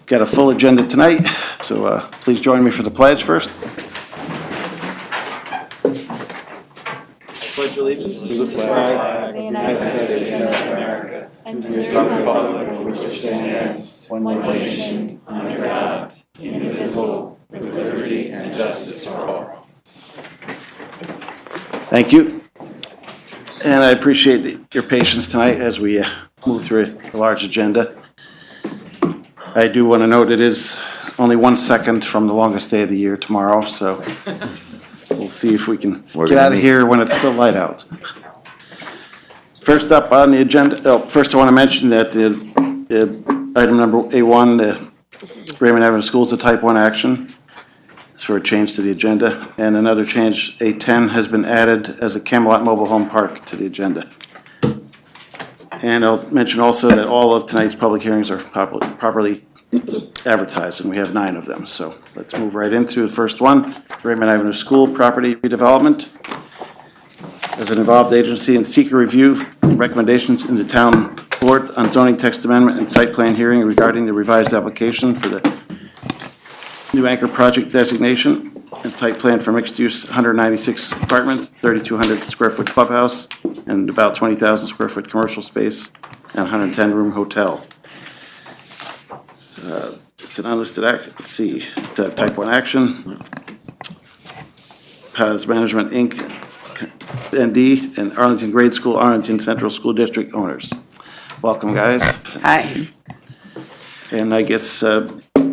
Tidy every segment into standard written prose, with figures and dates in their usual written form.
Got a full agenda tonight, so please join me for the pledge first. Pledge allegiance to the flag of the United States of America and to the republic for which it stands, one nation, under God, indivisible, with liberty and justice for all. Thank you. And I appreciate your patience tonight as we move through a large agenda. I do want to note it is only 1 second from the longest day of the year tomorrow, so we'll see if we can get out of here when it's still light out. First up on the agenda, first I want to mention that item number A1, the Raymond Avenue School is a type 1 action. It's for a change to the agenda. And another change, A10, has been added as a Camelot Mobile Home Park to the agenda. And I'll mention also that all of tonight's public hearings are properly advertised, and we have 9 of them. So let's move right into the first one, Raymond Avenue School property redevelopment. As an involved agency in seeker review recommendations in the town board on zoning text amendment and site plan hearing regarding the revised application for the new anchor project designation and site plan for mixed-use 196 apartments, 3,200 square foot clubhouse, and about 20,000 square foot commercial space, and 110-room hotel. It's an unlisted act. Let's see. It's a type 1 action. Paz Management Inc., ND, and Arlington Grade School, Arlington Central School District owners. Welcome, guys. Hi. And I guess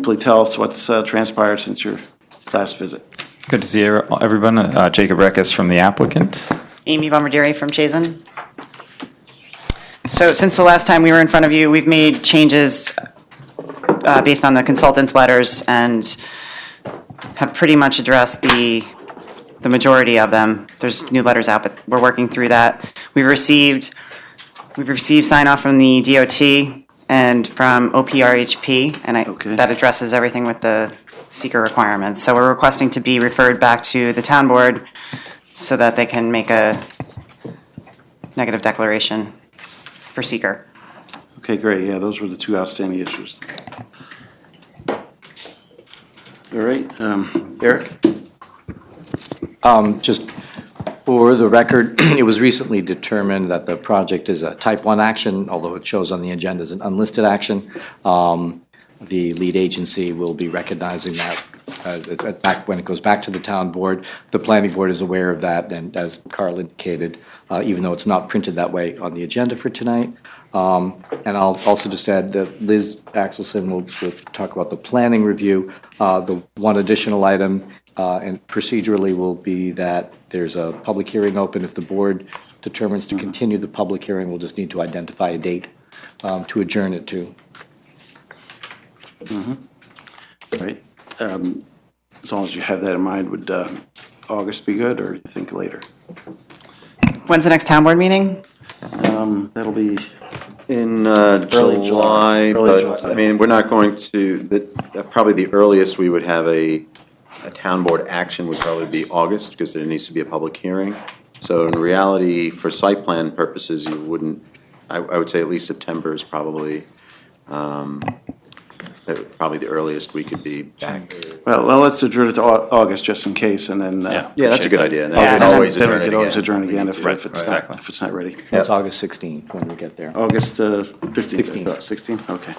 please tell us what's transpired since your last visit. Good to see everyone. Jacob Reckes from the applicant. Amy Bombardieri from Chazen. So since the last time we were in front of you, we've made changes based on the consultant's letters and have pretty much addressed the majority of them. There's new letters out, but we're working through that. We've received sign-off from the DOT and from OPRHP, and that addresses everything with the seeker requirements. So we're requesting to be referred back to the town board so that they can make a negative declaration for seeker. Okay, great. Yeah, those were the 2 outstanding issues. All right, Eric? Just for the record, it was recently determined that the project is a type 1 action, although it shows on the agenda as an unlisted action. The lead agency will be recognizing that back when it goes back to the town board. The planning board is aware of that, and as Carl indicated, even though it's not printed that way on the agenda for tonight. And I'll also just add that Liz Axelson will talk about the planning review. The one additional item and procedurally will be that there's a public hearing open. If the board determines to continue the public hearing, we'll just need to identify a date to adjourn it to. Right. As long as you have that in mind, would August be good, or you think later? When's the next town board meeting? That'll be in Early July. but I mean, we're not going to, probably the earliest we would have a town board action would probably be August, because there needs to be a public hearing. So in reality, for site plan purposes, you wouldn't, I would say at least September is probably the earliest we could be back. well, let's adjourn it to August just in case, and then Yeah, that's a good idea. And then Yeah. we can always then we adjourn it could always again. adjourn again if Exactly. it's not ready. It's August 16th when we get there. August 15th. 16th. 16th. Okay.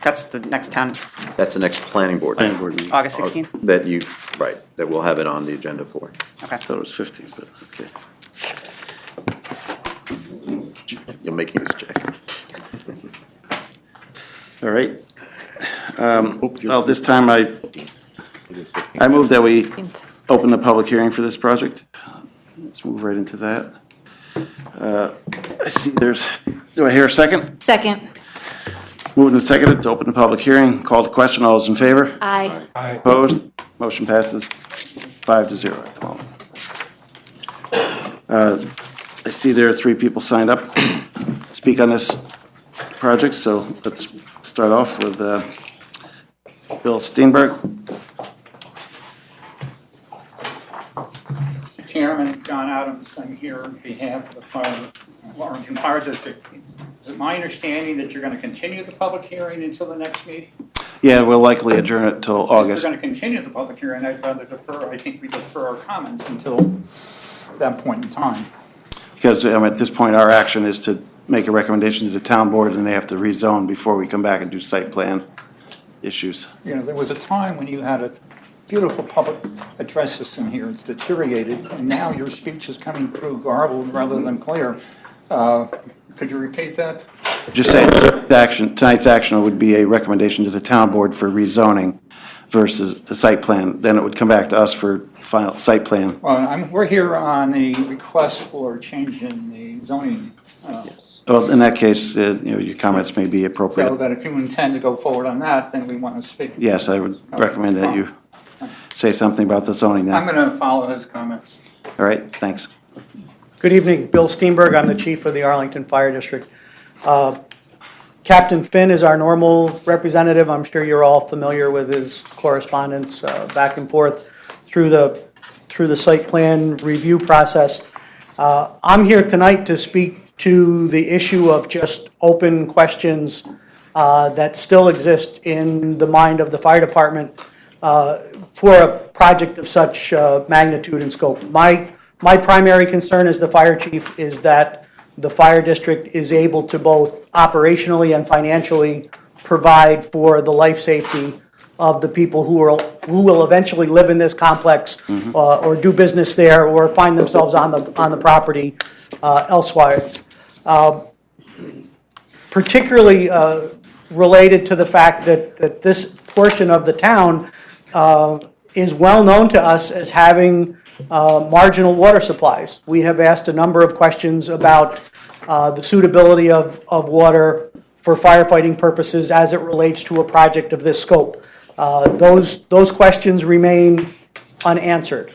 That's the next town, That's the next planning board. Planning board meeting. August 16th? That that we'll have it on the agenda for. Okay. I thought it was 15th, but okay. You're making this check. All right. Well, this time I move that we open the public hearing for this project. Let's move right into that. I see do I hear a second? Second. Moving and seconded to open the public hearing. Call to question. All those in favor? Aye. Opposed? Motion passes 5-0 at the moment. I see there are 3 people signed up to speak on this project, so let's start off with Bill Steenberg. Chairman John Adams, I'm here on behalf of the Arlington Fire District. Is it my understanding that you're going to continue the public hearing until the next meeting? Yeah, we'll likely adjourn it till If we're August. going to continue the public hearing, I'd rather defer, I think we defer our comments until that point in time. Because at this point, our action is to make a recommendation to the town board, and they have to rezone before we come back and do site plan issues. You know, there was a time when you had a beautiful public address system here. It's deteriorated, and now your speech is coming through garbled rather than clear. Could you repeat that? Just saying, tonight's action would be a recommendation to the town board for rezoning versus the site plan. Then it would come back to us for final site plan. Well, we're here on the request for change in the zoning. Well, in that case, your comments may be So appropriate. that if you intend to go forward on that, then we want to speak. Yes, I would recommend that you say something about the zoning I'm then. going to follow his comments. All right, thanks. Good evening, Bill Steenberg, I'm the chief of the Arlington Fire District. Captain Finn is our normal representative. I'm sure you're all familiar with his correspondence back and forth through the site plan review process. I'm here tonight to speak to the issue of just open questions that still exist in the mind of the fire department for a project of such magnitude and scope. My primary concern as the fire chief is that the fire district is able to both operationally and financially provide for the life safety of the people who will eventually live in this complex or do business there or find themselves on the property elsewhere. Particularly related to the fact that this portion of the town is well known to us as having marginal water supplies. We have asked a number of questions about the suitability of water for firefighting purposes as it relates to a project of this scope. Those questions remain unanswered.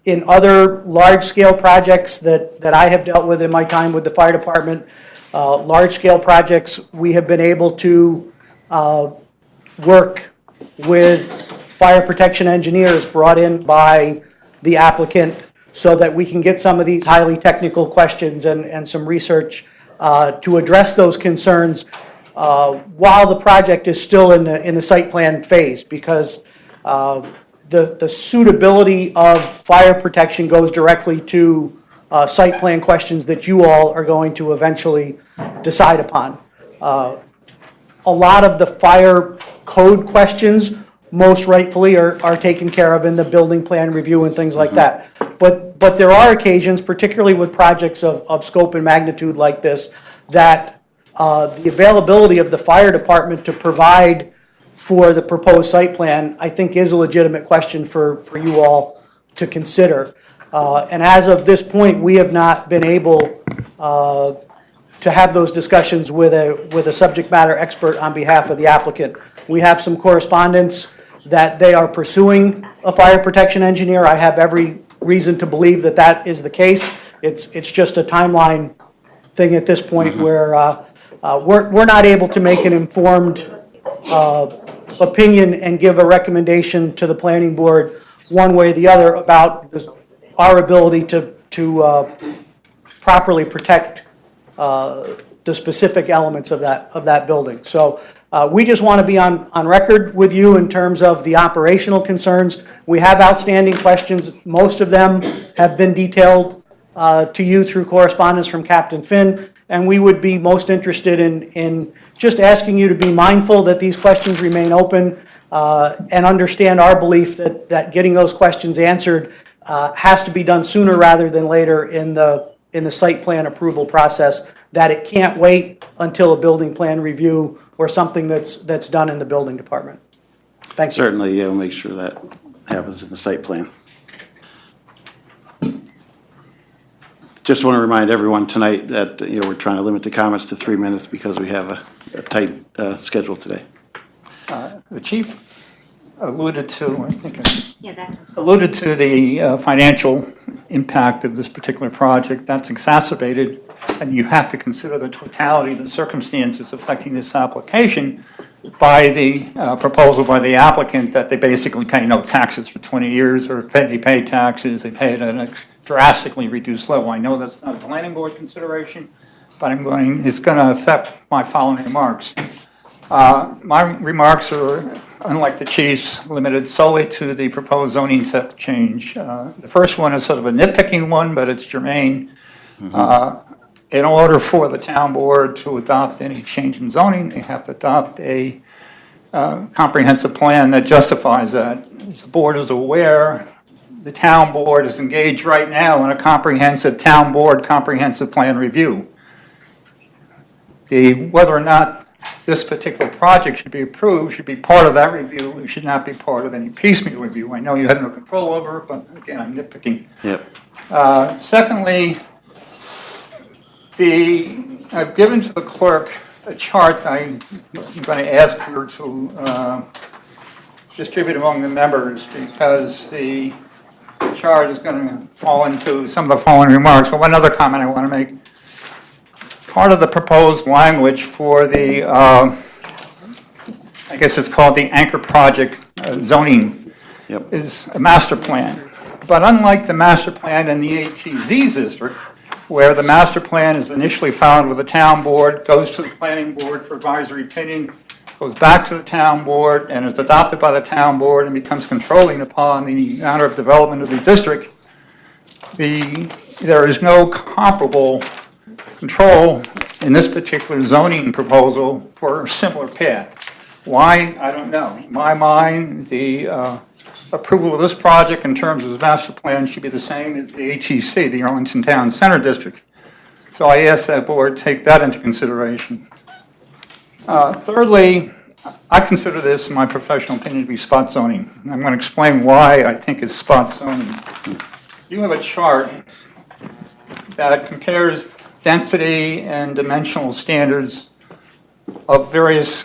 In other large-scale projects that I have dealt with in my time with the fire department, large-scale projects, we have been able to work with fire protection engineers brought in by the applicant so that we can get some of these highly technical questions and some research to address those concerns while the project is still in the site plan phase, because the suitability of fire protection goes directly to site plan questions that you all are going to eventually decide upon. A lot of the fire code questions most rightfully are taken care of in the building plan review and things like that. But there are occasions, particularly with projects of scope and magnitude like this, that the availability of the fire department to provide for the proposed site plan, I think, is a legitimate question for you all to consider. And as of this point, we have not been able to have those discussions with a subject matter expert on behalf of the applicant. We have some correspondence that they are pursuing a fire protection engineer. I have every reason to believe that that is the case. It's just a timeline thing at this point where we're not able to make an informed opinion and give a recommendation to the planning board one way or the other about our ability to properly protect the specific elements of that building. So we just want to be on record with you in terms of the operational concerns. We have outstanding questions. Most of them have been detailed to you through correspondence from Captain Finn, and we would be most interested in just asking you to be mindful that these questions remain open and understand our belief that getting those questions answered has to be done sooner rather than later in the site plan approval process, that it can't wait until a building plan review or something that's done in the building department. Thanks. Certainly, yeah, we'll make sure that happens in the site plan. Just want to remind everyone tonight that, we're trying to limit the comments to 3 minutes because we have a tight schedule today. The chief alluded to, I think, Yeah, that. alluded to the financial impact of this particular project. That's exacerbated, and you have to consider the totality of the circumstances affecting this application by the proposal by the applicant that they basically pay no taxes for 20 years, or they pay taxes, they pay it at a drastically reduced level. I know that's not a planning board consideration, but it's going to affect my following remarks. My remarks are, unlike the chief's, limited solely to the proposed zoning change. The first one is sort of a nitpicking one, but it's germane. In order for the town board to adopt any change in zoning, they have to adopt a comprehensive plan that justifies that. As the board is aware, the town board is engaged right now in a comprehensive town board comprehensive plan review. Whether or not this particular project should be approved should be part of that review. It should not be part of any piecemeal review. I know you have no control over it, but again, I'm nitpicking. Yep. Secondly, I've given to the clerk a chart I'm going to ask her to distribute among the members because the chart is going to fall into some of the following remarks. But one other comment I want to make. Part of the proposed language for the, I guess it's called the anchor project zoning, Yep. is a master plan. But unlike the master plan in the ATZ district, where the master plan is initially filed with the town board, goes to the planning board for advisory opinion, goes back to the town board and is adopted by the town board and becomes controlling upon the manner of development of the district, there is no comparable control in this particular zoning proposal for a similar path. Why? I don't know. In my mind, the approval of this project in terms of the master plan should be the same as the HEC, the Arlington Town Center District. So I ask that board take that into consideration. Thirdly, I consider this, in my professional opinion, to be spot zoning. And I'm going to explain why I think it's spot zoning. You have a chart that compares density and dimensional standards of various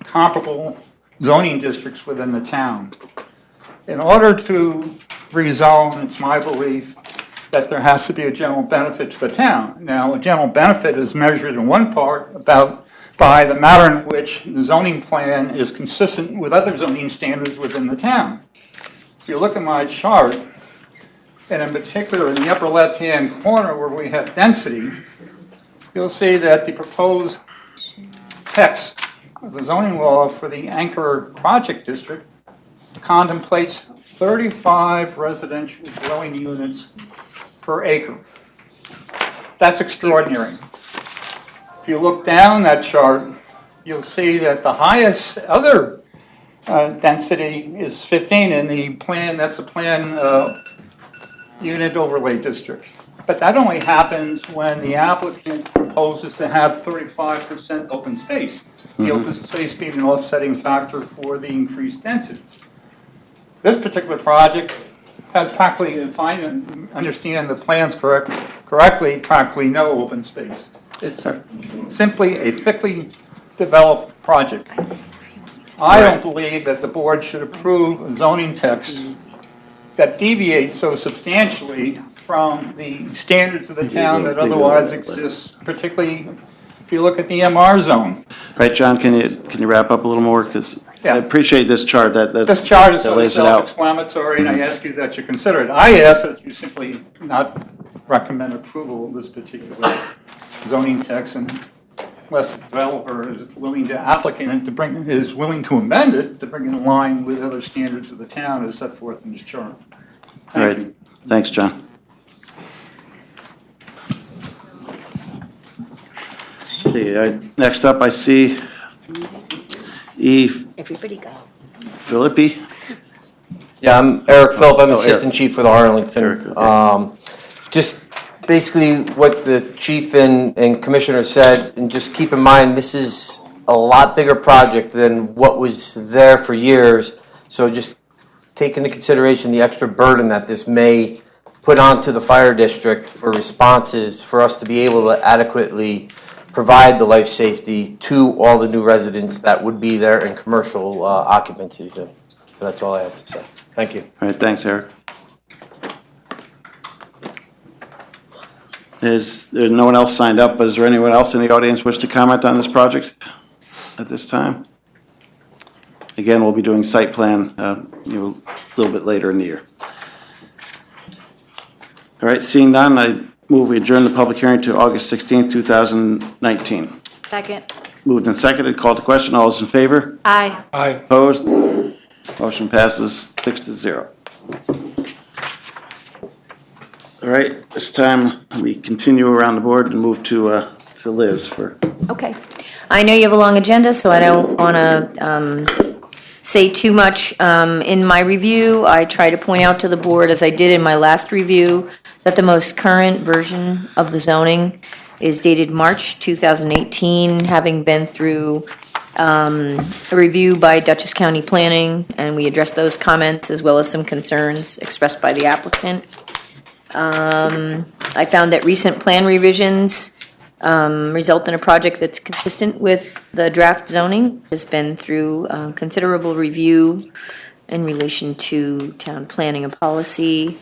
comparable zoning districts within the town. In order to rezone, it's my belief that there has to be a general benefit to the town. Now, a general benefit is measured in one part by the manner in which the zoning plan is consistent with other zoning standards within the town. If you look at my chart, and in particular in the upper left-hand corner where we have density, you'll see that the proposed text of the zoning law for the anchor project district contemplates 35 residential dwelling units per acre. That's extraordinary. If you look down that chart, you'll see that the highest other density is 15 in the plan. That's a plan unit overlay district. But that only happens when the applicant proposes to have 35% open space. The open space being an offsetting factor for the increased density. This particular project has practically, if I understand the plans correctly, practically no open space. It's simply a thickly developed project. I don't believe that the board should approve a zoning text that deviates so substantially from the standards of the town that otherwise exists, particularly if you look at the MR zone. Right, John, can you wrap up a little more? Because Yeah. I appreciate this chart This chart is that sort of lays it out. self-explanatory, and I ask you that you consider it. I ask that you simply not recommend approval of this particular zoning text unless the developer is willing to applicant it is willing to amend it to bring it in line with other standards of the town as set forth in this chart. All Thank right, you. thanks, John. See, next up I see Everybody go. Philippi. Yeah, I'm Eric Phillip, I'm Eric. Assistant Chief for the Arlington. Eric, okay. Just basically what the chief and commissioner said, and just keep in mind, this is a lot bigger project than what was there for years. So just take into consideration the extra burden that this may put onto the fire district for responses, for us to be able to adequately provide the life safety to all the new residents that would be there in commercial occupancies. So that's all I have to say. Thank you. All right, thanks, Eric. There's no one else signed up, but is there anyone else in the audience wish to comment on this project at this time? Again, we'll be doing site plan a little bit later in the year. All right, seeing none, I Move we adjourn the public hearing to August 16th, 2019. Second. Moved and seconded, called to question. All those in favor? Aye. Opposed? Motion passes 6-0. All right, this time we continue around the board and move to Liz for. Okay. I know you have a long agenda, so I don't want to say too much. In my review, I try to point out to the board, as I did in my last review, that the most current version of the zoning is dated March 2018, having been through a review by Dutchess County Planning, and we addressed those comments as well as some concerns expressed by the applicant. I found that recent plan revisions result in a project that's consistent with the draft zoning, has been through considerable review in relation to town planning and policy.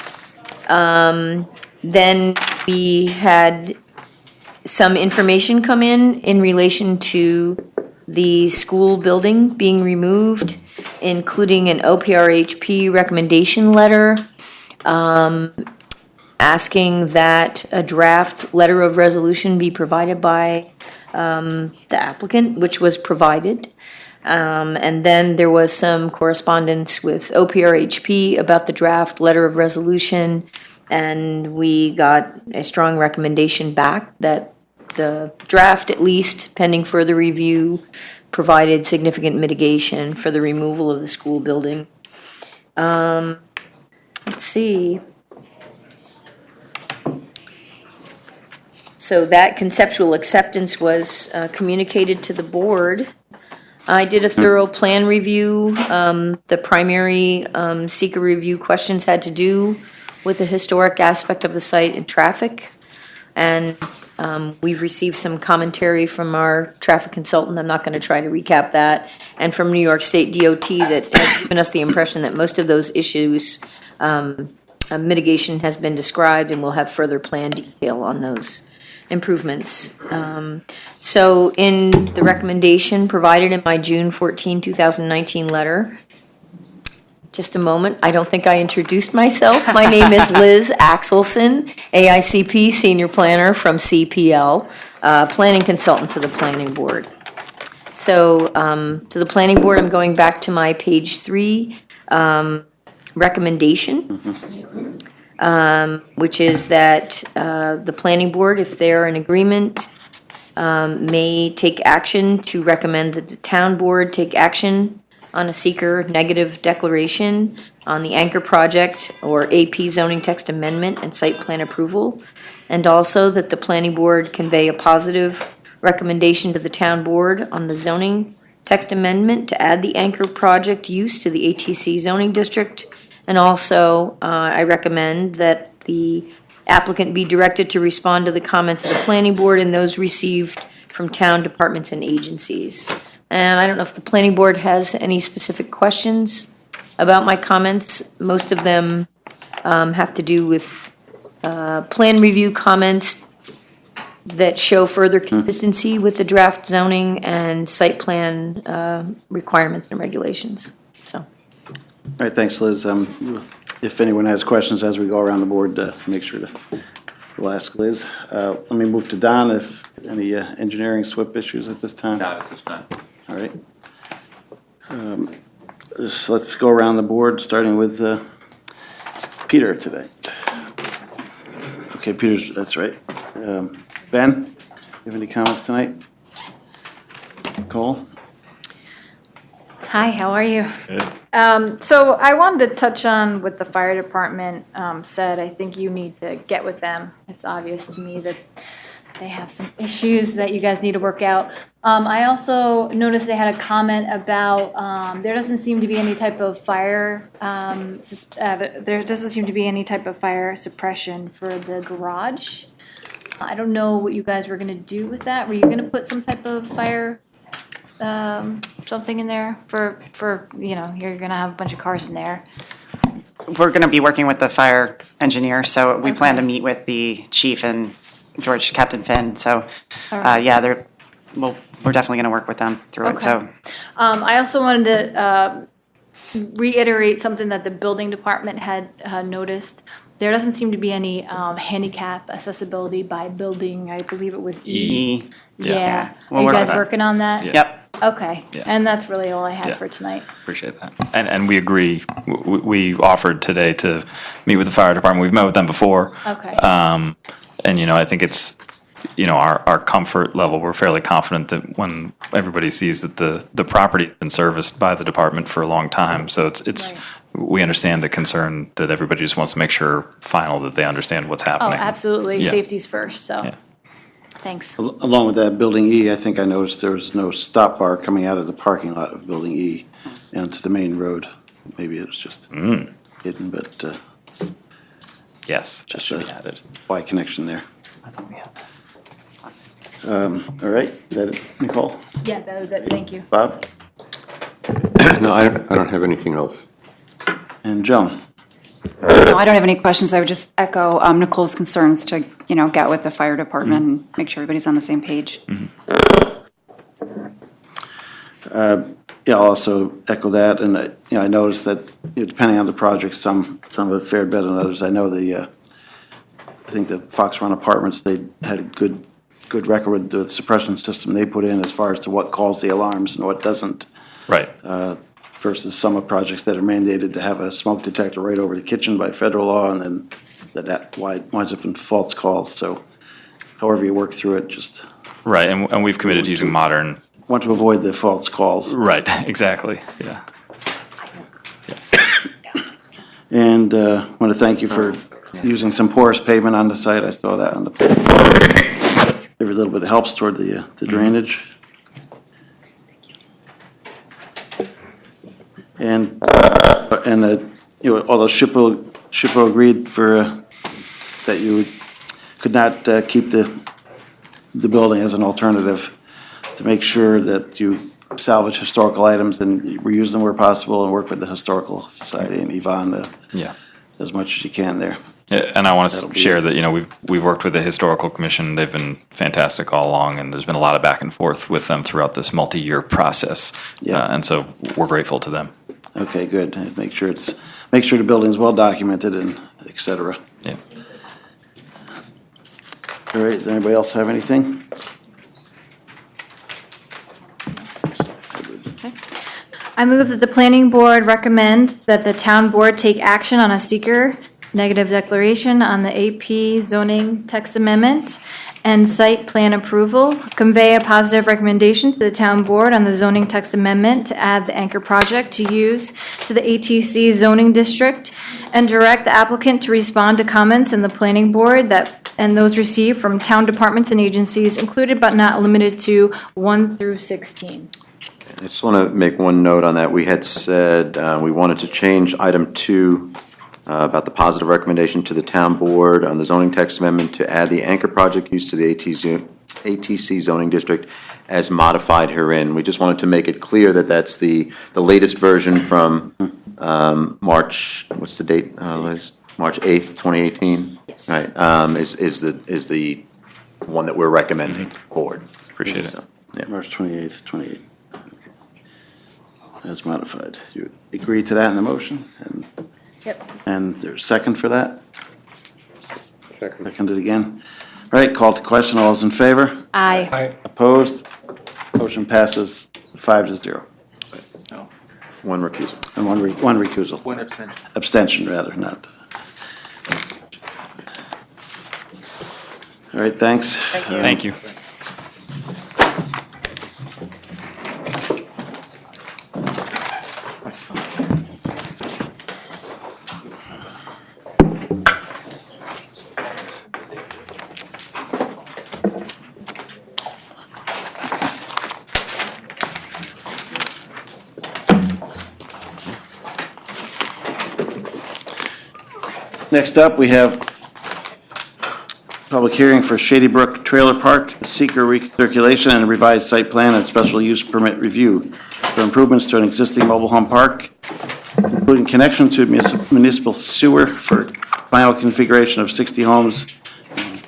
Then we had some information come in relation to the school building being removed, including an OPRHP recommendation letter, asking that a draft letter of resolution be provided by the applicant, which was provided. And then there was some correspondence with OPRHP about the draft letter of resolution, and we got a strong recommendation back that the draft, at least pending further review, provided significant mitigation for the removal of the school building. Let's see. So that conceptual acceptance was communicated to the board. I did a thorough plan review. The primary seeker review questions had to do with the historic aspect of the site and traffic. And we've received some commentary from our traffic consultant. I'm not going to try to recap that. And from New York State DOT that has given us the impression that most of those issues, mitigation has been described, and we'll have further plan detail on those improvements. So in the recommendation provided in my June 14, 2019 letter, just a moment, I don't think I introduced myself. My name is Liz Axelson, AICP Senior Planner from CPL, Planning Consultant to the Planning Board. So to the Planning Board, I'm going back to my page 3 recommendation. Which is that the planning board, if they're in agreement, may take action to recommend that the town board take action on a seeker negative declaration on the anchor project or AP zoning text amendment and site plan approval, and also that the planning board convey a positive recommendation to the town board on the zoning text amendment to add the anchor project use to the ATC zoning district. And also, I recommend that the applicant be directed to respond to the comments of the planning board and those received from town departments and agencies. And I don't know if the planning board has any specific questions about my comments. Most of them have to do with plan review comments that show further consistency with the draft zoning and site plan requirements and regulations. So. All right, thanks, Liz. If anyone has questions as we go around the board, make sure to we'll ask Liz. Let me move to Don. If any engineering SWIP issues at this time? Not at this time. All right. So let's go around the board, starting with Peter today. Okay, Peter's, that's right. Ben, you have any comments tonight? Cole? Hi, how are you? So I wanted to touch on what the fire department said. I think you need to get with them. It's obvious to me that they have some issues that you guys need to work out. I also noticed they had a comment about there doesn't seem to be any type of fire suppression for the garage. I don't know what you guys were going to do with that. Were you going to put some type of fire something in there for you're going to have a bunch of cars in there? We're going to be working with the fire engineer, so we plan to Okay. meet with the chief and Captain Finn. So, All right. we're definitely going to work with them through it. So, I also wanted to reiterate something that the building department had noticed. There doesn't seem to be any handicap accessibility by building, I believe it was E. E. Yeah. We'll Are you work guys with that. working on that? Yep. Okay, Yeah. and that's really all I had Yeah. for tonight. Appreciate that. And we agree. We offered today to meet with the fire department. We've met with them before. Okay. And, you know, I think it's, you know, our comfort level, we're fairly confident that when everybody sees that the property's been serviced by the department for a long time, so it's we understand the concern that everybody just wants to make sure final that they understand what's Oh, happening. absolutely, Yeah. safety's first, so, Yeah. thanks. Along with that, Building E, I think I noticed there was no stop bar coming out of the parking lot of Building E onto the main road. Maybe it was just hidden, but Yes, that Just should be a- added. Y connection there. All right, is that it, Nicole? Yeah, that was it, thank you. Bob? No, I don't have anything else. And Joan? No, I don't have any questions. I would just echo Nicole's concerns to, get with the fire department and make sure everybody's on the same page. Yeah, I'll also echo that, and, I noticed that, depending on the project, some have fared better than others. I know I think the Fox Run Apartments, they had a good record with the suppression system they put in as far as to what calls the alarms and what doesn't, Right. versus some of projects that are mandated to have a smoke detector right over the kitchen by federal law, and then that winds up in false calls, so however you work through it, just Right, and we've committed to using modern. want to avoid the false calls. Right, exactly, yeah. And want to thank you for using some porous pavement on the site. I saw that on the plan. Every little bit helps toward the drainage. And although SHPO agreed that you could not keep the building as an alternative, to make sure that you salvage historical items and reuse them where possible, and work with the Historical Society and Yvonne Yeah. as much as you can there. Yeah, and I want That'll to be share it. that, we've worked with the Historical Commission. They've been fantastic all along, and there's been a lot of back and forth with them throughout this multi-year process. Yeah. And so we're grateful to them. Okay, good. And make sure the building's well documented and et cetera. Yeah. All right, does anybody else have anything? I move that the planning board recommend that the town board take action on a seeker negative declaration on the AP zoning text amendment and site plan approval, convey a positive recommendation to the town board on the zoning text amendment to add the anchor project to use to the ATC zoning district, and direct the applicant to respond to comments in the planning board and those received from town departments and agencies included but not limited to 1 through 16. I just want to make one note on that. We had said we wanted to change item 2 about the positive recommendation to the town board on the zoning text amendment to add the anchor project use to the ATC zoning district as modified herein. We just wanted to make it clear that that's the latest version from March, what's the date, Liz? March 8th, 2018? Yes. Right, is the one that we're recommending forward. Appreciate it. So, yeah. March 28th, 28th. As modified. You agree to that in the motion? Yep. And there's a second for that? Second. Seconded again. All right, call to question. All those in favor? Aye. Opposed? Motion passes 5-0. One recusal. And one recusal. One abstention. Abstention, rather, not. All right, thanks. Thank you. Next up, we have public hearing for Shady Brook Trailer Park, seeker recirculation and revised site plan and special use permit review for improvements to an existing mobile home park, including connection to municipal sewer for final configuration of 60 homes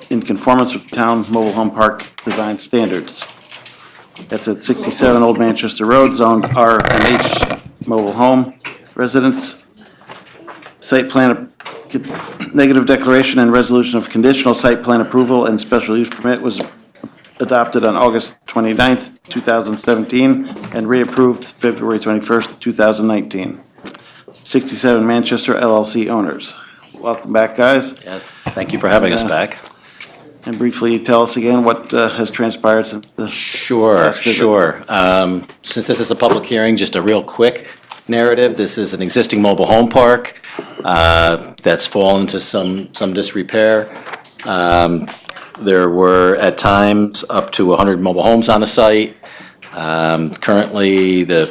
in conformance with town mobile home park design standards. That's at 67 Old Manchester Road, zoned R and H mobile home. residents. Site plan, negative declaration and resolution of conditional site plan approval and special use permit was adopted on August 29th, 2017, and reapproved February 21st, 2019. 67 Manchester LLC owners. Welcome back, guys. Yes, thank you for having us back. And briefly tell us again what has transpired since the Sure, last visit. sure. Since this is a public hearing, just a real quick narrative. This is an existing mobile home park that's fallen into some disrepair. There were at times up to 100 mobile homes on the site. Currently, there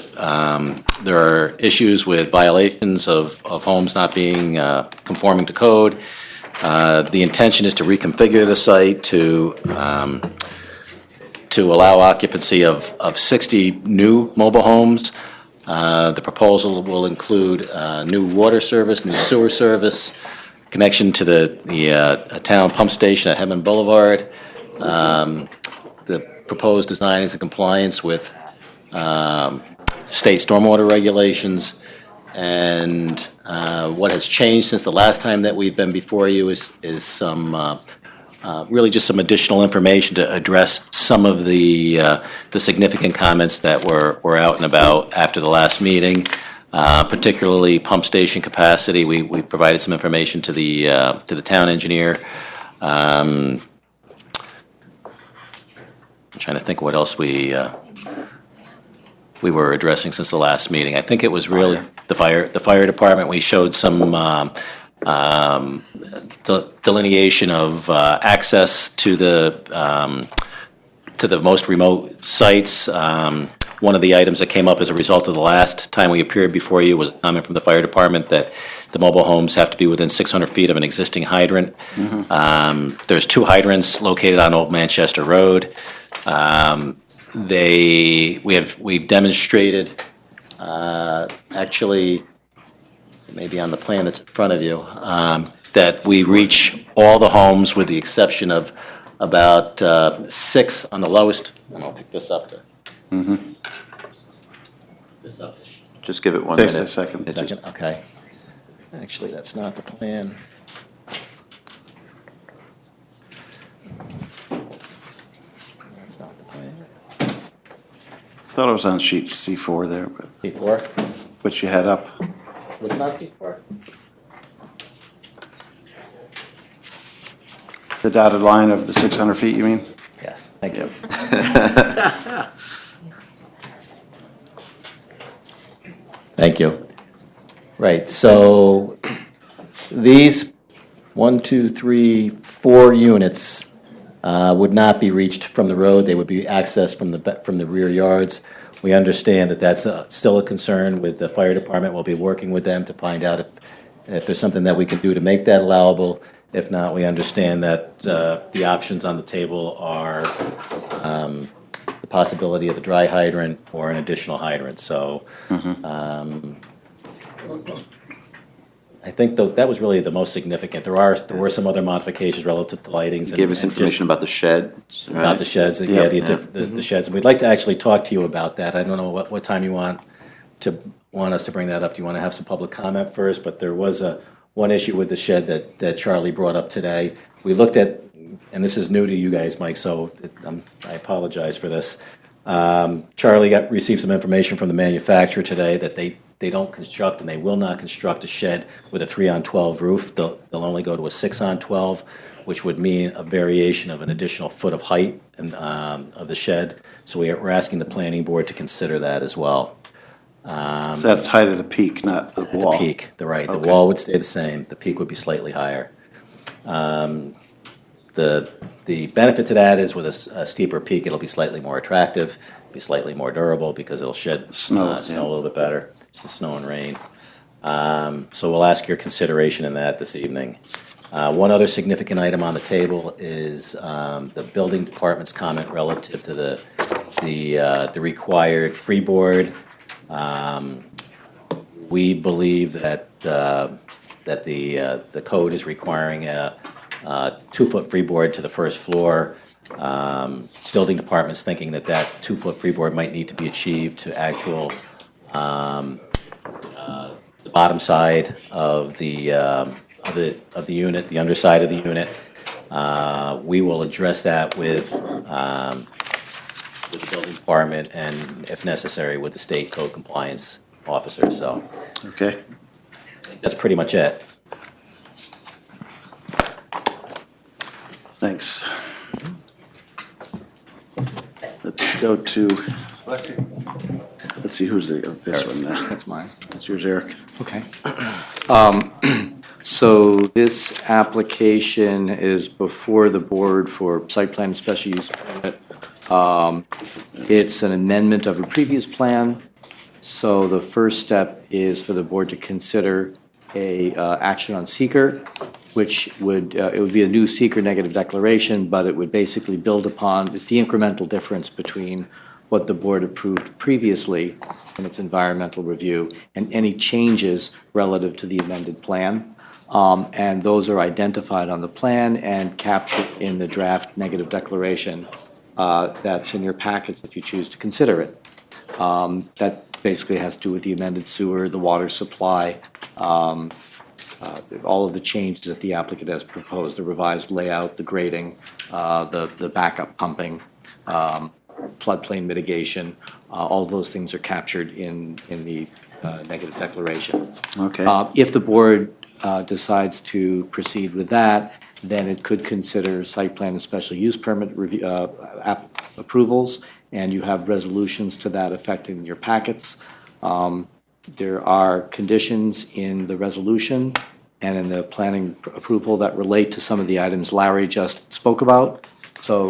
are issues with violations of homes not being conforming to code. The intention is to reconfigure the site to allow occupancy of 60 new mobile homes. The proposal will include new water service, new sewer service, connection to the town pump station at Hedman Boulevard. The proposed design is in compliance with state stormwater regulations. And what has changed since the last time that we've been before you is some really just some additional information to address some of the significant comments that were out and about after the last meeting, particularly pump station capacity. We provided some information to the town engineer. I'm trying to think what else we were addressing since the last meeting. I think it was really the fire department. We showed some delineation of access to the most remote sites. One of the items that came up as a result of the last time we appeared before you was a comment from the fire department that the mobile homes have to be within 600 feet of an existing hydrant. There's 2 hydrants located on Old Manchester Road. We've demonstrated, actually, maybe on the plan that's in front of you, that we reach all the homes with the exception of about 6 on the lowest. And I'll pick this up. This up. Just give it 1 Takes minute. a second. It just- Second, okay. Actually, that's not the plan. That's not the plan. Thought it was on sheet C4 there, but C4? which you had up. Was it not C4? The dotted line of the 600 feet, you mean? Yes, thank you. Thank you. Right, so these 1, 2, 3, 4 units would not be reached from the road. They would be accessed from the rear yards. We understand that that's still a concern with the fire department. We'll be working with them to find out if there's something that we can do to make that allowable. If not, we understand that the options on the table are the possibility of a dry hydrant or an additional hydrant. So I think that was really the most significant. There were some other modifications relative to lightings. You gave us information about the shed. About the sheds, yeah, the sheds. And we'd like to actually talk to you about that. I don't know what time you want us to bring that up. Do you want to have some public comment first? But there was one issue with the shed that Charlie brought up today. We looked at, and this is new to you guys, Mike, so I apologize for this. Charlie received some information from the manufacturer today that they don't construct and they will not construct a shed with a 3-on-12 roof. They'll only go to a 6-on-12, which would mean a variation of an additional foot of height of the shed. So we're asking the planning board to consider that as well. So that's height of the peak, not the wall. The peak, right. The Okay. wall would stay the same. The peak would be slightly higher. The benefit to that is with a steeper peak, it'll be slightly more attractive, be slightly more durable because it'll shed Snow, a little bit better. It's the snow and rain. So we'll ask your consideration in that this evening. One other significant item on the table is the building department's comment relative to the required freeboard. We believe that the code is requiring a 2-foot freeboard to the first floor. Building department's thinking that 2-foot freeboard might need to be achieved to actual the bottom side of the unit, the underside of the unit. We will address that with the building department and, if necessary, with the state code compliance officer. So Okay. that's pretty much it. Thanks. Let's go to, let's see who's this one now. That's mine. That's yours, Eric. Okay. So this application is before the board for site plan and special use permit. It's an amendment of a previous plan. So the first step is for the board to consider a action on seeker, which would, it would be a new seeker negative declaration, but it would basically build upon, it's the incremental difference between what the board approved previously in its environmental review and any changes relative to the amended plan. And those are identified on the plan and captured in the draft negative declaration that's in your packets if you choose to consider it. That basically has to do with the amended sewer, the water supply, all of the changes that the applicant has proposed, the revised layout, the grading, the backup pumping, floodplain mitigation, all of those things are captured in the negative declaration. Okay. If the board decides to proceed with that, then it could consider site plan and special use permit approvals, and you have resolutions to that effect in your packets. There are conditions in the resolution and in the planning approval that relate to some of the items Larry just spoke about. So,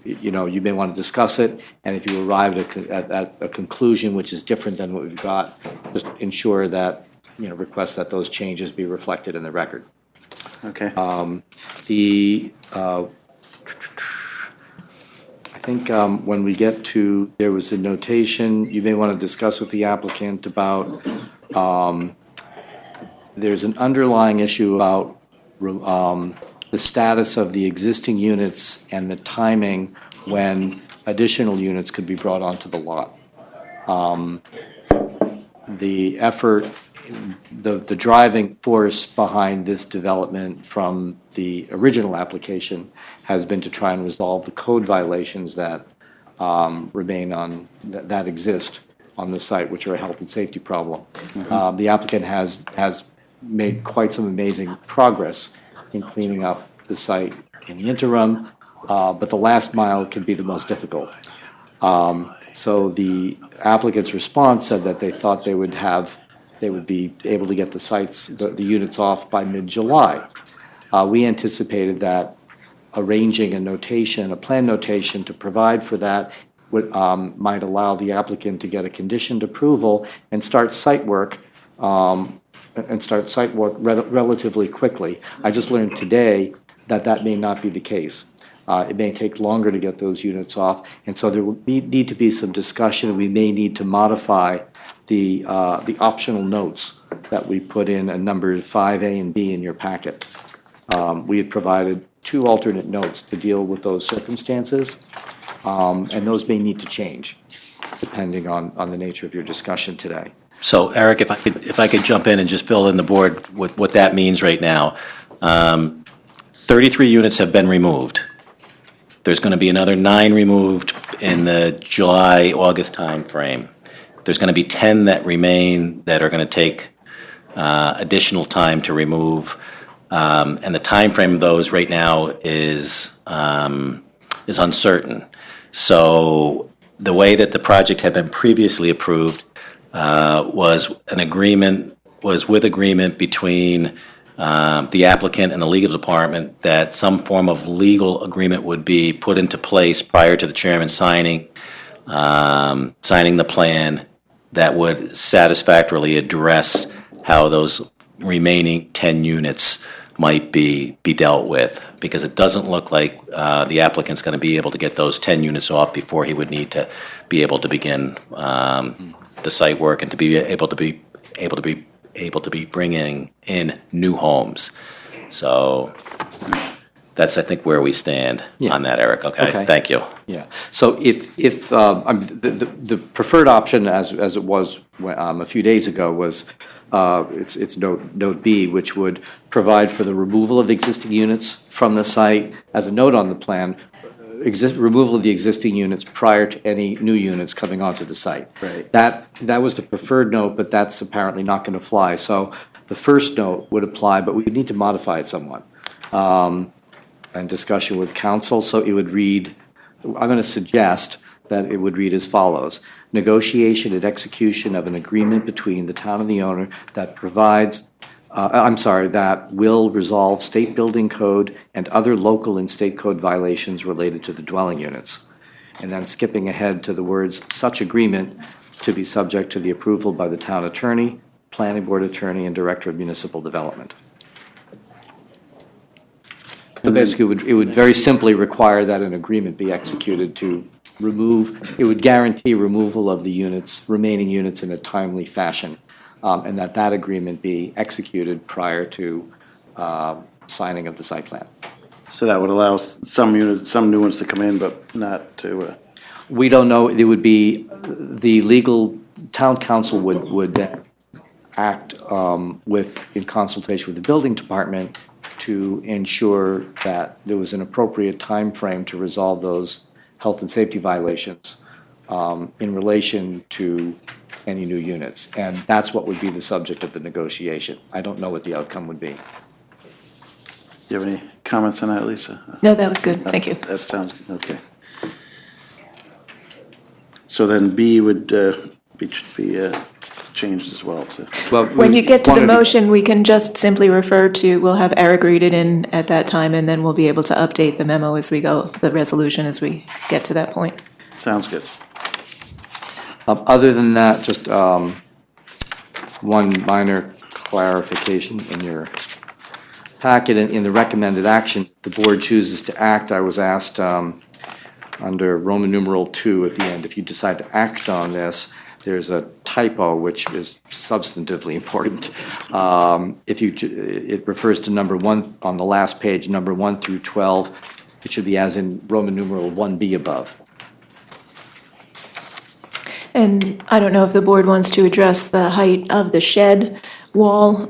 you know, you may want to discuss it, and if you arrive at a conclusion which is different than what we've got, just ensure that, you know, request that those changes be reflected in the record. Okay. I think when we get to, there was a notation you may want to discuss with the applicant about, there's an underlying issue about the status of the existing units and the timing when additional units could be brought onto the lot. The effort, the driving force behind this development from the original application has been to try and resolve the code violations that remain on, that exist on the site, which are a health and safety problem. The applicant has made quite some amazing progress in cleaning up the site in the interim, but the last mile can be the most difficult. So the applicant's response said that they thought they would be able to get the units off by mid-July. We anticipated that arranging a plan notation to provide for that might allow the applicant to get a conditioned approval and start site work relatively quickly. I just learned today that may not be the case. It may take longer to get those units off, and so there will need to be some discussion. We may need to modify the optional notes that we put in numbers 5A and B in your packet. We had provided 2 alternate notes to deal with those circumstances, and those may need to change depending on the nature of your discussion today. So Eric, if I could jump in and just fill in the board with what that means right now. 33 units have been removed. There's going to be another 9 removed in the July-August timeframe. There's going to be 10 that remain that are going to take additional time to remove. And the timeframe of those right now is uncertain. So the way that the project had been previously approved was with agreement between the applicant and the legal department that some form of legal agreement would be put into place prior to the chairman signing the plan that would satisfactorily address how those remaining 10 units might be dealt with, because it doesn't look like the applicant's going to be able to get those 10 units off before he would need to be able to begin the site work and to be able to be bringing in new homes. So That's, I think, where we stand Yeah. on that, Eric, okay? Okay. Thank you. Yeah, so if the preferred option, as it was a few days ago, was, it's note B, which would provide for the removal of existing units from the site, as a note on the plan, removal of the existing units prior to any new units coming onto the site. Right. That was the preferred note, but that's apparently not going to fly. So the first note would apply, but we would need to modify it somewhat. And discussion with council, so it would read, I'm going to suggest that it would read as follows. Negotiation and execution of an agreement between the town and the owner that provides, that will resolve state building code and other local and state code violations related to the dwelling units. And then skipping ahead to the words, such agreement to be subject to the approval by the town attorney, planning board attorney, and director of municipal development. So basically, it would very simply require that an agreement be executed to remove, it would guarantee removal of the units, remaining units in a timely fashion, and that agreement be executed prior to signing of the site plan. So that would allow some units, some new ones to come in, but not to, We don't know, it would be, the legal, town council would then act in consultation with the building department to ensure that there was an appropriate time frame to resolve those health and safety violations in relation to any new units. And that's what would be the subject of the negotiation. I don't know what the outcome would be. do you have any comments on that, Lisa? No, that was good. Thank you. That sounds, okay. So then B would be changed as well to, Well, When you get to the one of motion, we can just simply refer to, we'll have Eric read it in at that time, and then we'll be able to update the memo as we go, the resolution as we get to that point. sounds good. Other than that, just one minor clarification in your packet. In the recommended action, the board chooses to act. I was asked under Roman numeral 2 at the end, if you decide to act on this, there's a typo which is substantively important. It refers to number 1 on the last page, number 1 through 12. It should be as in Roman numeral 1B above. And I don't know if the board wants to address the height of the shed wall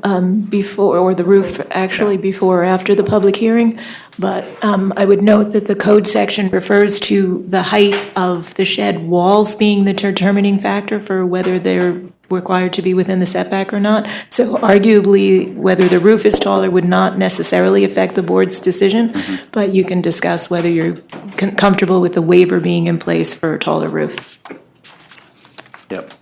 before, or the roof actually, before or after the public hearing, but I would note that the code section refers to the height of the shed walls being the determining factor for whether they're required to be within the setback or not. So arguably, whether the roof is taller would not necessarily affect the board's decision, but you can discuss whether you're comfortable with the waiver being in place for a taller roof. Yep.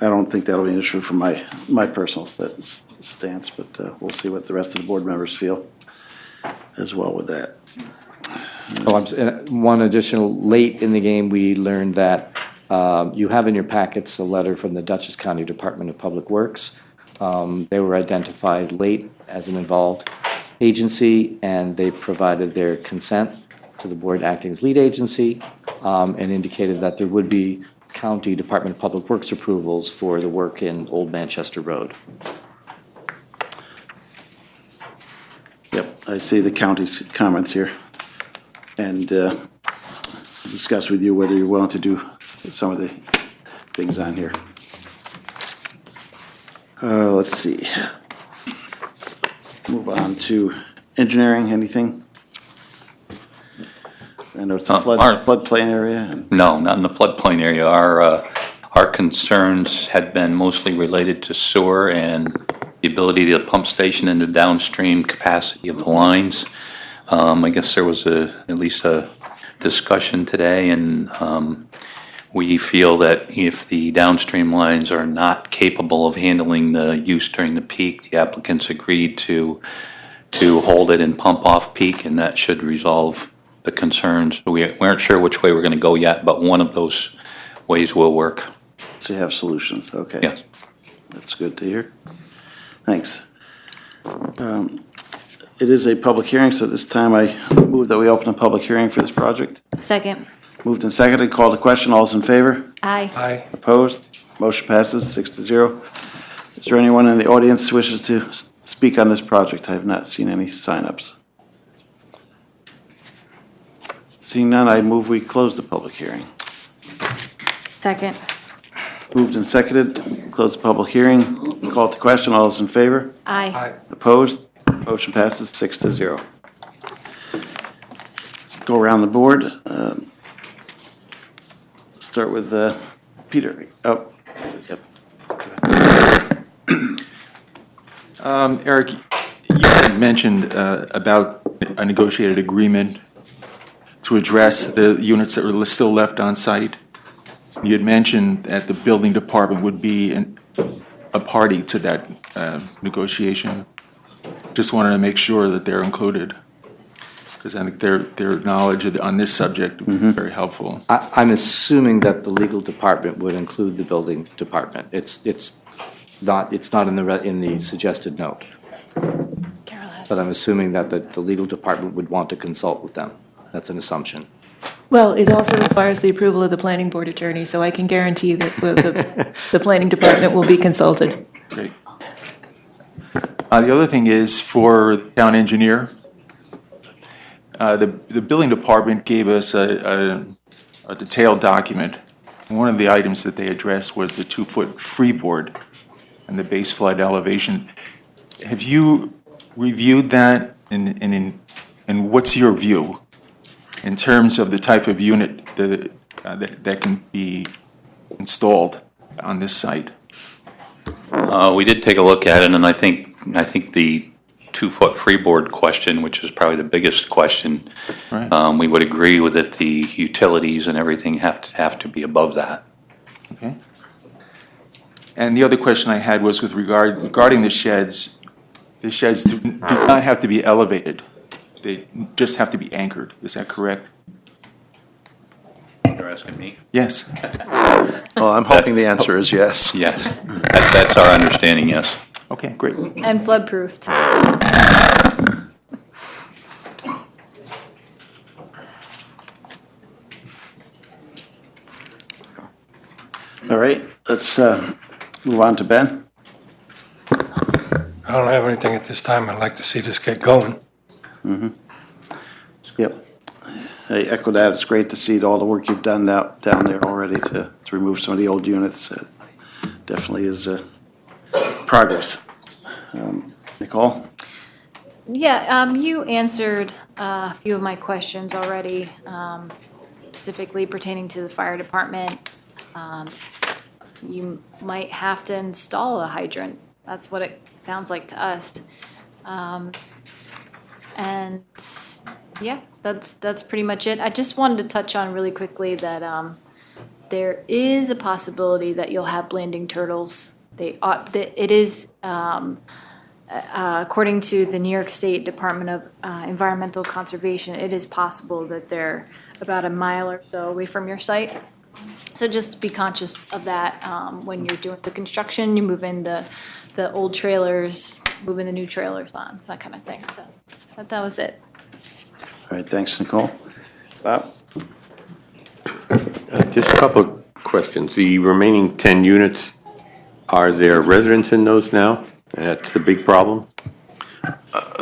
I don't think that'll be an issue from my personal stance, but we'll see what the rest of the board members feel as well with that. One additional, late in the game, we learned that you have in your packets a letter from the Dutchess County Department of Public Works. They were identified late as an involved agency, and they provided their consent to the board acting as lead agency, and indicated that there would be County Department of Public Works approvals for the work in Old Manchester Road. Yep, I see the county's comments here. And discuss with you whether you're willing to do some of the things on here. Let's see. Move on to engineering, anything? I know it's a floodplain area. and- No, not in the floodplain area. Our concerns had been mostly related to sewer and the ability of the pump station and the downstream capacity of the lines. I guess there was at least a discussion today, and we feel that if the downstream lines are not capable of handling the use during the peak, the applicants agreed to hold it and pump off peak, and that should resolve the concerns. We aren't sure which way we're going to go yet, but one of those ways will work. So you have solutions, okay. Yes. That's good to hear. Thanks. It is a public hearing, so this time I move that we open a public hearing for this project. Second. Moved and seconded, called to question, all those in favor? Aye. Opposed? Motion passes 6-0. Is there anyone in the audience who wishes to speak on this project? I have not seen any signups. Seeing none, I move we close the public hearing. Second. Moved and seconded, close the public hearing. Call to question, all those in favor? Aye. Opposed? Motion passes 6-0. Go around the board. Start with Peter. Oh, yep. Eric, you had mentioned about a negotiated agreement to address the units that were still left on site. You had mentioned that the building department would be a party to that negotiation. Just wanted to make sure that they're included, because I think their knowledge on this subject would be very helpful. I'm assuming that the legal department would include the building department. It's not in the suggested note. But I'm assuming that the legal department would want to consult with them. That's an assumption. Well, it also requires the approval of the planning board attorney, so I can guarantee that the planning department will be consulted. Great. The other thing is for the town engineer. The building department gave us a detailed document. One of the items that they addressed was the 2-foot freeboard and the base flood elevation. Have you reviewed that, and what's your view in terms of the type of unit that can be installed on this site? We did take a look at it, and I think the 2-foot freeboard question, which is probably the biggest question, Right. we would agree with that the utilities and everything have to be above that. Okay. And the other question I had was regarding the sheds. The sheds do not have to be elevated. They just have to be anchored. Is that correct? You're asking me? Yes. Well, I'm hoping the answer is yes. Yes. That's our understanding, yes. Okay, great. And flood-proofed. All right, let's move on to Ben. I don't have anything at this time. I'd like to see this get going. Yep. I echo that. It's great to see all the work you've done down there already to remove some of the old units. Definitely is progress. Nicole? Yeah, you answered a few of my questions already, specifically pertaining to the fire department. You might have to install a hydrant. That's what it sounds like to us. And yeah, that's pretty much it. I just wanted to touch on really quickly that there is a possibility that you'll have landing turtles. It is, according to the New York State Department of Environmental Conservation, it is possible that they're about a mile or so away from your site. So just be conscious of that when you're doing the construction. You move in the old trailers, moving the new trailers on, that kind of thing. So that was it. All right, thanks, Nicole. Bob? Just a couple of questions. The remaining 10 units, are there residents in those now? That's a big problem?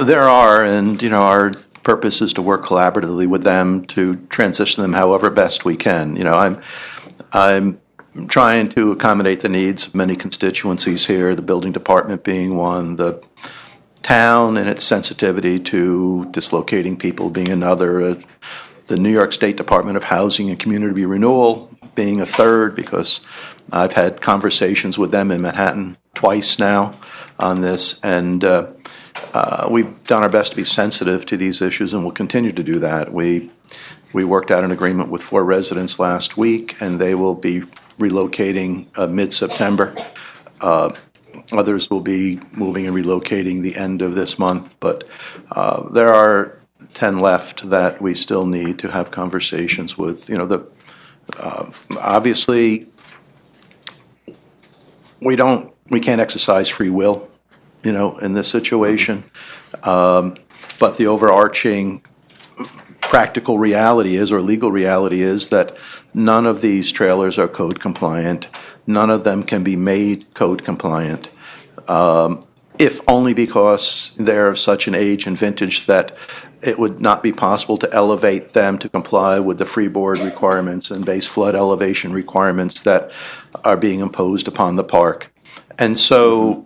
There are, and, our purpose is to work collaboratively with them to transition them however best we can. I'm trying to accommodate the needs of many constituencies here, the building department being one, the town and its sensitivity to dislocating people being another, the New York State Department of Housing and Community Renewal being a third, because I've had conversations with them in Manhattan twice now on this, and we've done our best to be sensitive to these issues, and we'll continue to do that. We worked out an agreement with 4 residents last week, and they will be relocating mid-September. Others will be moving and relocating the end of this month, but there are 10 left that we still need to have conversations with. Obviously, we can't exercise free will, in this situation. But the overarching practical reality is, or legal reality is, that none of these trailers are code compliant. None of them can be made code compliant, if only because they're of such an age and vintage that it would not be possible to elevate them to comply with the freeboard requirements and base flood elevation requirements that are being imposed upon the park. And so,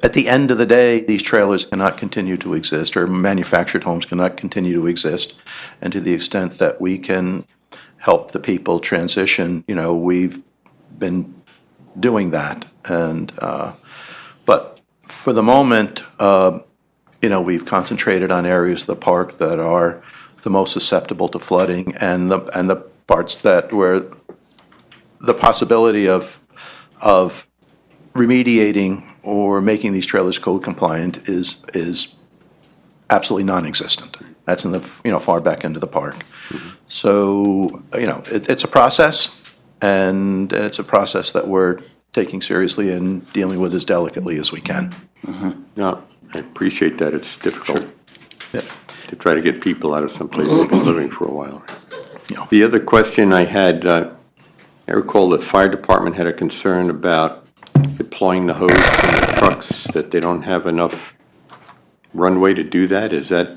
at the end of the day, these trailers cannot continue to exist, or manufactured homes cannot continue to exist. And to the extent that we can help the people transition, we've been doing that. And, but for the moment, we've concentrated on areas of the park that are the most susceptible to flooding, and the parts that where the possibility of remediating or making these trailers code compliant is absolutely non-existent. That's in the far back end of the park. So it's a process, and it's a process that we're taking seriously and dealing with as delicately as we can. No, I appreciate that. It's difficult to try to get people out of someplace they've been living for a while. The other question I had, I recall the fire department had a concern about deploying the hose from the trucks, that they don't have enough runway to do that. Is that?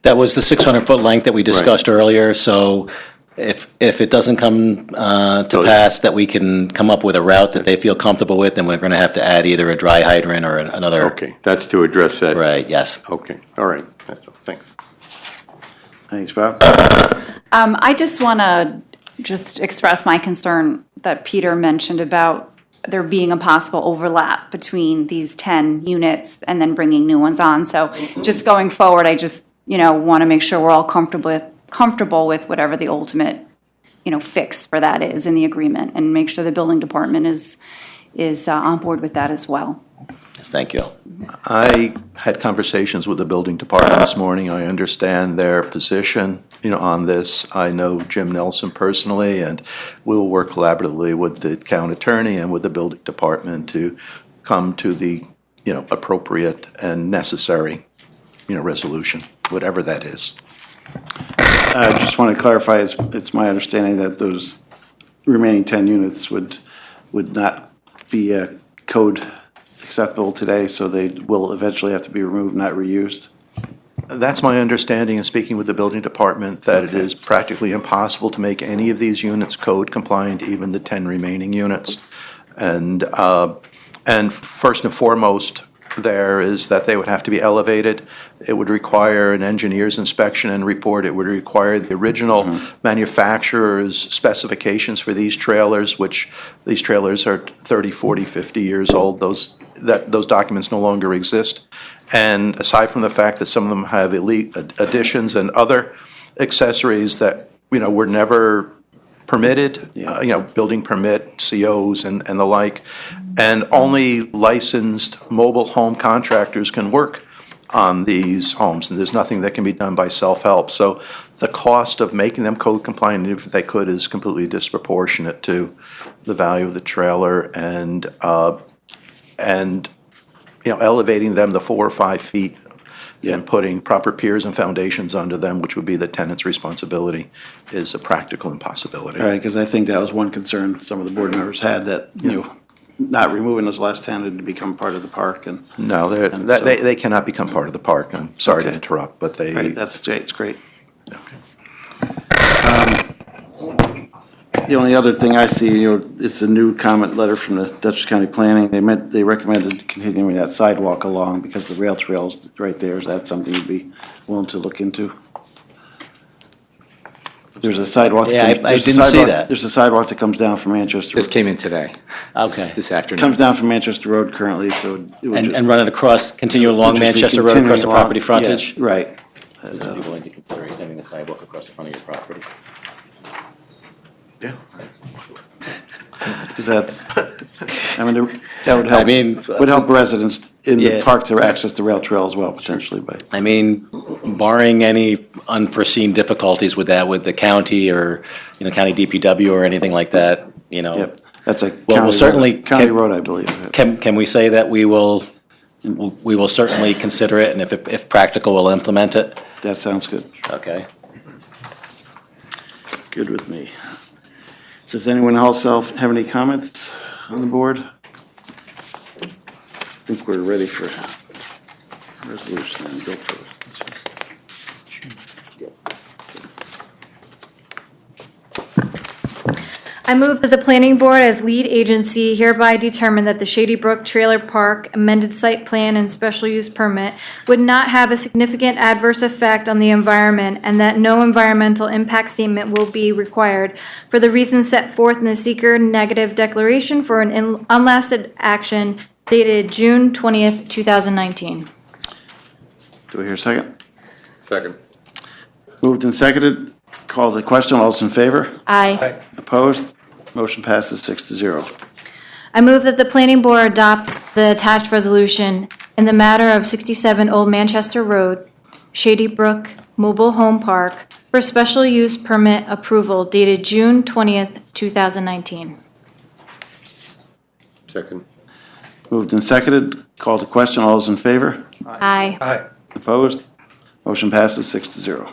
That was the 600-foot length that we discussed earlier, so if it doesn't come to pass that we can come up with a route that they feel comfortable with, then we're going to have to add either a dry hydrant or another. Okay, that's to address that. Right, yes. Okay, all right, that's all, thanks. Thanks, Bob. I just want to express my concern that Peter mentioned about there being a possible overlap between these 10 units and then bringing new ones on. So just going forward, I just, want to make sure we're all comfortable with whatever the ultimate, fix for that is in the agreement, and make sure the building department is on board with that as well. Yes, thank you. I had conversations with the building department this morning. I understand their position, on this. I know Jim Nelson personally, and we'll work collaboratively with the town attorney and with the building department to come to the, appropriate and necessary, resolution, whatever that is. I just want to clarify, it's my understanding that those remaining 10 units would not be code acceptable today, so they will eventually have to be removed, not reused. That's my understanding in speaking with the building department, that it is practically impossible to make any of these units code compliant, even the 10 remaining units. And first and foremost, there is that they would have to be elevated. It would require an engineer's inspection and report. It would require the original manufacturer's specifications for these trailers, which these trailers are 30, 40, 50 years old. Those documents no longer exist. And aside from the fact that some of them have elite additions and other accessories that were never permitted, building permit, COs and the like, and only licensed mobile home contractors can work on these homes, and there's nothing that can be done by self-help. So the cost of making them code compliant, if they could, is completely disproportionate to the value of the trailer, and elevating them the 4 or 5 feet and putting proper piers and foundations under them, which would be the tenant's responsibility, is a practical impossibility. All right, because I think that was one concern some of the board members had, that, not removing those last 10 to become part of the park. And no, they cannot become part of the park. I'm sorry to interrupt, but they. Right, that's great. It's great. Okay. The only other thing I see, is a new comment letter from the Dutchess County Planning. They recommended continuing that sidewalk along because the rail trail's right there. Is that something you'd be willing to look into? There's a sidewalk. Yeah, I didn't see that. There's a sidewalk that comes down from Manchester. This came in today. Okay. This afternoon. Comes down from Manchester Road currently, so it would And run it across, continue along Manchester Road across the property frontage? Yeah, right. Would you be willing to consider extending the sidewalk across the front of your property? Yeah. Because that would help. Would help residents in the park to access the rail trail as well, potentially. But Barring any unforeseen difficulties with that, with the county or county DPW or anything like that, Yep. That's a county road, I believe. Can we say that we will certainly consider it, and if practical, we'll implement it? That sounds good. Okay. Good with me. Does anyone else have any comments on the board? I think we're ready for resolution and go for it. I move that the planning board as lead agency hereby determine that the Shady Brook Trailer Park amended site plan and special use permit would not have a significant adverse effect on the environment and that no environmental impact statement will be required for the reasons set forth in the seeker negative declaration for an unlasted action dated June 20th, 2019. Do we hear a second? Second. Moved and seconded. Called to question. All those in favor? Aye. Opposed? Motion passes 6-0. I move that the planning board adopt the attached resolution in the matter of 67 Old Manchester Road, Shady Brook Mobile Home Park, for special use permit approval dated June 20th, 2019. Second. Moved and seconded. Called to question. All those in favor? Aye. Opposed? Motion passes 6-0.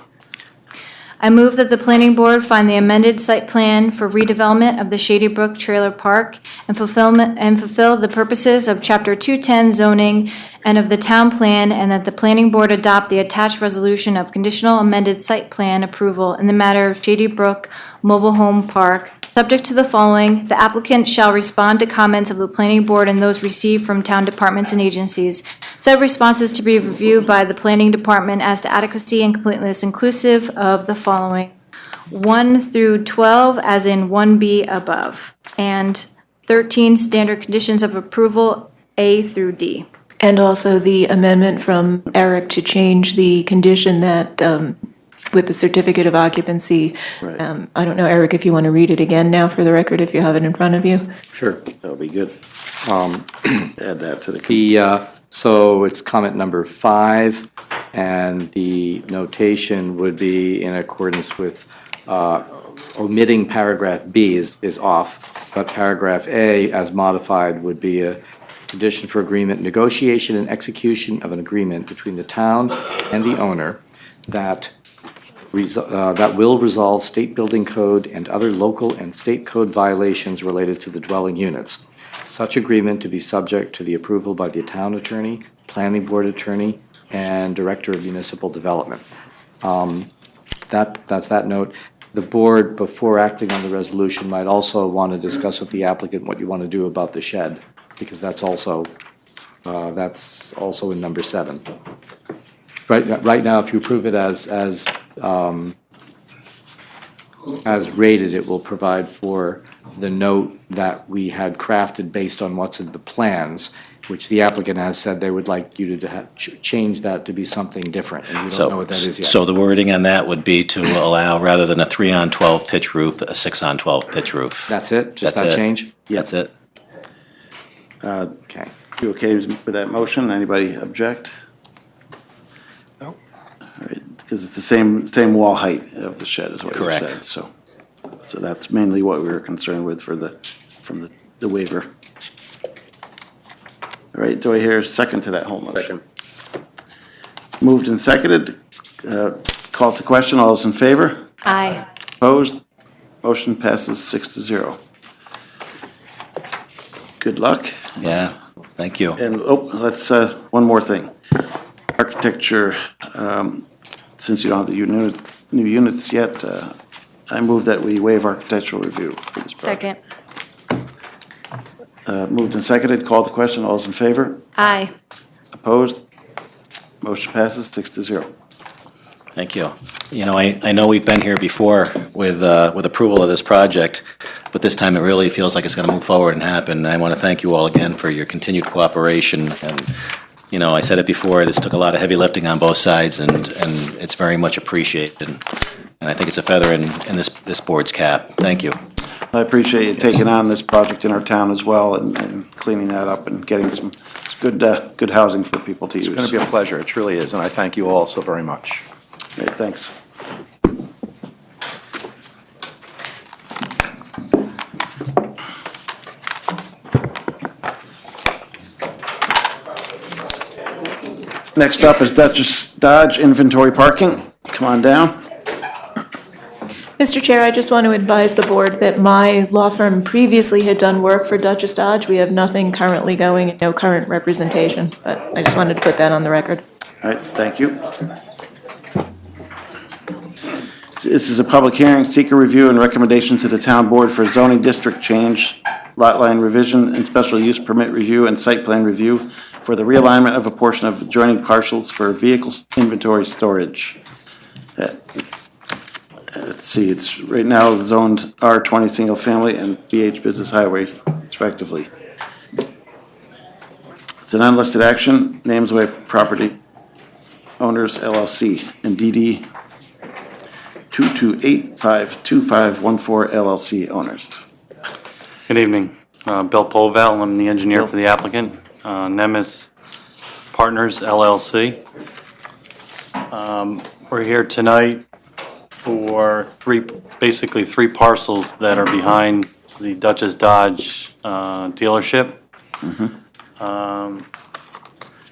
I move that the planning board find the amended site plan for redevelopment of the Shady Brook Trailer Park and fulfill the purposes of Chapter 210 zoning and of the town plan, and that the planning board adopt the attached resolution of conditional amended site plan approval in the matter of Shady Brook Mobile Home Park, subject to the following: the applicant shall respond to comments of the planning board and those received from town departments and agencies. Said responses to be reviewed by the planning department as to adequacy and completeness inclusive of the following: 1 through 12, as in 1B above, and 13 standard conditions of approval, A through D. And also the amendment from Eric to change the condition that, with the certificate of occupancy. Right. I don't know, Eric, if you want to read it again now for the record, if you have it in front of you. Sure. That would be good. Add that to the. So it's comment number 5, and the notation would be in accordance with omitting paragraph B is off, but paragraph A, as modified, would be a condition for agreement, negotiation and execution of an agreement between the town and the owner that will resolve state building code and other local and state code violations related to the dwelling units. Such agreement to be subject to the approval by the town attorney, planning board attorney, and director of municipal development. That's that note. The board, before acting on the resolution, might also want to discuss with the applicant what you want to do about the shed, because that's also in number 7. Right now, if you approve it as rated, it will provide for the note that we had crafted based on what's in the plans, which the applicant has said they would like you to change that to be something different, and we don't know what that is yet. So the wording on that would be to allow, rather than a 3-on-12 pitch roof, a 6-on-12 pitch roof. That's it? Just That's that it. change? That's it. Okay. You okay with that motion? Anybody object? No. All right, because it's the same wall height of the shed is what you Correct. said, so that's mainly what we were concerned with from the waiver. All right, do I hear a second to that whole motion? Second. Moved and seconded, called to question, all those in favor? Aye. Opposed? Motion passes 6-0. Good luck. Yeah, thank you. And, let's, one more thing. Architecture, since you don't have the new units yet, I move that we waive architectural review for this project. Second. Moved and seconded, called to question, all those in favor? Aye. Opposed? Motion passes 6-0. Thank you. You know, I know we've been here before with approval of this project, but this time it really feels like it's going to move forward and happen. I want to thank you all again for your continued cooperation. And, you know, I said it before, this took a lot of heavy lifting on both sides, and it's very much appreciated. And I think it's a feather in this board's cap. Thank you. I appreciate you taking on this project in our town as well and cleaning that up and getting some good housing for people to use. It's going to be a pleasure, it truly is, and I thank you all so very much. Great, thanks. Next up is Duchess Dodge Inventory Parking. Come on down. Mr. Chair, I just want to advise the board that my law firm previously had done work for Duchess Dodge. We have nothing currently going and no current representation, but I just wanted to put that on the record. All right, thank you. This is a public hearing, seeker review and recommendation to the town board for zoning district change, lot line revision, and special use permit review and site plan review for the realignment of a portion of adjoining parcels for vehicle inventory storage. Let's see, it's right now zoned R20 single family and BH business highway respectively. It's an unlisted action, names way property owners LLC and DD 228-52514 LLC owners. Good evening. Bill Povell, I'm the engineer for the applicant. Nemis Partners LLC. We're here tonight for basically three parcels that are behind the Dutchess Dodge dealership.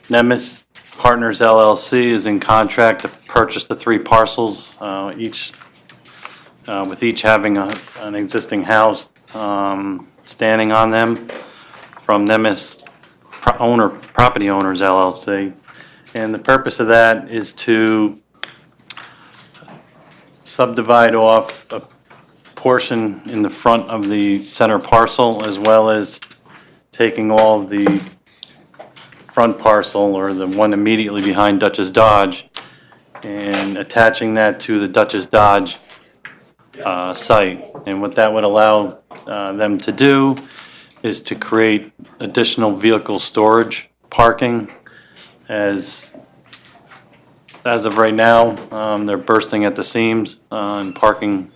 Nemis Partners LLC is in contract to purchase the three parcels, with each having an existing house standing on them from Nemis Property Owners LLC. And the purpose of that is to subdivide off a portion in the front of the center parcel, as well as taking all of the front parcel, or the one immediately behind Dutchess Dodge, and attaching that to the Dutchess Dodge site. And what that would allow them to do is to create additional vehicle storage parking. As of right now, they're bursting at the seams and parking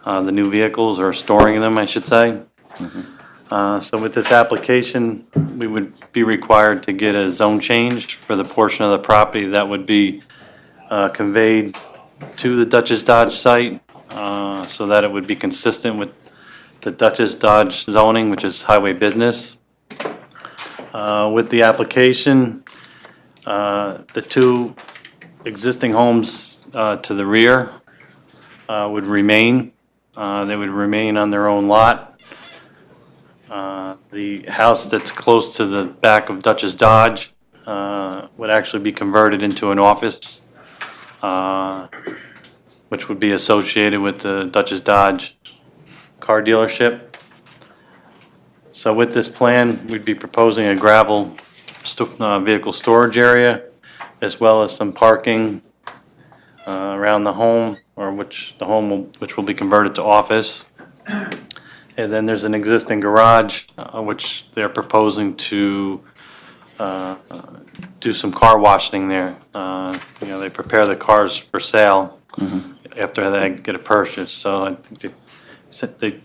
the new vehicles, or storing them, I should say. So with this application, we would be required to get a zone change for the portion of the property that would be conveyed to the Dutchess Dodge site, so that it would be consistent with the Dutchess Dodge zoning, which is highway business. With the application, the two existing homes to the rear would remain. They would remain on their own lot. The house that's close to the back of Dutchess Dodge would actually be converted into an office, which would be associated with the Dutchess Dodge car dealership. So with this plan, we'd be proposing a gravel vehicle storage area, as well as some parking around the home, which will be converted to office. And then there's an existing garage, which they're proposing to do some car washing there. They prepare the cars for sale after they get a purchase. So I think they said they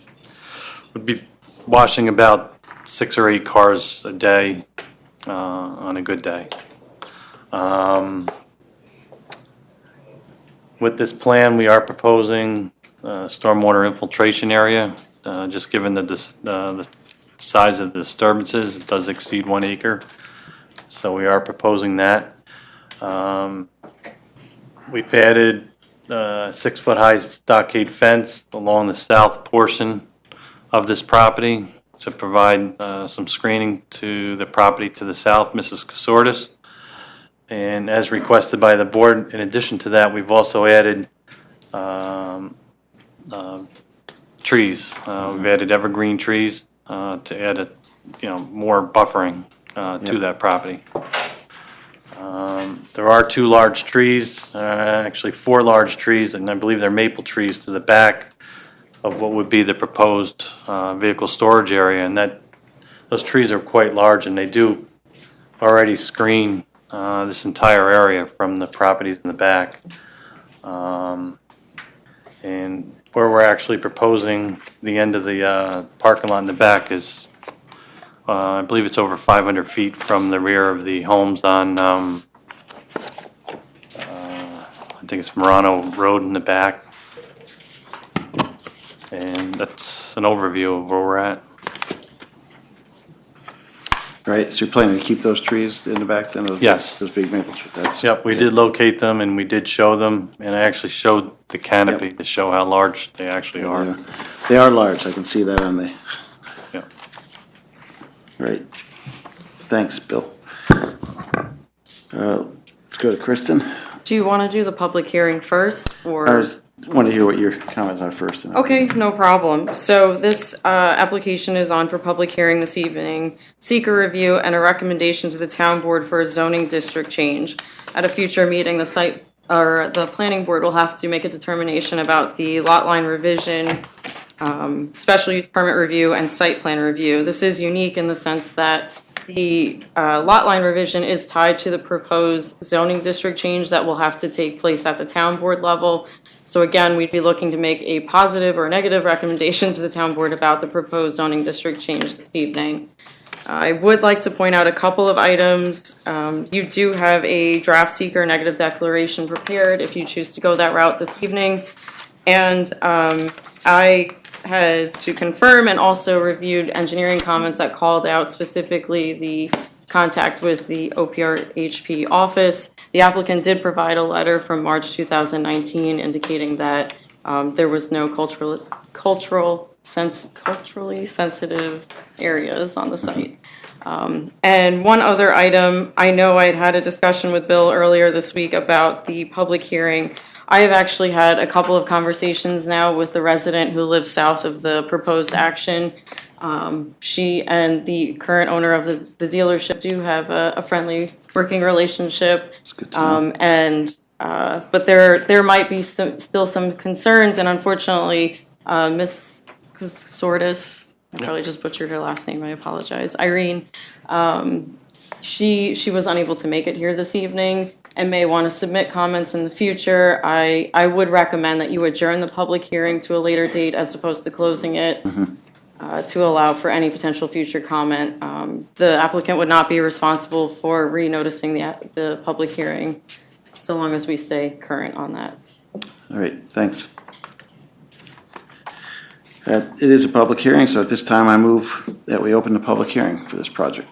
would be washing about 6 or 8 cars a day on a good day. With this plan, we are proposing a stormwater infiltration area. Just given the size of the disturbances, it does exceed 1 acre. So we are proposing that. We've added a 6-foot-high stockade fence along the south portion of this property to provide some screening to the property to the south, Mrs. Casortis. And as requested by the board, in addition to that, we've also added trees. We've added evergreen trees to add more buffering to that property. There are 2 large trees, actually 4 large trees, and I believe they're maple trees to the back of what would be the proposed vehicle storage area. And those trees are quite large, and they do already screen this entire area from the properties in the back. And where we're actually proposing the end of the parking lot in the back is, I believe it's over 500 feet from the rear of the homes on, I think it's Marano Road in the back. And that's an overview of where we're at. Right, so you're planning to keep those trees in the back then? Yes. Those big maple trees? Yep, we did locate them and we did show them, and I actually showed the canopy to show how large they actually are. They are large, I can see that on the... Yep. Right. Thanks, Bill. Let's go to Kristen. Do you want to do the public hearing first, or? want to hear what your comments are first. and then- Okay, no problem. So this application is on for public hearing this evening. Seeker review and a recommendation to the town board for a zoning district change. At a future meeting, the planning board will have to make a determination about the lot line revision, special use permit review, and site plan review. This is unique in the sense that the lot line revision is tied to the proposed zoning district change that will have to take place at the town board level. So again, we'd be looking to make a positive or negative recommendation to the town board about the proposed zoning district change this evening. I would like to point out a couple of items. You do have a draft seeker negative declaration prepared if you choose to go that route this evening. And I had to confirm and also reviewed engineering comments that called out specifically the contact with the OPRHP office. The applicant did provide a letter from March 2019 indicating that there was no culturally sensitive areas on the site. And one other item, I know I'd had a discussion with Bill earlier this week about the public hearing. I have actually had a couple of conversations now with the resident who lives south of the proposed action. She and the current owner of the dealership do have a friendly working relationship. But there might be still some concerns, and unfortunately, Ms. Sortis, I probably just butchered her last name, I apologize, Irene, she was unable to make it here this evening and may want to submit comments in the future. I would recommend that you adjourn the public hearing to a later date as opposed to closing it. To allow for any potential future comment. The applicant would not be responsible for renoticing the public hearing, so long as we stay current on that. All right, thanks. It is a public hearing, so at this time I move that we open the public hearing for this project.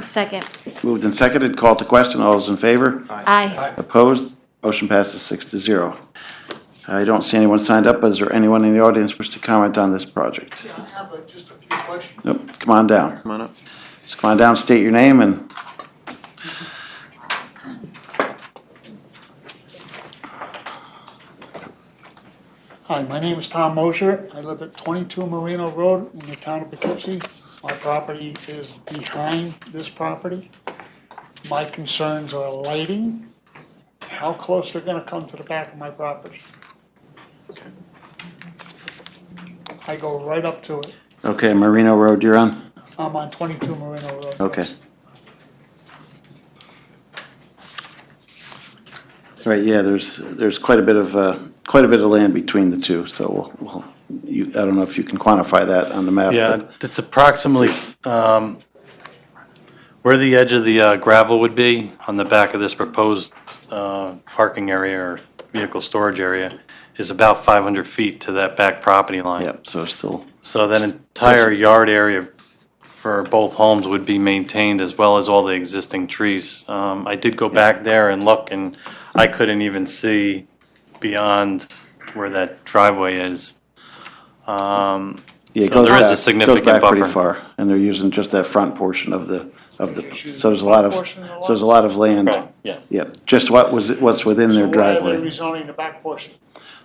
Second. Moved and seconded, called to question, all those in favor? Aye. Opposed? Motion passes 6-0. I don't see anyone signed up. Is there anyone in the audience wish to comment on this project? I have just a few questions. Nope, come on down. Come on up. Just come on down, state your name and. Hi, my name is Tom Mosher. I live at 22 Marino Road in the town of Poughkeepsie. My property is behind this property. My concerns are lighting, how close they're gonna come to the back of my property. I go right up to it. Okay, Marino Road you're on? I'm on 22 Marino Road. Okay. All right, yeah, there's quite a bit of land between the two, so I don't know if you can quantify that on the map. Yeah, but- it's approximately where the edge of the gravel would be on the back of this proposed parking area or vehicle storage area is about 500 feet to that back property line. Yep, so it's still. So that entire yard area for both homes would be maintained as well as all the existing trees. I did go back there and look, and I couldn't even see beyond where that driveway is. Yeah, it So goes there is a back, significant goes back pretty buffer. far, and they're using just that front portion of the, so there's a lot of land. Right, yeah. Yeah, just what's within their So why are they driveway. rezoning the back portion?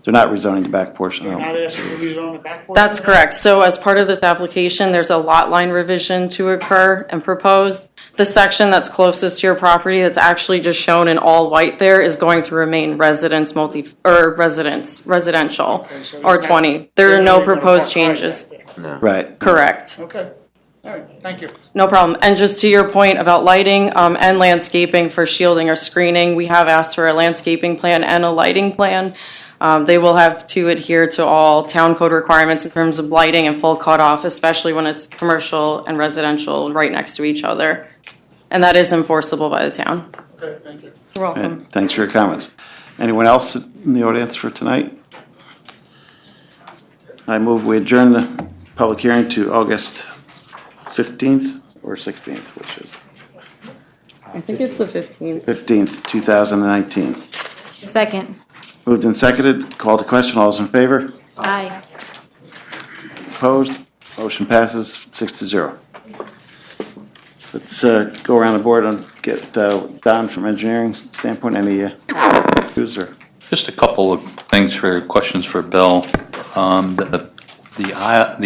They're not rezoning the back portion, They're no. not asking to rezone the back portion? That's correct. So as part of this application, there's a lot line revision to occur and proposed. The section that's closest to your property that's actually just shown in all white there is going to remain residential, Okay, so there's R20. There they're are not no even gonna proposed park cars changes. back there. Right. Correct. Okay, all right, thank you. No problem. And just to your point about lighting and landscaping for shielding or screening, we have asked for a landscaping plan and a lighting plan. They will have to adhere to all town code requirements in terms of lighting and full cutoff, especially when it's commercial and residential right next to each other. And that is enforceable by the town. Okay, thank you. You're welcome. And thanks for your comments. Anyone else in the audience for tonight? I move we adjourn the public hearing to August 15th or 16th, which is I think it's the 15th. 15th, 2019. Second. Moved and seconded, called to question, all those in favor? Aye. Opposed? Motion passes 6-0. Let's go around the board and get Don from engineering standpoint, any user. Just a couple of things questions for Bill. The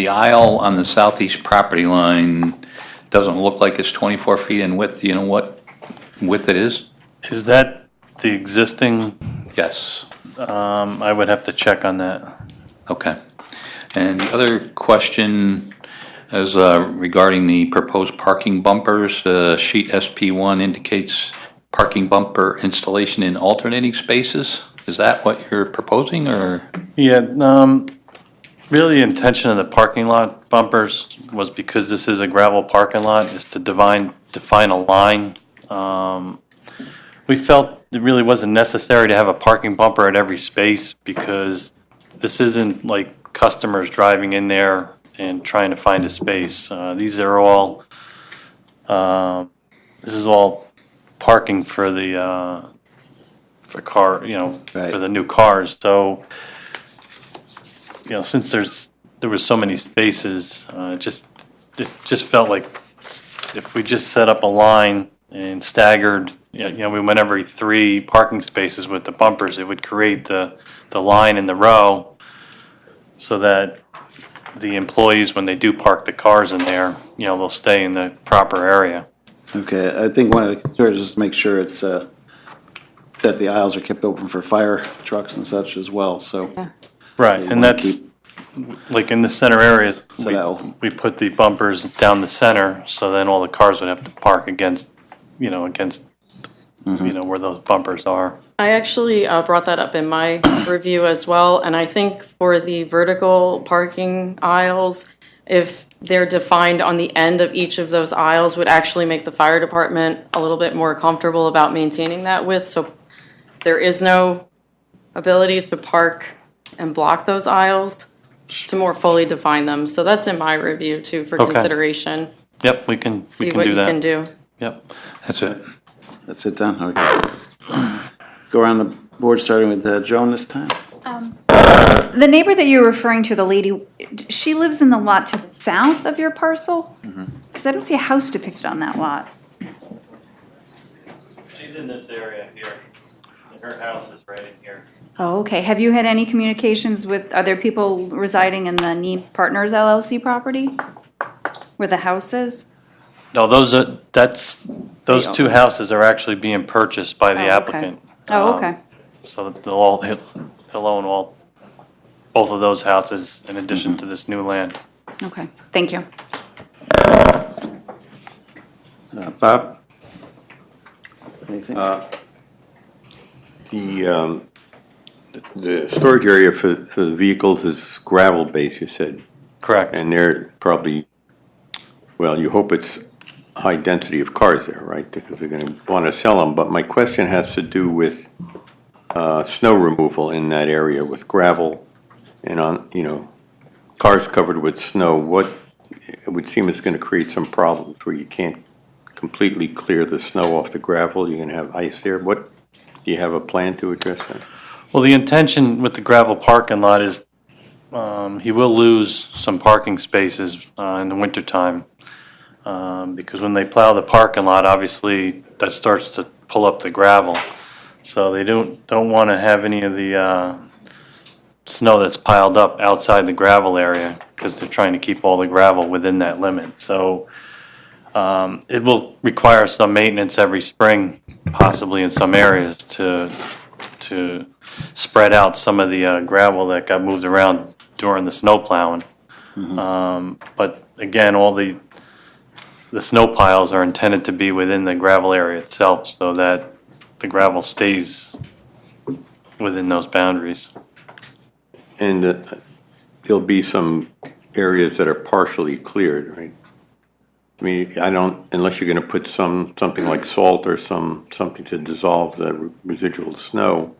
aisle on the southeast property line doesn't look like it's 24 feet in width. Do you know what width it is? Is that the existing? Yes. I would have to check on that. Okay. And the other question is regarding the proposed parking bumpers. Sheet SP1 indicates parking bumper installation in alternating spaces. Is that what you're proposing, or? Yeah, really the intention of the parking lot bumpers was because this is a gravel parking lot, is to define a line. We felt it really wasn't necessary to have a parking bumper at every space because this isn't like customers driving in there and trying to find a space. These are all, this is all parking for the, for car, for the new cars. So, since there was so many spaces, it just felt like if we just set up a line and staggered, we went every 3 parking spaces with the bumpers, it would create the line in the row so that the employees, when they do park the cars in there, they'll stay in the proper area. Okay, I think one of the concerns is to make sure it's, that the aisles are kept open for fire trucks and such as well, so. Right, you and wanna that's, keep- like in the center area, So that'll- we put the bumpers down the center, so then all the cars would have to park against, where those bumpers are. I actually brought that up in my review as well, and I think for the vertical parking aisles, if they're defined on the end of each of those aisles, would actually make the fire department a little bit more comfortable about maintaining that width, so there is no ability to park and block those aisles to more fully define them. So that's in my review too for Okay. consideration. Yep, we can See do what you that. can do. Yep. That's it. That's it, Don? Okay. Go around the board, starting with Joan this time. The neighbor that you're referring to, the lady, she lives in the lot to the south of your parcel? Because I don't see a house depicted on that lot. She's in this area here. Her house is right in here. Oh, okay. Have you had any communications with, are there people residing in the Neem Partners LLC property? Where the house is? No, those 2 houses are actually being purchased by the Oh, okay. applicant. Oh, okay. So that he'll own both of those houses in addition to this new land. Okay, thank you. Bob? Anything? The storage area for the vehicles is gravel base, you said. Correct. And they're probably, well, you hope it's high density of cars there, right? Because they're going to want to sell them. But my question has to do with snow removal in that area with gravel and cars covered with snow. It would seem it's going to create some problems where you can't completely clear the snow off the gravel. You're going to have ice there. Do you have a plan to address that? Well, the intention with the gravel parking lot is he will lose some parking spaces in the wintertime because when they plow the parking lot, obviously that starts to pull up the gravel. So they don't want to have any of the snow that's piled up outside the gravel area because they're trying to keep all the gravel within that limit. So it will require some maintenance every spring, possibly in some areas, to spread out some of the gravel that got moved around during the snow plowing. But again, all the snow piles are intended to be within the gravel area itself so that the gravel stays within those boundaries. And there'll be some areas that are partially cleared, right? I mean, unless you're going to put something like salt or something to dissolve the residual snow,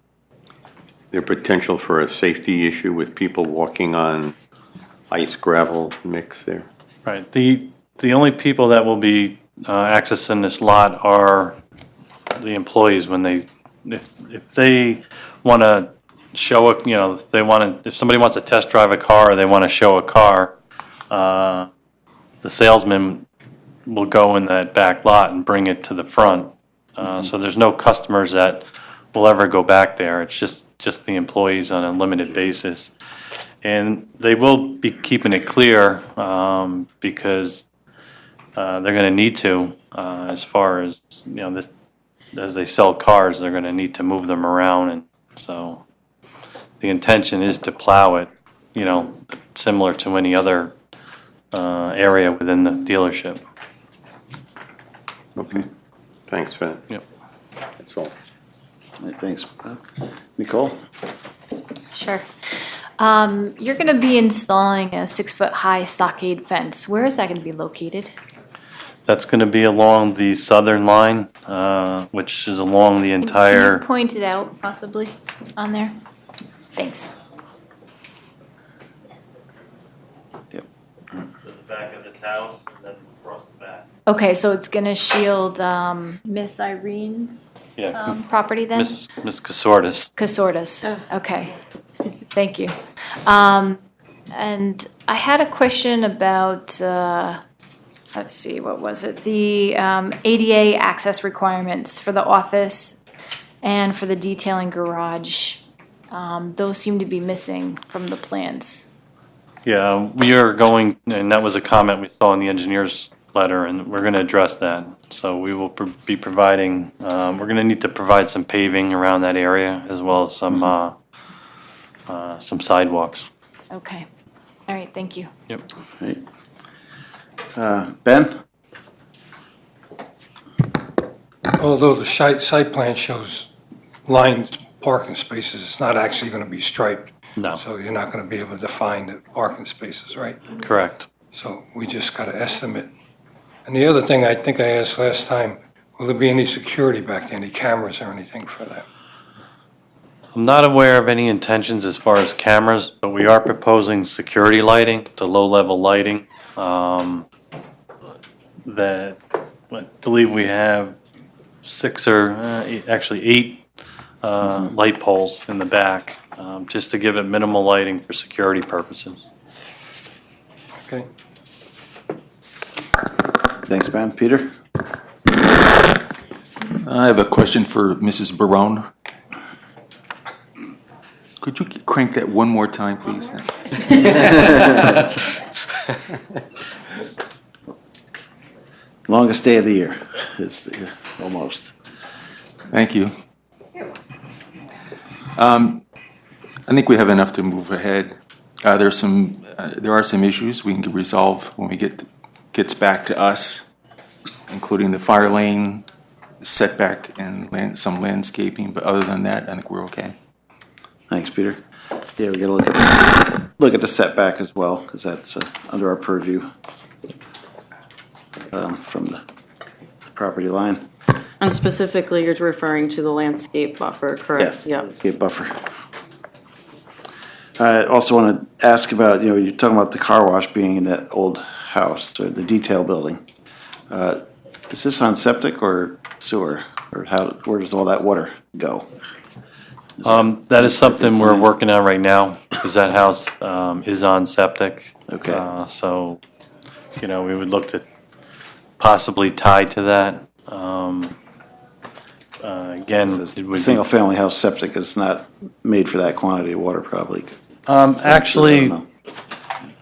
there's potential for a safety issue with people walking on ice gravel mix there. Right. The only people that will be accessing this lot are the employees when if they want to show if somebody wants to test drive a car or they want to show a car, the salesman will go in that back lot and bring it to the front. So there's no customers that will ever go back there. It's just the employees on a limited basis. And they will be keeping it clear because they're going to need to, as far as, as they sell cars, they're going to need to move them around. And so the intention is to plow it, similar to any other area within the dealership. Okay, thanks, Ben. Yep. That's all. All right, thanks. Nicole? Sure. You're going to be installing a 6-foot-high stockade fence. Where is that going to be located? That's going to be along the southern line, which is along the entire. Can you point it out possibly on there? Thanks. Yep. The back of this house and then across the back. Okay, so it's going to shield Miss Irene's property then? Miss Casortis. Casortis. Okay. Thank you. And I had a question about, let's see, what was it? The ADA access requirements for the office and for the detailing garage. Those seem to be missing from the plans. Yeah, we are going, and that was a comment we saw in the engineer's letter, and we're going to address that. So we will be providing, we're going to need to provide some paving around that area as well as some sidewalks. Okay. All right, thank you. Yep. Right. Ben? Although the site plan shows lined parking spaces, it's not actually going to be striped. No. So you're not going to be able to define the parking spaces, right? Correct. So we just got to estimate. And the other thing I think I asked last time, will there be any security back there, any cameras or anything for that? I'm not aware of any intentions as far as cameras, but we are proposing security lighting to low-level lighting. That I believe we have 6 or actually 8 light poles in the back, just to give it minimal lighting for security purposes. Okay. Thanks, Ben. Peter? I have a question for Mrs. Barone. Could you crank that one more time, please? Longest day of the year is almost. Thank you. I think we have enough to move ahead. There are some issues we can resolve when we gets back to us, including the fire lane, setback, and some landscaping. But other than that, I think we're okay. Thanks, Peter. Yeah, we got to look at the setback as well, because that's under our purview from the property line. And specifically, you're referring to the landscape buffer, correct? Yes, Yep. landscape buffer. I also want to ask about, you're talking about the car wash being in that old house, or the detail building. Is this on septic or sewer? Or where does all that water go? That is something we're working on right now, because that house is on septic. Okay. So, we would look to possibly tie to that. Again, it would be. Single-family house septic is not made for that quantity of water, probably. Actually,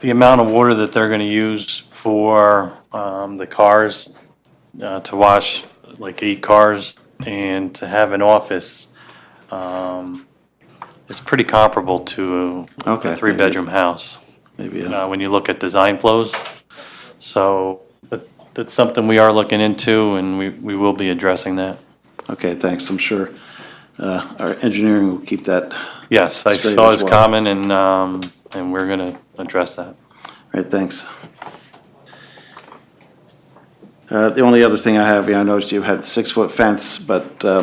the amount of water that they're going to use for the cars, to wash like 8 cars and to have an office, it's pretty comparable to a 3-bedroom house. Maybe. When you look at design flows. So that's something we are looking into, and we will be addressing that. Okay, thanks. I'm sure our engineering will keep that. Yes, I straight saw as his well. comment, and we're going to address that. All right, thanks. The only other thing I have, I noticed you had 6-foot fence, but I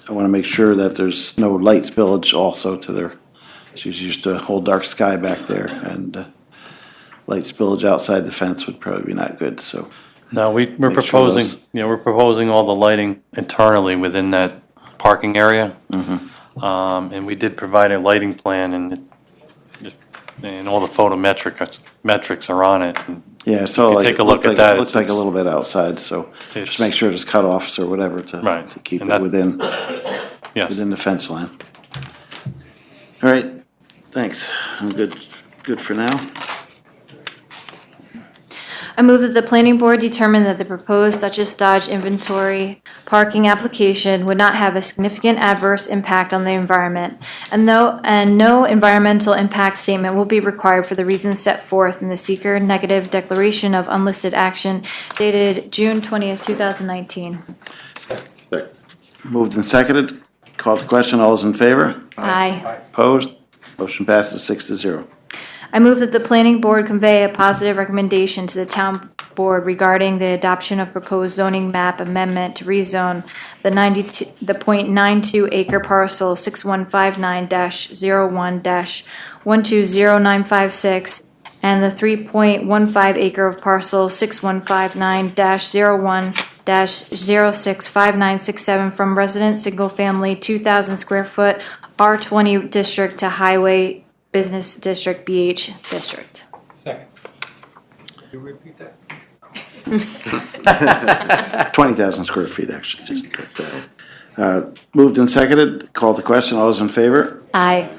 want to make sure that there's no light spillage also to their, she's used to whole dark sky back there, and light spillage outside the fence would probably be not good, so. No, we're Make sure proposing, we're proposing all the lighting internally within that parking area. And we did provide a lighting plan, and all the photometrics are on it. And Yeah, so if you like. take a look at that. It looks like a little bit outside, so just make sure there's cutoffs or whatever to keep and it within. Yes. Within the fence line. All right, thanks. I'm good for now. I move that the planning board determine that the proposed Dutchess Dodge inventory parking application would not have a significant adverse impact on the environment, and no environmental impact statement will be required for the reasons set forth in the seeker negative declaration of unlisted action dated June 20th, 2019. Moved and seconded. Called to question. All those in favor? Aye. Opposed? Motion passes 6-0. I move that the planning board convey a positive recommendation to the town board regarding the adoption of proposed zoning map amendment to rezone the 0.92 acre parcel 6159-01-120956 and the 3.15 acre of parcel 6159-01-065967 from resident single-family 2,000 square foot R20 district to highway business district BH district. Second. Can you repeat that? 20,000 square feet, actually, just to correct that. Moved and seconded. Called to question. All those in favor? Aye.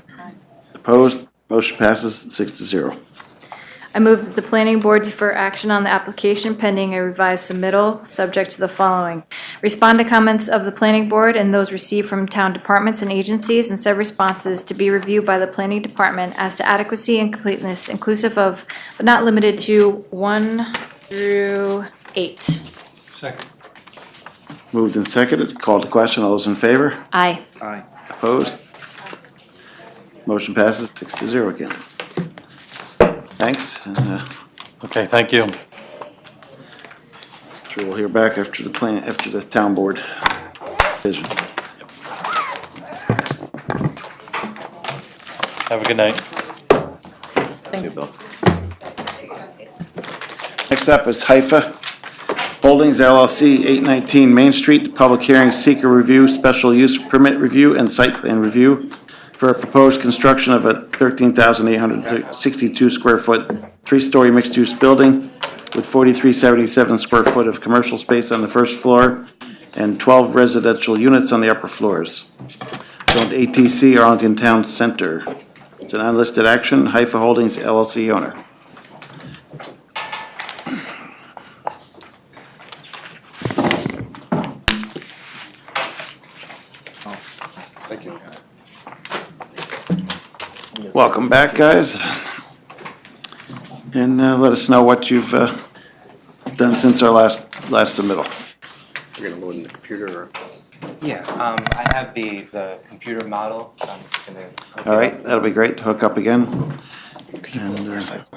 Opposed? Motion passes 6-0. I move that the planning board defer action on the application pending a revised submittal, subject to the following. Respond to comments of the planning board and those received from town departments and agencies, and said responses to be reviewed by the planning department as to adequacy and completeness, inclusive of, but not limited to, 1 through 8. Second. Moved and seconded. Called to question. All those in favor? Aye. Aye. Opposed? Motion passes 6-0 again. Thanks. Okay, thank you. Sure we'll hear back after the town board decision. Have a good night. Thank you, Bill. Next up is Haifa Holdings LLC, 819 Main Street, public hearing, seeker review, special use permit review, and site plan review for a proposed construction of a 13,862 square foot, three-story mixed-use building with 4,377 square foot of commercial space on the first floor and 12 residential units on the upper floors. Zoned ATC, Arlington Town Center. It's an unlisted action, Haifa Holdings LLC owner. Thank you. Welcome back, guys. And let us know what you've done since our last submittal. We're gonna load in the computer or? Yeah, I have the computer model. I'm just gonna. All right, that'll be great to hook up again. And You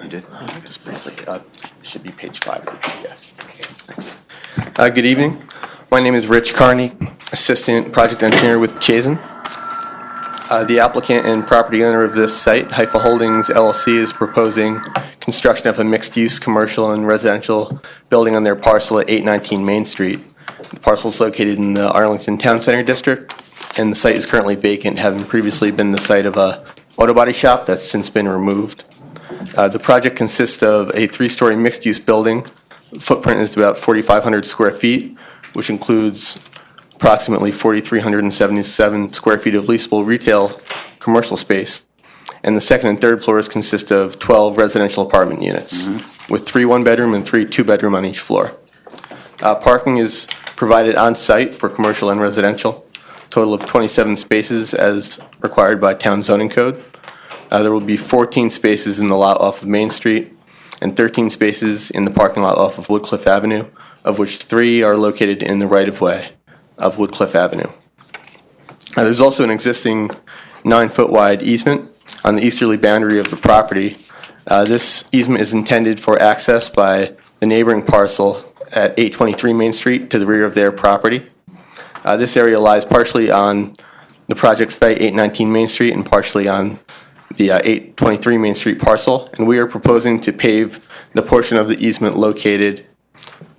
did? Just briefly, it should be page 5 of the PDF. Okay, thanks. Good evening. My name is Rich Carney, Assistant Project Engineer with Chazen. The applicant and property owner of this site, Haifa Holdings LLC, is proposing construction of a mixed-use commercial and residential building on their parcel at 819 Main Street. The parcel is located in the Arlington Town Center District, and the site is currently vacant, having previously been the site of a auto body shop that's since been removed. The project consists of a three-story mixed-use building. The footprint is about 4,500 square feet, which includes approximately 4,377 square feet of leasable retail commercial space. And the second and third floors consist of 12 residential apartment units, with 3 one-bedroom and 3 two-bedroom on each floor. Parking is provided on-site for commercial and residential, total of 27 spaces as required by town zoning code. There will be 14 spaces in the lot off of Main Street and 13 spaces in the parking lot off of Woodcliff Avenue, of which 3 are located in the right-of-way of Woodcliff Avenue. There's also an existing 9-foot wide easement on the easterly boundary of the property. This easement is intended for access by the neighboring parcel at 823 Main Street to the rear of their property. This area lies partially on the project site, 819 Main Street, and partially on the 823 Main Street parcel, and we are proposing to pave the portion of the easement located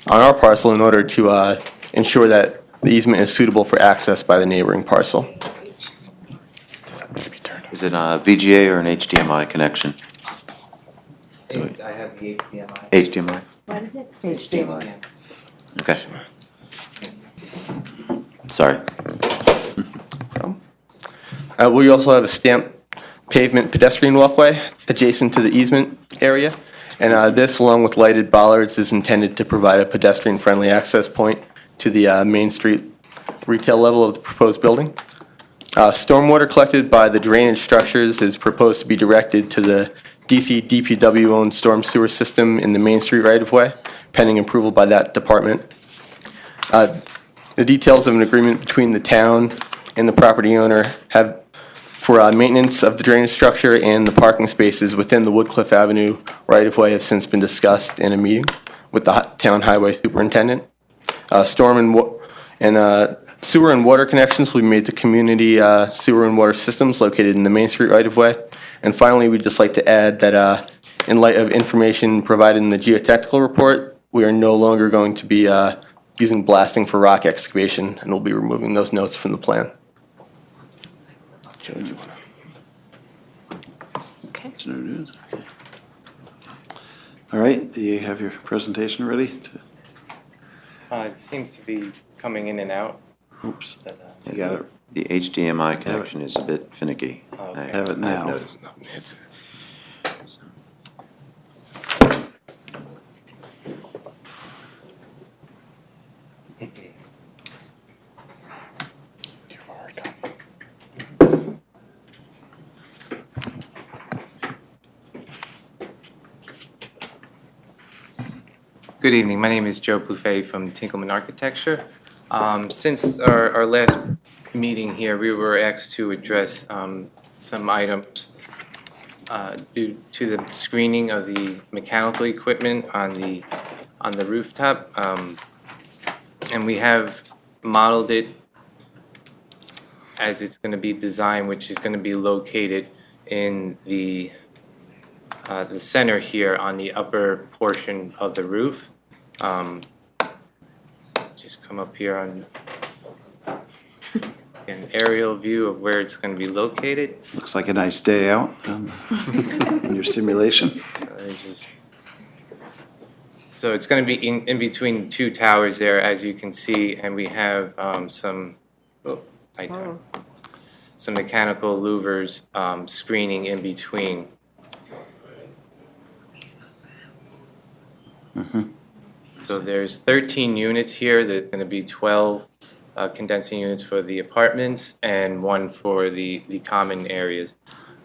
on our parcel in order to ensure that the easement is suitable for access by the neighboring parcel. Is it a VGA or an HDMI connection? I have the HDMI. HDMI? What is it? HDMI. Okay. Sorry. We also have a stamped pavement pedestrian walkway adjacent to the easement area. And this, along with lighted bollards, is intended to provide a pedestrian-friendly access point to the Main Street retail level of the proposed building. Stormwater collected by the drainage structures is proposed to be directed to the DC DPW-owned storm sewer system in the Main Street right-of-way, pending approval by that department. The details of an agreement between the town and the property owner have for maintenance of the drainage structure and the parking spaces within the Woodcliff Avenue right-of-way have since been discussed in a meeting with the town highway superintendent. Storm and sewer and water connections will be made to community sewer and water systems located in the Main Street right-of-way. And finally, we'd just like to add that in light of information provided in the geotechnical report, we are no longer going to be using blasting for rock excavation, and we'll be removing those notes from the plan. Okay. All right, do you have your presentation ready? It seems to be coming in and out. Oops. But, You got it. The HDMI connection is a bit finicky. okay. I Have it now. I've noticed. Good evening. My name is Joe Plouffe from Tinkleman Architecture. Since our last meeting here, we were asked to address some items due to the screening of the mechanical equipment on the rooftop. And we have modeled it as it's going to be designed, which is going to be located in the center here on the upper portion of the roof. Just come up here on an aerial view of where it's going to be located. Looks like a nice day out in your simulation. So it's going to be in between two towers there, as you can see, and we have some mechanical louvers screening in between. So there's 13 units here. There's going to be 12 condensing units for the apartments and one for the common areas.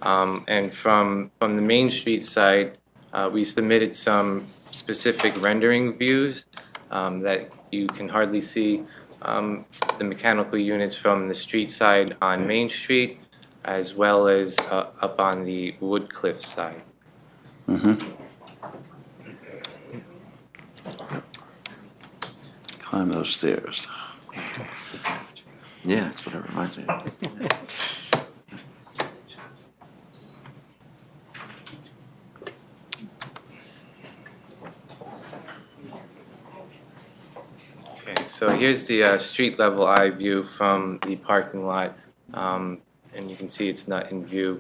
And from the Main Street side, we submitted some specific rendering views that you can hardly see the mechanical units from the street side on Main Street, as well as up on the Woodcliff side. Climb those stairs. Yeah, that's what it reminds me of. Okay, so here's the street level eye view from the parking lot, and you can see it's not in view.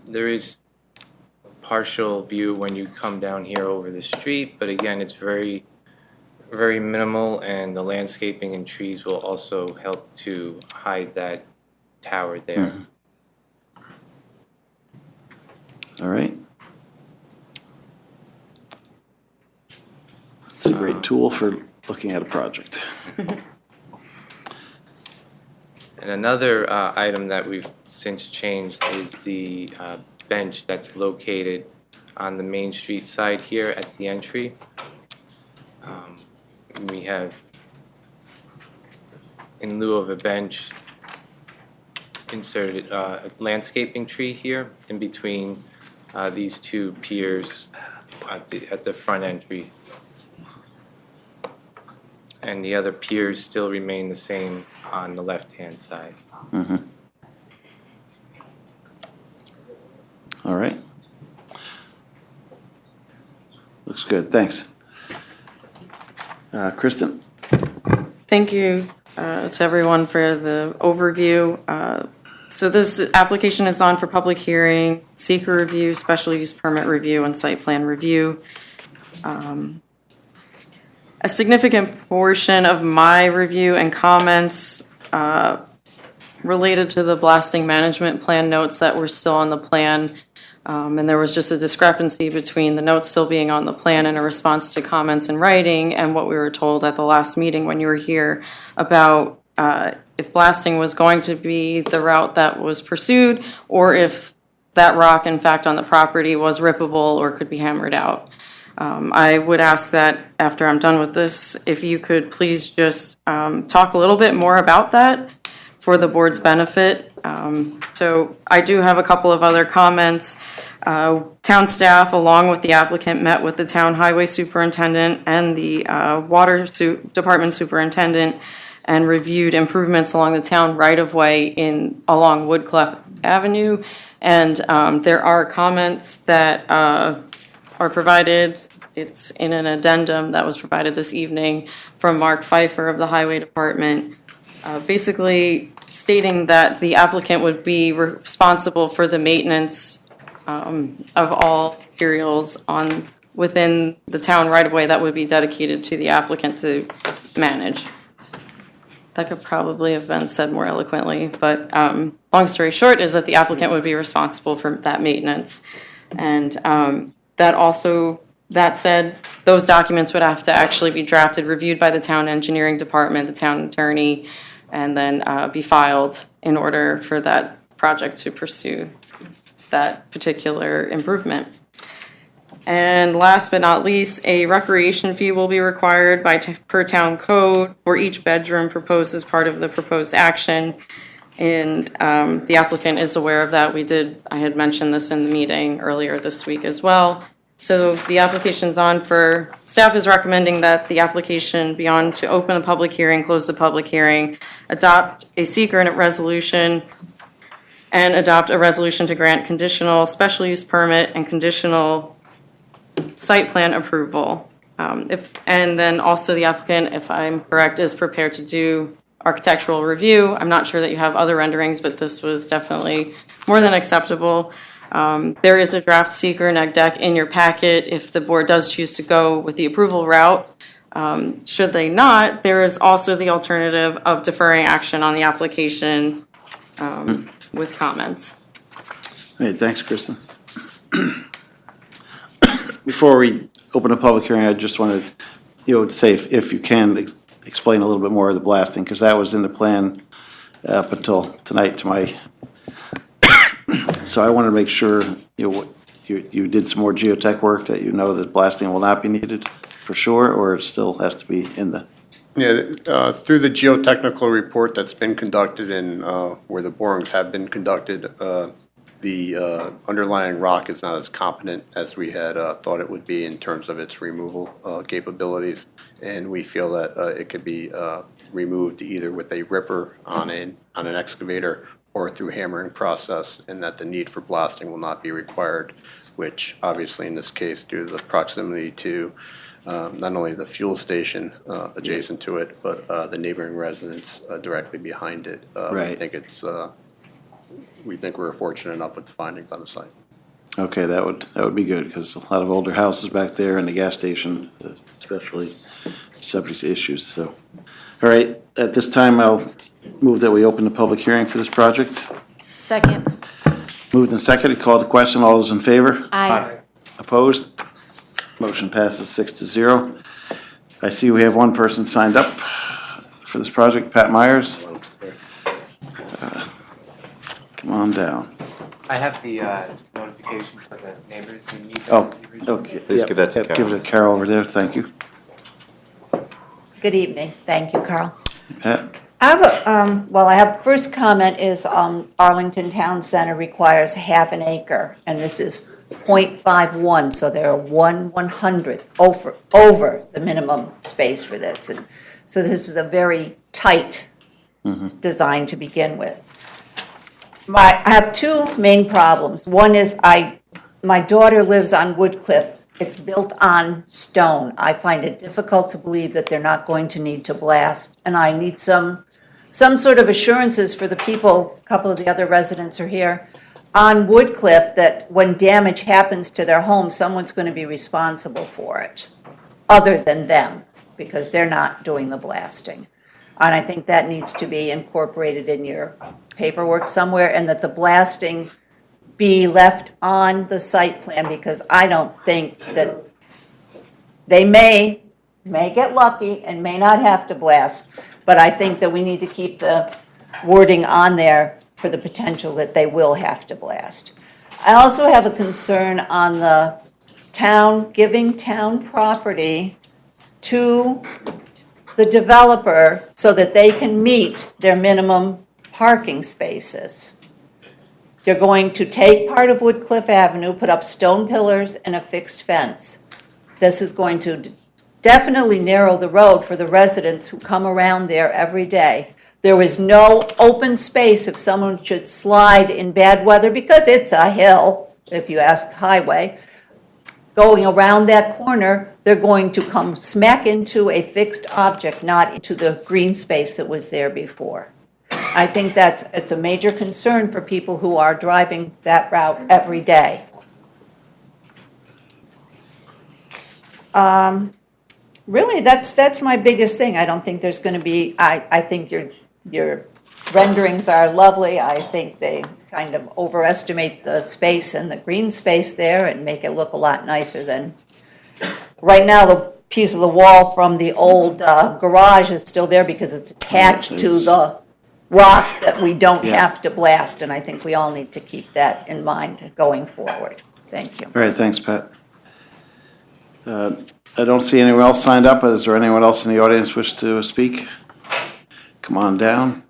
There is partial view when you come down here over the street, but again, it's very, very minimal, and the landscaping and trees will also help to hide that tower there. All right. It's a great tool for looking at a project. And another item that we've since changed is the bench that's located on the Main Street side here at the entry. We have, in lieu of a bench, inserted a landscaping tree here in between these two piers at the front entry. And the other piers still remain the same on the left-hand side. All right. Looks good, thanks. Kristen? Thank you to everyone for the overview. So this application is on for public hearing, seeker review, special use permit review, and site plan review. A significant portion of my review and comments related to the blasting management plan notes that were still on the plan. And there was just a discrepancy between the notes still being on the plan and a response to comments in writing and what we were told at the last meeting when you were here about if blasting was going to be the route that was pursued, or if that rock, in fact, on the property was rippable or could be hammered out. I would ask that after I'm done with this, if you could please just talk a little bit more about that for the board's benefit. So I do have a couple of other comments. Town staff, along with the applicant, met with the town highway superintendent and the water department superintendent and reviewed improvements along the town right-of-way along Woodcliff Avenue. And there are comments that are provided. It's in an addendum that was provided this evening from Mark Pfeiffer of the Highway Department, basically stating that the applicant would be responsible for the maintenance of all materials within the town right-of-way that would be dedicated to the applicant to manage. That could probably have been said more eloquently, but long story short is that the applicant would be responsible for that maintenance. And that said, those documents would have to actually be drafted, reviewed by the town engineering department, the town attorney, and then be filed in order for that project to pursue that particular improvement. And last but not least, a recreation fee will be required per town code for each bedroom proposed as part of the proposed action. And the applicant is aware of that. I had mentioned this in the meeting earlier this week as well. So the application's on for, staff is recommending that the application be on to open a public hearing, close the public hearing, adopt a seeker resolution, and adopt a resolution to grant conditional special use permit and conditional site plan approval. And then also the applicant, if I'm correct, is prepared to do architectural review. I'm not sure that you have other renderings, but this was definitely more than acceptable. There is a draft seeker neg deck in your packet if the board does choose to go with the approval route. Should they not, there is also the alternative of deferring action on the application with comments. Hey, thanks, Kristen. Before we open a public hearing, I just wanted, to say if you can explain a little bit more of the blasting, because that was in the plan up until tonight to my, so I wanted to make sure, you did some more geotech work, that that blasting will not be needed for sure, or it still has to be in the. Yeah, through the geotechnical report that's been conducted and where the borings have been conducted, the underlying rock is not as competent as we had thought it would be in terms of its removal capabilities, and we feel that it could be removed either with a ripper on an excavator or through hammering process, and that the need for blasting will not be required, which obviously in this case, due to the proximity to not only the fuel station adjacent to it, but the neighboring residents directly behind it. Right. We think we're fortunate enough with the findings on the site. Okay, that would be good, because a lot of older houses back there and the gas station, especially, subject to issues, so. All right, at this time, I'll move that we open the public hearing for this project. Second. Moved and seconded, called to question, all those in favor? Aye. Opposed? Motion passes 6-0. I see we have one person signed up for this project, Pat Myers. Come on down. I have the notification for the neighbors. You need that? Oh, okay. Please give that to Carol. Give it to Carol over there, thank you. Good evening. Thank you, Carl. Pat? I have, first comment is Arlington Town Center requires half an acre, and this is 0.51, so they're 1/100th over the minimum space for this. And so this is a very tight design to begin with. I have two main problems. One is my daughter lives on Woodcliff. It's built on stone. I find it difficult to believe that they're not going to need to blast, and I need some sort of assurances for the people, a couple of the other residents are here, on Woodcliff, that when damage happens to their home, someone's going to be responsible for it, other than them, because they're not doing the blasting. And I think that needs to be incorporated in your paperwork somewhere, and that the blasting be left on the site plan, because I don't think that they may get lucky and may not have to blast, but I think that we need to keep the wording on there for the potential that they will have to blast. I also have a concern on the town, giving town property to the developer so that they can meet their minimum parking spaces. They're going to take part of Woodcliff Avenue, put up stone pillars and a fixed fence. This is going to definitely narrow the road for the residents who come around there every day. There is no open space if someone should slide in bad weather, because it's a hill, if you ask the highway. Going around that corner, they're going to come smack into a fixed object, not into the green space that was there before. I think it's a major concern for people who are driving that route every day. Really, that's my biggest thing. I don't think there's going to be, I think your renderings are lovely. I think they kind of overestimate the space and the green space there and make it look a lot nicer than, right now the piece of the wall from the old garage is still there because it's attached to the rock that we don't have to blast, and I think we all need to keep that in mind going forward. Thank you. All right, thanks, Pat. I don't see anyone else signed up. Is there anyone else in the audience wish to speak? Come on down.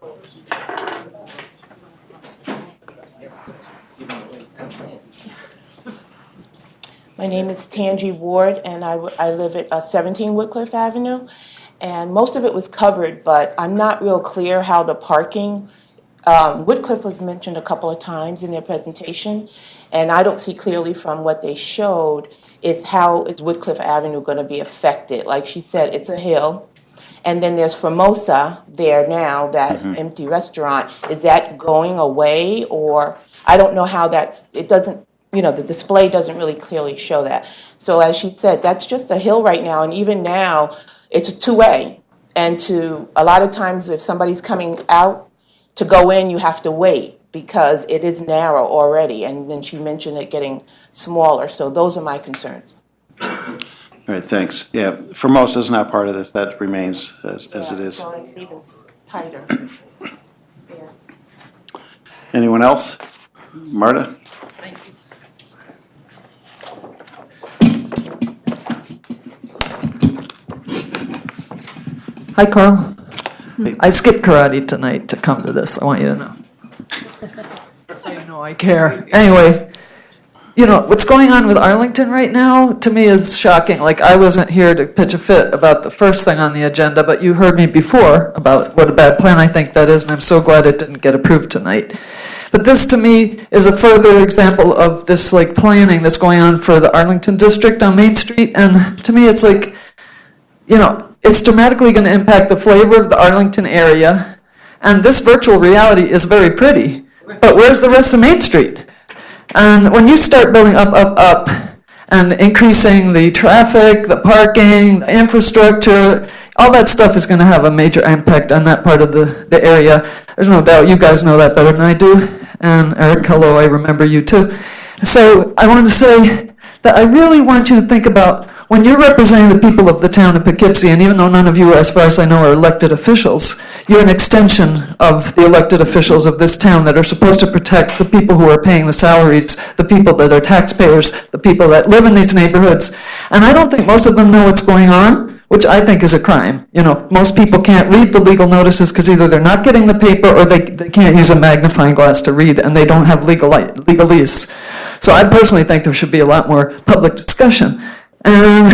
My name is Tangi Ward, and I live at 17 Woodcliff Avenue. And most of it was covered, but I'm not real clear how the parking, Woodcliff was mentioned a couple of times in their presentation, and I don't see clearly from what they showed is how is Woodcliff Avenue going to be affected. Like she said, it's a hill, and then there's Formosa there now, that empty restaurant. Is that going away, or I don't know how it doesn't, the display doesn't really clearly show that. So as she said, that's just a hill right now, and even now, it's a two-way, and a lot of times if somebody's coming out to go in, you have to wait because it is narrow already, and then she mentioned it getting smaller, so those are my concerns. All right, thanks. Yeah, Formosa's not part of this. That remains as it is. So it's even tighter. Anyone else? Marta? Thank you. Hi, Carl. I skipped karate tonight to come to this. I want you to know. So you know I care. Anyway, what's going on with Arlington right now, to me, is shocking. Like, I wasn't here to pitch a fit about the first thing on the agenda, but you heard me before about what a bad plan I think that is, and I'm so glad it didn't get approved tonight. But this, to me, is a further example of this, planning that's going on for the Arlington district on Main Street, and to me, it's like, it's dramatically going to impact the flavor of the Arlington area, and this virtual reality is very pretty, but where's the rest of Main Street? And when you start building up, and increasing the traffic, the parking, the infrastructure, all that stuff is going to have a major impact on that part of the area. There's no doubt, you guys know that better than I do, and Eric, hello, I remember you too. So I wanted to say that I really want you to think about, when you're representing the people of the town of Poughkeepsie, and even though none of you, as far as I know, are elected officials, you're an extension of the elected officials of this town that are supposed to protect the people who are paying the salaries, the people that are taxpayers, the people that live in these neighborhoods. And I don't think most of them know what's going on, which I think is a crime. Most people can't read the legal notices because either they're not getting the paper or they can't use a magnifying glass to read, and they don't have legalese. So I personally think there should be a lot more public discussion. And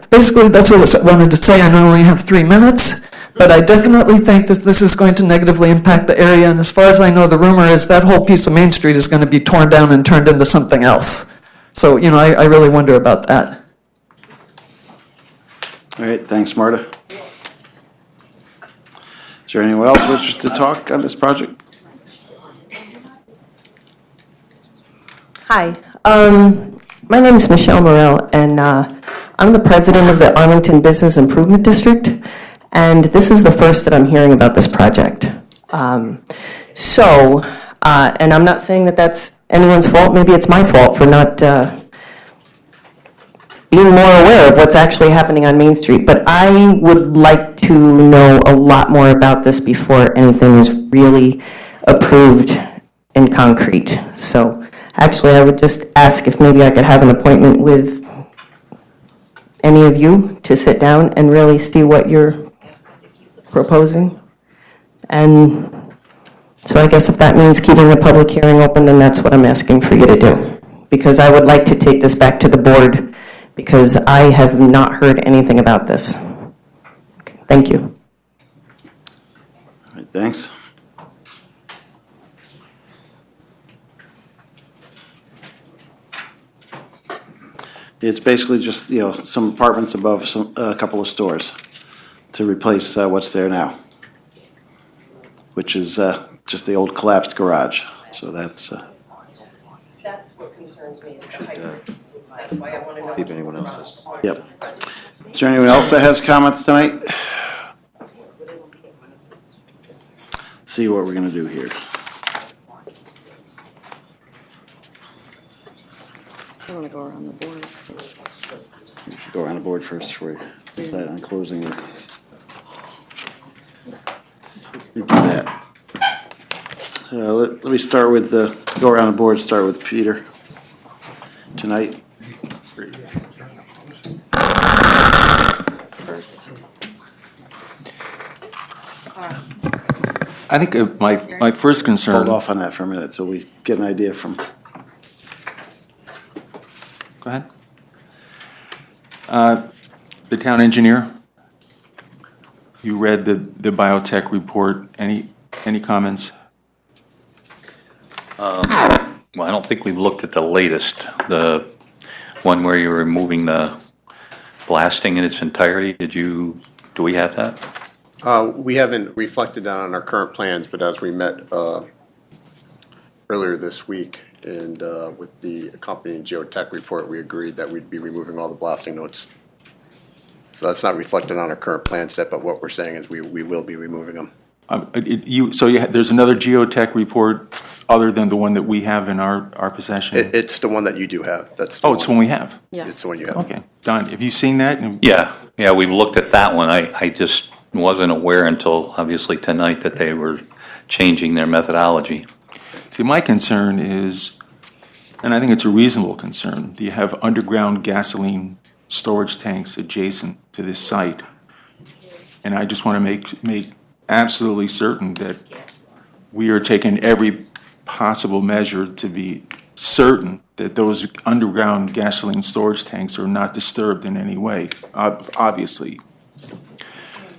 basically, that's what I wanted to say. I only have 3 minutes, but I definitely think that this is going to negatively impact the area. And as far as I know, the rumor is that whole piece of Main Street is going to be torn down and turned into something else. So, I really wonder about that. All right, thanks, Marta. Is there anyone else who wishes to talk on this project? Hi. My name is Michelle Morell, and I'm the president of the Arlington Business Improvement District. And this is the first that I'm hearing about this project. And I'm not saying that that's anyone's fault, maybe it's my fault for not being more aware of what's actually happening on Main Street, but I would like to know a lot more about this before anything is really approved in concrete. So actually, I would just ask if maybe I could have an appointment with any of you to sit down and really see what you're proposing. And so I guess if that means keeping the public hearing open, then that's what I'm asking for you to do. Because I would like to take this back to the board, because I have not heard anything about this. Okay, thank you. All right, thanks. It's basically just, some apartments above a couple of stores to replace what's there now, which is just the old collapsed garage. So that's... That's what concerns me, is the height. That's why I want to know. See if anyone else has. Yep. Is there anyone else that has comments tonight? Let's see what we're going to do here. I want to go around the board. We should go around the board first before we decide on closing it. We do that. Let me start with go around the board, start with Peter tonight. First. I think my first concern. Hold off on that for a minute so we get an idea from. Go ahead. The town engineer, you read the biotech report. Any comments? Well, I don't think we've looked at the latest, the one where you're removing the blasting in its entirety. Do we have that? We haven't reflected that on our current plans, but as we met earlier this week and with the accompanying geotech report, we agreed that we'd be removing all the blasting notes. So that's not reflected on our current plan set, but what we're saying is we will be removing them. There's another geotech report other than the one that we have in our possession? It's the one that you do have. That's it's the one we have? Yes. It's the one you have. Okay. Don, have you seen that? Yeah, we've looked at that one. I just wasn't aware until obviously tonight that they were changing their methodology. See, my concern is, and I think it's a reasonable concern, you have underground gasoline storage tanks adjacent to this site. And I just want to make absolutely certain that we are taking every possible measure to be certain that those underground gasoline storage tanks are not disturbed in any way, obviously.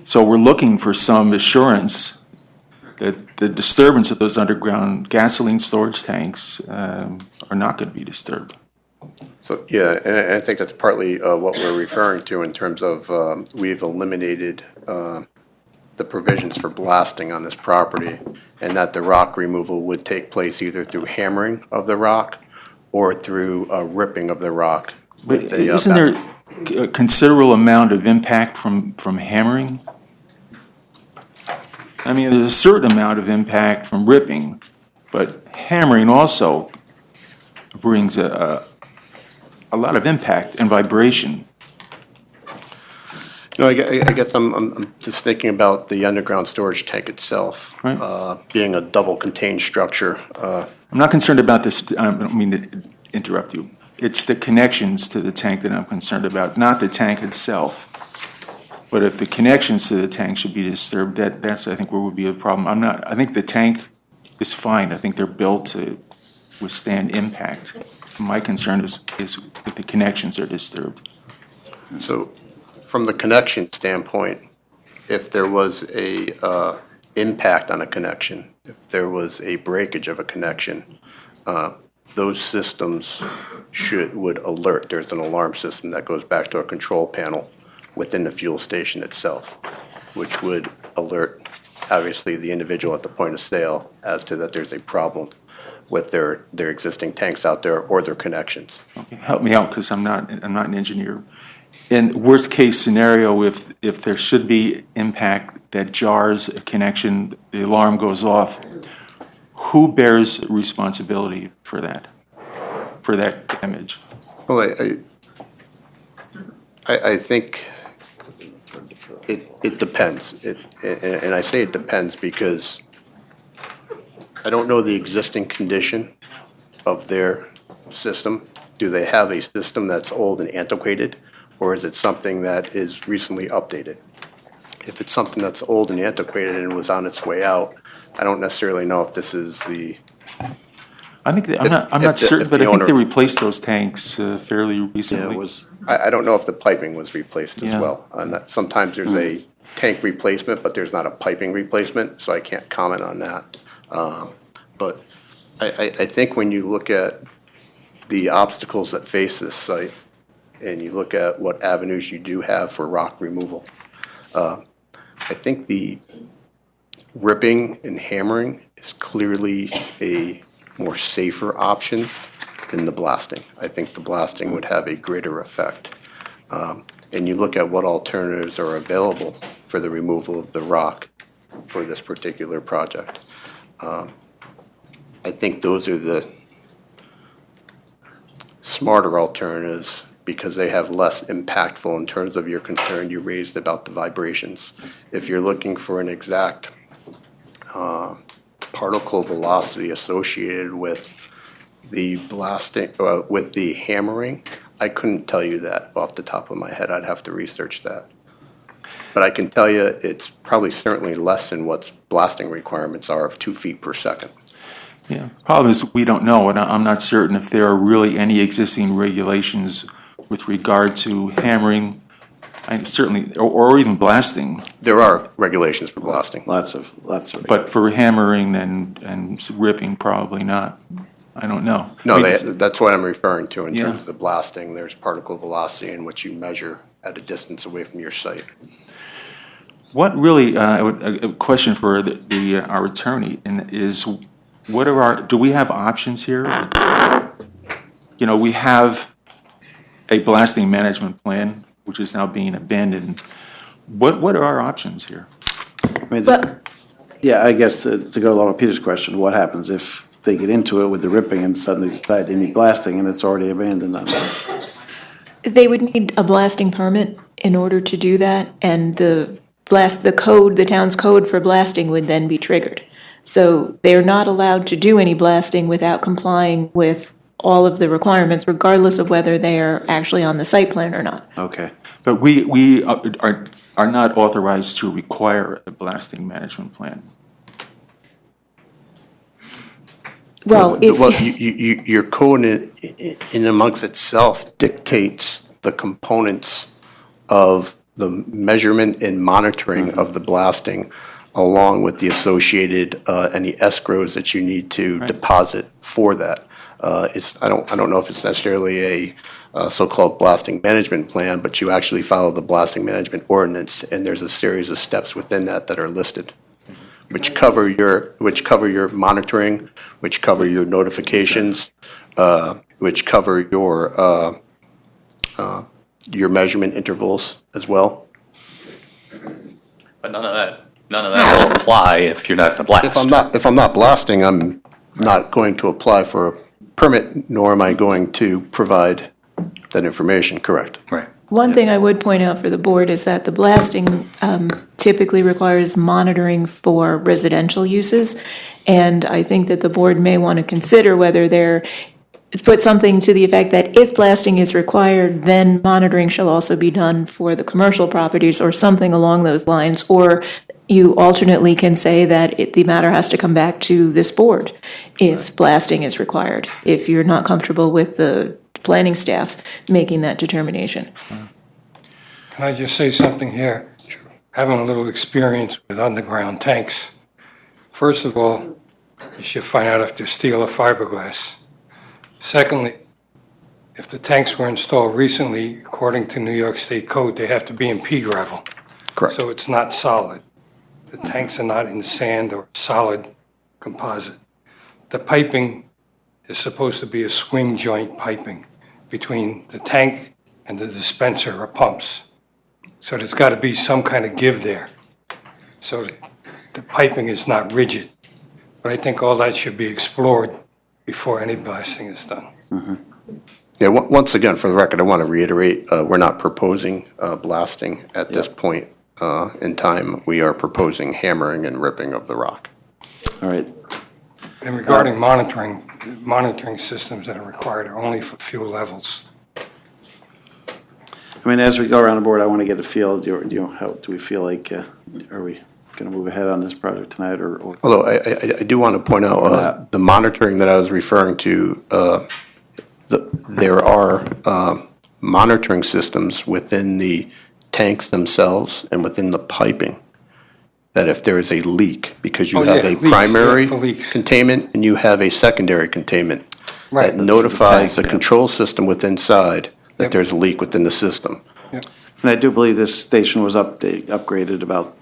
So we're looking for some assurance that the disturbance of those underground gasoline storage tanks are not going to be disturbed. So, yeah, and I think that's partly what we're referring to in terms of we've eliminated the provisions for blasting on this property, and that the rock removal would take place either through hammering of the rock or through ripping of the rock. With the, isn't there a considerable amount of impact from hammering? I mean, there's a certain amount of impact from ripping, but hammering also brings a lot of impact and vibration. No, I guess I'm just thinking about the underground storage tank itself, Right. being a double contained structure. I'm not concerned about this, I don't mean to interrupt you. It's the connections to the tank that I'm concerned about, not the tank itself. But if the connections to the tank should be disturbed, that's, I think, where would be a problem. I think the tank is fine. I think they're built to withstand impact. My concern is if the connections are disturbed. So from the connection standpoint, if there was a impact on a connection, if there was a breakage of a connection, those systems would alert. There's an alarm system that goes back to a control panel within the fuel station itself, which would alert, obviously, the individual at the point of sale as to that there's a problem with their existing tanks out there or their connections. Okay, help me out, because I'm not an engineer. in worst-case scenario, if there should be impact that jars a connection, the alarm goes off, who bears responsibility for that damage? Well, I think it depends. And I say it depends because I don't know the existing condition of their system. Do they have a system that's old and antiquated, or is it something that is recently updated? If it's something that's old and antiquated and was on its way out, I don't necessarily know if this is the. I think, I'm not certain, but I think they replaced those tanks fairly recently. I don't know if the piping was replaced as Yeah. well. Sometimes there's a tank replacement, but there's not a piping replacement, so I can't comment on that. But I think when you look at the obstacles that face this site, and you look at what avenues you do have for rock removal, I think the ripping and hammering is clearly a more safer option than the blasting. I think the blasting would have a greater effect. And you look at what alternatives are available for the removal of the rock for this particular project. I think those are the smarter alternatives because they have less impactful in terms of your concern you raised about the vibrations. If you're looking for an exact particle velocity associated with the blasting, with the hammering, I couldn't tell you that off the top of my head. I'd have to research that. But I can tell you it's probably certainly less than what blasting requirements are of 2 feet per second. Yeah, problem is we don't know, and I'm not certain if there are really any existing regulations with regard to hammering, certainly, or even blasting. There are regulations for blasting. Lots of. But for hammering and ripping, probably not. I don't know. No, that's what I'm referring to in Yeah. terms of the blasting. There's particle velocity in which you measure at a distance away from your site. What really, a question for our attorney is, do we have options here? You know, we have a blasting management plan, which is now being abandoned. What are our options here? Yeah, I guess to go along with Peter's question, what happens if they get into it with the ripping and suddenly decide they need blasting and it's already abandoned on them? They would need a blasting permit in order to do that, and the town's code for blasting would then be triggered. So they're not allowed to do any blasting without complying with all of the requirements, regardless of whether they are actually on the site plan or not. Okay, but we are not authorized to require a blasting management plan. Well, your code in amongst itself dictates the components of the measurement and monitoring of the blasting, along with the associated any escrows that you need to deposit for that. I don't know if it's necessarily a so-called blasting management plan, but you actually follow the blasting management ordinance, and there's a series of steps within that are listed, which cover your monitoring, which cover your notifications, which cover your measurement intervals as well. But none of that will apply if you're not going to blast. If I'm not blasting, I'm not going to apply for a permit, nor am I going to provide that information, correct? Right. One thing I would point out for the board is that the blasting typically requires monitoring for residential uses, and I think that the board may want to consider whether put something to the effect that if blasting is required, then monitoring shall also be done for the commercial properties or something along those lines, or you alternately can say that the matter has to come back to this board if blasting is required, if you're not comfortable with the planning staff making that determination. Can I just say something here? Having a little experience with underground tanks. First of all, you should find out if they're steel or fiberglass. Secondly, if the tanks were installed recently, according to New York State Code, they have to be in pea gravel. Correct. So it's not solid. The tanks are not in sand or solid composite. The piping is supposed to be a swing joint piping between the tank and the dispenser are pumps. So there's got to be some kind of give there. So the piping is not rigid. But I think all that should be explored before any blasting is done. Yeah, once again, for the record, I want to reiterate, we're not proposing blasting at this point in time. We are proposing hammering and ripping of the rock. All right. And regarding monitoring systems that are required are only for fuel levels. I mean, as we go around the board, I want to get a feel, how do we feel like, are we going to move ahead on this project tonight or? Although I do want to point out, the monitoring that I was referring to, there are monitoring systems within the tanks themselves and within the piping, that if there is a leak, because you have a primary containment and you have a secondary containment, that notifies the control system within inside that there's a leak within the system. And I do believe this station was upgraded about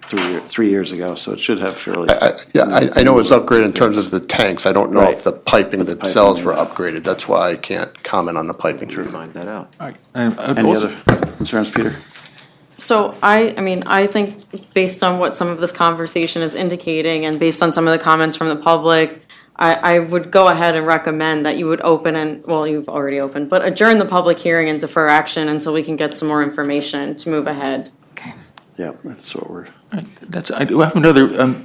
3 years ago, so it should have fairly. I know it was upgraded in terms of the tanks. I don't know if the piping themselves were upgraded. That's why I can't comment on the piping. Find that out. Any other concerns, Peter? So I think based on what some of this conversation is indicating and based on some of the comments from the public, I would go ahead and recommend that you would you've already opened, but adjourn the public hearing and defer action until we can get some more information to move ahead. Yeah, that's what we're. I do have another,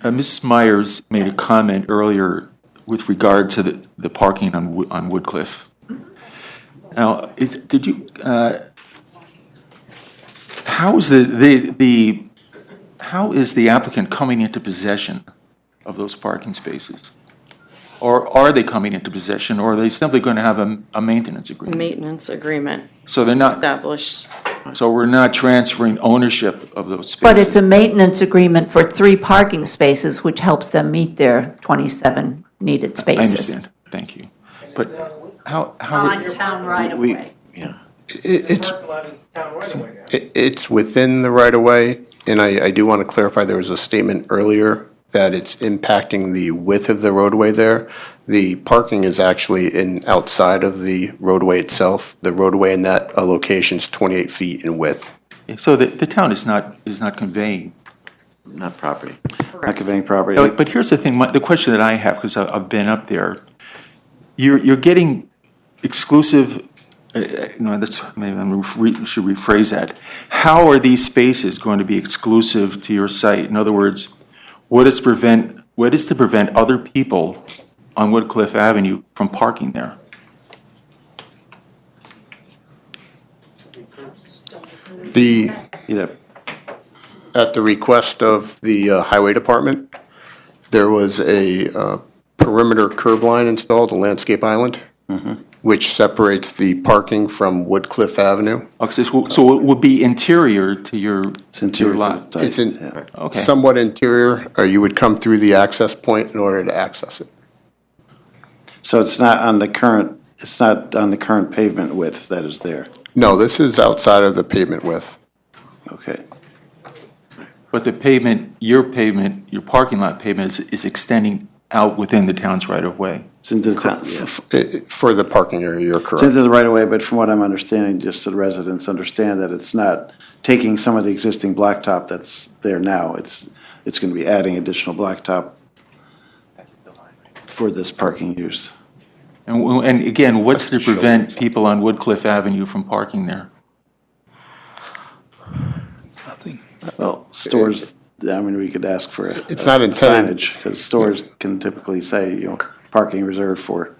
Ms. Myers made a comment earlier with regard to the parking on Woodcliff. Now, how is the applicant coming into possession of those parking spaces? Or are they coming into possession, or are they simply going to have a maintenance agreement? Maintenance agreement. So they're not established. So we're not transferring ownership of those spaces. But it's a maintenance agreement for 3 parking spaces, which helps them meet their 27 needed spaces. I understand. Thank you. But how On town right of way. It's within the right of way, and I do want to clarify, there was a statement earlier that it's impacting the width of the roadway there. The parking is actually outside of the roadway itself. The roadway in that location is 28 feet in width. So the town is not conveying. Not property. Not conveying property. But here's the thing, the question that I have, because I've been up there, you're getting exclusive, that's, maybe I should rephrase that. How are these spaces going to be exclusive to your site? In other words, what is to prevent other people on Woodcliff Avenue from parking there? At the request of the highway department, there was a perimeter curb line installed, a landscape island, which separates the parking from Woodcliff Avenue. Okay, so it would be interior to your lot? It's somewhat interior, or you would come through the access point in order to access it. So it's not on the current pavement width that is there? No, this is outside of the pavement width. Okay. But the pavement, your parking lot pavement is extending out within the town's right-of-way? It's into the town, For the parking area, you're correct. It's into the right-of-way, but from what I'm understanding, just so the residents understand that it's not taking some of the existing blacktop that's there now. It's going to be adding additional blacktop for this parking use. And again, what's to prevent people on Woodcliff Avenue from parking there? Nothing. Well, stores, we could ask for It's not intended. signage, because stores can typically say, parking reserved for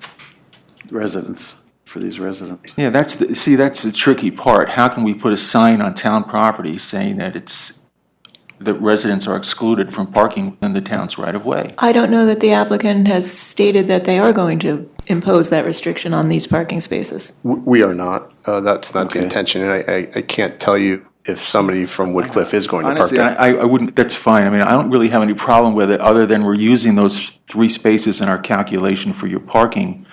residents, for these residents. Yeah, that's the tricky part. How can we put a sign on town property saying that residents are excluded from parking within the town's right-of-way? I don't know that the applicant has stated that they are going to impose that restriction on these parking spaces. We are not. That's not the intention, and I can't tell you if somebody from Woodcliff is going to park Honestly, there. I wouldn't, that's fine. I don't really have any problem with it, other than we're using those 3 spaces in our calculation for your parking,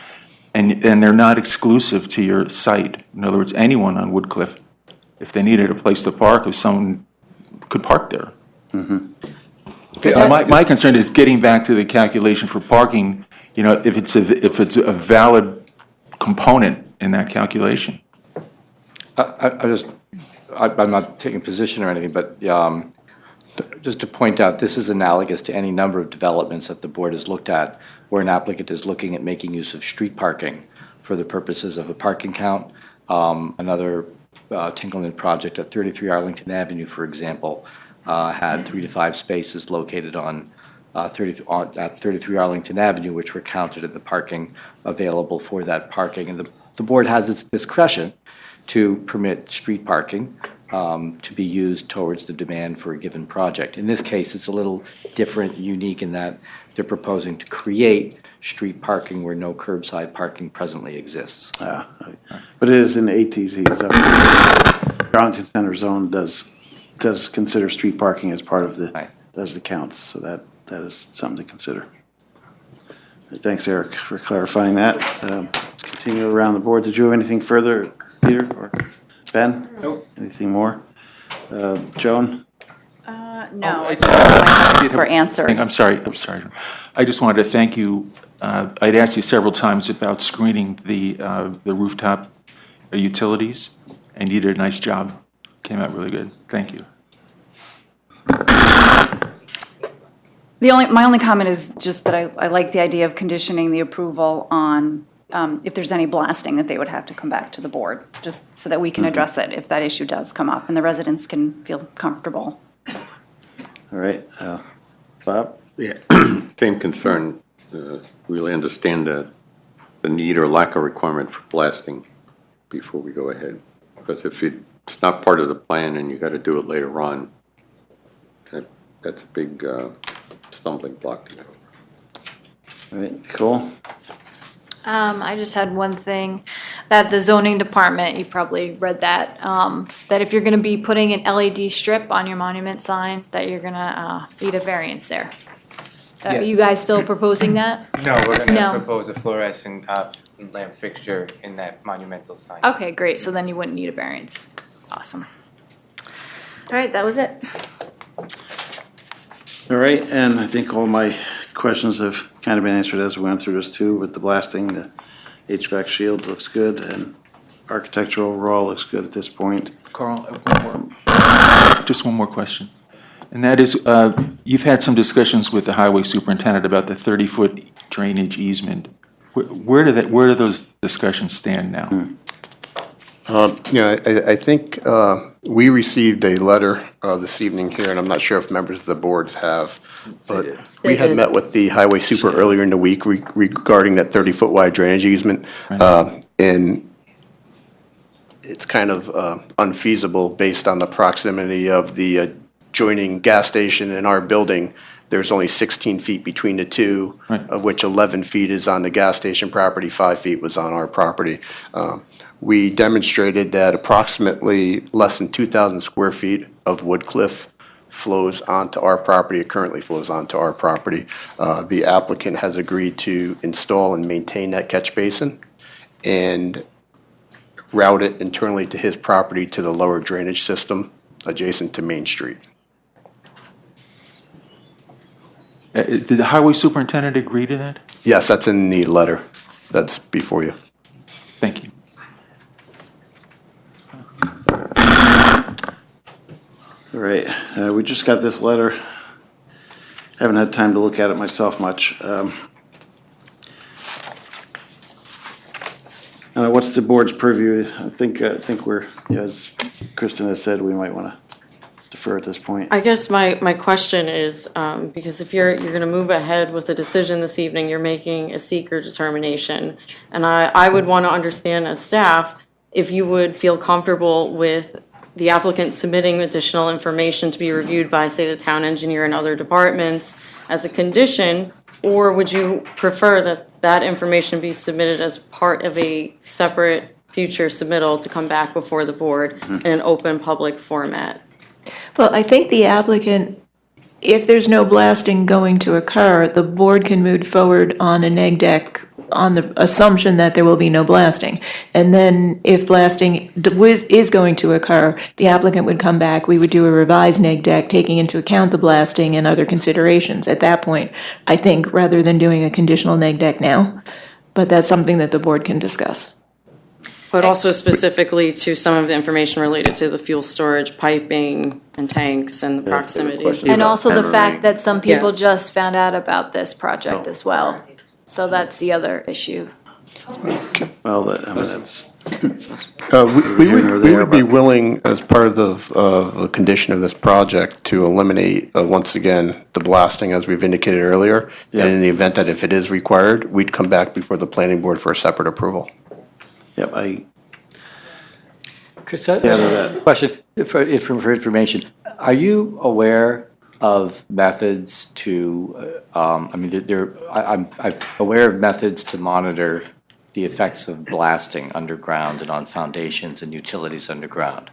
and they're not exclusive to your site. In other words, anyone on Woodcliff, if they needed a place to park, if someone could park there. My concern is getting back to the calculation for parking, if it's a valid component in that calculation. I'm not taking position or anything, but just to point out, this is analogous to any number of developments that the board has looked at where an applicant is looking at making use of street parking for the purposes of a parking count. Another Tinkleman project at 33 Arlington Avenue, for example, had 3 to 5 spaces located on at 33 Arlington Avenue, which were counted at the parking available for that parking. And the board has its discretion to permit street parking to be used towards the demand for a given project. In this case, it's a little different, unique in that they're proposing to create street parking where no curbside parking presently exists. But it is in the ATZ zone. Arlington Center zone does consider street parking as part of the counts, so that is something to consider. Thanks, Eric, for clarifying that. Let's continue around the board. Did you have anything further, Peter or Ben? Nope. Anything more? Joan? No. For answer. I'm sorry. I just wanted to thank you. I'd asked you several times about screening the rooftop utilities, and you did a nice job. Came out really good. Thank you. My only comment is just that I like the idea of conditioning the approval on if there's any blasting, that they would have to come back to the board, just so that we can address it if that issue does come up and the residents can feel comfortable. All right. Bob? Yeah, same concern. Really understand the need or lack of requirement for blasting before we go ahead. Because if it's not part of the plan and you got to do it later on, that's a big stumbling block. All right, cool. I just had one thing, that the zoning department, you probably read that, that if you're gonna be putting an LED strip on your monument sign, that you're gonna need a variance there. Are Yes. you guys still proposing that? No, we're gonna No. propose a fluorescent lamp fixture in that monumental sign. Okay, great, so then you wouldn't need a variance. Awesome. All right, that was it. All right, and I think all my questions have kind of been answered as we went through this too, with the blasting, the HVAC shield looks good, and architecture overall looks good at this point. Carl, just one more question. And that is, you've had some discussions with the highway superintendent about the 30-foot drainage easement. Where do those discussions stand now? I think we received a letter this evening here, and I'm not sure if members of the board have, but we had met with the highway super earlier in the week regarding that 30-foot wide drainage easement. And it's kind of unfeasible based on the proximity of the adjoining gas station and our building. There's only 16 feet between the two, of which 11 feet is on the gas station property, 5 feet was on our property. We demonstrated that approximately less than 2,000 square feet of wood cliff flows onto our property. It currently flows onto our property. The applicant has agreed to install and maintain that catch basin and route it internally to his property to the lower drainage system adjacent to Main Street. Did the highway superintendent agree to that? Yes, that's in the letter that's before you. Thank you. All right, we just got this letter. Haven't had time to look at it myself much. What's the board's purview? I think we're, as Kristen has said, we might want to defer at this point. I guess my question is, because if you're going to move ahead with a decision this evening, you're making a seeker determination. And I would want to understand as staff, if you would feel comfortable with the applicant submitting additional information to be reviewed by, say, the town engineer and other departments as a condition, or would you prefer that that information be submitted as part of a separate future submittal to come back before the board in an open public format? Well, I think the applicant, if there's no blasting going to occur, the board can move forward on a neg deck on the assumption that there will be no blasting. And then if blasting is going to occur, the applicant would come back, we would do a revised neg deck taking into account the blasting and other considerations at that point, I think, rather than doing a conditional neg deck now. But that's something that the board can discuss. But also specifically to some of the information related to the fuel storage, piping, and tanks, and the proximity. And also the fact that some people Yes. just found out about this project as well. So that's the other issue. Well, that's. We here nor would there, be but- willing, as part of the condition of this project, to eliminate, once again, the blasting, as we've indicated earlier. And in the event that if it is required, we'd come back before the planning board for a separate approval. Yep, Chris, I have a question for information. Are you aware of methods to, I'm aware of methods to monitor the effects of blasting underground and on foundations and utilities underground.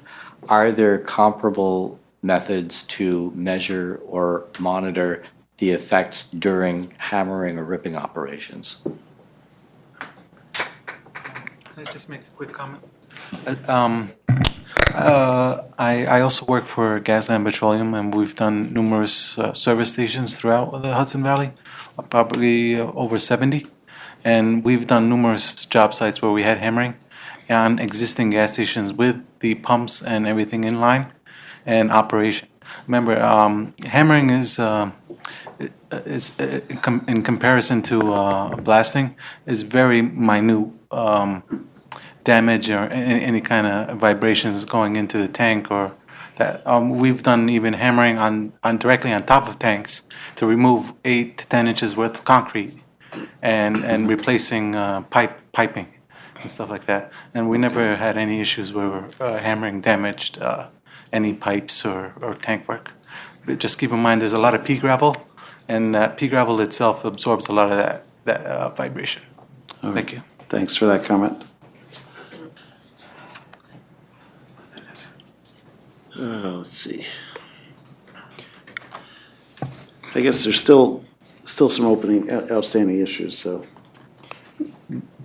Are there comparable methods to measure or monitor the effects during hammering or ripping operations? Can I just make a quick comment? I also work for Gasland Petroleum, and we've done numerous service stations throughout the Hudson Valley, probably over 70. And we've done numerous job sites where we had hammering on existing gas stations with the pumps and everything in line and operation. Remember, hammering is in comparison to blasting, is very minute damage or any kind of vibrations going into the tank or that. We've done even hammering on directly on top of tanks to remove 8 to 10 inches worth of concrete and replacing piping and stuff like that. And we never had any issues where hammering damaged any pipes or tank work. But just keep in mind, there's a lot of pea gravel, and that pea gravel itself absorbs a lot of that vibration. Thank you. Thanks for that comment. Let's see. I guess there's still some outstanding issues, so.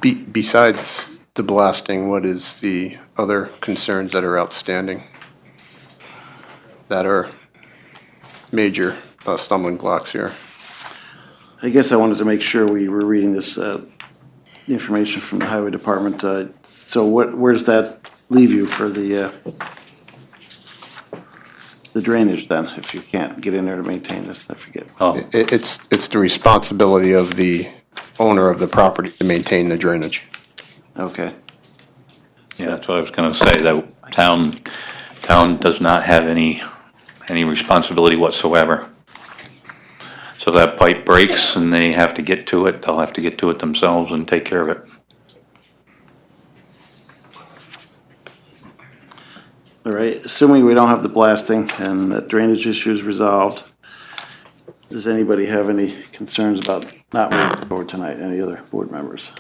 Besides the blasting, what is the other concerns that are outstanding that are major stumbling blocks here? I guess I wanted to make sure we were reading this information from the highway department. So where does that leave you for the drainage then, if you can't get in there to maintain this? I forget. It's the responsibility of the owner of the property to maintain the drainage. Okay. Yeah, that's what I was going to say. The town does not have any responsibility whatsoever. So that pipe breaks and they have to get to it, they'll have to get to it themselves and take care of it. All right, assuming we don't have the blasting and that drainage issue is resolved, does anybody have any concerns about not moving forward tonight? Any other board members?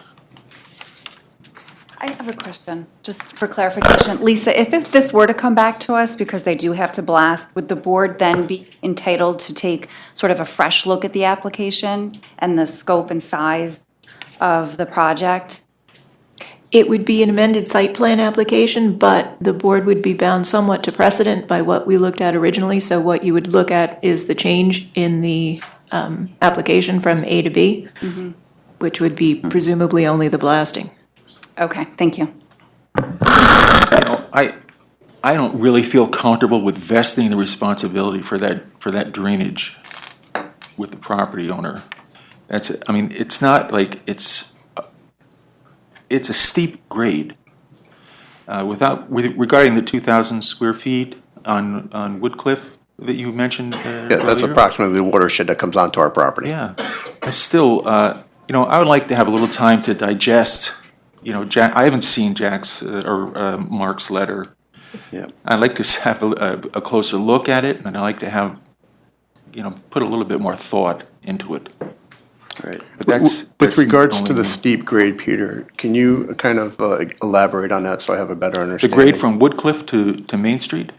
I have a question, just for clarification. Lisa, if this were to come back to us because they do have to blast, would the board then be entitled to take sort of a fresh look at the application and the scope and size of the project? It would be an amended site plan application, but the board would be bound somewhat to precedent by what we looked at originally. So what you would look at is the change in the application from A to B, which would be presumably only the blasting. Okay, thank you. I don't really feel comfortable with vesting the responsibility for that drainage with the property owner. It's not like it's a steep grade. Regarding the 2,000 square feet on Woodcliff that you mentioned Yeah, that's earlier. approximately the watershed that comes onto our property. Yeah, but still, I would like to have a little time to digest. I haven't seen Jack's or Mark's letter. Yeah, I'd like to have a closer look at it, and I'd like to have, put a little bit more thought into it. Right. But that's With regards to only- the steep grade, Peter, can you kind of elaborate on that so I have a better the understanding? grade from Woodcliff to Main Street.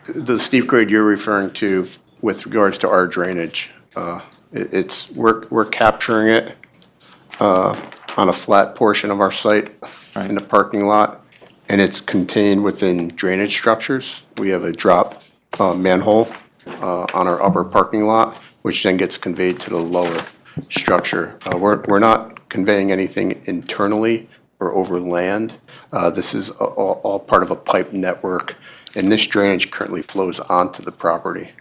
The steep grade you're referring to with regards to our drainage, we're capturing it on a flat portion of our site in the parking lot, and it's contained within drainage structures. We have a drop manhole on our upper parking lot, which then gets conveyed to the lower structure. We're not conveying anything internally or over land. This is all part of a pipe network, and this drainage currently flows onto the property.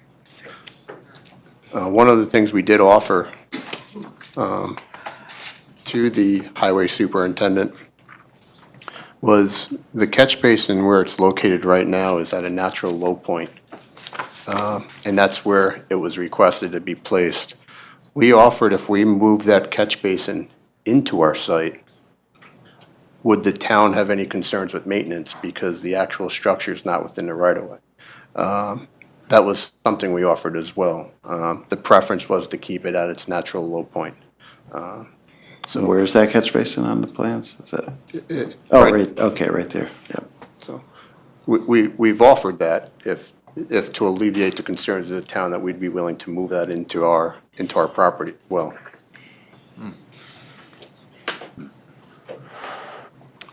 One of the things we did offer to the highway superintendent was the catch basin where it's located right now is at a natural low point. And that's where it was requested to be placed. We offered if we move that catch basin into our site, would the town have any concerns with maintenance because the actual structure is not within the right-of-way? That was something we offered as well. The preference was to keep it at its natural low point. So where is that catch basin on the plans? Is that? Right, okay, right there, yep. So we've offered that if to alleviate the concerns of the town, that we'd be willing to move that into our property. Well,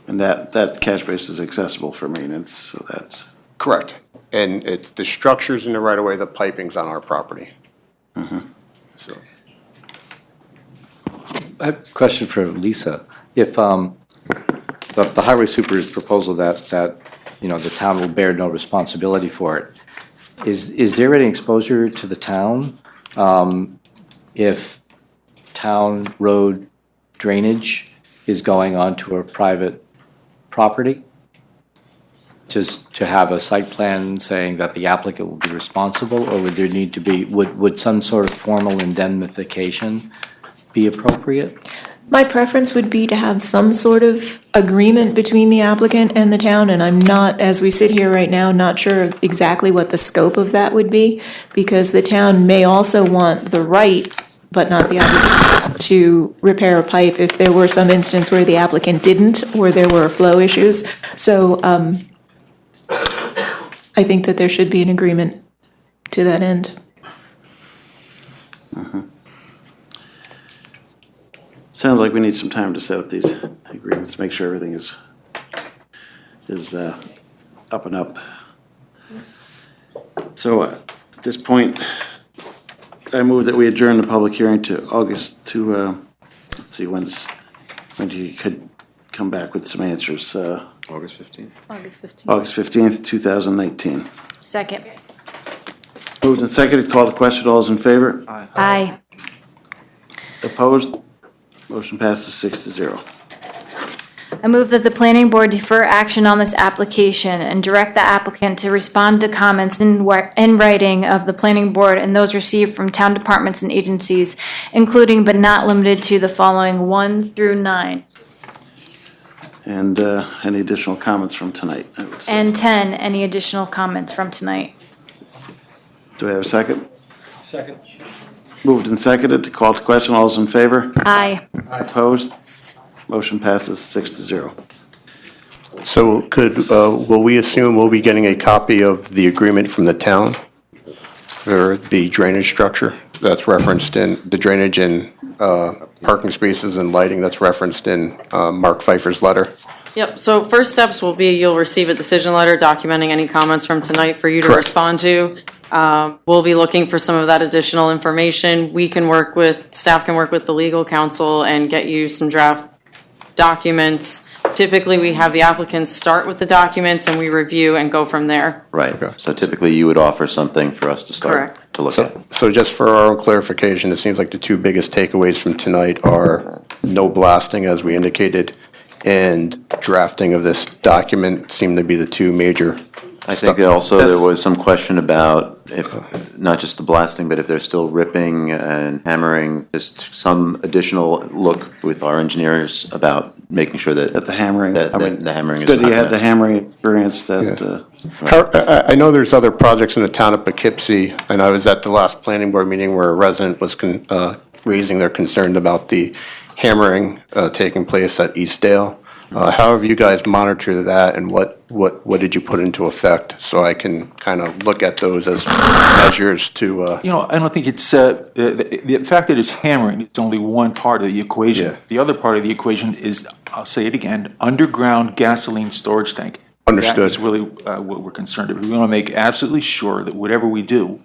And that catch basin is accessible for maintenance, so that's. correct. And it's the structures in the right of way, the piping's on our property. So I have a question for Lisa. If the highway super's proposal that the town will bear no responsibility for it, is there any exposure to the town if town road drainage is going onto a private property? Just to have a site plan saying that the applicant will be responsible, or would there need to be, would some sort of formal indemnification be appropriate? My preference would be to have some sort of agreement between the applicant and the town, and I'm not, as we sit here right now, not sure exactly what the scope of that would be, because the town may also want the right, but not the obligation, to repair a pipe if there were some instance where the applicant didn't, or there were flow issues. So I think that there should be an agreement to that end. Sounds like we need some time to set up these agreements, make sure everything is up and up. So at this point, I move that we adjourn the public hearing to August let's see, when you could come back with some answers. August 15th? August 15th. August 15th, 2019. Second. Moved and seconded, called to question, all those in favor? Aye. Opposed? Motion passes 6-0. I move that the planning board defer action on this application and direct the applicant to respond to comments in writing of the planning board and those received from town departments and agencies, including but not limited to the following 1 through 9. And any additional comments from tonight, I would say. And 10, any additional comments from tonight? Do we have a second? Second. Moved and seconded to call to question, all those in favor? Aye. Opposed? Motion passes 6-0. So will we assume we'll be getting a copy of the agreement from the town for the drainage structure that's referenced in the drainage and parking spaces and lighting that's referenced in Mark Pfeiffer's letter? Yep, so first steps will be you'll receive a decision letter documenting any comments from tonight for you to Correct. respond to. We'll be looking for some of that additional information. Staff can work with the legal counsel and get you some draft documents. Typically, we have the applicants start with the documents and we review and go from there. Right. So typically you would offer something for us to start Correct. to look at. So just for our own clarification, it seems like the two biggest takeaways from tonight are no blasting, as we indicated, and drafting of this document seem to be the two major. I think that also there was some question about if, not just the blasting, but if they're still ripping and hammering, just some additional look with our engineers about making sure that. At the hammering. That I mean, the hammering is good not you had gonna- the hammering experience that. I know there's other projects in the town of Poughkeepsie, and I was at the last planning board meeting where a resident was raising their concern about the hammering taking place at Eastdale. How have you guys monitored that, and what did you put into effect, so I can kind of look at those as measures to? I don't think it's, the fact that it's hammering, it's only one part of the equation. Yeah. The other part of the equation is, I'll say it again, underground gasoline storage tank. Understood. That is really what we're concerned about. We want to make absolutely sure that whatever we do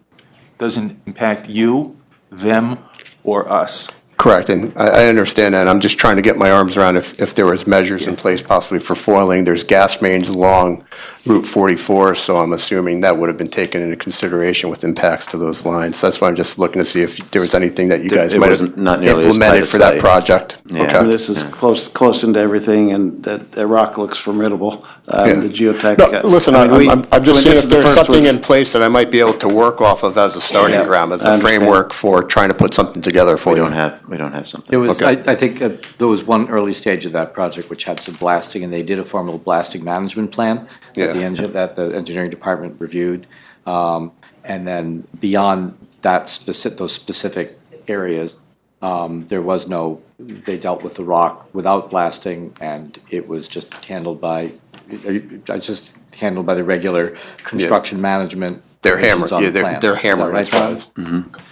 doesn't impact you, them, or us. Correct, and I understand that. I'm just trying to get my arms around if there was measures in place possibly for foiling. There's gas mains along Route 44, so I'm assuming that would have been taken into consideration with impacts to those lines. That's why I'm just looking to see if there was anything that you guys It might wasn't have not nearly as tight implemented a for that site. project. Yeah. I mean, this is close into everything, and that rock looks formidable. Yeah. The geotech. No, listen, I'm just saying if there's something in. in place that I might be able to work off of as a starting ground, as I a understand. framework for trying to put something together for you. We don't have something. There was, Okay. I think, there was one early stage of that project which had some blasting, and they did a formal blasting management plan Yeah. that the engineering department reviewed. And then beyond that those specific areas, there was no, they dealt with the rock without blasting, and it was just handled by the regular construction management. They're provisions on the plan. they're Is that hammering right, John?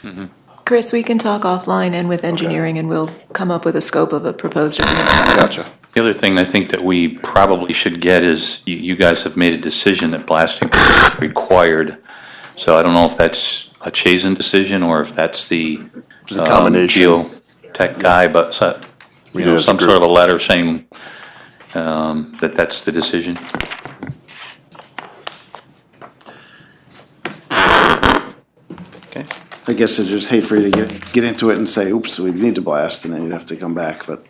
John? Chris, we can talk offline and with engineering, and we'll come up with a scope of a proposed agreement. Gotcha. The other thing I think that we probably should get is, you guys have made a decision that blasting is required. So I don't know if that's a Chazen decision or if that's the It's a combination. geotech guy, but We did as a some group. sort of a letter saying that's the decision. Okay. I guess I just hate for you to get into it and say, oops, we need to blast, and then you'd have to come back, but.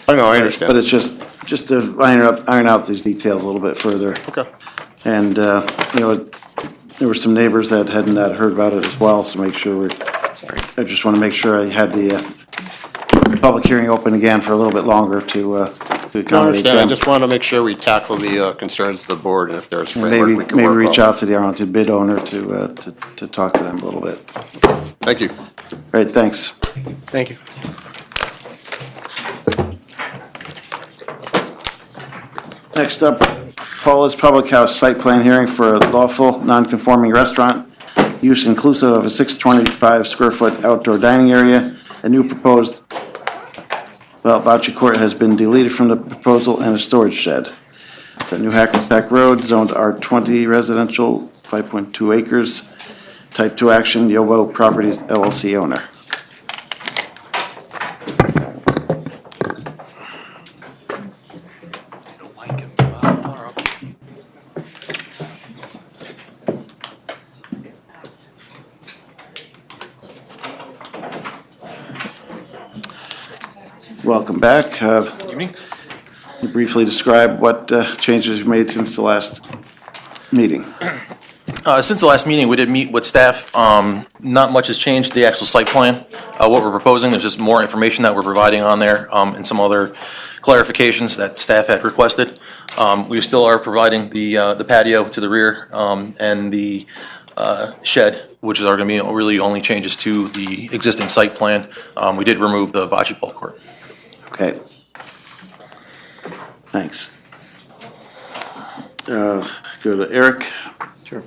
I know, I understand. But it's just to iron out these details a little bit further. Okay. And, there were some neighbors that hadn't heard about it as well, so make sure I just want to make sure I had the public hearing open again for a little bit longer to I accommodate understand. I them. just want to make sure we tackle the concerns of the board, and if there's And framework we can maybe work reach off. out to the Arlington bid owner to talk to them a little bit. Thank you. Great, thanks. Thank you. Next up, Paula's Public House Site Plan Hearing for a lawful, non-conforming restaurant, use inclusive of a 625 square foot outdoor dining area. A new proposed, bocce court has been deleted from the proposal, and a storage shed. It's at New Hackensack Road, zoned R20 residential, 5.2 acres. Type 2 action, Yobo Properties LLC owner. Welcome back. Good evening. You briefly describe what changes you've made since the last meeting. Since the last meeting, we did meet with staff. Not much has changed, the actual site plan. What we're proposing, there's just more information that we're providing on there, and some other clarifications that staff had requested. We still are providing the patio to the rear, and the shed, which are going to be really only changes to the existing site plan. We did remove the bocce ball court. Okay. Thanks. Go to Eric. Sure.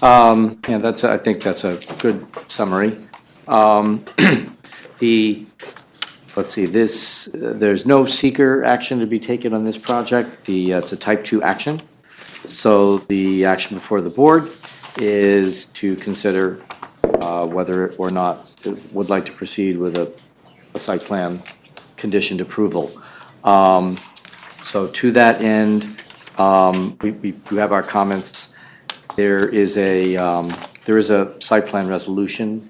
Yeah, I think that's a good summary. Let's see, there's no seeker action to be taken on this project. It's a type 2 action. So the action before the board is to consider whether or not it would like to proceed with a site plan conditioned approval. So to that end, we have our comments. There is a site plan resolution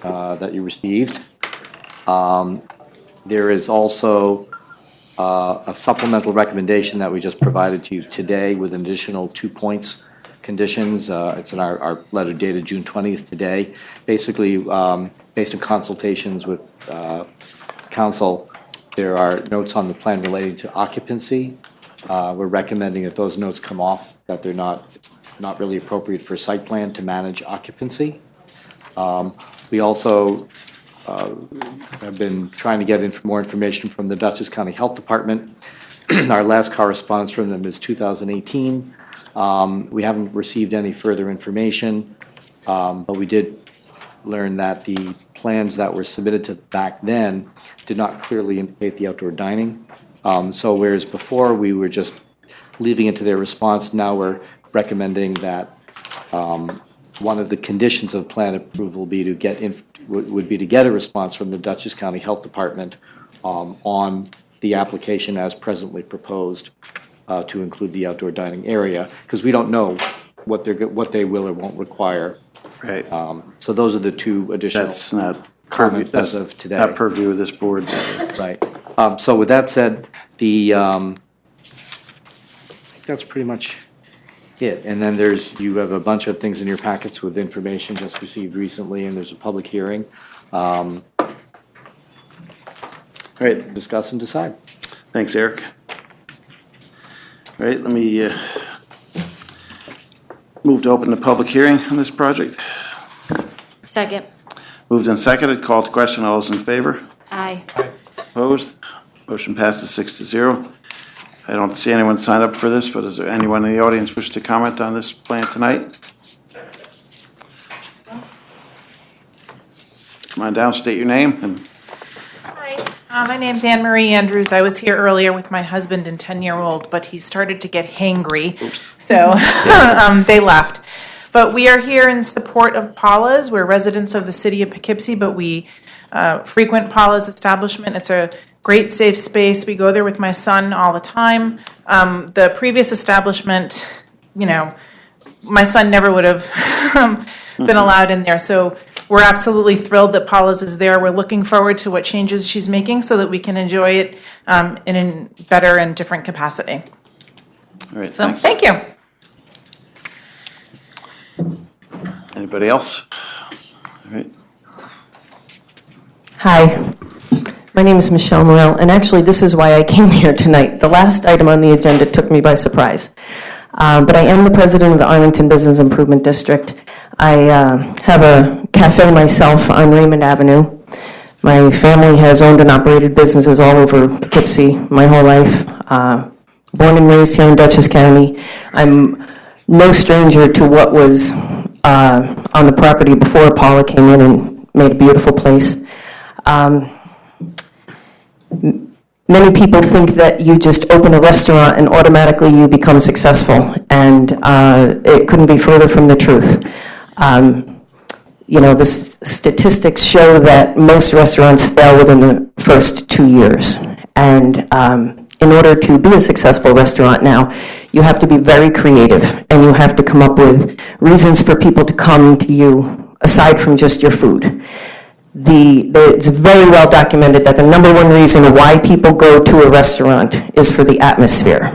that you received. There is also a supplemental recommendation that we just provided to you today with an additional 2 points, conditions. It's in our letter dated June 20th today. Basically, based on consultations with council, there are notes on the plan relating to occupancy. We're recommending that those notes come off, that it's not really appropriate for a site plan to manage occupancy. We also have been trying to get more information from the Dutchess County Health Department. Our last correspondence from them is 2018. We haven't received any further information, but we did learn that the plans that were submitted to back then did not clearly indicate the outdoor dining. So whereas before we were just leaving it to their response, now we're recommending that one of the conditions of plan approval be to get would be to get a response from the Dutchess County Health Department on the application as presently proposed to include the outdoor dining area, because we don't know what they will or won't require. Right. So those are the two additional That's not purview, comments as of today. not purview of this board. Right. So with that said, I think that's pretty much it. And then you have a bunch of things in your packets with information just received recently, and there's a public hearing. Right. Discuss and decide. Thanks, Eric. All right, let me move to open the public hearing on this project. Second. Moved and seconded, called to question, all those in favor? Aye. Opposed? Motion passes 6-0. I don't see anyone sign up for this, but is there anyone in the audience wish to comment on this plan tonight? Come on down, state your name, and My name's Anne Marie Andrews. I was here earlier with my husband and 10-year-old, but he started to get hangry, so they left. But we are here in support of Paula's. We're residents of the city of Poughkeepsie, but we frequent Paula's establishment. It's a great safe space. We go there with my son all the time. The previous establishment, my son never would have been allowed in there, so we're absolutely thrilled that Paula's is there. We're looking forward to what changes she's making so that we can enjoy it in a better and different capacity. all right, So, thanks. thank you. Anybody else? All right. Hi, my name is Michelle Morel, and actually this is why I came here tonight. The last item on the agenda took me by surprise. But I am the president of the Arlington Business Improvement District. I have a cafe myself on Raymond Avenue. My family has owned and operated businesses all over Poughkeepsie my whole life. Born and raised here in Dutchess County. I'm no stranger to what was on the property before Paula came in and made a beautiful place. Many people think that you just open a restaurant and automatically you become successful, and it couldn't be further from the truth. The statistics show that most restaurants fail within the first 2 years. And in order to be a successful restaurant now, you have to be very creative, and you have to come up with reasons for people to come to you aside from just your food. It's very well documented that the number one reason why people go to a restaurant is for the atmosphere.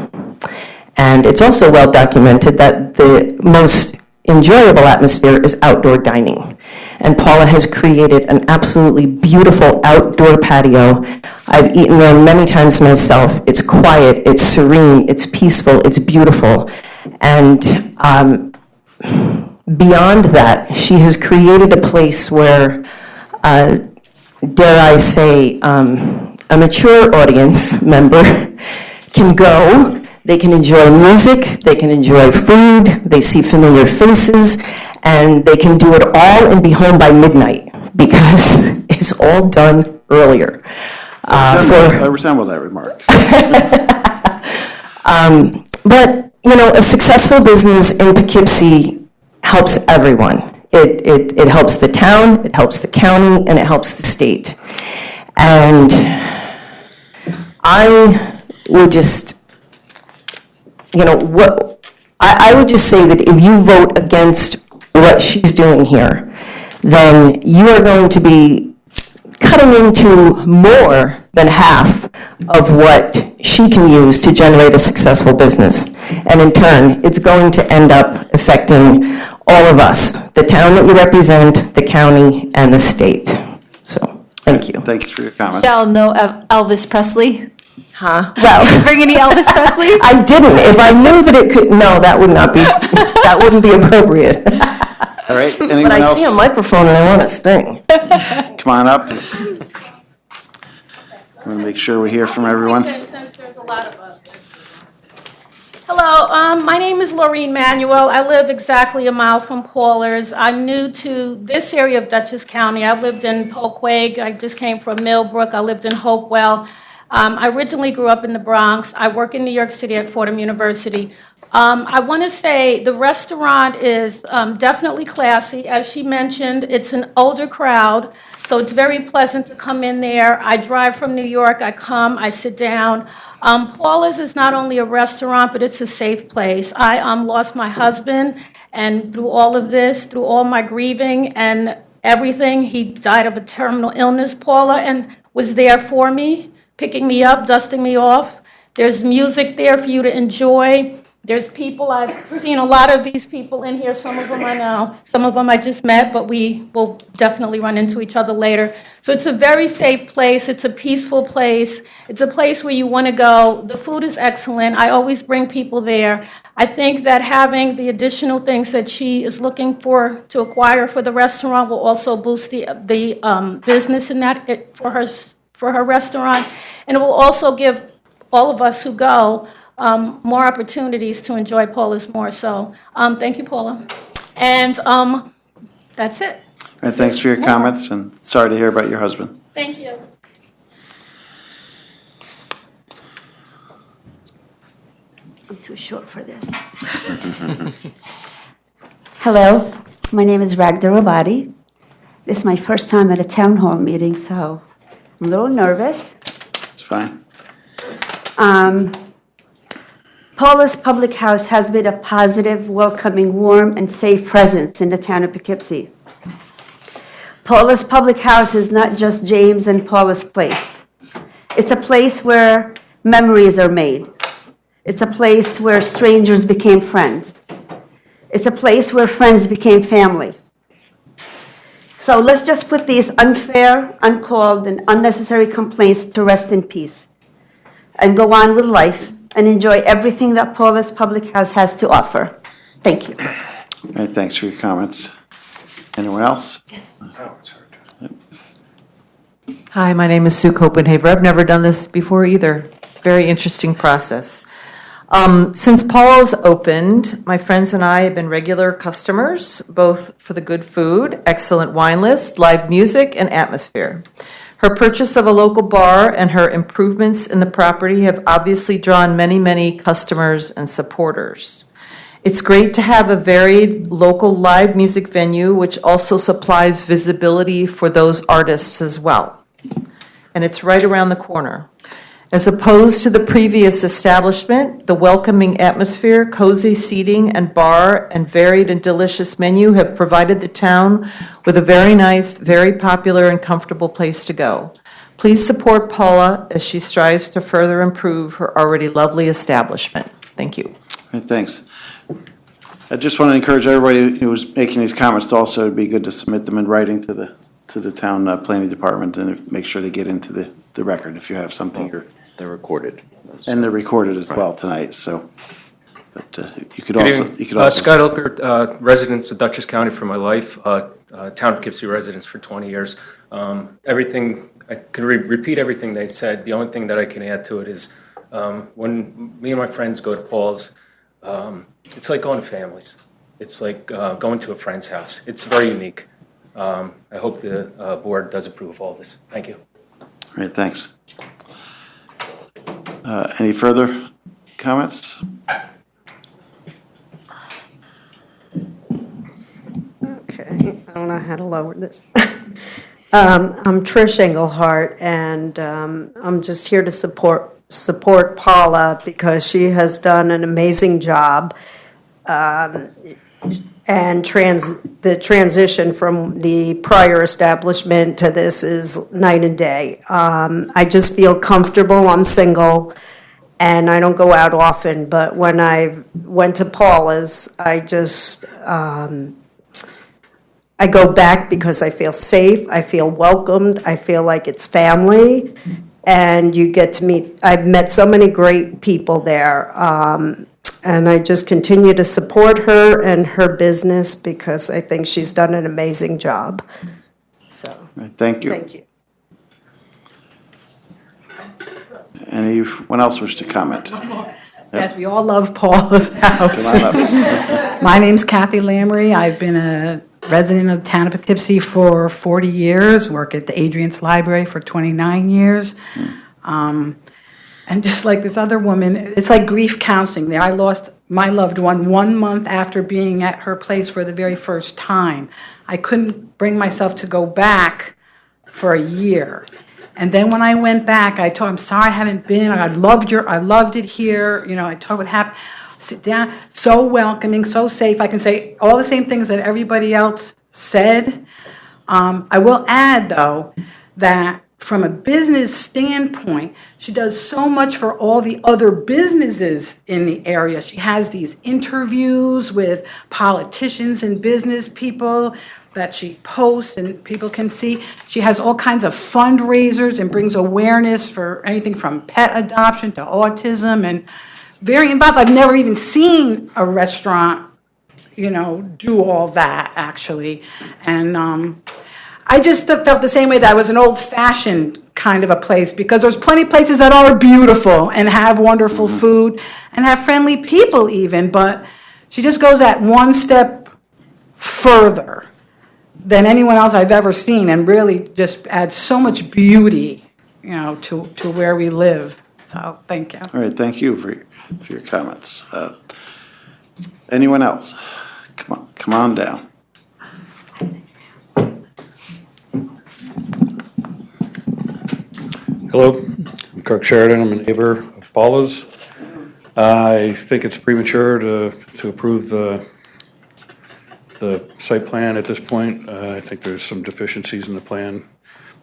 And it's also well documented that the most enjoyable atmosphere is outdoor dining. And Paula has created an absolutely beautiful outdoor patio. I've eaten there many times myself. It's quiet, it's serene, it's peaceful, it's beautiful. And beyond that, she has created a place where, dare I say, a mature audience member can go. They can enjoy music, they can enjoy food, they see familiar faces, and they can do it all and be home by midnight because it's all done earlier. I resemble that remark. But, a successful business in Poughkeepsie helps everyone. It helps the town, it helps the county, and it helps the state. And I would just, I would just say that if you vote against what she's doing here, then you are going to be cutting into more than half of what she can use to generate a successful business. And in turn, it's going to end up affecting all of us, the town that you represent, the county, and the state. So, thank you. Thanks for your comments. Michelle, no Elvis Presley? Huh? Well, Did you bring any Elvis Presleys? I didn't. If I knew that it could, no, that would not be, that wouldn't be appropriate. All right, anyone But I else? see a microphone and I want to sing. Come on up. I want to make sure we hear from everyone. Hello, my name is Laureen Manuel. I live exactly a mile from Paula's. I'm new to this area of Dutchess County. I've lived in Poquag. I just came from Millbrook. I lived in Hopewell. I originally grew up in the Bronx. I work in New York City at Fordham University. I want to say the restaurant is definitely classy. As she mentioned, it's an older crowd, so it's very pleasant to come in there. I drive from New York. I come, I sit down. Paula's is not only a restaurant, but it's a safe place. I lost my husband, and through all of this, through all my grieving and everything, he died of a terminal illness, Paula, and was there for me, picking me up, dusting me off. There's music there for you to enjoy. There's people, I've seen a lot of these people in here. Some of them I know, some of them I just met, but we will definitely run into each other later. So it's a very safe place. It's a peaceful place. It's a place where you want to go. The food is excellent. I always bring people there. I think that having the additional things that she is looking for to acquire for the restaurant will also boost the business in that for her restaurant, and it will also give all of us who go more opportunities to enjoy Paula's more. So thank you, Paula. And that's it. All right, thanks for your comments, and sorry to hear about your husband. Thank you. I'm too short for this. Hello, my name is Ragda Rabadi. This is my first time at a town hall meeting, so I'm a little nervous. It's fine. Paula's Public House has been a positive, welcoming, warm, and safe presence in the town of Poughkeepsie. Paula's Public House is not just James and Paula's place. It's a place where memories are made. It's a place where strangers became friends. It's a place where friends became family. So let's just put these unfair, uncalled, and unnecessary complaints to rest in peace and go on with life and enjoy everything that Paula's Public House has to offer. Thank you. All right, thanks for your comments. Anyone else? Yes. Hi, my name is Sue Copenhaver. I've never done this before either. It's a very interesting process. Since Paula's opened, my friends and I have been regular customers, both for the good food, excellent wine list, live music, and atmosphere. Her purchase of a local bar and her improvements in the property have obviously drawn many, many customers and supporters. It's great to have a varied local live music venue, which also supplies visibility for those artists as well. And it's right around the corner. As opposed to the previous establishment, the welcoming atmosphere, cozy seating and bar, and varied and delicious menu have provided the town with a very nice, very popular and comfortable place to go. Please support Paula as she strives to further improve her already lovely establishment. Thank you. All right, thanks. I just want to encourage everybody who's making these comments to also be good to submit them in writing to the town planning department and make sure they get into the record if you have something here. They're recorded. And they're recorded as well tonight, so, but you could Good also. evening. You could also Scott Ilkert, residence of Dutchess County for my life, town of Poughkeepsie residence for 20 years. Everything, I could repeat everything they said. The only thing that I can add to it is when me and my friends go to Paul's, it's like going to families. It's like going to a friend's house. It's very unique. I hope the board does approve of all this. Thank you. All right, thanks. Any further comments? Okay, I don't know how to lower this. I'm Trish Engelhardt, and I'm just here to support Paula because she has done an amazing job. And the transition from the prior establishment to this is night and day. I just feel comfortable. I'm single, and I don't go out often. But when I went to Paula's, I just I go back because I feel safe. I feel welcomed. I feel like it's family, and you get to meet. I've met so many great people there. And I just continue to support her and her business because I think she's done an amazing job. So, All right, thank you. thank you. Anyone else wish to comment? Yes, we all love Paula's house. Come on up. My name's Kathy Lamry. I've been a resident of the town of Poughkeepsie for 40 years, work at the Adrian's Library for 29 years. And just like this other woman, it's like grief counseling there. I lost my loved one 1 month after being at her place for the very first time. I couldn't bring myself to go back for a year. And then when I went back, I told him, sorry, I haven't been. I loved it here. You know, I told what happened. Sit down, so welcoming, so safe. I can say all the same things that everybody else said. I will add, though, that from a business standpoint, she does so much for all the other businesses in the area. She has these interviews with politicians and business people that she posts and people can see. She has all kinds of fundraisers and brings awareness for anything from pet adoption to autism, and very involved. I've never even seen a restaurant, you know, do all that, actually. And I just felt the same way, that it was an old-fashioned kind of a place, because there's plenty of places that are beautiful and have wonderful food and have friendly people even, but she just goes that one step further than anyone else I've ever seen, and really just adds so much beauty, you know, to where we live. So, thank you. All right, thank you for your comments. Anyone else? Come on down. Hello, I'm Kirk Sheridan. I'm a neighbor of Paula's. I think it's premature to approve the site plan at this point. I think there's some deficiencies in the plan,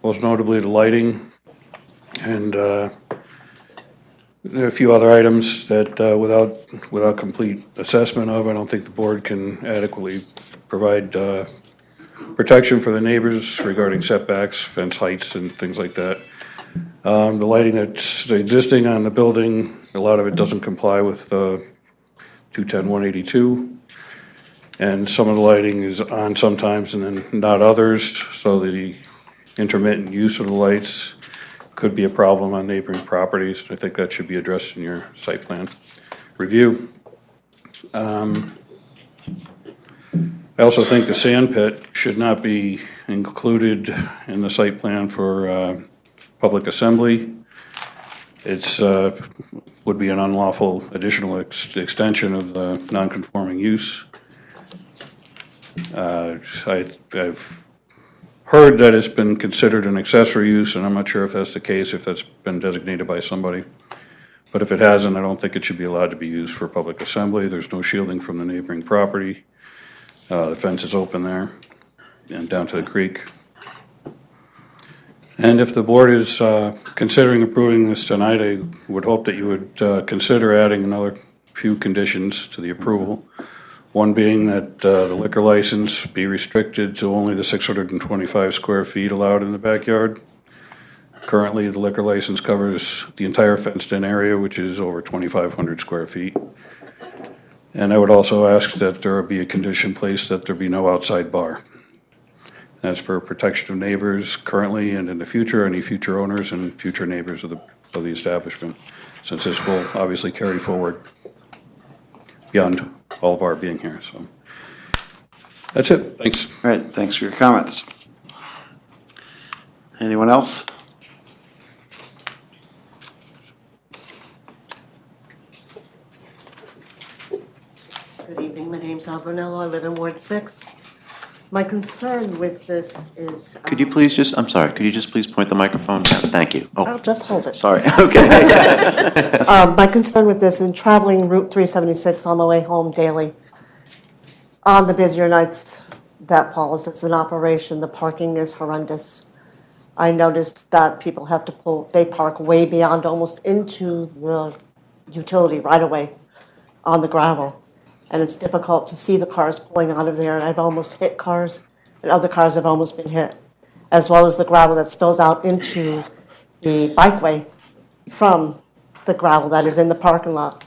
most notably the lighting, and there are a few other items that without complete assessment of, I don't think the board can adequately provide protection for the neighbors regarding setbacks, fence heights, and things like that. The lighting that's existing on the building, a lot of it doesn't comply with 210-182. And some of the lighting is on sometimes and then not others, so the intermittent use of the lights could be a problem on neighboring properties. I think that should be addressed in your site plan review. I also think the sand pit should not be included in the site plan for public assembly. It's would be an unlawful additional extension of the non-conforming use. I've heard that it's been considered an accessory use, and I'm not sure if that's the case, if that's been designated by somebody. But if it hasn't, I don't think it should be allowed to be used for public assembly. There's no shielding from the neighboring property. The fence is open there and down to the creek. And if the board is considering approving this tonight, I would hope that you would consider adding another few conditions to the approval. One being that the liquor license be restricted to only the 625 square feet allowed in the backyard. Currently, the liquor license covers the entire fenced-in area, which is over 2,500 square feet. And I would also ask that there be a condition placed that there be no outside bar. That's for protection of neighbors currently and in the future, any future owners and future neighbors of the establishment, since this will obviously carry forward beyond all of our being here. So that's it. Thanks. All right, thanks for your comments. Anyone else? Good evening, my name's Albronello, I live in Ward 6. My concern with this is... Could you please just, I'm sorry, could you just please point the microphone down? Thank you. I'll just hold it. Sorry, okay. My concern with this is traveling Route 376 on my way home daily. On the busier nights that Paul's is in operation, the parking is horrendous. I noticed that people have to they park way beyond, almost into the utility right away on the gravel. And it's difficult to see the cars pulling out of there, and I've almost hit cars, and other cars have almost been hit, as well as the gravel that spills out into the bikeway from the gravel that is in the parking lot.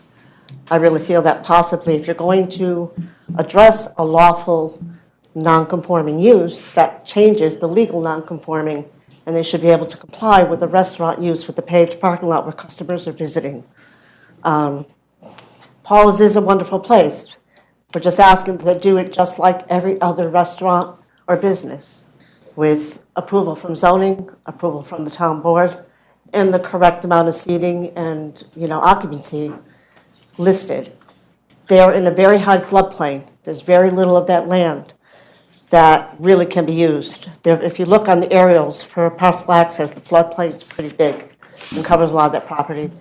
I really feel that possibly if you're going to address a lawful non-conforming use, that changes the legal non-conforming, and they should be able to comply with the restaurant use with the paved parking lot where customers are visiting. Paula's is a wonderful place. We're just asking to do it just like every other restaurant or business, with approval from zoning, approval from the town board, and the correct amount of seating and, occupancy listed. They're in a very high floodplain. There's very little of that land that really can be used. If you look on the aerials for parcel access, the floodplain's pretty big and covers a lot of that property.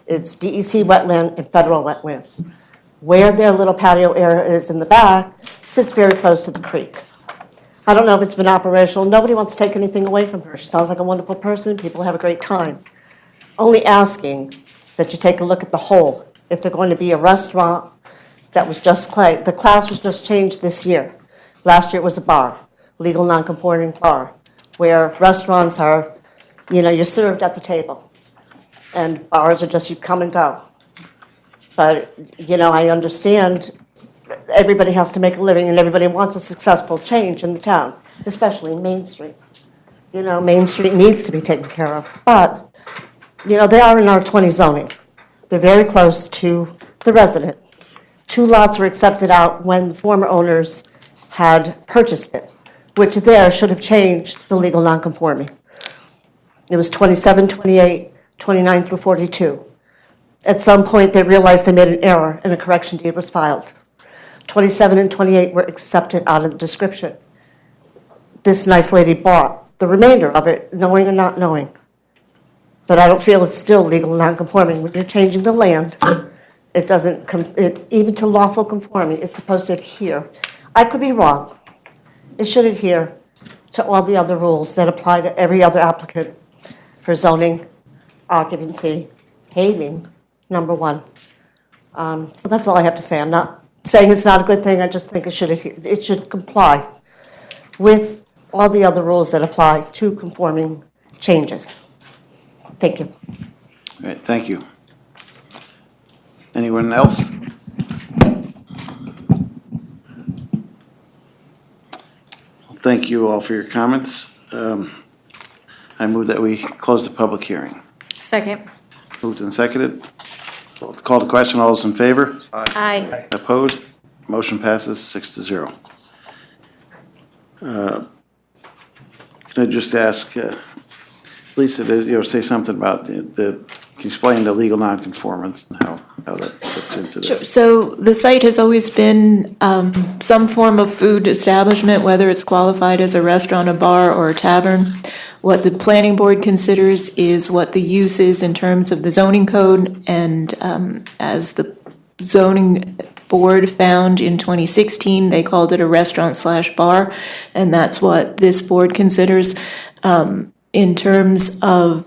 It's DEC wetland and federal wetland. Where their little patio area is in the back sits very close to the creek. I don't know if it's been operational. Nobody wants to take anything away from her. She sounds like a wonderful person. People have a great time. Only asking that you take a look at the whole. If they're going to be a restaurant that was just the class was just changed this year. Last year it was a bar, legal non-conforming bar, where restaurants are, you're served at the table. And bars are just you come and go. But, I understand everybody has to make a living and everybody wants a successful change in the town, especially Main Street. Main Street needs to be taken care of. But, they are in R20 zoning. They're very close to the resident. 2 lots were accepted out when the former owners had purchased it, which there should have changed the legal nonconforming. It was 27, 28, 29 through 42. At some point, they realized they made an error and a correction deed was filed. 27 and 28 were accepted out of the description. This nice lady bought the remainder of it, knowing or not knowing. But I don't feel it's still legal non-conforming. When you're changing the land, it doesn't, even to lawful conforming, it's supposed to adhere. I could be wrong. It should adhere to all the other rules that apply to every other applicant for zoning, occupancy, paving, number 1. So that's all I have to say. I'm not saying it's not a good thing. I just think it should comply with all the other rules that apply to conforming changes. Thank you. All right, thank you. Anyone else? Thank you all for your comments. I move that we close the public hearing. Second. Moved and seconded. Call the question. All those in favor? Aye. Opposed? Motion passes 6-0. Can I just ask Lisa to say something about can you explain the legal nonconformance and how that fits into this? Sure. So the site has always been some form of food establishment, whether it's qualified as a restaurant, a bar, or a tavern. What the planning board considers is what the use is in terms of the zoning code, and as the zoning board found in 2016, they called it a restaurant/bar, and that's what this board considers. In terms of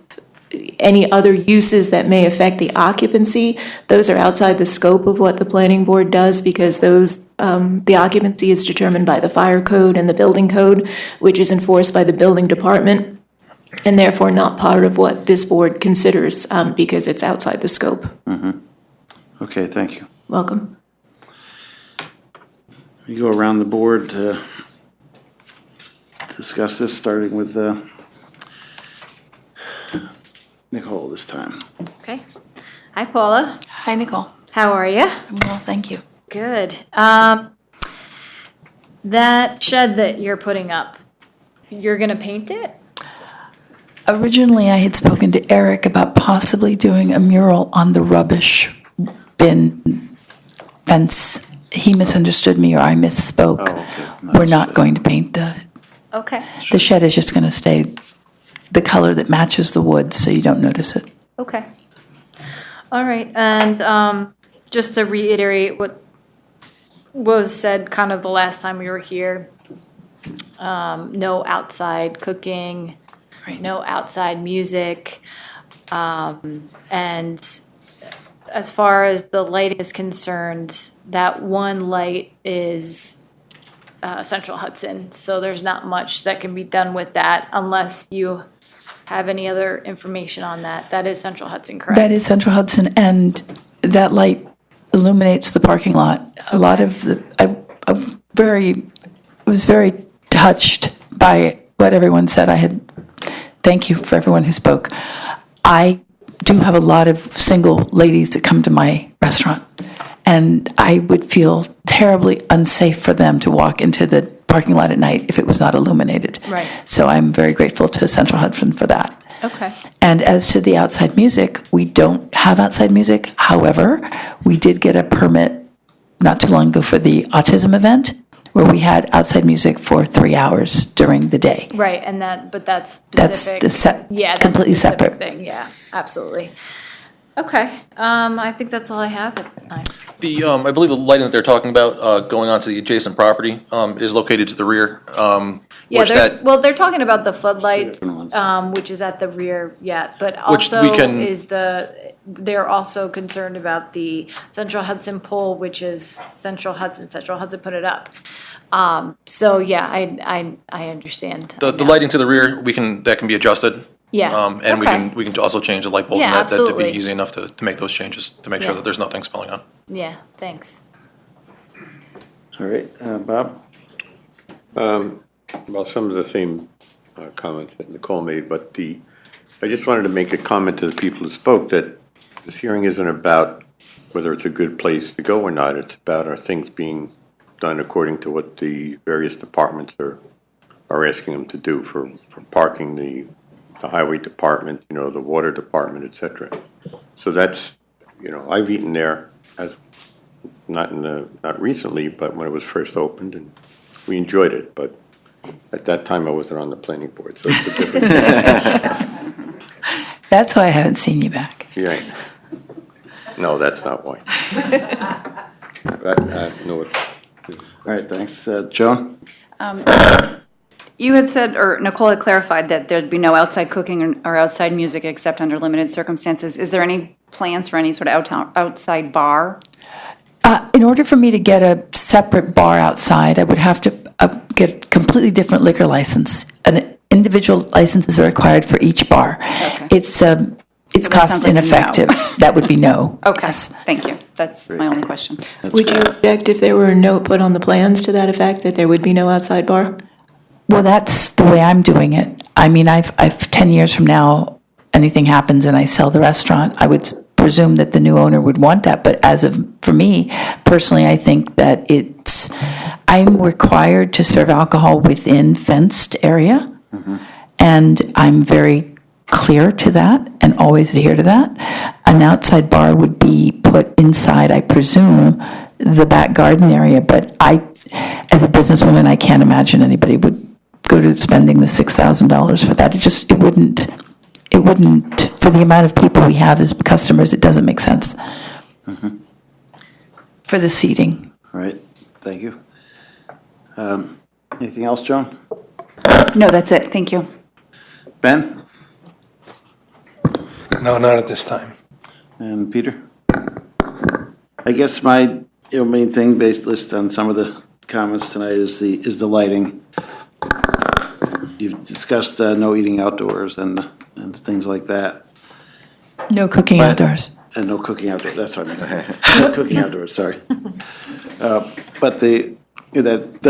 any other uses that may affect the occupancy, those are outside the scope of what the planning board does, because those the occupancy is determined by the fire code and the building code, which is enforced by the building department, and therefore not part of what this board considers because it's outside the scope. Mm-hmm. Okay, thank you. Welcome. We go around the board to discuss this, starting with Nicole this time. Okay. Hi, Paula. Hi, Nicole. How are you? I'm well, thank you. Good. That shed that you're putting up, you're going to paint it? Originally, I had spoken to Eric about possibly doing a mural on the rubbish bin fence. He misunderstood me, or I misspoke. Oh, okay. We're not going to paint the shed is just going to stay the color that matches the wood, so you don't notice it. Okay. All right. And just to reiterate what was said kind of the last time we were here, no outside cooking, no outside music. And as far as the light is concerned, that one light is Central Hudson. So there's not much that can be done with that unless you have any other information on that. That is Central Hudson, correct? That is Central Hudson, and that light illuminates the parking lot. A lot of the, I was very touched by what everyone said. Thank you for everyone who spoke. I do have a lot of single ladies that come to my restaurant, and I would feel terribly unsafe for them to walk into the parking lot at night if it was not illuminated. Right. So I'm very grateful to Central Hudson for that. Okay. And as to the outside music, we don't have outside music. However, we did get a permit not too long ago for the autism event, where we had outside music for 3 hours during the day. Right, and but that's That's specific. Yeah, that's completely a specific separate. thing, yeah, absolutely. Okay, I think that's all I have at tonight. I believe the lighting that they're talking about, going onto the adjacent property, is located to the rear. Yeah, Which they're talking about the floodlights, which is at the rear, but also they're also concerned about the Central Hudson pole, which is Central Hudson put it up. So yeah, I understand. The lighting to the rear, that can be adjusted. Yeah, And okay. we can also change the light bulb. Yeah, and that'd absolutely. be easy enough to make those changes, to make sure Yeah. that there's nothing spilling on. Yeah, thanks. All right, Bob? Well, some of the same comments that Nicole made, but I just wanted to make a comment to the people who spoke that this hearing isn't about whether it's a good place to go or not. It's about are things being done according to what the various departments are asking them to do for parking, the highway department, the water department, et cetera. So that's, I've eaten there not recently, but when it was first opened, and we enjoyed it, but at that time I wasn't on the planning board, so it's a different. That's why I haven't seen you back. Yeah. No, that's not why. But I know it. All right, thanks. Joan? You had said, or Nicole had clarified, that there'd be no outside cooking or outside music except under limited circumstances. Is there any plans for any sort of outside bar? In order for me to get a separate bar outside, I would have to get a completely different liquor license. An individual license is required for each bar. Okay. It's cost like ineffective. no. That would be no. Okay, thank you. That's my only question. Would you object if there were a note put on the plans to that effect, that there would be no outside bar? Well, that's the way I'm doing it. I mean, I've 10 years from now, anything happens and I sell the restaurant, I would presume that the new owner would want that. But for me, personally, I think that I'm required to serve alcohol within fenced area. Mm-hmm. And I'm very clear to that and always adhere to that. An outside bar would be put inside, I presume, the back garden area. But as a businesswoman, I can't imagine anybody would go to spending the $6,000 for that. It wouldn't, for the amount of people we have as customers, it doesn't make sense. Mm-hmm. For the seating. All right, thank you. Anything else, Joan? No, that's it. Thank you. Ben? No, not at this time. And Peter? I guess my main thing, based on some of the comments tonight, is the lighting. You've discussed no eating outdoors and things like that. No cooking outdoors. And no cooking outdoors, that's what I meant. No cooking outdoors, sorry. But the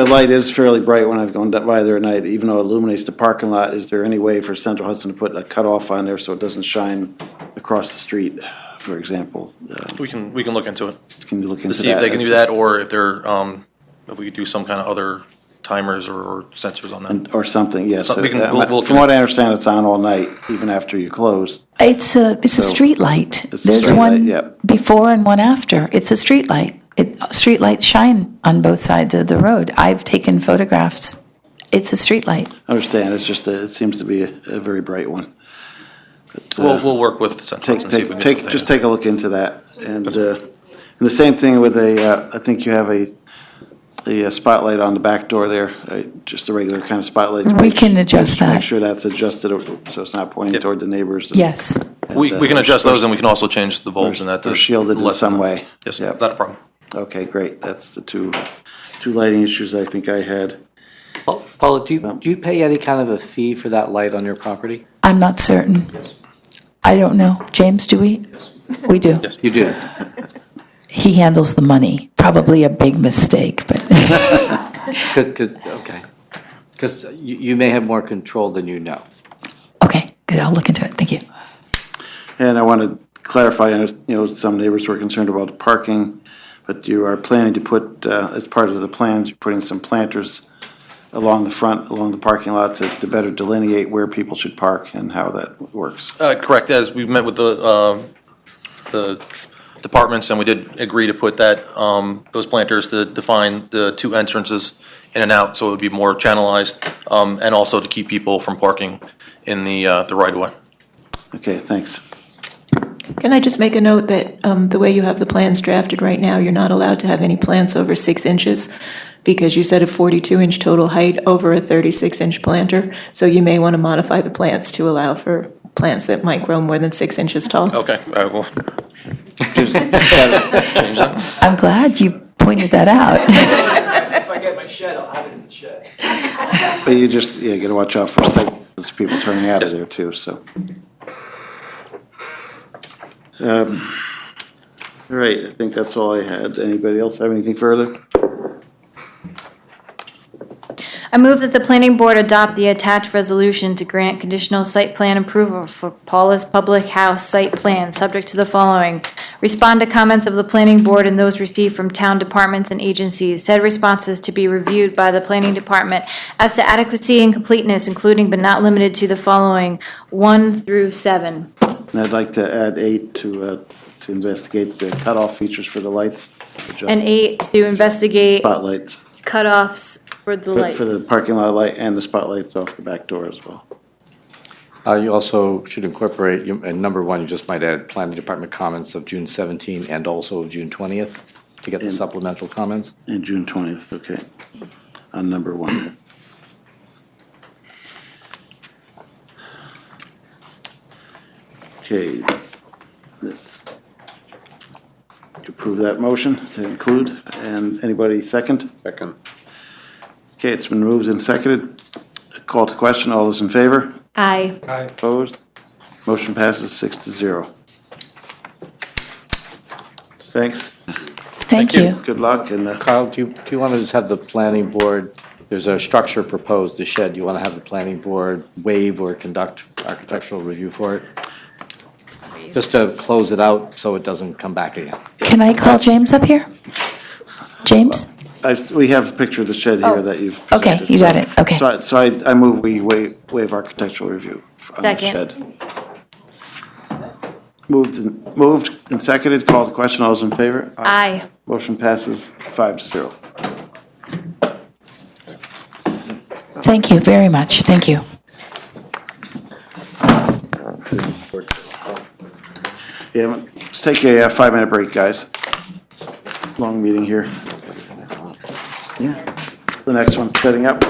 light is fairly bright when I've gone by there at night, even though it illuminates the parking lot. Is there any way for Central Hudson to put a cutoff on there so it doesn't shine across the street, for example? We can look into it. Can you look into To see if they can do that, or if if we could do some kind of other timers or sensors on that. Or something, yes. We'll From what I understand, it's on all night, even after you close. It's a street light. There's one before and one after. It's a street light. Street lights shine on both sides of the road. I've taken photographs. It's a street light. I understand, it's just, it seems to be a very bright one. But, We'll work with Central and see if we can get something. Just take a look into that. And the same thing with I think you have a spotlight on the back door there, just a regular kind of spotlight. We can adjust that. Make sure that's adjusted so it's not pointing toward the neighbors. Yes. We can adjust those, and we can also change the bulbs in that. Or shielded in some way. Yes, not a problem. Okay, great. That's the two lighting issues I think I had. Paula, do you pay any kind of a fee for that light on your property? I'm not certain. I don't know. James, do we? We do. Yes, you do. He handles the money. Probably a big mistake, but. Because you may have more control than you know. Okay, good. I'll look into it. Thank you. And I want to clarify, some neighbors were concerned about the parking, but you are planning to put, as part of the plans, you're putting some planters along the front, along the parking lot to better delineate where people should park and how that works. Correct, as we met with the departments, and we did agree to put that, those planters to define the two entrances in and out, so it would be more channelized, and also to keep people from parking in the right-of-way. Okay, thanks. Can I just make a note that the way you have the plans drafted right now, you're not allowed to have any plants over 6 inches because you said a 42-inch total height over a 36-inch planter. So you may want to modify the plants to allow for plants that might grow more than 6 inches tall. Okay, I will. I'm glad you pointed that out. If I get my shed, I'll have it in the shed. But you just, yeah, gotta watch out for there's people turning out of there too, so. All right, I think that's all I had. Anybody else have anything further? I move that the planning board adopt the attached resolution to grant conditional site plan approval for Paula's Public House site plan, subject to the following. Respond to comments of the planning board and those received from town departments and agencies. Said responses to be reviewed by the planning department as to adequacy and completeness, including but not limited to the following, 1 through 7. And I'd like to add 8 to investigate the cutoff features for the lights. And 8, to investigate Spotlights. cutoffs for the lights. For the parking lot light and the spotlights off the back door as well. You also should incorporate, and number 1, you just might add planning department comments of June 17 and also of June 20th to get the supplemental comments. And June 20th, okay, on number 1. Okay, let's approve that motion to include, and anybody second? Second. Okay, it's been moved and seconded. Call to question, all those in favor? Aye. Opposed? Motion passes 6-0. Thanks. Thank you. Good luck, and Kyle, do you want to just have the planning board, there's a structure proposed, the shed, do you want to have the planning board waive or conduct architectural review for it? Just to close it out so it doesn't come back again. Can I call James up here? James? we have a picture of the shed here that you've Okay, presented. you got it, okay. So I move we waive architectural review on the Second. shed. Moved and seconded, call the question, all those in favor? Aye. Motion passes 5-0. Thank you very much, thank you. Yeah, let's take a 5-minute break, guys. Long meeting here. Yeah. The next one's setting up.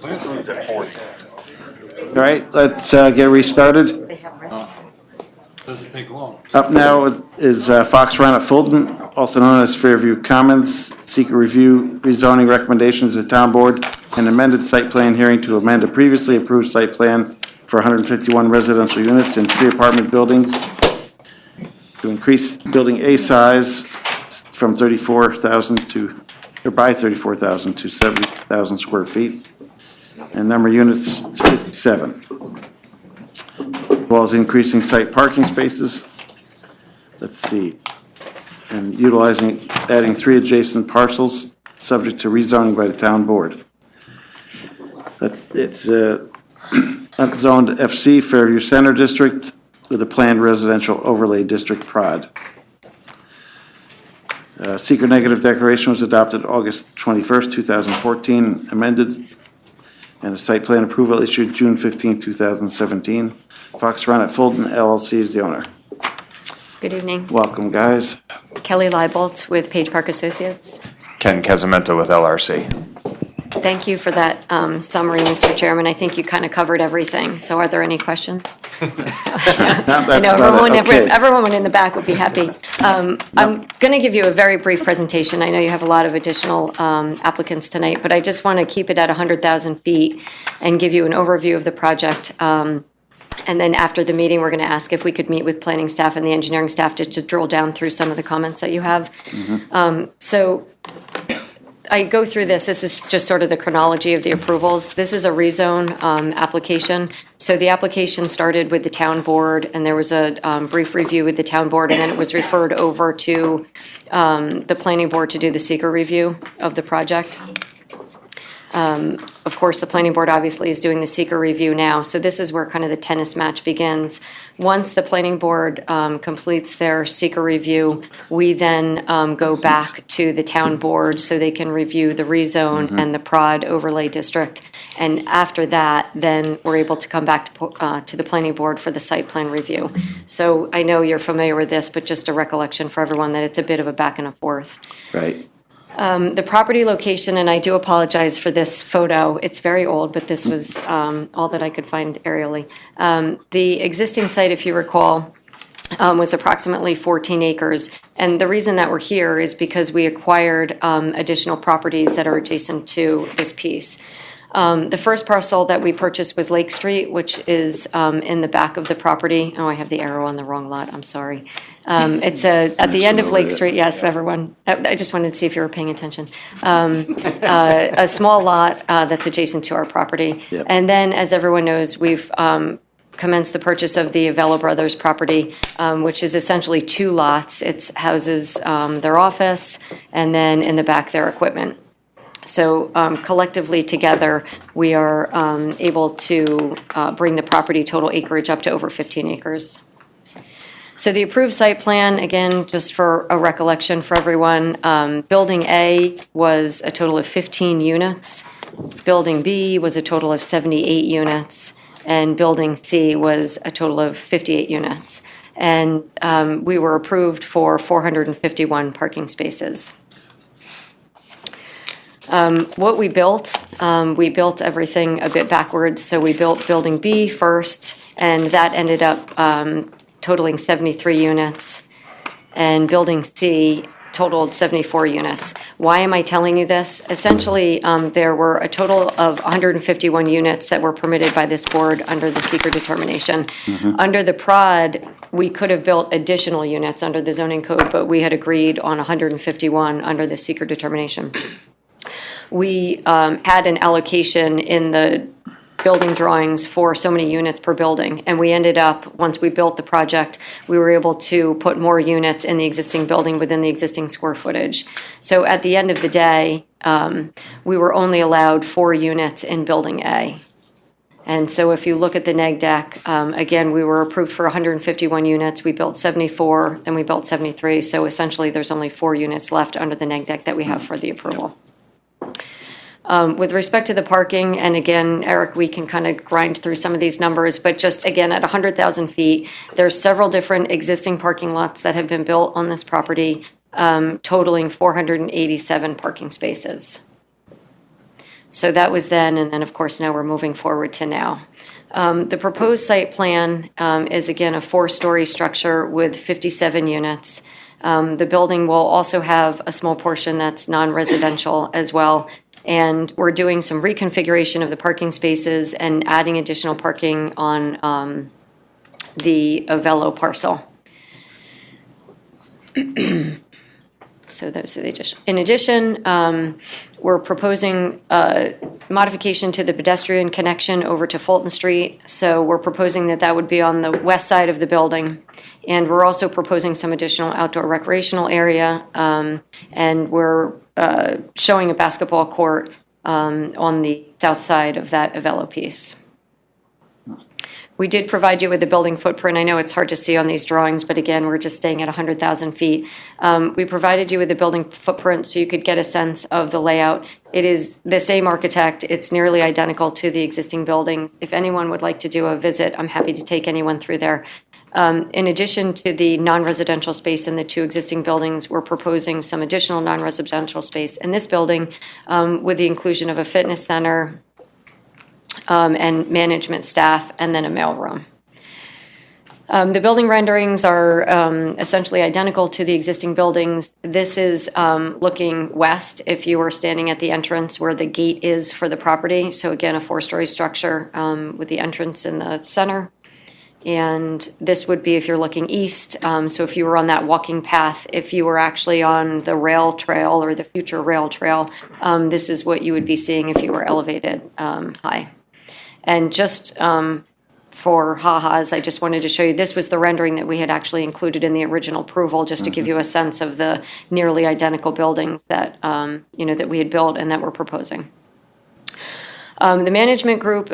All right, let's get restarted. Doesn't take long. Up now is Fox Run at Fulton, also known as Fairview Commons. Seeker review rezoning recommendations to the town board and amended site plan hearing to amend a previously approved site plan for 151 residential units in 3 apartment buildings to increase building A size from 34,000 to, or by 34,000 to 70,000 square feet, and number of units is 57. As well as increasing site parking spaces. Let's see, and adding 3 adjacent parcels, subject to rezoning by the town board. It's unzoned FC Fairview Center District with a planned residential overlay district prod. Seeker negative declaration was adopted August 21st, 2014, amended, and a site plan approval issued June 15th, 2017. Fox Run at Fulton LLC is the owner. Good evening. Welcome, guys. Kelly Leibolt with Page Park Associates. Ken Casamento with LRC. Thank you for that summary, Mr. Chairman. I think you kind of covered everything. So are there any questions? I know everyone in the back would be happy. I'm going to give you a very brief presentation. I know you have a lot of additional applicants tonight, but I just want to keep it at 100,000 feet and give you an overview of the project. And then after the meeting, we're going to ask if we could meet with planning staff and the engineering staff just to drill down through some of the comments that you have. So I go through this. This is just sort of the chronology of the approvals. This is a rezone application. So the application started with the town board, and there was a brief review with the town board, and then it was referred over to the planning board to do the seeker review of the project. Of course, the planning board obviously is doing the seeker review now, so this is where kind of the tennis match begins. Once the planning board completes their seeker review, we then go back to the town board so they can review the rezone and the prod overlay district. And after that, then we're able to come back to the planning board for the site plan review. So I know you're familiar with this, but just a recollection for everyone that it's a bit of a back and a forth. Right. The property location, and I do apologize for this photo, it's very old, but this was all that I could find aerially. The existing site, if you recall, was approximately 14 acres. And the reason that we're here is because we acquired additional properties that are adjacent to this piece. The first parcel that we purchased was Lake Street, which is in the back of the property. Oh, I have the arrow on the wrong lot, I'm sorry. It's at the end of Lake Street, yes, everyone. I just wanted to see if you were paying attention. A small lot that's adjacent to our property. Yep. And then, as everyone knows, we've commenced the purchase of the Avello Brothers property, which is essentially 2 lots. It houses their office, and then in the back, their equipment. So collectively together, we are able to bring the property total acreage up to over 15 acres. So the approved site plan, again, just for a recollection for everyone, Building A was a total of 15 units. Building B was a total of 78 units. And Building C was a total of 58 units. And we were approved for 451 parking spaces. What we built everything a bit backwards. So we built Building B first, and that ended up totaling 73 units. And Building C totaled 74 units. Why am I telling you this? Essentially, there were a total of 151 units that were permitted by this board under the seeker determination. Under the prod, we could have built additional units under the zoning code, but we had agreed on 151 under the seeker determination. We had an allocation in the building drawings for so many units per building, and we ended up, once we built the project, we were able to put more units in the existing building within the existing square footage. So at the end of the day, we were only allowed 4 units in Building A. And so if you look at the neg deck, again, we were approved for 151 units. We built 74, then we built 73. So essentially, there's only 4 units left under the neg deck that we have for the approval. With respect to the parking, and again, Eric, we can kind of grind through some of these numbers, but just again, at 100,000 feet, there's several different existing parking lots that have been built on this property, totaling 487 parking spaces. So that was then, and then, of course, now we're moving forward to now. The proposed site plan is, again, a 4-story structure with 57 units. The building will also have a small portion that's non-residential as well. And we're doing some reconfiguration of the parking spaces and adding additional parking on the Avello parcel. So those are the addition. In addition, we're proposing a modification to the pedestrian connection over to Fulton Street. So we're proposing that that would be on the west side of the building. And we're also proposing some additional outdoor recreational area. And we're showing a basketball court on the south side of that Avello piece. We did provide you with the building footprint. I know it's hard to see on these drawings, but again, we're just staying at 100,000 feet. We provided you with the building footprint so you could get a sense of the layout. It is the same architect. It's nearly identical to the existing building. If anyone would like to do a visit, I'm happy to take anyone through there. In addition to the non-residential space in the 2 existing buildings, we're proposing some additional non-residential space in this building with the inclusion of a fitness center, and management staff, and then a mailroom. The building renderings are essentially identical to the existing buildings. This is looking west if you were standing at the entrance where the gate is for the property. So again, a 4-story structure with the entrance in the center. And this would be if you're looking east. So if you were on that walking path, if you were actually on the rail trail or the future rail trail, this is what you would be seeing if you were elevated high. And just for ha-has, I just wanted to show you, this was the rendering that we had actually included in the original approval, just to give you a sense of the nearly identical buildings that, that we had built and that we're proposing. The management group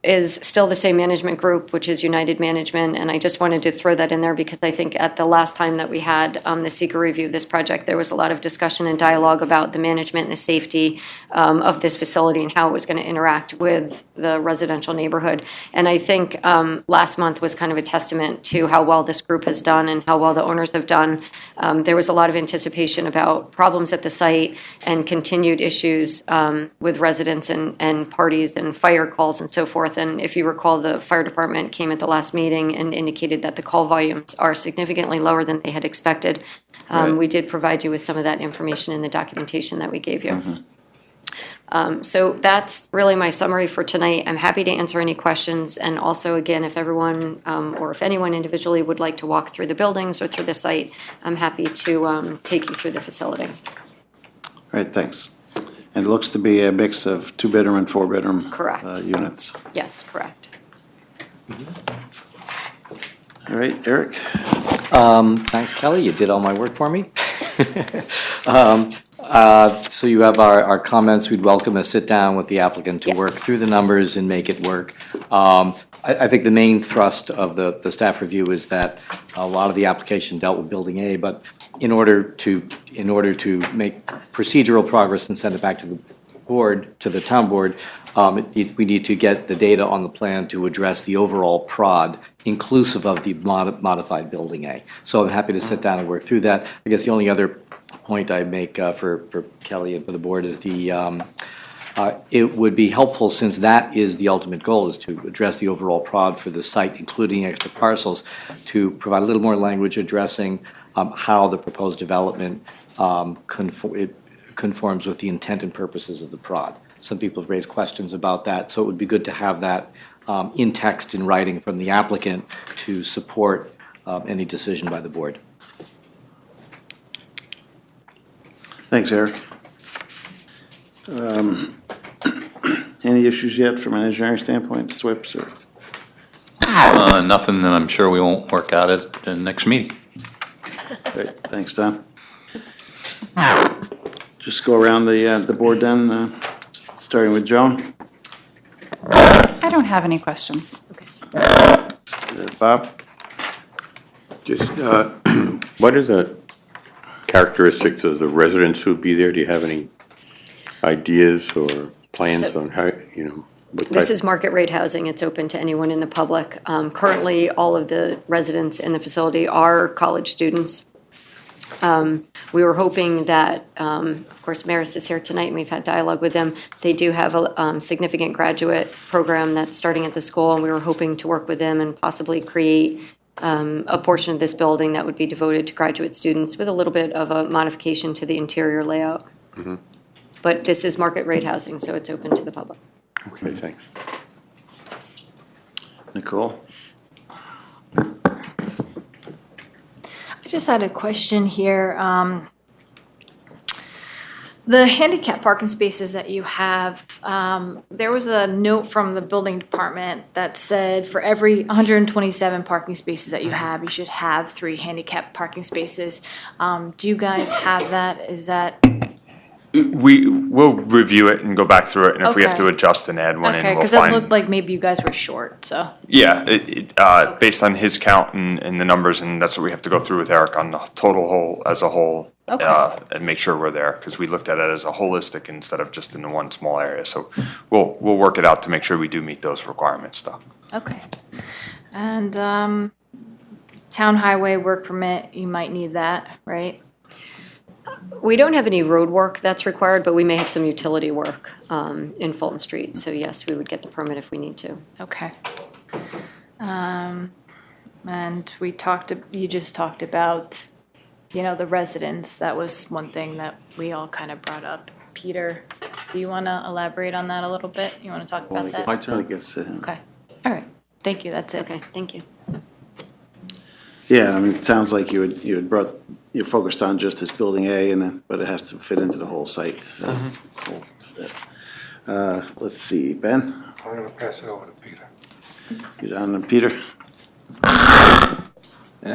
is still the same management group, which is United Management, and I just wanted to throw that in there because I think at the last time that we had the seeker review of this project, there was a lot of discussion and dialogue about the management and the safety of this facility and how it was going to interact with the residential neighborhood. And I think last month was kind of a testament to how well this group has done and how well the owners have done. There was a lot of anticipation about problems at the site and continued issues with residents and parties and fire calls and so forth. And if you recall, the fire department came at the last meeting and indicated that the call volumes are significantly lower than they had expected. Right. We did provide you with some of that information in the documentation that we gave you. So that's really my summary for tonight. I'm happy to answer any questions. And also, again, if everyone or if anyone individually would like to walk through the buildings or through the site, I'm happy to take you through the facility. All right, thanks. And it looks to be a mix of 2-bedroom and 4-bedroom Correct. Units. Yes, correct. All right, Eric? Thanks, Kelly. You did all my work for me. So you have our comments. We'd welcome a sit-down with the applicant to work through the numbers and make it work. I think the main thrust of the staff review is that a lot of the application dealt with Building A, but in order to make procedural progress and send it back to the board, to the town board, we need to get the data on the plan to address the overall prod, inclusive of the modified Building A. So I'm happy to sit down and work through that. I guess the only other point I make for Kelly and for the board is it would be helpful, since that is the ultimate goal, is to address the overall prod for the site, including extra parcels, to provide a little more language addressing how the proposed development conforms with the intent and purposes of the prod. Some people have raised questions about that, so it would be good to have that in text, in writing from the applicant to support any decision by the board. Thanks, Eric. Any issues yet from an engineering standpoint, SWIPs or? Nothing that I'm sure we won't work out at the next meeting. Great, thanks, Don. Just go around the board then, starting with Joan. I don't have any questions. Bob? Just, what are the characteristics of the residents who'd be there? Do you have any ideas or plans on how, what This type- is market rate housing. It's open to anyone in the public. Currently, all of the residents in the facility are college students. We were hoping that, of course, Marist is here tonight, and we've had dialogue with them. They do have a significant graduate program that's starting at the school, and we were hoping to work with them and possibly create a portion of this building that would be devoted to graduate students with a little bit of a modification to the interior layout. Mhm. But this is market rate housing, so it's open to the public. Okay, thanks. Nicole? I just had a question here. The handicap parking spaces that you have, there was a note from the building department that said for every 127 parking spaces that you have, you should have 3 handicap parking spaces. Do you guys have that? Is that? We'll review it and go back through it, and if we have Okay. to adjust and add one in, Okay, we'll because it find. looked like maybe you guys were short, so. Yeah, based on his count and the numbers, and that's what we have to go through with Eric on the total whole, as a whole. Okay. And make sure we're there, because we looked at it as a holistic instead of just in the one small area. So we'll work it out to make sure we do meet those requirements, though. Okay. And town highway work permit, you might need that, right? We don't have any road work that's required, but we may have some utility work in Fulton Street. So yes, we would get the permit if we need to. Okay. And you just talked about, the residents. That was one thing that we all kind of brought up. Peter, do you want to elaborate on that a little bit? You want to talk about that? My turn, I guess. Okay. All right. Thank you. That's it. Okay, thank you. Yeah, I mean, it sounds like you focused on just this building A, but it has to fit into the whole site. Let's see, Ben? I'm going to pass it over to Peter. You down, Peter?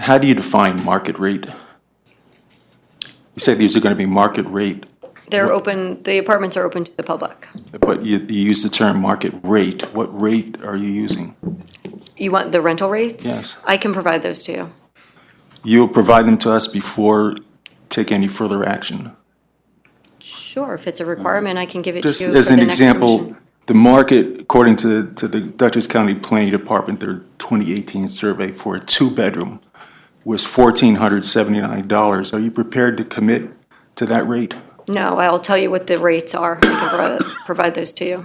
How do you define market rate? You say these are going to be market rate, They're open, the apartments are open to the public. but you use the term market rate. What rate are you using? You want the rental rates? Yes. I can provide those to you. You'll provide them to us before take any further action. Sure, if it's a requirement, I can give it to you Just for as the an next example, submission. the market, according to the Dutchess County Planning Department, their 2018 survey for a 2-bedroom was $1,479. Are you prepared to commit to that rate? No, I'll tell you what the rates are. I can provide those to you.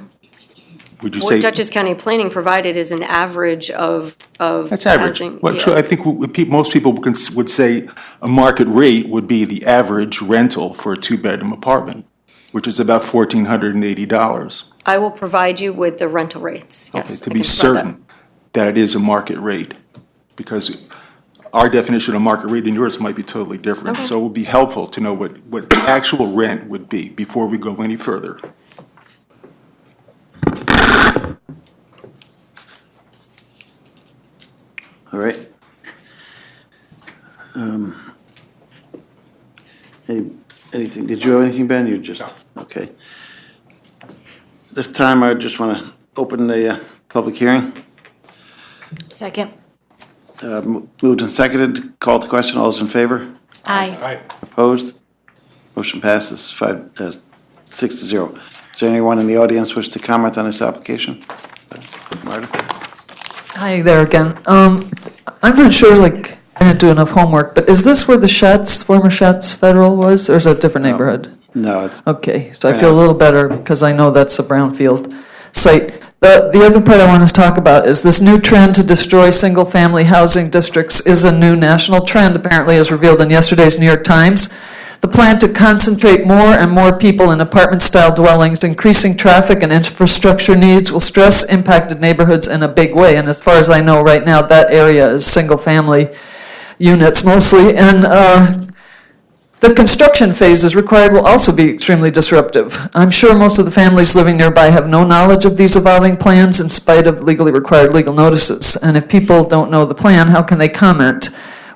Would you say? What Dutchess County Planning provided is an average of That's average. housing. Well, Yeah. true, I think most people would say a market rate would be the average rental for a 2-bedroom apartment, which is about $1,480. I will provide you with the rental rates, Okay, yes. to I be can provide that. certain that it is a market rate, because our definition of market rate and yours might be totally different. Okay. So it would be helpful to know what the actual rent would be before we go any further. All right. Anything, did you have anything, Ben? You just, okay. This time, I just want to open the public hearing. Second. Moved and seconded, called to question, all those in favor? Aye. Opposed? Motion passes 6-0. Is there anyone in the audience wish to comment on this application? Marta? Hi there again. I'm not sure, I didn't do enough homework, but is this where the former Schatz Federal was, or is it a different neighborhood? No, it's. Okay, so I feel a little better because I know that's a brownfield site. The other part I want to talk about is this new trend to destroy single-family housing districts is a new national trend, apparently as revealed in yesterday's New York Times. The plan to concentrate more and more people in apartment-style dwellings, increasing traffic and infrastructure needs will stress impacted neighborhoods in a big way. And as far as I know right now, that area is single-family units mostly. And the construction phases required will also be extremely disruptive. I'm sure most of the families living nearby have no knowledge of these evolving plans in spite of legally required legal notices. And if people don't know the plan, how can they comment?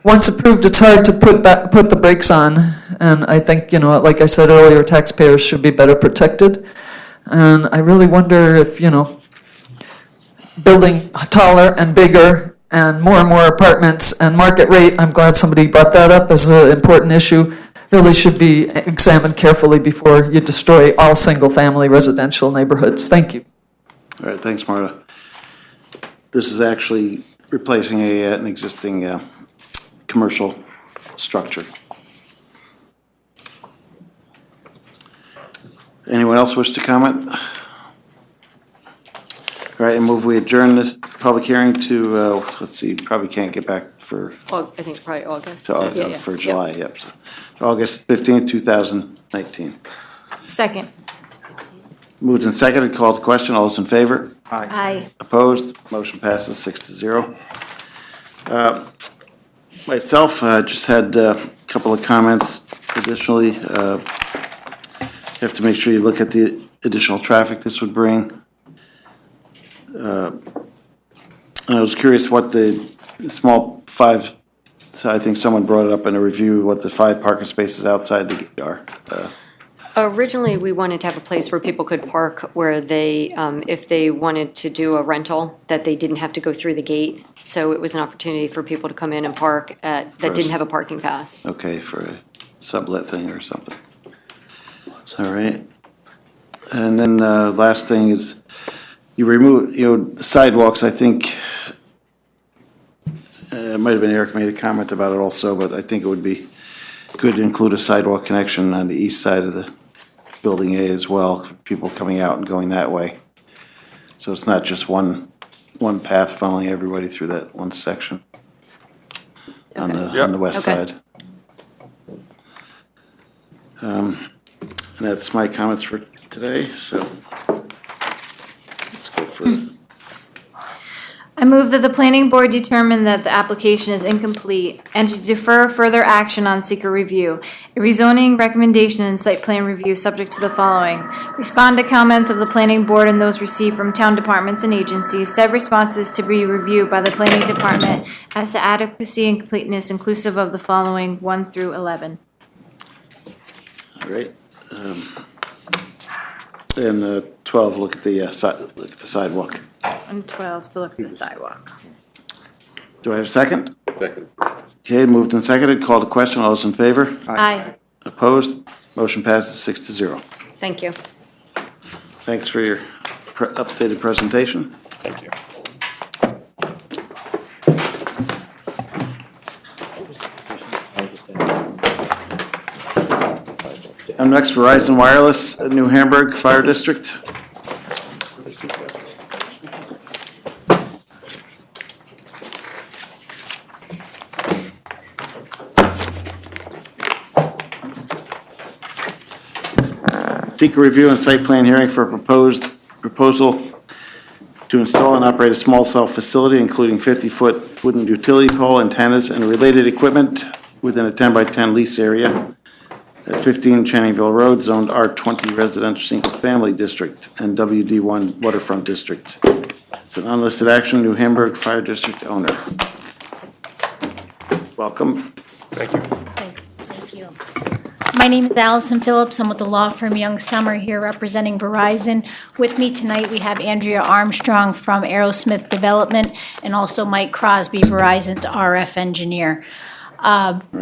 Once approved, it's hard to put the brakes on. And I think, like I said earlier, taxpayers should be better protected. And I really wonder if, building taller and bigger and more apartments and market rate, I'm glad somebody brought that up as an important issue, really should be examined carefully before you destroy all single-family residential neighborhoods. Thank you. All right, thanks, Marta. This is actually replacing an existing commercial structure. Anyone else wish to comment? All right, I move we adjourn this public hearing to, let's see, probably can't get back for, I think probably August. for July, yep. So August 15th, 2019. Second. Moved and seconded, called to question. All those in favor? Aye. Opposed? Motion passes 6-0. Myself, just had a couple of comments additionally. You have to make sure you look at the additional traffic this would bring. I was curious what the small 5, so I think someone brought it up in a review, what the 5 parking spaces outside the gate are. Originally, we wanted to have a place where people could park where they, if they wanted to do a rental, that they didn't have to go through the gate. So it was an opportunity for people to come in and park that didn't have a parking pass. Okay, for a sublet thing or something. All right. And then last thing is, you remove, the sidewalks, I think, it might have been Eric made a comment about it also, but I think it would be good to include a sidewalk connection on the east side of the Building A as well, for people coming out and going that way. So it's not just one path funneling everybody through that one section on the west side. And that's my comments for today, so let's go for it. I move that the planning board determine that the application is incomplete and to defer further action on seeker review. A rezoning recommendation and site plan review subject to the following. Respond to comments of the planning board and those received from town departments and agencies. Said responses to be reviewed by the planning department as to adequacy and completeness inclusive of the following 1 through 11. All right. And 12, look at the sidewalk. And 12 to look at the sidewalk. Do I have a second? Second. Okay, moved and seconded, called to question, all those in favor? Aye. Opposed? Motion passes 6-0. Thank you. Thanks for your updated presentation. Thank you. Next, Verizon Wireless, New Hamburg Fire District. Seeker review and site plan hearing for a proposal to install and operate a small cell facility, including 50-foot wooden utility pole, antennas, and related equipment within a 10-by-10 lease area at 15 Channingville Road, zoned R20 residential single-family district and WD1 waterfront district. It's an unlisted action, New Hamburg Fire District owner. Welcome. Thank you. Thanks. Thank you. My name is Allison Phillips. I'm with the law firm Young Summer here representing Verizon. With me tonight, we have Andrea Armstrong from Aerosmith Development and also Mike Crosby, Verizon's RF engineer.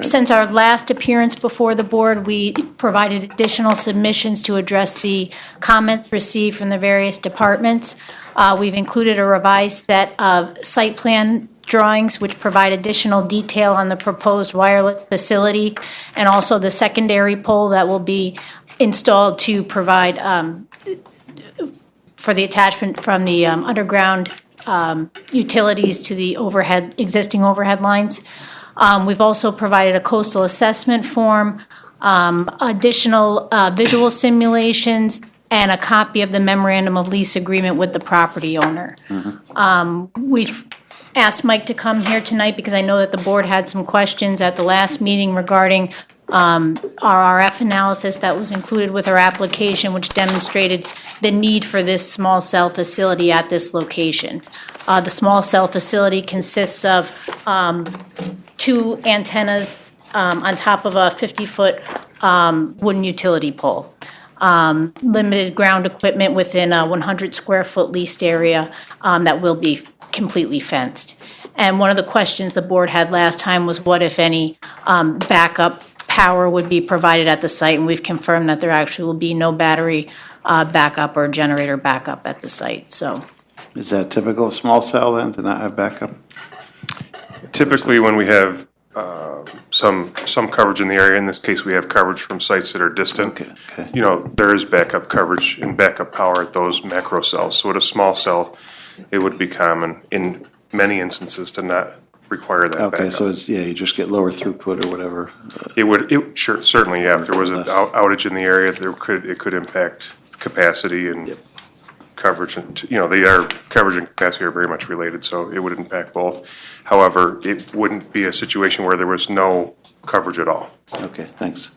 Since our last appearance before the board, we provided additional submissions to address the comments received from the various departments. We've included a revised set of site plan drawings which provide additional detail on the proposed wireless facility and also the secondary pole that will be installed to provide for the attachment from the underground utilities to the existing overhead lines. We've also provided a coastal assessment form, additional visual simulations, and a copy of the memorandum of lease agreement with the property owner. We've asked Mike to come here tonight because I know that the board had some questions at the last meeting regarding our RF analysis that was included with our application, which demonstrated the need for this small cell facility at this location. The small cell facility consists of 2 antennas on top of a 50-foot wooden utility pole. Limited ground equipment within a 100-square-foot leased area that will be completely fenced. And one of the questions the board had last time was what, if any, backup power would be provided at the site, and we've confirmed that there actually will be no battery backup or generator backup at the site, so. Is that typical of small cell then, to not have backup? Typically, when we have some coverage in the area. In this case, we have coverage from sites that are distant. Okay. You know, there is backup coverage and backup power at those macro cells. So at a small cell, it would be common in many instances to not require that backup. Okay, so it's, yeah, you just get lower throughput or whatever. Sure, certainly, yeah. If there was an outage in the area, it could impact capacity and coverage. And, you know, coverage and capacity are very much related, so it would impact both. However, it wouldn't be a situation where there was no coverage at all. Okay, thanks.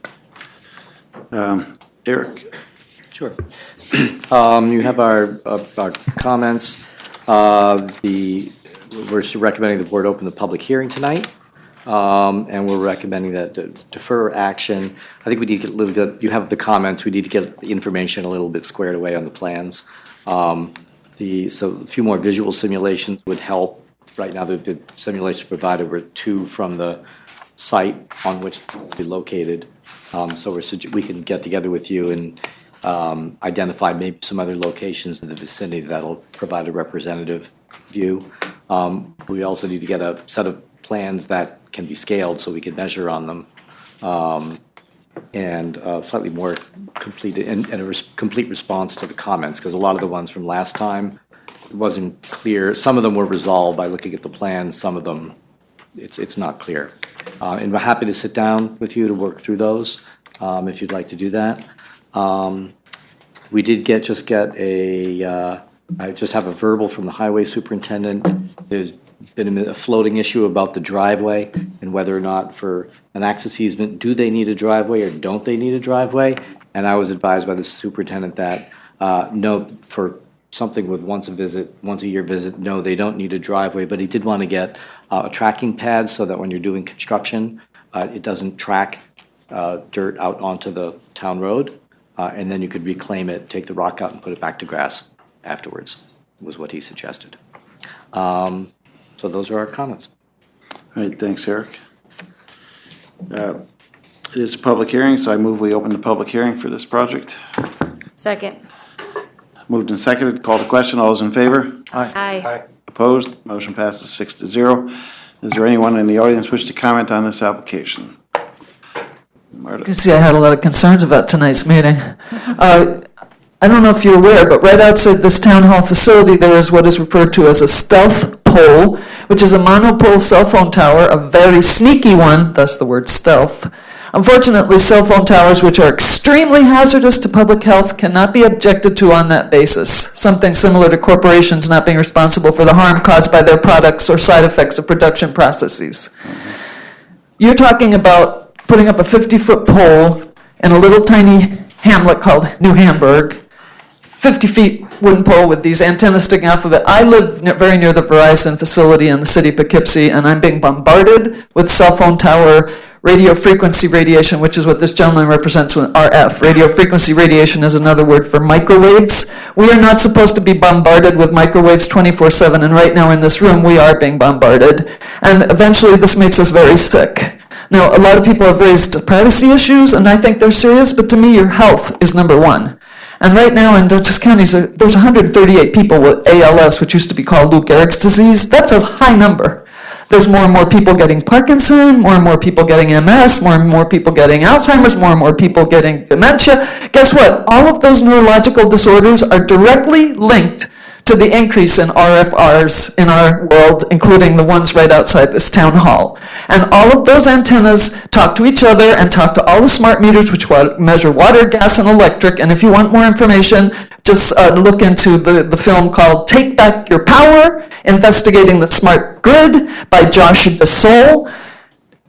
Eric? Sure. You have our comments. We're recommending the board open the public hearing tonight, and we're recommending that defer action. I think we need to get a little bit, you have the comments, we need to get the information a little bit squared away on the plans. So a few more visual simulations would help. Right now, the simulations provided were 2 from the site on which they'll be located. So we can get together with you and identify maybe some other locations in the vicinity that'll provide a representative view. We also need to get a set of plans that can be scaled so we can measure on them, and slightly more complete and a complete response to the comments, because a lot of the ones from last time wasn't clear. Some of them were resolved by looking at the plans. Some of them, it's not clear. And we're happy to sit down with you to work through those if you'd like to do that. We did just get I just have a verbal from the highway superintendent. There's been a floating issue about the driveway and whether or not for an access easement, do they need a driveway or don't they need a driveway? And I was advised by the superintendent that no, for something with once a year visit, no, they don't need a driveway, but he did want to get a tracking pad so that when you're doing construction, it doesn't track dirt out onto the town road, and then you could reclaim it, take the rock out and put it back to grass afterwards, was what he suggested. So those are our comments. All right, thanks, Eric. It is a public hearing, so I move we open the public hearing for this project. Second. Moved and seconded, call the question, all those in favor? Aye. Opposed? Motion passes 6-0. Is there anyone in the audience wish to comment on this application? You can see I had a lot of concerns about tonight's meeting. I don't know if you're aware, but right outside this town hall facility, there is what is referred to as a stealth pole, which is a monopole cell phone tower, a very sneaky one, thus the word stealth. Unfortunately, cell phone towers, which are extremely hazardous to public health, cannot be objected to on that basis, something similar to corporations not being responsible for the harm caused by their products or side effects of production processes. You're talking about putting up a 50-foot pole in a little tiny hamlet called New Hamburg, 50 feet wooden pole with these antennas sticking off of it. I live very near the Verizon facility in the city of Poughkeepsie, and I'm being bombarded with cell phone tower radio frequency radiation, which is what this gentleman represents with RF. Radio frequency radiation is another word for microwaves. We are not supposed to be bombarded with microwaves 24/7, and right now in this room we are being bombarded. And eventually this makes us very sick. Now, a lot of people have raised privacy issues, and I think they're serious, but to me your health is number one. And right now in Dutchess County, there's 138 people with ALS, which used to be called Lou Gehrig's disease. That's a high number. There's more and more people getting Parkinson, more and more people getting MS, more and more people getting Alzheimer's, more and more people getting dementia. Guess what? All of those neurological disorders are directly linked to the increase in RFRs in our world, including the ones right outside this town hall. And all of those antennas talk to each other and talk to all the smart meters which measure water, gas, and electric. And if you want more information, just look into the film called Take Back Your Power, Investigating the Smart Grid by Josh DeSol,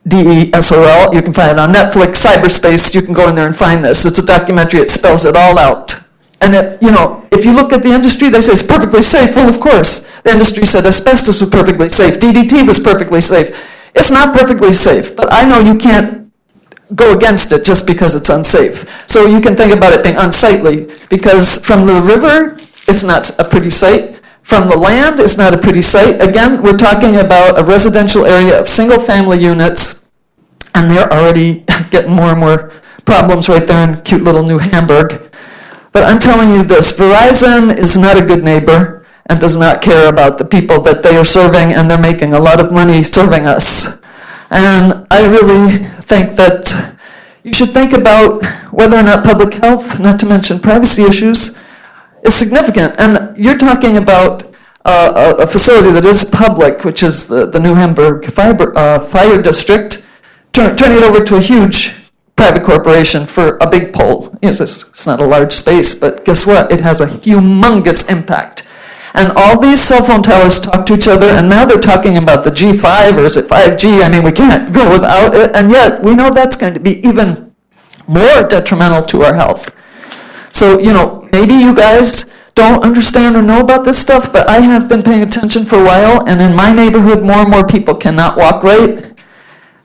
DESOL. You can find it on Netflix, cyberspace. You can go in there and find this. It's a documentary. It spells it all out. And if you look at the industry, they say it's perfectly safe. Well, of course, the industry said asbestos was perfectly safe. DDT was perfectly safe. It's not perfectly safe, but I know you can't go against it just because it's unsafe. So you can think about it being unsightly, because from the river, it's not a pretty sight. From the land, it's not a pretty sight. Again, we're talking about a residential area of single-family units, and they're already getting more and more problems right there in cute little New Hamburg. But I'm telling you this, Verizon is not a good neighbor and does not care about the people that they are serving, and they're making a lot of money serving us. And I really think that you should think about whether or not public health, not to mention privacy issues, is significant. And you're talking about a facility that is public, which is the New Hamburg Fire District, turning it over to a huge private corporation for a big pole. It's not a large space, but guess what? It has a humongous impact. And all these cell phone towers talk to each other, and now they're talking about the G5, or is it 5G? I mean, we can't go without it, and yet we know that's going to be even more detrimental to our health. So, maybe you guys don't understand or know about this stuff, but I have been paying attention for a while, and in my neighborhood, more and more people cannot walk right.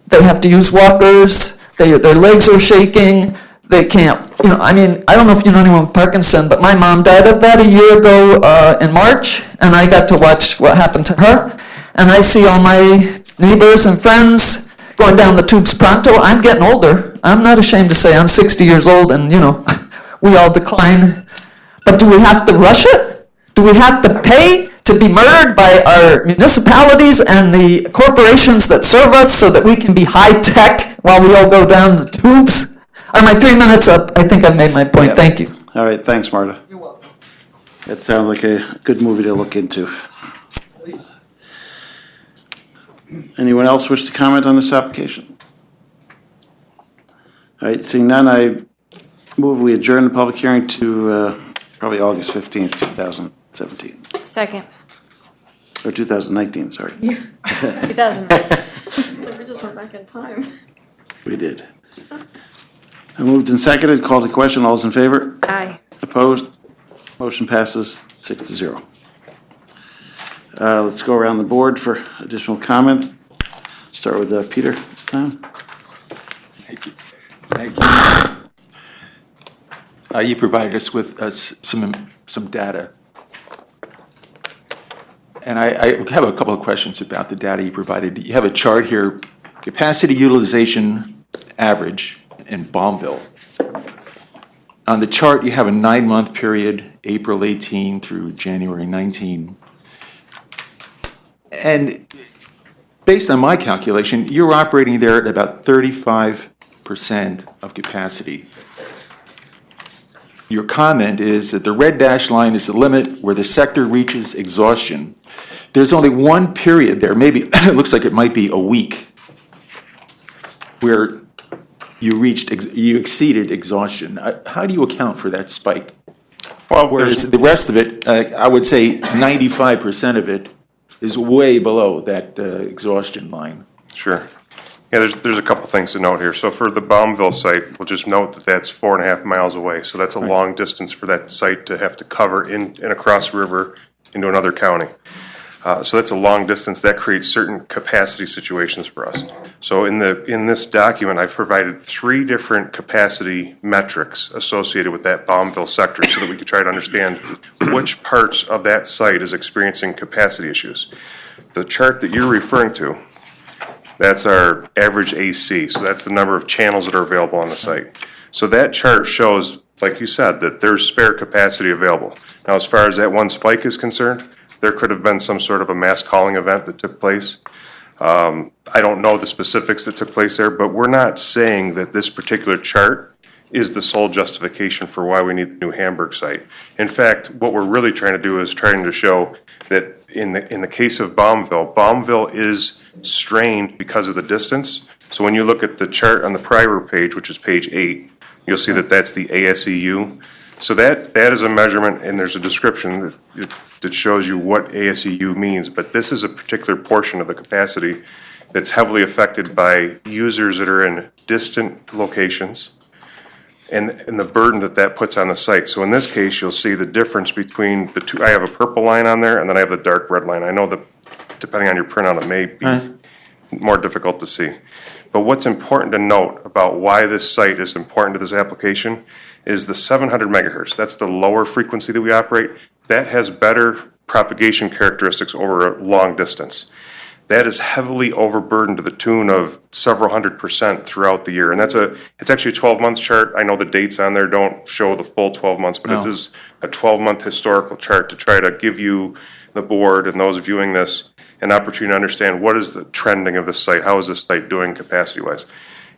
They have to use walkers, their legs are shaking, they can't, I don't know if you know anyone with Parkinson, but my mom died of that a year ago in March, and I got to watch what happened to her. And I see all my neighbors and friends going down the tubes pronto. I'm getting older. I'm not ashamed to say I'm 60 years old, and, we all decline. But do we have to rush it? Do we have to pay to be murdered by our municipalities and the corporations that serve us so that we can be high-tech while we all go down the tubes? Are my 3 minutes up? I think I've made my point. Yeah. Thank you. All right, thanks, Marta. You're welcome. That sounds like a good movie to look into. Please. Anyone else wish to comment on this application? All right, seeing none, I move we adjourn the public hearing to probably August 15th, 2017. Second. Or 2019, sorry. 2009. We just went back in time. We did. I moved and seconded, called to question. All those in favor? Aye. Opposed? Motion passes 6-0. Let's go around the board for additional comments. Start with Peter this time. Thank you. Thank you. You provided us with some data. And I have a couple of questions about the data you provided. You have a chart here, capacity utilization average in Balmville. On the chart, you have a 9-month period, April 18 through January 19. And based on my calculation, you're operating there at about 35% of capacity. Your comment is that the red dashed line is the limit where the sector reaches exhaustion. There's only one period there, maybe it looks like it might be a week, where you exceeded exhaustion. How do you account for that spike? Well, Whereas the rest of it, I would say 95% of it is way below that exhaustion line. Sure. Yeah, there's a couple things to note here. So for the Baumville site, we'll just note that that's 4.5 miles away. So that's a long distance for that site to have to cover in and across the river into another county. So that's a long distance. That creates certain capacity situations for us. So in this document, I've provided 3 different capacity metrics associated with that Baumville sector so that we could try to understand which parts of that site is experiencing capacity issues. The chart that you're referring to, that's our average AC. So that's the number of channels that are available on the site. So that chart shows, like you said, that there's spare capacity available. Now, as far as that one spike is concerned, there could have been some sort of a mass calling event that took place. I don't know the specifics that took place there, but we're not saying that this particular chart is the sole justification for why we need the New Hamburg site. In fact, what we're really trying to do is trying to show that in the case of Baumville is strained because of the distance. So when you look at the chart on the prior page, which is page 8, you'll see that that's the ASEU. So that is a measurement, and there's a description that shows you what ASEU means, but this is a particular portion of the capacity that's heavily affected by users that are in distant locations and the burden that puts on the site. So in this case, you'll see the difference between the two. I have a purple line on there, and then I have the dark red line. I know that depending on your printout, it may be more difficult to see. But what's important to note about why this site is important to this application is the 700 megahertz. That's the lower frequency that we operate. That has better propagation characteristics over a long distance. That is heavily overburdened to the tune of several 100% throughout the year. And it's actually a 12-month chart. I know the dates on there don't show the full 12 months, but it is a 12-month historical chart to try to give you, the board, and those viewing this, an opportunity to understand what is the trending of the site, how is this site doing capacity-wise.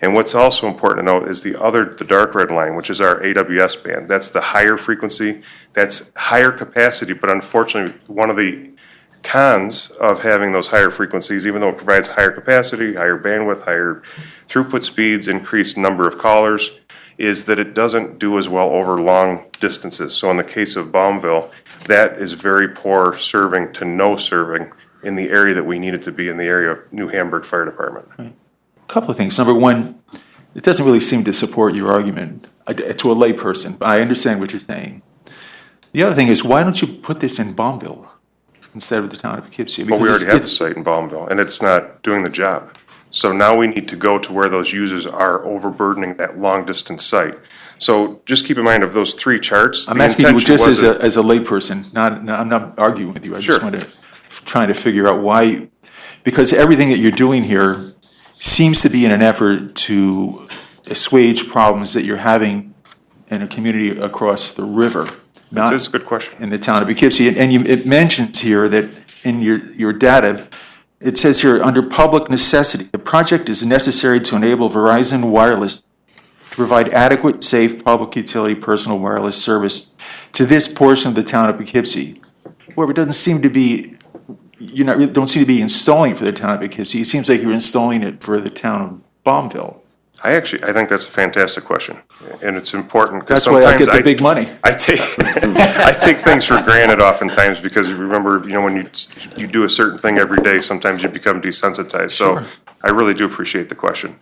And what's also important to note is the dark red line, which is our AWS band. That's the higher frequency, that's higher capacity, but unfortunately, one of the cons of having those higher frequencies, even though it provides higher capacity, higher bandwidth, higher throughput speeds, increased number of callers, is that it doesn't do as well over long distances. So in the case of Baumville, that is very poor serving to no serving in the area that we need it to be in the area of New Hamburg Fire Department. A couple of things. Number one, it doesn't really seem to support your argument to a layperson, but I understand what you're saying. The other thing is, why don't you put this in Baumville instead of the town of Poughkeepsie? Well, we already have the site in Baumville, and it's not doing the job. So now we need to go to where those users are overburdening that long-distance site. So just keep in mind of those three charts. I'm asking you just as a layperson, I'm not arguing with you. I just want to trying to figure out why, because everything that you're doing here seems to be in an effort to assuage problems that you're having in a community across the river. That's a good question. In the town of Poughkeepsie. And it mentions here that in your data, it says here, under public necessity, the project is necessary to enable Verizon Wireless to provide adequate, safe, public utility personal wireless service to this portion of the town of Poughkeepsie. However, it doesn't seem to be, don't seem to be installing it for the town of Poughkeepsie. It seems like you're installing it for the town of Baumville. I think that's a fantastic question, and it's important because that's why I get the big money. I take things for granted oftentimes because you remember, when you do a certain thing every day, sometimes you become desensitized. So I really do appreciate the question.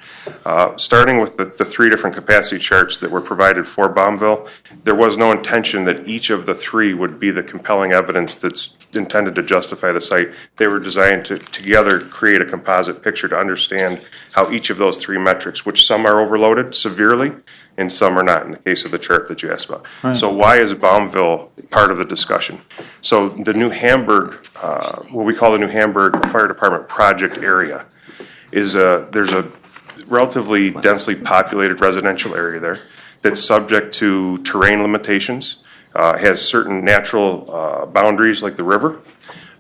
Starting with the three different capacity charts that were provided for Baumville, there was no intention that each of the three would be the compelling evidence that's intended to justify the site. They were designed to together create a composite picture to understand how each of those three metrics, which some are overloaded severely and some are not in the case of the chart that you asked about. Right. So why is Baumville part of the discussion? So the New Hamburg, what we call the New Hamburg Fire Department project area, there's a relatively densely populated residential area there that's subject to terrain limitations, has certain natural boundaries like the river.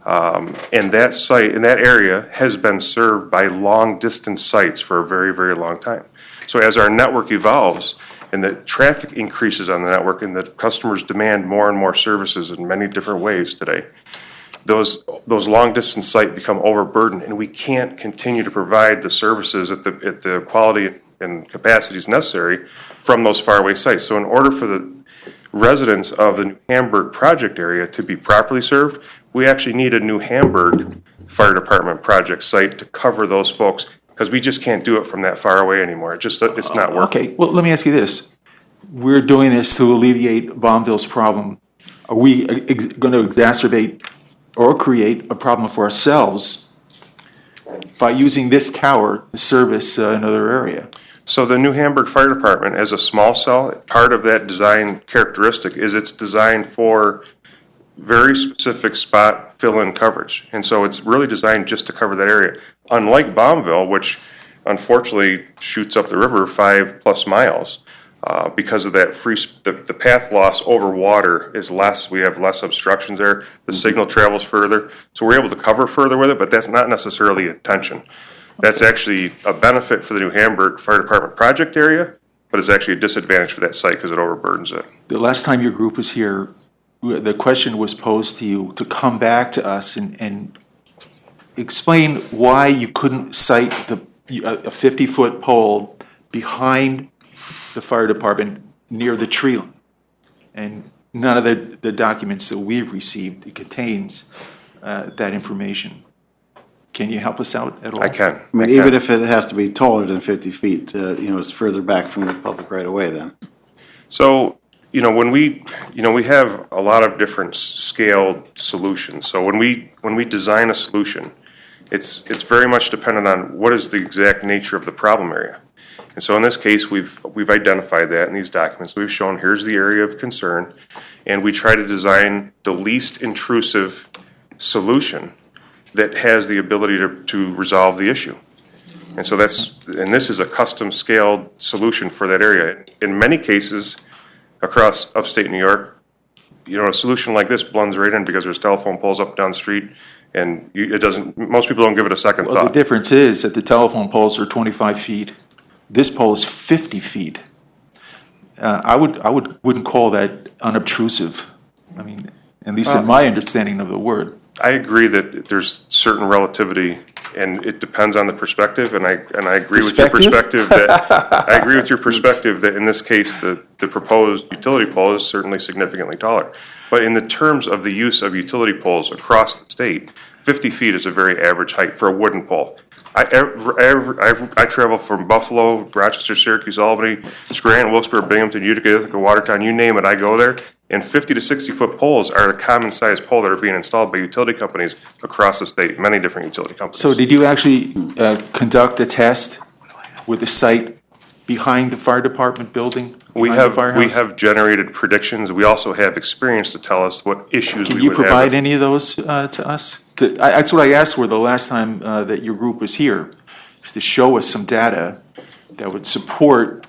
And that site, in that area, has been served by long-distance sites for a very, very long time. So as our network evolves and the traffic increases on the network and the customers demand more and more services in many different ways today, those long-distance sites become overburdened, and we can't continue to provide the services at the quality and capacities necessary from those faraway sites. So in order for the residents of the New Hamburg project area to be properly served, we actually need a New Hamburg Fire Department project site to cover those folks, because we just can't do it from that far away anymore. It's not working. Okay, well, let me ask you this. We're doing this to alleviate Baumville's problem. Are we going to exacerbate or create a problem for ourselves by using this tower to service another area? So the New Hamburg Fire Department, as a small cell, part of that design characteristic is it's designed for very specific spot fill-in coverage. And so it's really designed just to cover that area. Unlike Baumville, which unfortunately shoots up the river 5+ miles, because of that the path loss over water is less. We have less obstructions there. The signal travels further. So we're able to cover further with it, but that's not necessarily intention. That's actually a benefit for the New Hamburg Fire Department project area, but it's actually a disadvantage for that site because it overburdens it. The last time your group was here, the question was posed to you to come back to us and explain why you couldn't site a 50-foot pole behind the fire department near the tree line. And none of the documents that we've received, it contains that information. Can you help us out at all? I can. I mean, even if it has to be taller than 50 feet, it's further back from the public right away then. So, when we have a lot of different scaled solutions. So when we design a solution, it's very much dependent on what is the exact nature of the problem area. And so in this case, we've identified that in these documents. We've shown here's the area of concern, and we try to design the least intrusive solution that has the ability to resolve the issue. And so this is a custom scaled solution for that area. In many cases across upstate New York, a solution like this blends right in because there's telephone poles up down the street And it doesn't, most people don't give it a second Well, the thought. difference is that the telephone poles are 25 feet. This pole is 50 feet. Wouldn't call that unobtrusive. I mean, at least in my understanding of the word. I agree that there's certain relativity, and it depends on the perspective, and I agree with your perspective that, I agree with your perspective that in this case, the proposed utility pole is certainly significantly taller. But in the terms of the use of utility poles across the state, 50 feet is a very average height for a wooden pole. I travel from Buffalo, Rochester, Syracuse, Albany, Scranton, Wilkes-Barre, Binghamton, Utica, Ithaca, Watertown, you name it, I go there. And 50 to 60-foot poles are the common size pole that are being installed by utility companies across the state, many different utility companies. So did you actually conduct a test with the site behind the fire department building? We behind the firehouse? have generated predictions. We also have experience to tell us what issues Can we you would have. provide any of those to us? That's what I asked for the last time that your group was here, is to show us some data that would support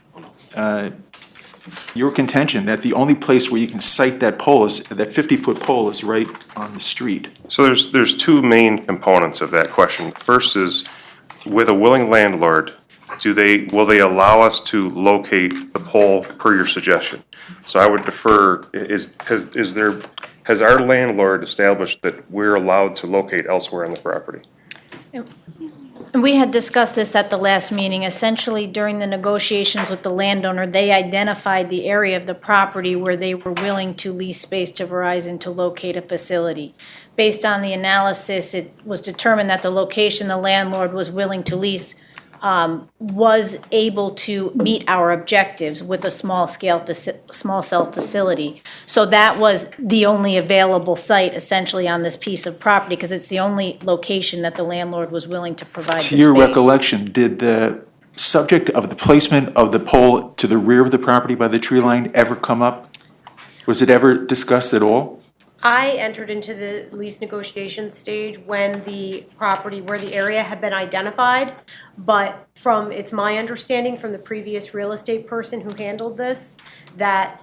your contention that the only place where you can cite that pole is, that 50-foot pole is right on the street. So there's two main components of that question. First is, with a willing landlord, will they allow us to locate the pole per your suggestion? So I would defer, has our landlord established that we're allowed to locate elsewhere on the property? And we had discussed this at the last meeting. Essentially, during the negotiations with the landowner, they identified the area of the property where they were willing to lease space to Verizon to locate a facility. Based on the analysis, it was determined that the location the landlord was willing to lease was able to meet our objectives with a small cell facility. So that was the only available site essentially on this piece of property, because it's the only location that the landlord was willing to provide the space. To your recollection, did the subject of the placement of the pole to the rear of the property by the tree line ever come up? Was it ever discussed at all? I entered into the lease negotiation stage when the property, where the area had been identified, but it's my understanding from the previous real estate person who handled this, that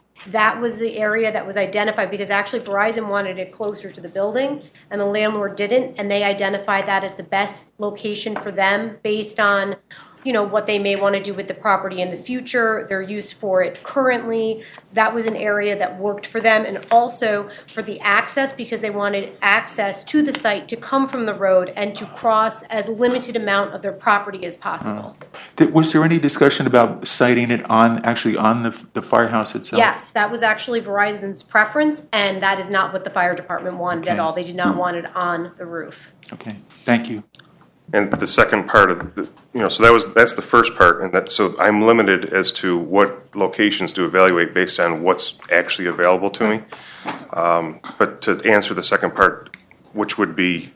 was the area that was identified, because actually Verizon wanted it closer to the building and the landlord didn't, and they identified that as the best location for them based on what they may want to do with the property in the future, their use for it currently. That was an area that worked for them, and also for the access, because they wanted access to the site to come from the road and to cross as limited amount of their property as possible. Was there any discussion about siting it actually on the firehouse itself? Yes, that was actually Verizon's preference, and that is not what the fire department wanted at all. They did not want it on the roof. Okay, thank you. And the second part of so that's the first part, and so I'm limited as to what locations to evaluate based on what's actually available to me. But to answer the second part, which would be,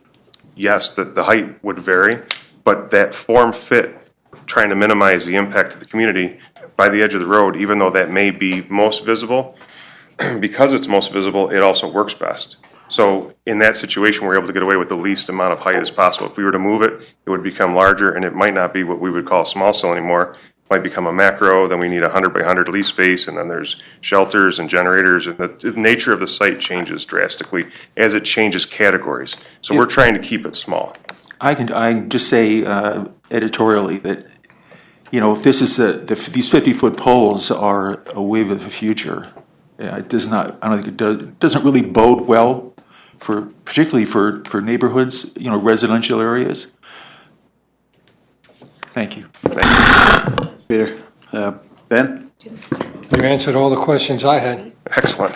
yes, the height would vary, but that form fit, trying to minimize the impact to the community by the edge of the road, even though that may be most visible, because it's most visible, it also works best. So in that situation, we're able to get away with the least amount of height as possible. If we were to move it, it would become larger, and it might not be what we would call a small cell anymore. It might become a macro, then we need 100 by 100 lease space, and then there's shelters and generators, and the nature of the site changes drastically as it changes categories. So we're trying to keep it small. I can just say editorially that, if this is these 50-foot poles are a wave of the future, it does not. I don't think it doesn't really bode well particularly for neighborhoods, residential areas. Thank you. Peter. Ben? You answered all the questions I had. Excellent.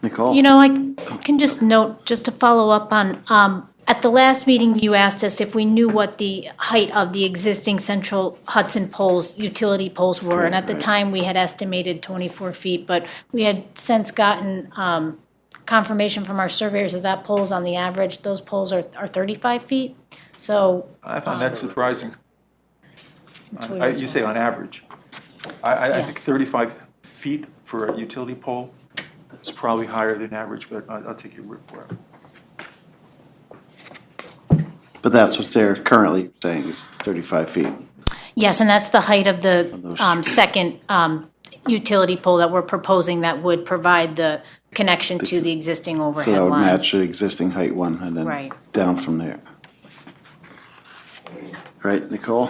Nicole? I can just note, just to follow up on, at the last meeting, you asked us if we knew what the height of the existing Central Hudson poles, utility poles were. And at the time, we had estimated 24 feet, but we had since gotten confirmation from our surveyors that poles on the average, those poles are 35 feet. So I found that surprising. You say on average. I think 35 feet for a utility pole is probably higher than average, but I'll take your word for it. But that's what they're currently saying is 35 feet. Yes, and that's the height of the second utility pole that we're proposing that would provide the connection to the existing So overhead that would line. match the existing height one and then Right. down from there. Right, Nicole?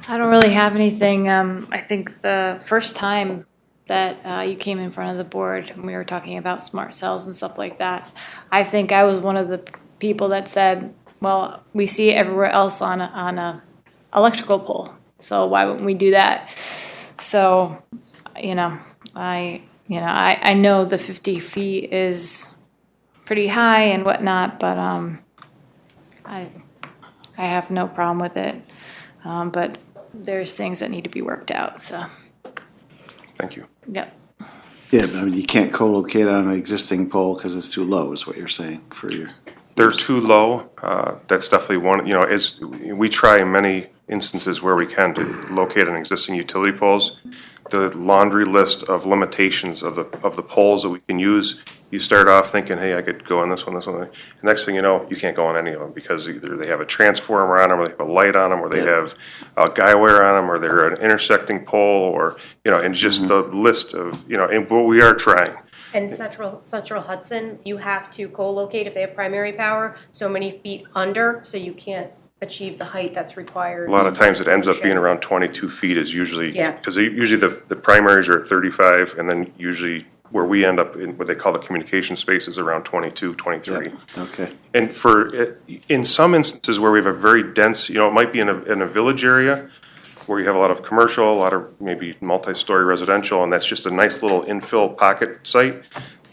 I don't really have anything. I think the first time that you came in front of the board and we were talking about smart cells and stuff like that, I think I was one of the people that said, well, we see it everywhere else on a electrical pole, so why wouldn't we do that? So, I know the 50 feet is pretty high and whatnot, but I have no problem with it. But there's things that need to be worked out, so. Thank you. Yep. Yeah, but I mean, you can't co-locate on an existing pole because it's too low, is what you're saying for your. They're too low. That's definitely one, as we try in many instances where we can to locate on existing utility poles. The laundry list of limitations of the poles that we can use, you start off thinking, hey, I could go on this one, this one. The next thing you know, you can't go on any of them because either they have a transformer on them, or they have a light on them, or they have a guy wire on them, or they're an intersecting pole, or, and just the list of, and what we are trying. And Central Hudson, you have to co-locate if they have primary power so many feet under, so you can't achieve the height that's required. A lot of times it ends up being around 22 feet is usually, Yeah. because usually the primaries are at 35, and then usually where we end up in what they call the communication space is around 22, 23. Okay. And in some instances where we have a very dense, it might be in a village area where you have a lot of commercial, a lot of maybe multi-story residential, and that's just a nice little infill pocket site,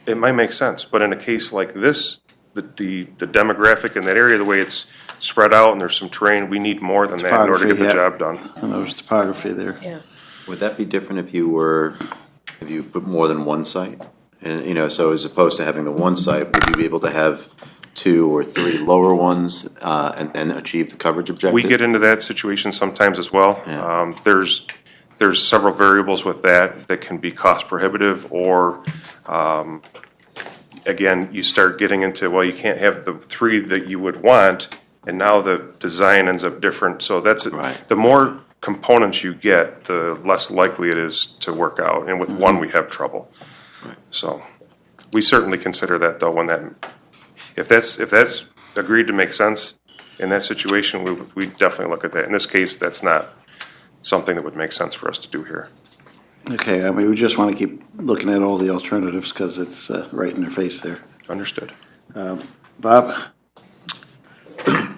it might make sense. But in a case like this, the demographic in that area, the way it's spread out and there's some terrain, we need more than that in order to get the job done. And there's topography there. Yeah. Would that be different if you put more than one site? And, so as opposed to having the one site, would you be able to have 2 or 3 lower ones and achieve the coverage objective? We get into that situation sometimes as well. Yeah. There's several variables with that can be cost prohibitive, or again, you start getting into, well, you can't have the 3 that you would want, and now the design ends up different. So that's the more components you get, the less likely it is to work out. And with one, we have trouble. So we certainly consider that, though, if that's agreed to make sense in that situation, we definitely look at that. In this case, that's not something that would make sense for us to do here. Okay, I mean, we just want to keep looking at all the alternatives because it's right in their face there. Understood. Bob?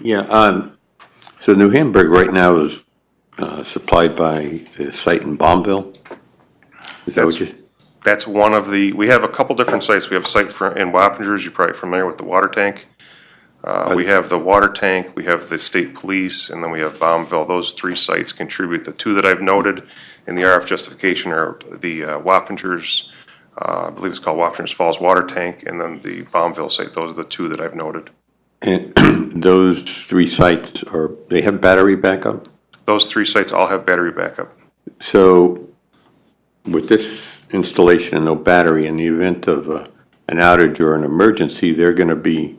Yeah, so New Hamburg right now is supplied by the site in Bombville? Is that what you? That's one of we have a couple different sites. We have a site in Wappingers, you're probably familiar with the water tank. We have the water tank, we have the state police, and then we have Bombville. Those 3 sites contribute. The 2 that I've noted in the RF justification are the Wappingers, I believe it's called Wappingers Falls Water Tank, and then the Bombville site. Those are the 2 that I've noted. And those 3 sites, they have battery backup? Those 3 sites all have battery backup. So with this installation and no battery, in the event of an outage or an emergency, they're going to be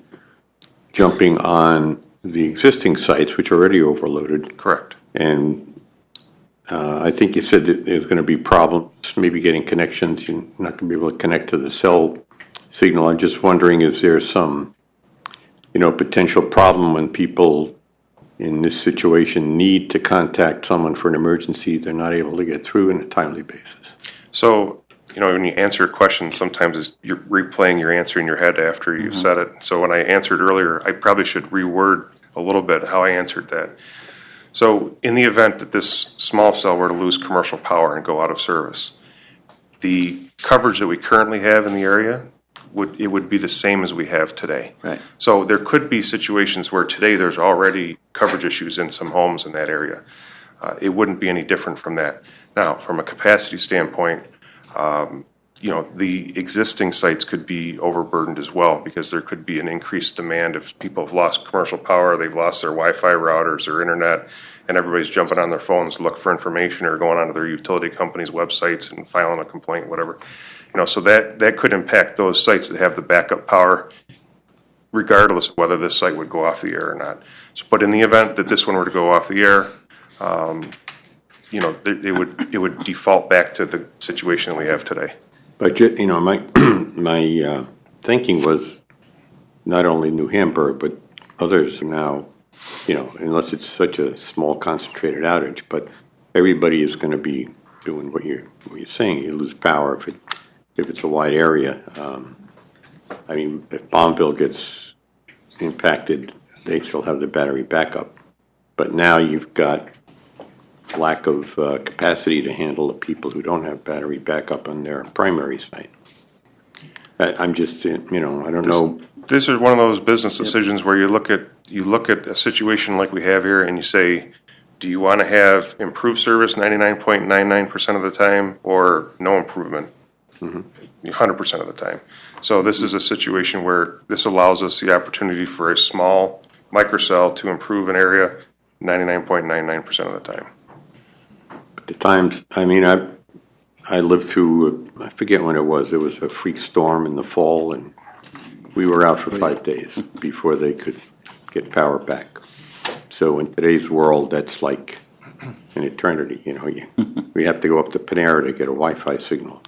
jumping on the existing sites, which are already overloaded. Correct. And I think you said that there's going to be problems, maybe getting connections. You're not going to be able to connect to the cell signal. I'm just wondering, is there some, potential problem when people in this situation need to contact someone for an emergency, they're not able to get through on a timely basis? So, when you answer a question, sometimes you're replaying your answer in your head after you've said it. So when I answered earlier, I probably should reword a little bit how I answered that. So in the event that this small cell were to lose commercial power and go out of service, the coverage that we currently have in the area would be the same as we have today. Right. So there could be situations where today there's already coverage issues in some homes in that area. It wouldn't be any different from that. Now, from a capacity standpoint, the existing sites could be overburdened as well, because there could be an increased demand if people have lost commercial power, they've lost their Wi-Fi routers or internet, and everybody's jumping on their phones to look for information or going onto their utility company's websites and filing a complaint, whatever. So that could impact those sites that have the backup power, regardless of whether this site would go off the air or not. But in the event that this one were to go off the air, it would default back to the situation that we have today. But, my thinking was not only New Hamburg, but others now, unless it's such a small concentrated outage, but everybody is going to be doing what you're saying. You lose power if it's a wide area. If Bombville gets impacted, they still have the battery backup. But now you've got lack of capacity to handle the people who don't have battery backup on their primary site. I'm just, I don't know. This is one of those business decisions where you look at a situation like we have here and you say, do you want to have improved service 99.99% of the time or no improvement 100% of the time? So this is a situation where this allows us the opportunity for a small microcell to improve an area 99.99% of the time. At the times, I lived through, I forget when it was a freak storm in the fall, and we were out for 5 days before they could get power back. So in today's world, that's like an eternity, we have to go up to Panera to get a Wi-Fi signal.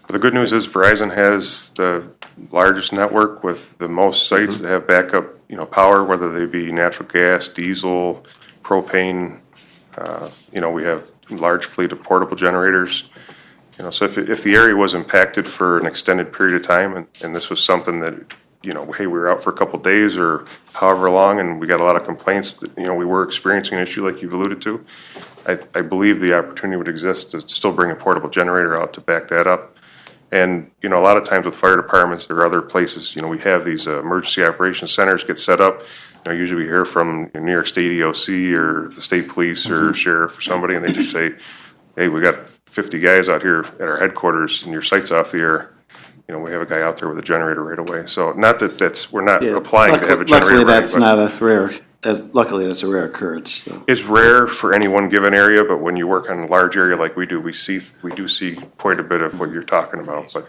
The good news is Verizon has the largest network with the most sites that have backup, power, whether they be natural gas, diesel, propane. We have a large fleet of portable generators. So if the area was impacted for an extended period of time, and this was something that, hey, we were out for a couple of days or however long, and we got a lot of complaints that, we were experiencing an issue like you've alluded to, I believe the opportunity would exist to still bring a portable generator out to back that up. And, a lot of times with fire departments or other places, we have these emergency operations centers get set up. Usually we hear from New York State EOC or the state police or sheriff or somebody, and they just say, hey, we got 50 guys out here at our headquarters and your site's off the air. We have a guy out there with a generator right away. So not that we're not applying to have a generator. Luckily, that's not a rare, luckily that's a rare occurrence. So. It's rare for any one given area, but when you work on a large area like we do, we do see quite a bit of what you're talking about. But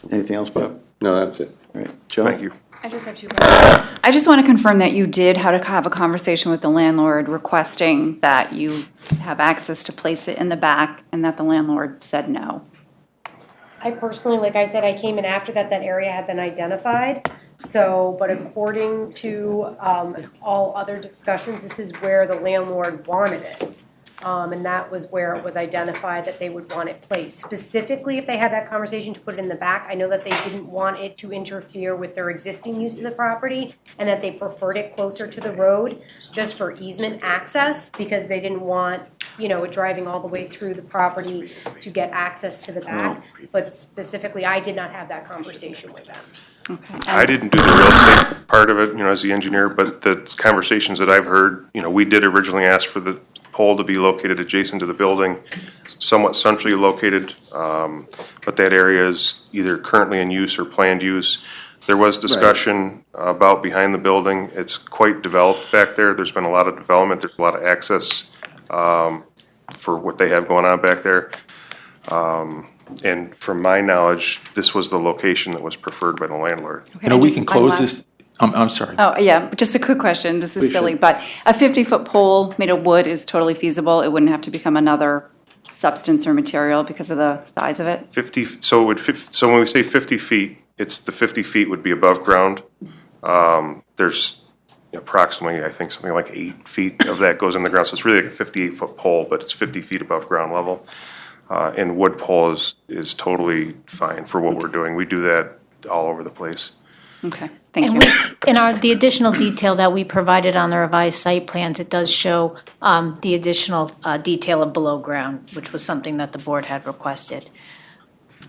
anything else, Bob? No, that's it. All right, Joe? Thank you. I just have 2 questions. I just want to confirm that you did have a conversation with the landlord requesting that you have access to place it in the back, and that the landlord said no. I personally, like I said, I came in after that area had been identified. So, but according to all other discussions, this is where the landlord wanted it. And that was where it was identified that they would want it placed. Specifically, if they had that conversation to put it in the back, I know that they didn't want it to interfere with their existing use of the property and that they preferred it closer to the road just for easement access because they didn't want, it driving all the way through the property to get access to the back. But specifically, I did not have that conversation with them. Okay. I didn't do the real estate part of it, as the engineer, but the conversations that I've heard, we did originally ask for the pole to be located adjacent to the building, somewhat centrally located, but that area is either currently in use or planned use. There was discussion about behind the building. It's quite developed back there. There's been a lot of development. There's a lot of access for what they have going on back there. And from my knowledge, this was the location that was preferred by the landlord. Okay, we can close this. I'm sorry. Oh, yeah, just a quick question. This is silly, but a 50-foot pole made of wood is totally feasible. It wouldn't have to become another substance or material because of the size of it? 50, so when we say 50 feet, it's the 50 feet would be above ground. There's approximately, I think, something like 8 feet of that goes in the ground. So it's really like a 58-foot pole, but it's 50 feet above ground level. And wood pole is totally fine for what we're doing. We do that all over the place. Okay, thank you. In the additional detail that we provided on the revised site plans, it does show the additional detail of below ground, which was something that the board had requested.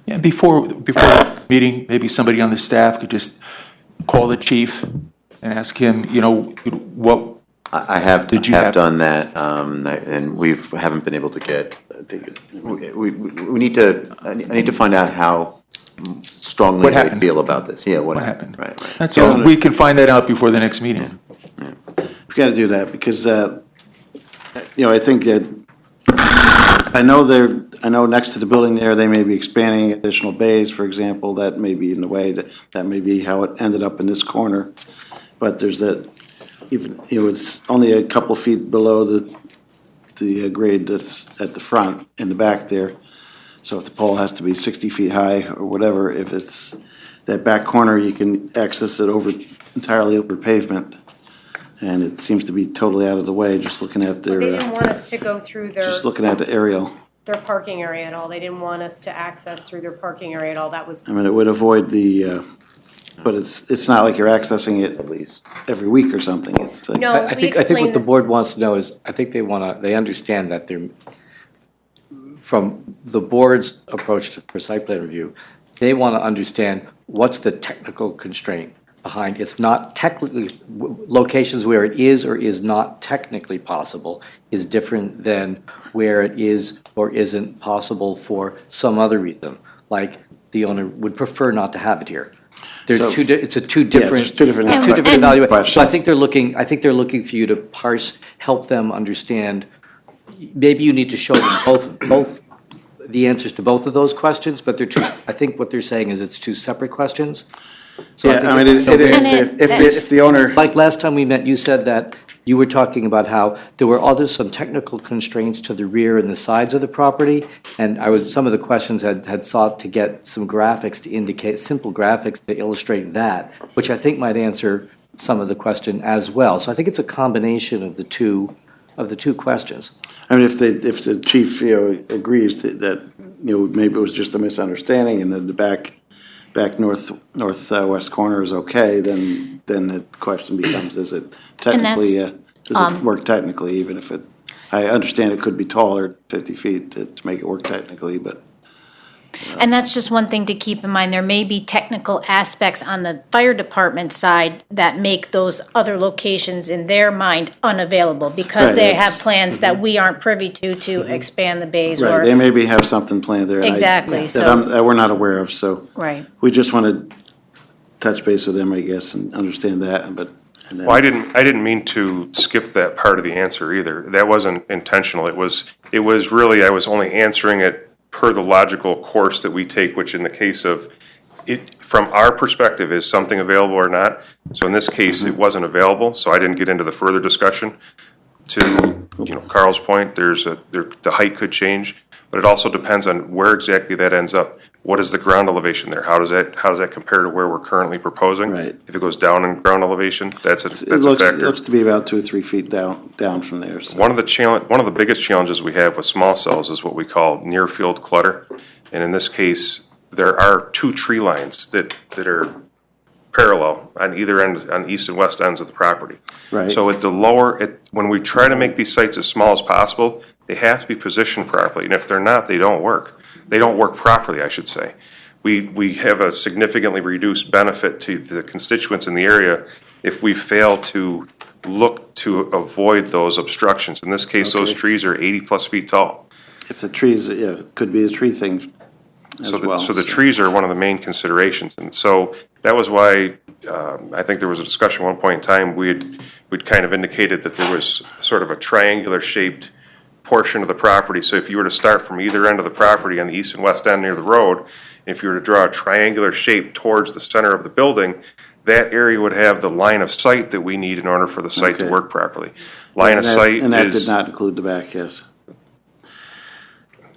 Yeah, before the meeting, maybe somebody on the staff could just call the chief and ask him, what. I have done that, and we haven't been able to get. We need to. I need to find out how strongly they feel about this. Yeah, what happened? Right. That's all. We can find that out before the next meeting. We've got to do that because I think that I know next to the building there they may be expanding additional bays, for example. That may be in the way that may be how it ended up in this corner, but there's that. Even it's only a couple feet below the grade that's at the front in the back there. So if the pole has to be 60 feet high or whatever, if it's that back corner, you can access it entirely over pavement. And it seems to be totally out of the way, just looking at They their, didn't want us to go through just looking at the aerial. their parking area at all. They didn't want us to access through their parking area at all. That was, I mean, it would avoid but it's not like you're accessing it every week or something. It's like. No, I think what the board wants to know is, I think they understand that from the board's approach for site plan review, they want to understand what's the technical constraint behind. It's not technically, locations where it is or is not technically possible is different than where it is or isn't possible for some other reason, like the owner would prefer not to have it here. There's two different evaluations. So I think they're looking for you to help them understand. Maybe you need to show them both the answers to both of those questions, but I think what they're saying is it's two separate questions. So Yeah, I mean, it is, if the owner. Like last time we met, you said that you were talking about how there were some technical constraints to the rear and the sides of the property, and some of the questions had sought to get some graphics to indicate, simple graphics to illustrate that, which I think might answer some of the question as well. So I think it's a combination of the two questions. I mean, if the chief, agrees that, maybe it was just a misunderstanding and then the back northwest corner is okay, then the question becomes, is it technically, does it work technically, even if I understand it could be taller, 50 feet to make it work technically, but. And that's just one thing to keep in mind. There may be technical aspects on the fire department side that make those other locations in their mind unavailable because they have plans that we aren't privy to expand the bays. Right, they maybe have something planned there. Exactly. That we're not aware of, so. Right. We just want to touch base with them, I guess, and understand that, but. Well, I didn't mean to skip that part of the answer either. That wasn't intentional. It was really, I was only answering it per the logical course that we take, which in the case of it, from our perspective, is something available or not? So in this case, it wasn't available, so I didn't get into the further discussion. To Carl's point, the height could change, but it also depends on where exactly that ends up. What is the ground elevation there? How does that compare to where we're currently proposing? Right. If it goes down in ground elevation, that's a factor. It looks to be about 2 or 3 feet down from there. So. One of the biggest challenges we have with small cells is what we call near field clutter, and in this case, there are 2 tree lines that are parallel on either end, on east and west ends of the property. Right. So when we try to make these sites as small as possible, they have to be positioned properly, and if they're not, they don't work. They don't work properly, I should say. We have a significantly reduced benefit to the constituents in the area if we fail to look to avoid those obstructions. In this case, those trees are 80-plus feet tall. If the trees, it could be a tree thing as well. So the trees are one of the main considerations. And so that was why I think there was a discussion at one point in time, we'd kind of indicated that there was sort of a triangular shaped portion of the property. So if you were to start from either end of the property on the east and west end near the road, and if you were to draw a triangular shape towards the center of the building, that area would have the line of sight that we need in order for the site to work properly. Line of sight is... And that did not include the back, yes.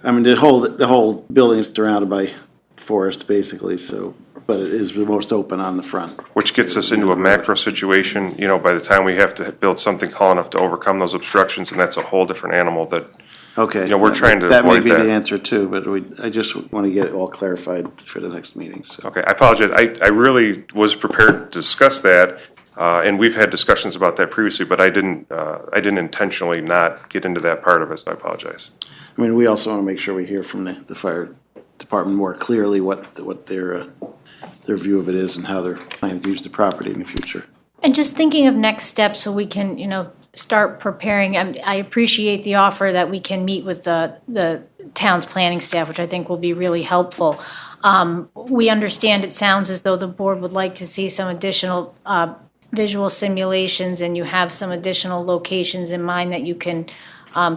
I mean, the whole building is surrounded by forest, basically, so, but it is the most open on the front. Which gets us into a macro situation, by the time we have to build something tall enough to overcome those obstructions, and that's a whole different animal that, we're trying to avoid that. That may be the answer too, but I just want to get it all clarified for the next meeting, so. Okay, I apologize. I really was prepared to discuss that, and we've had discussions about that previously, but I didn't intentionally not get into that part of it, so I apologize. I mean, we also want to make sure we hear from the fire department more clearly what their view of it is and how they're planning to use the property in the future. And just thinking of next steps so we can, start preparing. I appreciate the offer that we can meet with the town's planning staff, which I think will be really helpful. We understand it sounds as though the board would like to see some additional visual simulations, and you have some additional locations in mind that you can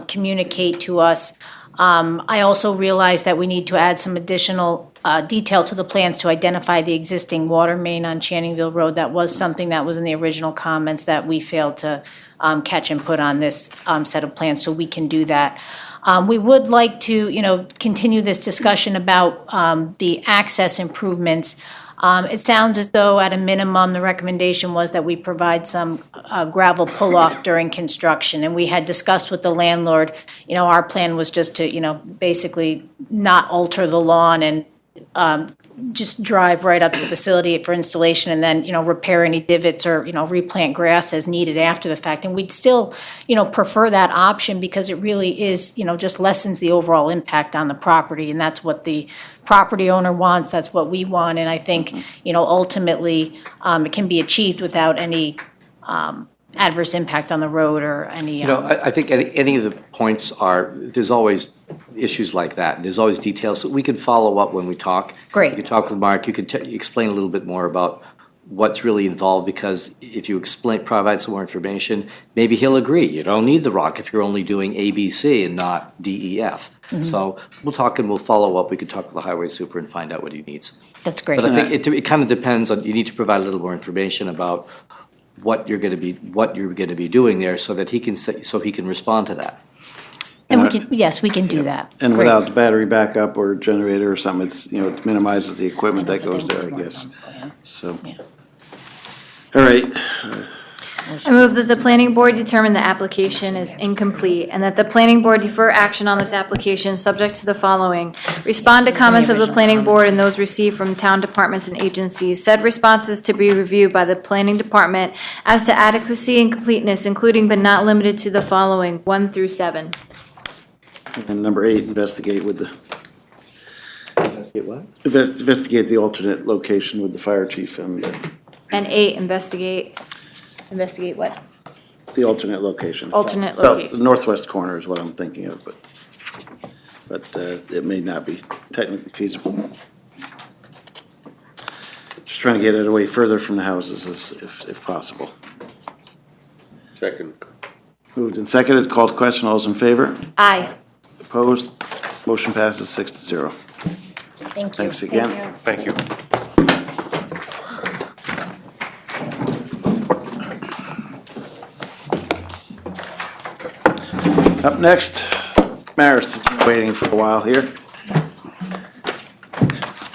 communicate to us. I also realize that we need to add some additional detail to the plans to identify the existing water main on Channingville Road. That was something that was in the original comments that we failed to catch and put on this set of plans, so we can do that. We would like to, continue this discussion about the access improvements. It sounds as though at a minimum, the recommendation was that we provide some gravel pull-off during construction. And we had discussed with the landlord, our plan was just to, basically not alter the lawn and just drive right up to the facility for installation and then, repair any divots or, replant grass as needed after the fact. And we'd still, prefer that option because it really is, just lessens the overall impact on the property. And that's what the property owner wants, that's what we want. And I think, ultimately, it can be achieved without any adverse impact on the road or any. I think any of the points there's always issues like that. There's always details. So we can follow up when we talk. Great. You can talk with Mark. You could explain a little bit more about what's really involved, because if you provide some more information, maybe he'll agree. You don't need the rock if you're only doing A, B, C and not D, E, F. Mhm. So we'll talk and we'll follow up. We could talk with the highway super and find out what he needs. That's great. But I think it kind of depends on, you need to provide a little more information about what you're going to be doing there so that he can respond to that. And we can do that. And Great. without the battery backup or generator or something, it's, it minimizes the equipment that goes there, I guess. So, all right. I move that the planning board determine the application is incomplete and that the planning board defer action on this application subject to the following. Respond to comments of the planning board and those received from town departments and agencies. Said responses to be reviewed by the planning department as to adequacy and completeness, including but not limited to the following, 1 through 7. And number 8, investigate with the. Investigate what? Investigate the alternate location with the fire chief and And 8, investigate what? the alternate location. Alternate So, location. the northwest corner is what I'm thinking of, but it may not be technically feasible. Just trying to get it away further from the houses if possible. Second. Moved and seconded, called question, all those in favor? Aye. Opposed? Motion passes 6-0. Thank you. Thanks again. Thank you. Up next, Marist has been waiting for a while here.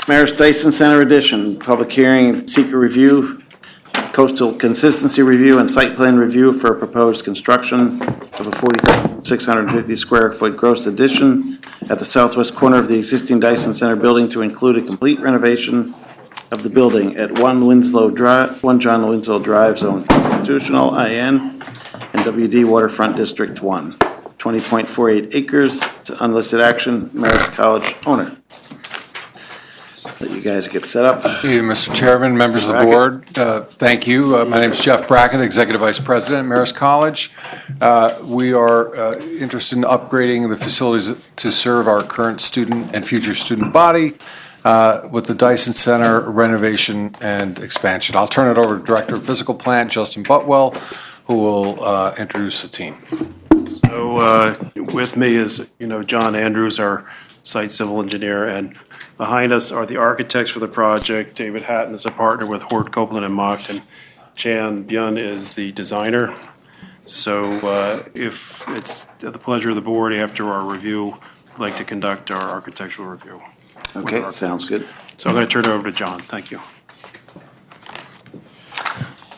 Marist Dyson Center Edition, public hearing, seeker review, coastal consistency review, and site plan review for a proposed construction of a 40,650 square foot gross addition at the southwest corner of the existing Dyson Center building to include a complete renovation of the building at 1 John Winslow Drive, Zone Institutional, IN, and WD Waterfront District 1. 20.48 acres, it's an unlisted action, Marist College owner. Let you guys get set up. Thank you, Mr. Chairman, members of the board. Thank you. My name is Jeff Brackett, Executive Vice President at Marist College. We are interested in upgrading the facilities to serve our current student and future student body with the Dyson Center renovation and expansion. I'll turn it over to Director of Physical Plant, Justin Butwell, who will introduce the team. So with me is, John Andrews, our site civil engineer, and behind us are the architects for the project. David Hatton is a partner with Hort Copeland and Mockton. Chan Byun is the designer. So if it's at the pleasure of the board, after our review, I'd like to conduct our architectural review. Okay, sounds good. So I'm going to turn it over to John. Thank you.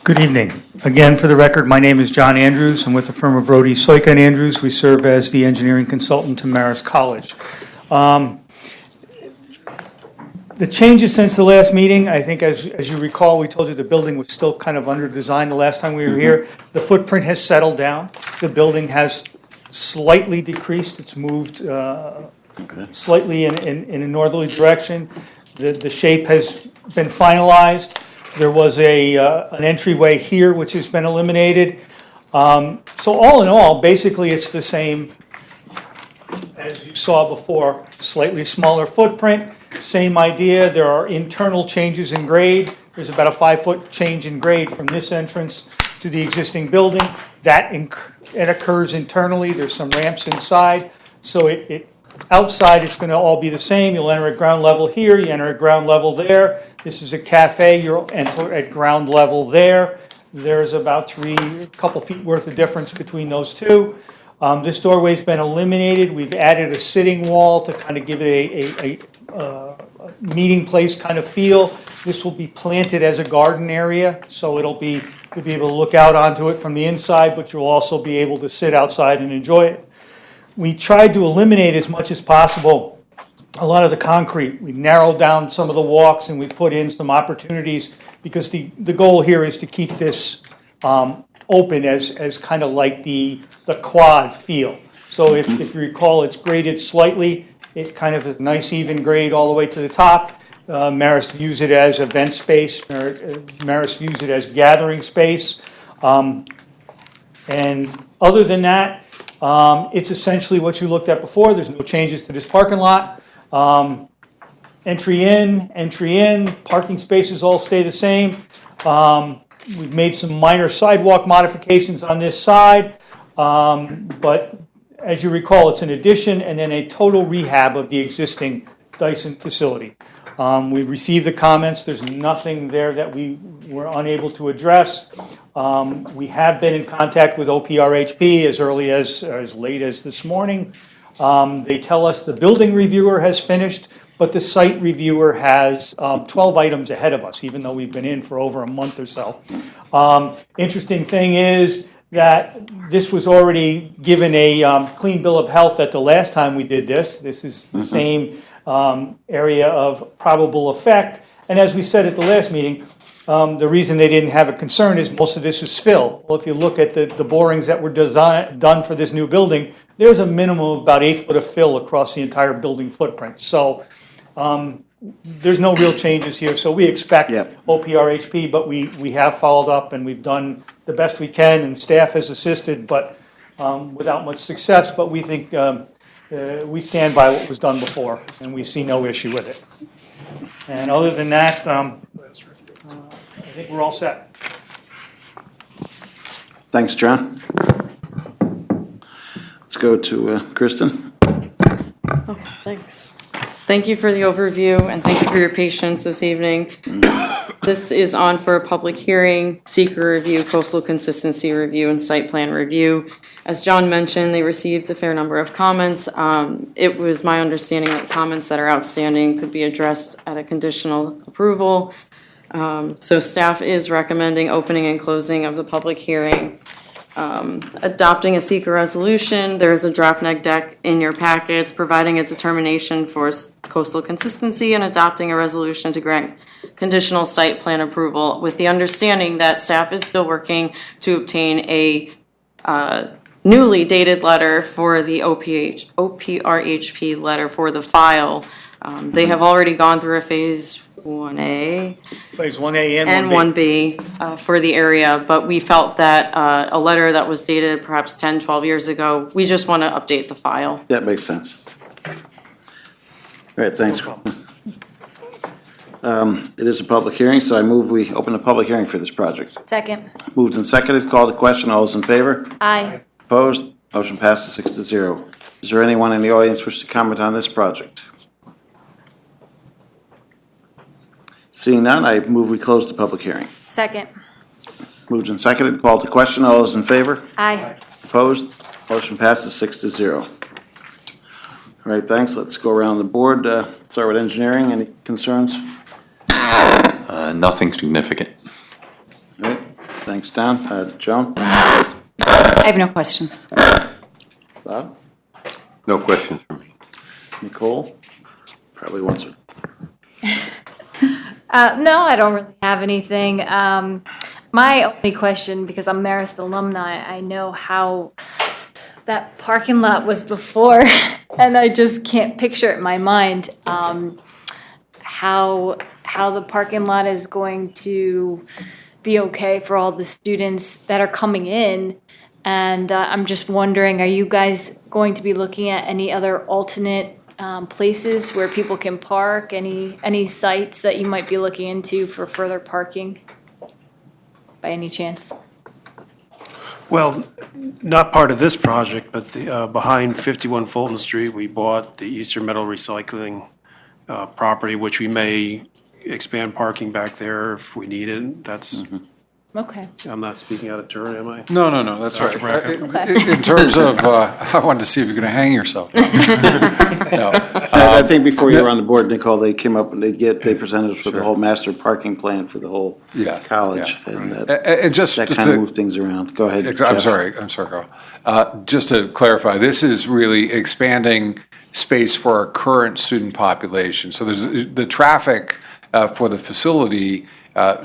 Good evening. Again, for the record, my name is John Andrews. I'm with the firm of Rohde, Soika and Andrews. We serve as the engineering consultant to Marist College. The changes since the last meeting, I think as you recall, we told you the building was still kind of under design the last time we were here. The footprint has settled down. The building has slightly decreased. It's moved slightly in a northerly direction. The shape has been finalized. There was an entryway here which has been eliminated. So all in all, basically it's the same as you saw before. Slightly smaller footprint, same idea. There are internal changes in grade. There's about a 5-foot change in grade from this entrance to the existing building. That it occurs internally. There's some ramps inside. So outside it's going to all be the same. You'll enter at ground level here. You enter at ground level there. This is a cafe. You'll enter at ground level there. There's about a couple feet worth of difference between those two. This doorway's been eliminated. We've added a sitting wall to kind of give it a meeting place kind of feel. This will be planted as a garden area, so you'll be able to look out onto it from the inside, but you'll also be able to sit outside and enjoy it. We tried to eliminate as much as possible a lot of the concrete. We narrowed down some of the walks and we put in some opportunities because the goal here is to keep this open as kind of like the quad feel. So if you recall, it's graded slightly. It kind of a nice even grade all the way to the top. Marist views it as event space. Marist views it as gathering space. And other than that, it's essentially what you looked at before. There's no changes to this parking lot. Entry in, parking spaces all stay the same. We've made some minor sidewalk modifications on this side, but as you recall, it's an addition and then a total rehab of the existing Dyson facility. We've received the comments. There's nothing there that we were unable to address. We have been in contact with OPRHP as early as late as this morning. They tell us the building reviewer has finished, but the site reviewer has 12 items ahead of us, even though we've been in for over a month or so. Interesting thing is that this was already given a clean bill of health at the last time we did this. This is the same area of probable effect. And as we said at the last meeting, the reason they didn't have a concern is most of this is fill. Well, if you look at the borings that were done for this new building, there's a minimum of about 8 foot of fill across the entire building footprint. So there's no real changes here. So we expect OPRHP, but we have followed up and we've done the best we can and staff has assisted, but without much success. But we think we stand by what was done before and we see no issue with it. And other than that, I think we're all set. Thanks, John. Let's go to Kristen. Oh, thanks. Thank you for the overview and thank you for your patience this evening. This is on for a public hearing, seeker review, coastal consistency review, and site plan review. As John mentioned, they received a fair number of comments. It was my understanding that comments that are outstanding could be addressed at a conditional approval. So staff is recommending opening and closing of the public hearing. Adopting a seeker resolution. There is a draft neg deck in your packets providing a determination for coastal consistency and adopting a resolution to grant conditional site plan approval with the understanding that staff is still working to obtain a newly dated letter for the OPRHP letter for the file. They have already gone through a phase 1A. Phase 1A and 1B for the area, but we felt that a letter that was dated perhaps 10, 12 years ago, we just want to update the file. That makes sense. All right, thanks. It is a public hearing, so I move we open a public hearing for this project. Second. Moved and seconded, called to question. All those in favor? Aye. Opposed? Motion passes 6-0. Is there anyone in the audience wish to comment on this project? Seeing none, I move we close the public hearing. Second. Moved and seconded, called to question. All those in favor? Aye. Opposed? Motion passes 6-0. All right, thanks. Let's go around the board. Start with engineering. Any concerns? Nothing significant. All right, thanks, Don. Joan? I have no questions. Bob? No questions from me. Nicole? Probably wants to. No, I don't really have anything. My only question, because I'm Marist alumni, I know how that parking lot was before, and I just can't picture it in my mind how the parking lot is going to be okay for all the students that are coming in. And I'm just wondering, are you guys going to be looking at any other alternate places where people can park, any sites that you might be looking into for further parking by any chance? Well, not part of this project, but behind 51 Fulton Street, we bought the Eastern Metal Recycling property, which we may expand parking back there if we need it. That's Okay. I'm not speaking out of turn, am I? No, that's Dr. right. Brackett. In terms of, I wanted to see if you're going to hang yourself. No. I think before you were on the board, Nicole, they came up and they presented us with the whole master parking plan for the whole college. And And just that kind of moved things around. Go ahead, I'm Jeff. sorry, Carl. Just to clarify, this is really expanding space for our current student population. So there's the traffic for the facility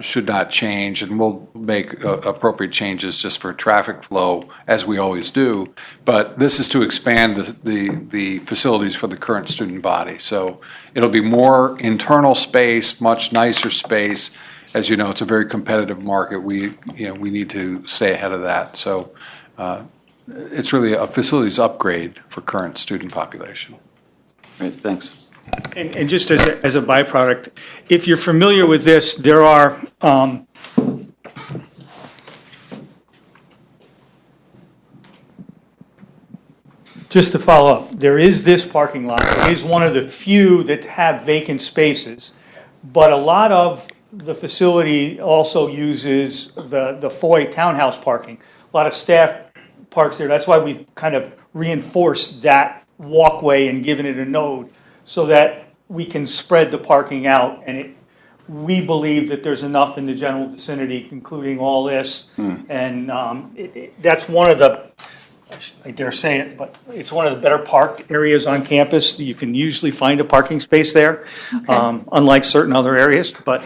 should not change, and we'll make appropriate changes just for traffic flow, as we always do. But this is to expand the facilities for the current student body. So it'll be more internal space, much nicer space. As you know, it's a very competitive market. We need to stay ahead of that. So it's really a facilities upgrade for current student population. Great, thanks. And just as a byproduct, if you're familiar with this, there are, just to follow up, there is this parking lot. It is one of the few that have vacant spaces, but a lot of the facility also uses the Foy townhouse parking. A lot of staff parks there. That's why we've kind of reinforced that walkway and given it a node, so that we can spread the parking out, and we believe that there's enough in the general vicinity, including all this. And that's one of the, I dare say it, but it's one of the better parked areas on campus. You can usually find a parking space there, unlike certain other areas, but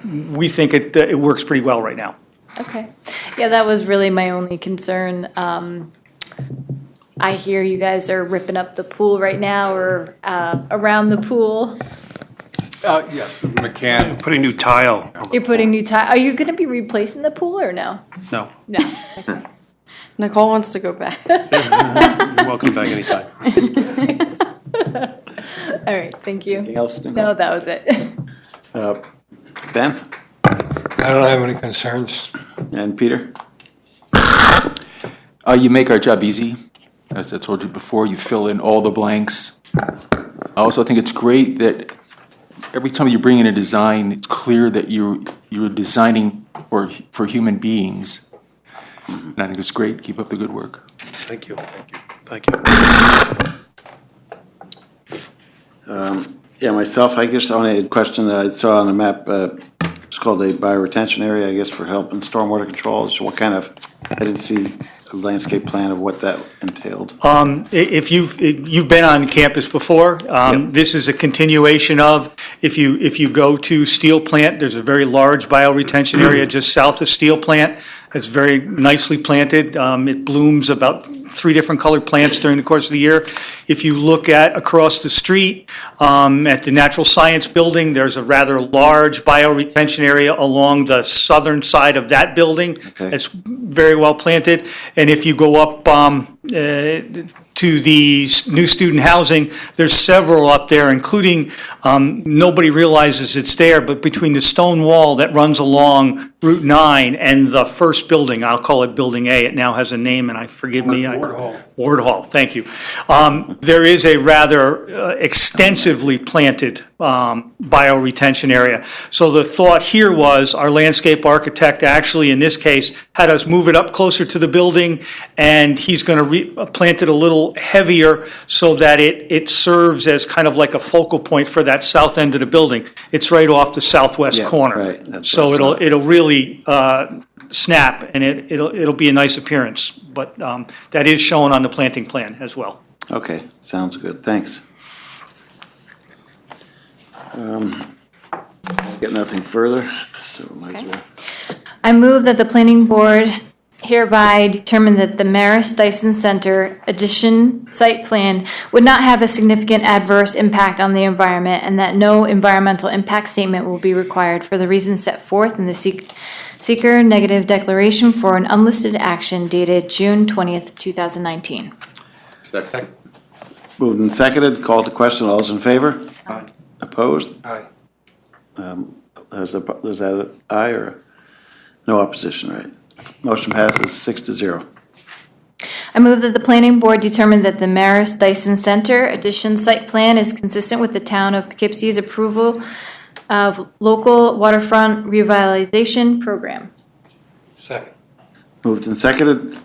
we think it works pretty well right now. Okay. Yeah, that was really my only concern. I hear you guys are ripping up the pool right now, or around the pool. Yes, mechanic. Putting new tile. You're putting new tile. Are you going to be replacing the pool or no? No. No. Okay. Nicole wants to go back. You're welcome back anytime. All right, thank you. Anything else, Nicole? No, that was it. Ben? I don't have any concerns. And Peter? You make our job easy. As I told you before, you fill in all the blanks. I also think it's great that every time you bring in a design, it's clear that you're designing for human beings. And I think it's great. Keep up the good work. Thank you. Yeah, myself, I guess only a question that I saw on the map, it's called a bioretention area, I guess, for help in stormwater control. So what kind of, I didn't see a landscape plan of what that entailed. If you've been on campus before, this is a continuation of, if you go to Steel Plant, there's a very large bioretention area just south of Steel Plant. It's very nicely planted. It blooms about 3 different colored plants during the course of the year. If you look at across the street at the Natural Science Building, there's a rather large bioretention area along the southern side of that building. It's very well planted. And if you go up to the new student housing, there's several up there, including, nobody realizes it's there, but between the stone wall that runs along Route 9 and the first building, I'll call it Building A, it now has a name, and Ward Hall, thank you. There is a rather extensively planted bioretention area. So the thought here was our landscape architect actually, in this case, had us move it up closer to the building, and he's going to plant it a little heavier so that it serves as kind of like a focal point for that south end of the building. It's right off the southwest corner. Right. So it'll really snap, and it'll be a nice appearance. But that is shown on the planting plan as well. Okay, sounds good, thanks. Get nothing further, so might as well. I move that the planning board hereby determine that the Marist Dyson Center addition site plan would not have a significant adverse impact on the environment, and that no environmental impact statement will be required for the reasons set forth in the seeker negative declaration for an unlisted action dated June 20th, 2019. Second. Moved and seconded, called to question, all those in favor? Aye. Opposed? Aye. Was that an aye or no opposition, right? Motion passes 6-0. I move that the planning board determine that the Marist Dyson Center addition site plan is consistent with the town of Poughkeepsie's approval of local waterfront revitalization program. Second. Moved and seconded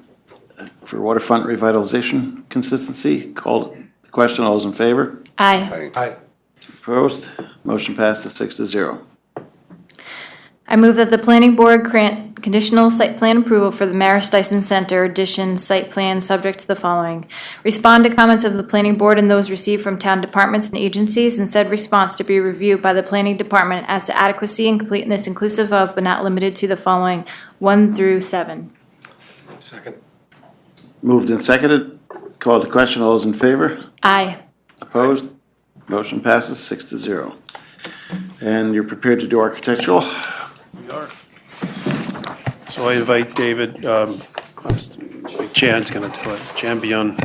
for waterfront revitalization consistency. Called the question. All those in favor? Aye. Aye. Opposed? Motion passes 6-0. I move that the planning board grant conditional site plan approval for the Marist Dyson Center addition site plan subject to the following. Respond to comments of the planning board and those received from town departments and agencies, and said response to be reviewed by the planning department as to adequacy and completeness inclusive of but not limited to the following 1 through 7. Second. Moved and seconded. Called the question. All those in favor? Aye. Opposed? Motion passes 6-0. And you're prepared to do architectural? We are. So I invite David, Chan's going to do it. Chan Byun.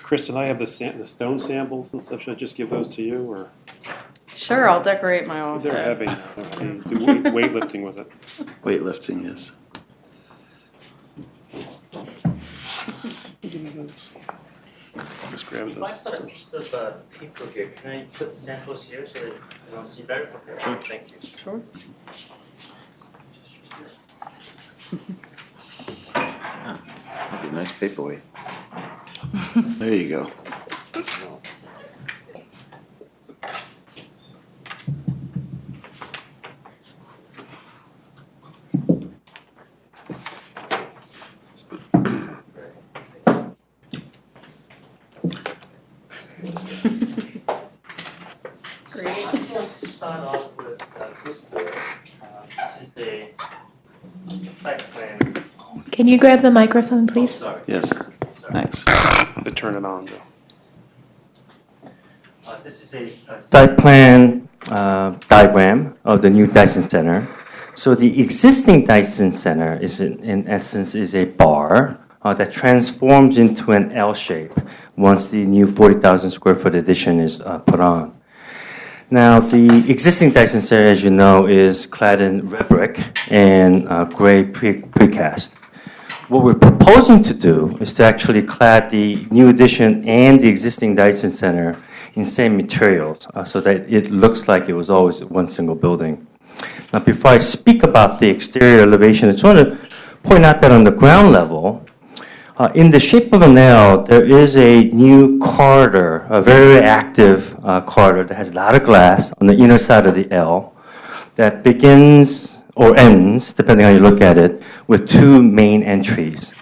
Kristen, I have the stone samples and stuff. Should I just give those to you, or? Sure, I'll decorate my own. They're heavy. Do weightlifting with it. Weightlifting is. Just grab If I this. put a piece of paper here, can I put the samples here so that you don't see better? Sure. Thank you. Sure. That'd be a nice paperweight. There you go. To start off with this board, this is a site plan. Can you grab the microphone, please? Yes. Thanks. To turn it on, though. This is a site plan diagram of the new Dyson Center. So the existing Dyson Center is in essence is a bar that transforms into an L shape once the new 40,000 square foot addition is put on. Now, the existing Dyson Center, as you know, is clad in red brick and gray precast. What we're proposing to do is to actually clad the new addition and the existing Dyson Center in same materials so that it looks like it was always one single building. Now, before I speak about the exterior elevation, I just want to point out that on the ground level, in the shape of an L, there is a new corridor, a very active corridor that has a lot of glass on the inner side of the L that begins or ends, depending on how you look at it, with two main entries.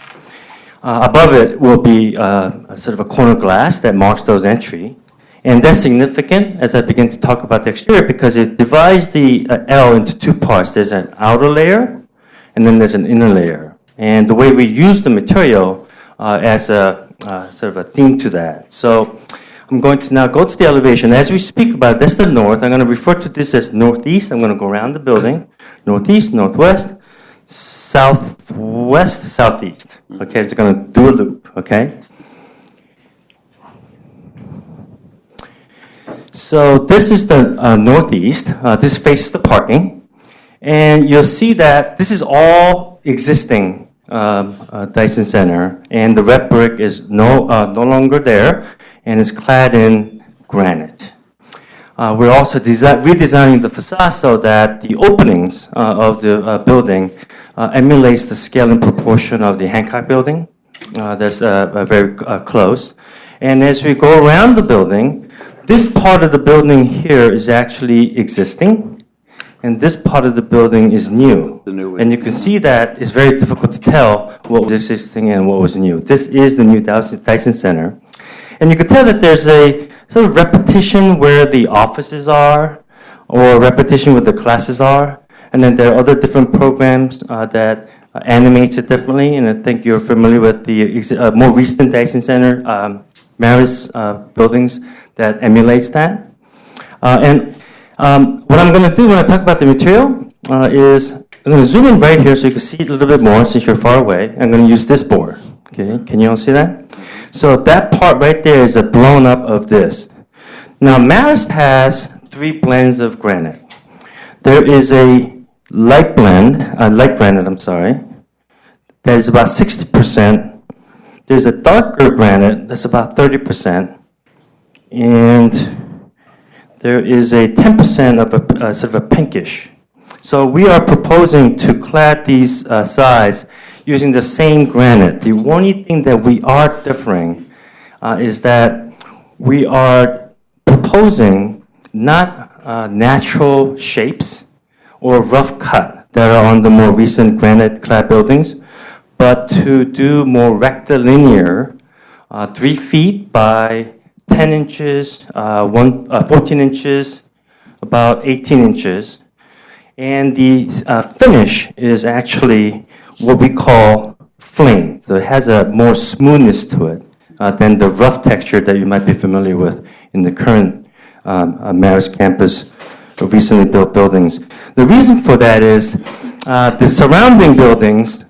Above it will be sort of a corner glass that marks those entries. And that's significant as I begin to talk about the exterior because it divides the L into two parts. There's an outer layer and then there's an inner layer. And the way we use the material as a sort of a theme to that. So I'm going to now go to the elevation. As we speak about this, the north, I'm going to refer to this as northeast. I'm going to go around the building. Northeast, northwest, southwest, southeast. Okay, it's going to do a loop, okay? So this is the northeast. This faces the parking. And you'll see that this is all existing Dyson Center, and the red brick is no longer there, and is clad in granite. We're also redesigning the facade so that the openings of the building emulates the scale and proportion of the Hancock building. That's very close. And as we go around the building, this part of the building here is actually existing. And this part of the building is new. And you can see that it's very difficult to tell what was existing and what was new. This is the new Dyson Center. And you can tell that there's a sort of repetition where the offices are, or repetition where the classes are. And then there are other different programs that animates it differently. And I think you're familiar with the more recent Dyson Center, Marist buildings that emulates that. What I'm going to do when I talk about the material is I'm going to zoom in right here so you can see it a little bit more since you're far away. I'm going to use this board. Okay, can you all see that? So that part right there is a blown up of this. Now Marist has 3 blends of granite. There is a light granite, that is about 60%. There's a darker granite that's about 30%. And there is a 10% of a sort of a pinkish. So we are proposing to clad these sides using the same granite. The only thing that we are differing is that we are proposing not natural shapes or rough cut that are on the more recent granite clad buildings, but to do more rectilinear, 3 feet by 10 inches, 14 inches, about 18 inches. And the finish is actually what we call flame. So it has a more smoothness to it than the rough texture that you might be familiar with in the current Marist campus recently built buildings. The reason for that is the surrounding buildings,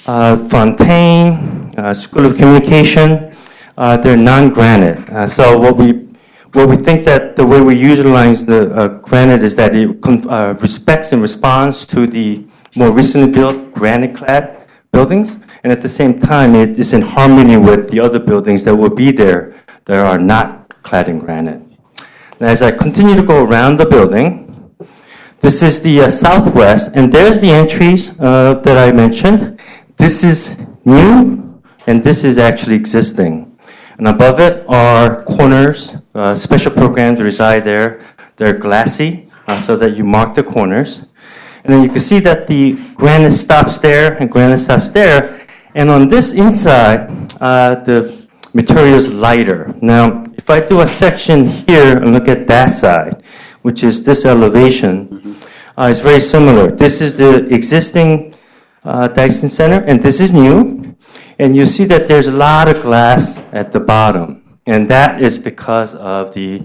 Fontaine, School of Communication, they're non-granite. So what we think that the way we utilize the granite is that it respects and responds to the more recently built granite-clad buildings, and at the same time, it is in harmony with the other buildings that will be there that are not clad in granite. Now, as I continue to go around the building, this is the southwest, and there's the entries that I mentioned. This is new, and this is actually existing. And above it are corners, special programs reside there. They're glassy, so that you mark the corners. And then you can see that the granite stops there and granite stops there. And on this inside, the material is lighter. Now, if I do a section here and look at that side, which is this elevation, it's very similar. This is the existing Dyson Center, and this is new. And you see that there's a lot of glass at the bottom. And that is because of the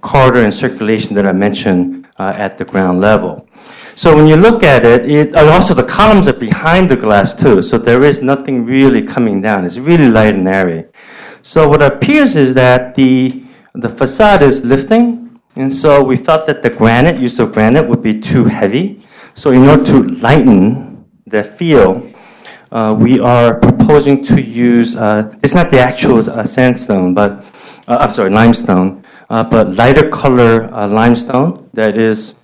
corridor and circulation that I mentioned at the ground level. So when you look at it, also the columns are behind the glass too. So there is nothing really coming down. It's really light and airy. So what appears is that the facade is lifting. And so we felt that the use of granite would be too heavy. So in order to lighten the feel, we are proposing to use, it's not the actual sandstone, but, limestone, but lighter color limestone that is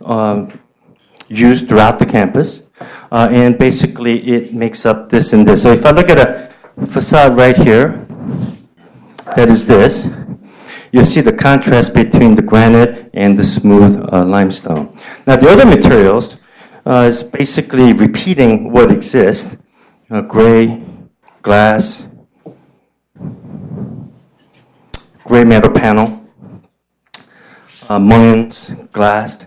used throughout the campus. And basically it makes up this and this. So if I look at a facade right here, that is this, you'll see the contrast between the granite and the smooth limestone. Now the other materials is basically repeating what exists. Gray, glass, gray metal panel, mullions, glass.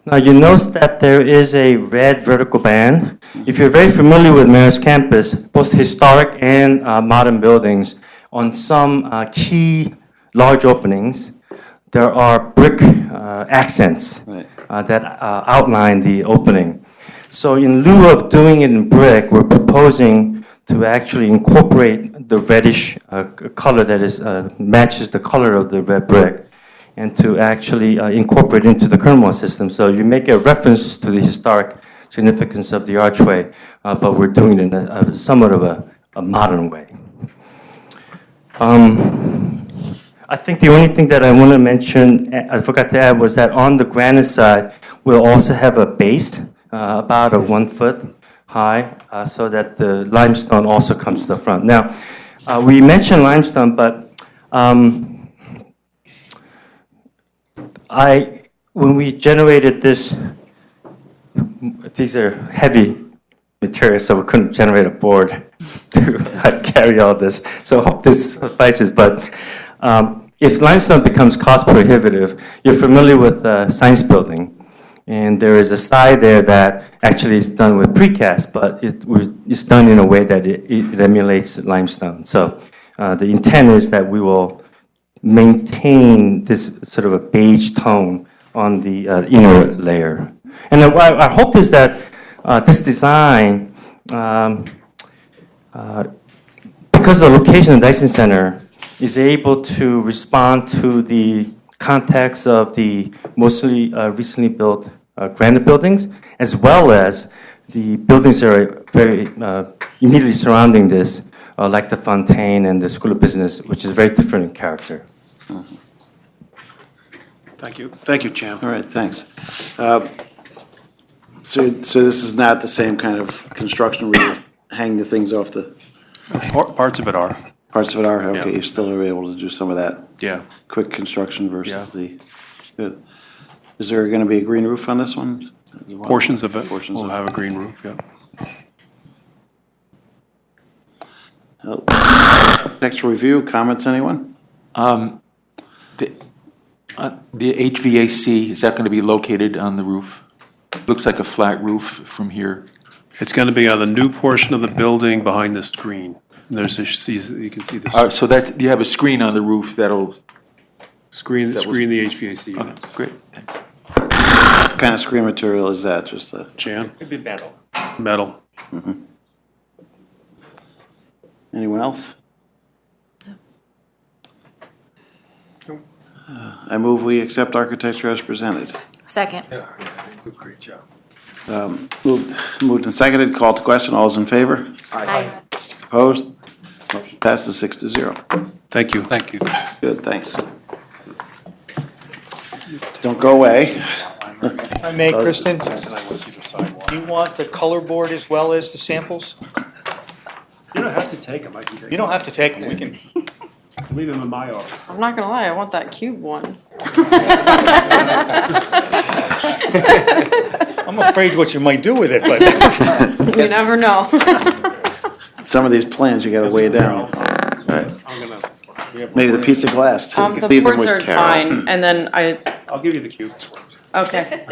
Now you notice that there is a red vertical band. If you're very familiar with Marist campus, both historic and modern buildings, on some key large openings, there are brick accents that outline the opening. So in lieu of doing it in brick, we're proposing to actually incorporate the reddish color that is matches the color of the red brick, and to actually incorporate into the current wall system. So you make a reference to the historic significance of the archway, but we're doing it in somewhat of a modern way. I think the only thing that I want to mention, I forgot to add, was that on the granite side, we'll also have a base about 1 foot high, so that the limestone also comes to the front. Now, we mentioned limestone, but when we generated this, these are heavy materials, so we couldn't generate a board to carry all this. So I hope this suffices. But if limestone becomes cost prohibitive, you're familiar with science building. And there is a side there that actually is done with precast, but it's done in a way that it emulates limestone. So the intent is that we will maintain this sort of a beige tone on the inner layer. And our hope is that this design, because of the location of the Dyson Center, is able to respond to the context of the mostly recently built granite buildings, as well as the buildings that are very immediately surrounding this, like the Fontaine and the School of Business, which is very different in character. Thank you. Thank you, Chan. All right, thanks. So this is not the same kind of construction where you hang the things off the, Parts of it are. parts of it are, okay, Yeah. you still are able to do some of that Yeah. quick construction versus Yeah. the, good. Is there gonna be a green roof on this one? Portions of it Portions will of have a green roof, yeah. Next review, comments, anyone? The HVAC, is that going to be located on the roof? Looks like a flat roof from here. It's going to be on the new portion of the building behind the screen. And there's a, you can see the So that, you have a screen on the roof that'll, screen, that was- screen the HVAC unit. okay, great, thanks. What kind of screen material is that, just a? Chan? It'd be metal. Metal. Anyone else? I move we accept architecture as presented. Second. Great job. Moved and seconded, called to question, all those in favor? Aye. Opposed? Motion passes 6-0. Thank you. Thank you. Good, thanks. Don't go away. If I may, Kristen, do you want the color board as well as the samples? You don't have to take them. I can take You don't have to take them, we can. Leave them in my office. I'm not gonna lie, I want that cube one. I'm afraid what you might do with it, but. You never know. Some of these plans you gotta weigh down. I'm gonna, we have. Maybe the piece of glass too. The Leave them boards with are Carol. fine, and then I'll give you the cube. okay,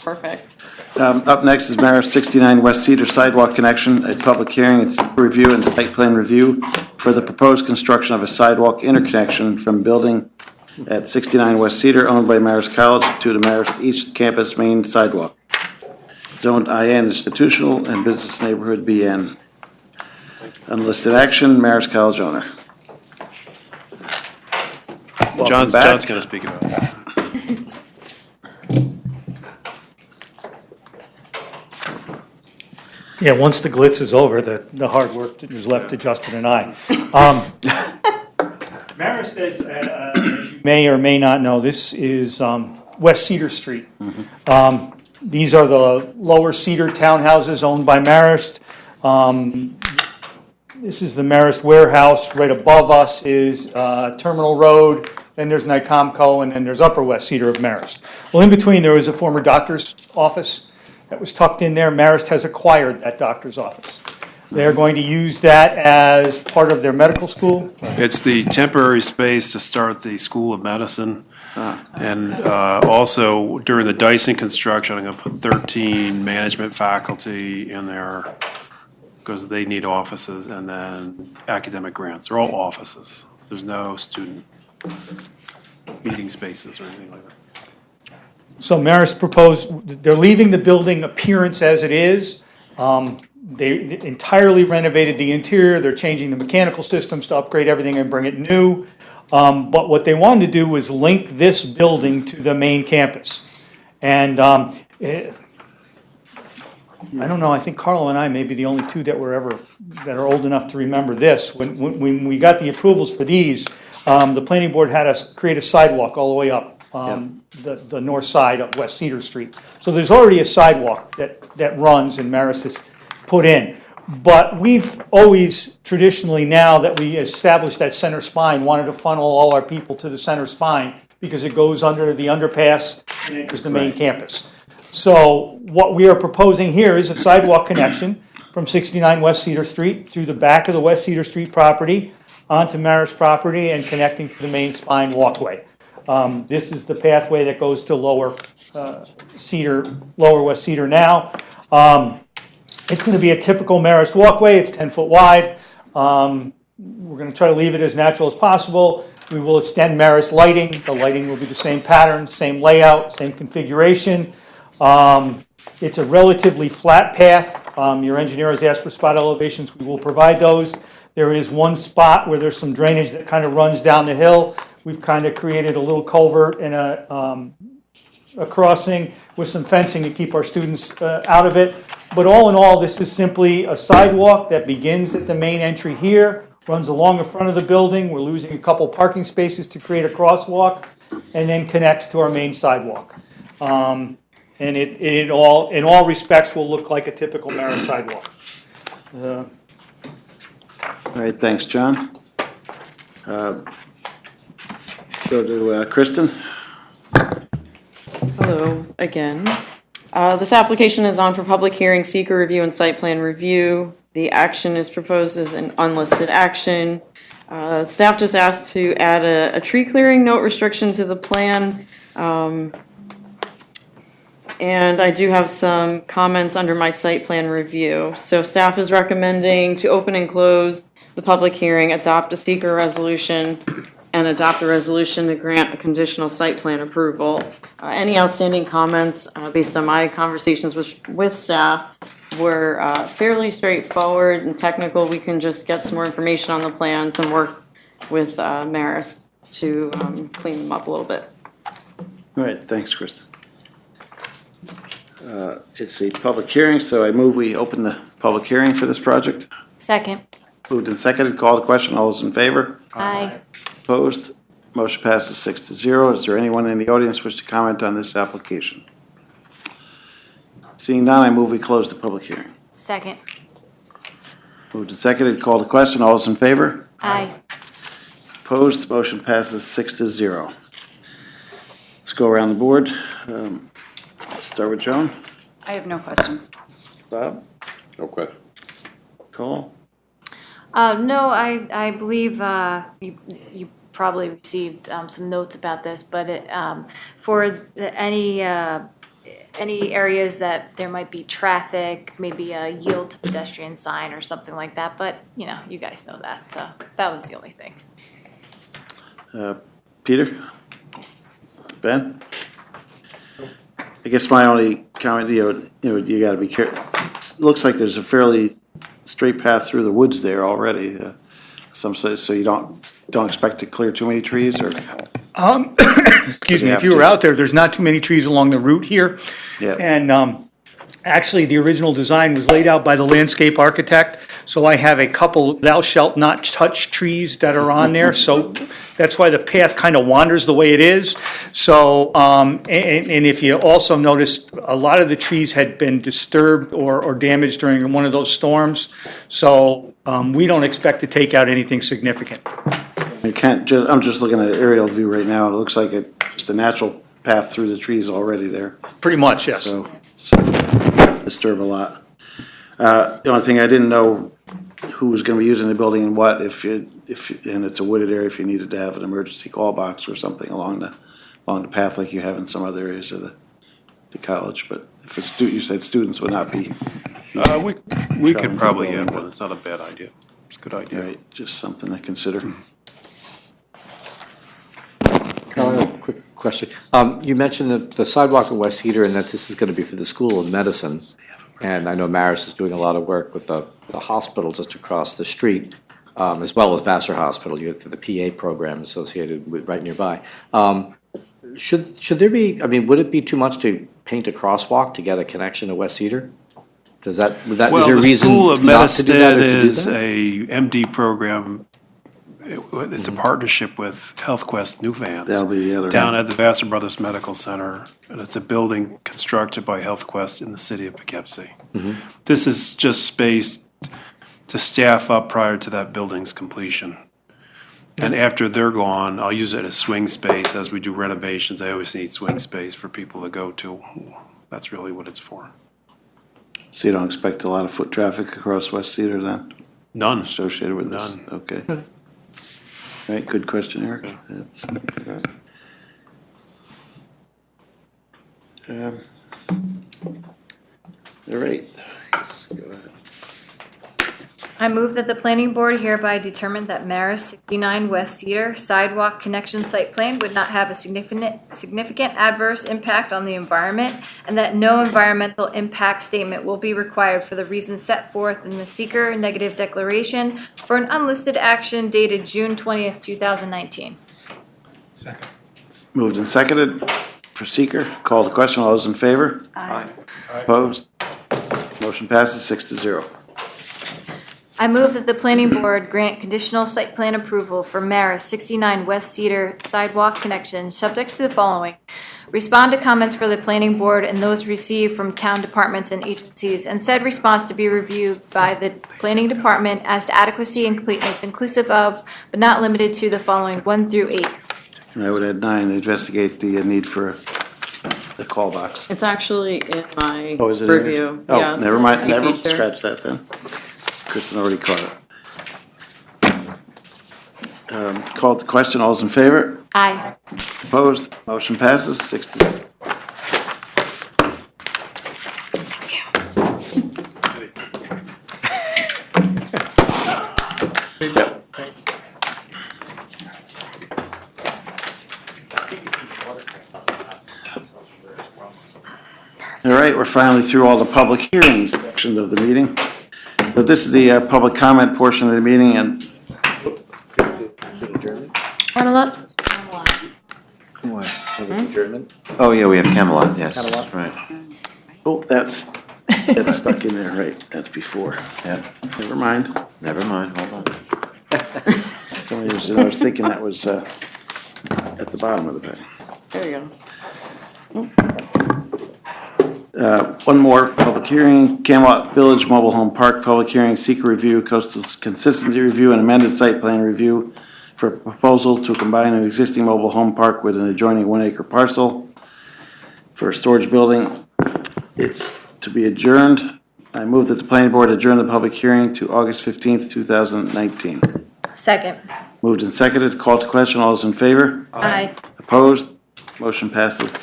perfect. Up next is Marist 69 West Cedar Sidewalk Connection, a public hearing, it's review and site plan review for the proposed construction of a sidewalk interconnection from building at 69 West Cedar owned by Marist College to the Marist East Campus main sidewalk. Zoned IN institutional and business neighborhood BN. Unlisted action, Marist College owner. Welcome John's back. gonna speak about it. Yeah, once the glitz is over, the hard work is left to Justin and I. Marist, as you may or may not know, this is West Cedar Street. These are the lower Cedar townhouses owned by Marist. This is the Marist warehouse. Right above us is Terminal Road. Then there's Nicomco, and then there's Upper West Cedar of Marist. Well, in between, there was a former doctor's office that was tucked in there. Marist has acquired that doctor's office. They're going to use that as part of their medical school. It's the temporary space to start the School of Medicine. And also during the Dyson construction, I'm gonna put 13 management faculty in there because they need offices, and then academic grants. They're all offices. There's no student meeting spaces or anything like that. So Marist proposed, they're leaving the building appearance as it is. They entirely renovated the interior. They're changing the mechanical systems to upgrade everything and bring it new. But what they wanted to do was link this building to the main campus. And I don't know, I think Carlo and I may be the only two that are old enough to remember this. When we got the approvals for these, the planning board had us create a sidewalk all the way up the north side of West Cedar Street. So there's already a sidewalk that runs and Marist has put in. But we've always traditionally, now that we established that center spine, wanted to funnel all our people to the center spine because it goes under the underpass and enters the main campus. So what we are proposing here is a sidewalk connection from 69 West Cedar Street through the back of the West Cedar Street property onto Marist property and connecting to the main spine walkway. This is the pathway that goes to lower West Cedar now. It's going to be a typical Marist walkway. It's 10 foot wide. We're going to try to leave it as natural as possible. We will extend Marist lighting. The lighting will be the same pattern, same layout, same configuration. It's a relatively flat path. Your engineer has asked for spot elevations. We will provide those. There is one spot where there's some drainage that kind of runs down the hill. We've kind of created a little culvert and a a crossing with some fencing to keep our students out of it. But all in all, this is simply a sidewalk that begins at the main entry here, runs along the front of the building. We're losing a couple parking spaces to create a crosswalk, and then connects to our main sidewalk. And it in all respects will look like a typical Marist sidewalk. All right, thanks, John. Go to Kristen. Hello again. This application is on for public hearing, seeker review, and site plan review. The action is proposed as an unlisted action. Staff just asked to add a tree clearing note restriction to the plan. And I do have some comments under my site plan review. So staff is recommending to open and close the public hearing, adopt a seeker resolution, and adopt a resolution to grant a conditional site plan approval. Any outstanding comments based on my conversations with staff were fairly straightforward and technical. We can just get some more information on the plans and work with Marist to clean them up a little bit. All right, thanks, Kristen. It's a public hearing, so I move we open the public hearing for this project. Second. Moved and seconded, call the question, all those in favor? Aye. Opposed? Motion passes 6-0. Is there anyone in the audience wish to comment on this application? Seeing none, I move we close the public hearing. Second. Moved and seconded, call the question, all those in favor? Aye. Opposed? Motion passes 6-0. Let's go around the board. Let's start with Joan. I have no questions. Bob? No question. Cole? No, I believe you probably received some notes about this, but for any areas that there might be traffic, maybe a yield to pedestrian sign or something like that, but you guys know that, so that was the only thing. Peter? Ben? I guess my only comment, you got to be careful. It looks like there's a fairly straight path through the woods there already. So you don't expect to clear too many trees, or? Excuse me, if you were out there, there's not too many trees along the route here. Yeah. And actually, the original design was laid out by the landscape architect, so I have a couple thou shalt not touch trees that are on there, so that's why the path kind of wanders the way it is. So, and if you also noticed, a lot of the trees had been disturbed or damaged during one of those storms, so we don't expect to take out anything significant. I'm just looking at an aerial view right now, and it looks like just a natural path through the trees already there. Pretty much, yes. So disturb a lot. The only thing I didn't know who was going to be using the building and what, and it's a wooded area, if you needed to have an emergency call box or something along the path like you have in some other areas of the college. But if it's you said students would not be. We could probably have one. It's not a bad idea. It's a good idea. Right, just something to consider. Quick question. You mentioned the sidewalk in West Cedar and that this is going to be for the School of Medicine. And I know Marist is doing a lot of work with the hospital just across the street, as well as Vassar Hospital. You have the PA program associated with right nearby. Should there be, would it be too much to paint a crosswalk to get a connection to West Cedar? Is there a reason not to do that or to do that? The School of Medicine is a MD program. It's a partnership with HealthQuest New Vans. That'll be the other down at the Vassar Brothers Medical Center, and it's a building constructed by HealthQuest in the city of Poughkeepsie. Mm-hmm. This is just space to staff up prior to that building's completion. And after they're gone, I'll use it as swing space. As we do renovations, I always need swing space for people to go to. That's really what it's for. So you don't expect a lot of foot traffic across West Cedar then? None. Associated with this? None. Okay. Right, good question, Eric. That's, all right. Go ahead. I move that the planning board hereby determine that Marist 69 West Cedar sidewalk connection site plan would not have a significant adverse impact on the environment, and that no environmental impact statement will be required for the reasons set forth in the seeker negative declaration for an unlisted action dated June 20th, 2019. Second. Moved and seconded. for seeker. Call the question. All those in favor? Aye. Opposed? Motion passes 6-0. I move that the planning board grant conditional site plan approval for Maris 69 West Cedar sidewalk connection, subject to the following. Respond to comments for the planning board and those received from town departments and agencies, and said response to be reviewed by the planning department as to adequacy and completeness, inclusive of, but not limited to, the following 1 through 8. And I would add 9, investigate the need for the call box. It's actually in my Oh, is it in yours? review. Oh, Yeah, never mind, it's a never, feature. scratch that then. Kristen already caught it. Called the question, all those in favor? Aye. Opposed? Motion passes 6-0. Yep. All right, we're finally through all the public hearings section of the meeting. So this is the public comment portion of the meeting, and Camelot? Oh, yeah, we have Camelot, yes, Camelot. right. oh, that's stuck in there, right? That's before. Yeah, Never mind. never mind, hold on. I was thinking that was at the bottom of the page. There you go. One more public hearing, Camelot Village Mobile Home Park, public hearing, seeker review, coastal consistency review, and amended site plan review for a proposal to combine an existing mobile home park with an adjoining 1-acre parcel for a storage building. It's to be adjourned. I move that the planning board adjourn the public hearing to August 15th, 2019. Second. Moved and seconded, call to question, all those in favor? Aye. Opposed? Motion passes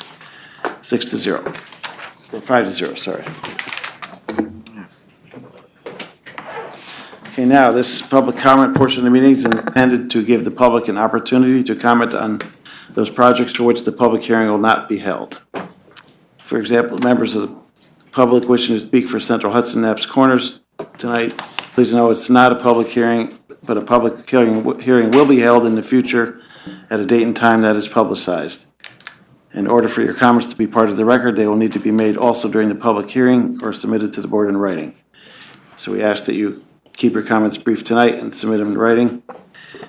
6-0. Or 5-0, sorry. Okay, now, this public comment portion of the meeting is intended to give the public an opportunity to comment on those projects for which the public hearing will not be held. For example, members of the public wishing to speak for Central Hudson Naps Corners tonight, please know it's not a public hearing, but a public hearing will be held in the future at a date and time that is publicized. In order for your comments to be part of the record, they will need to be made also during the public hearing or submitted to the board in writing. So we ask that you keep your comments brief tonight and submit them in writing,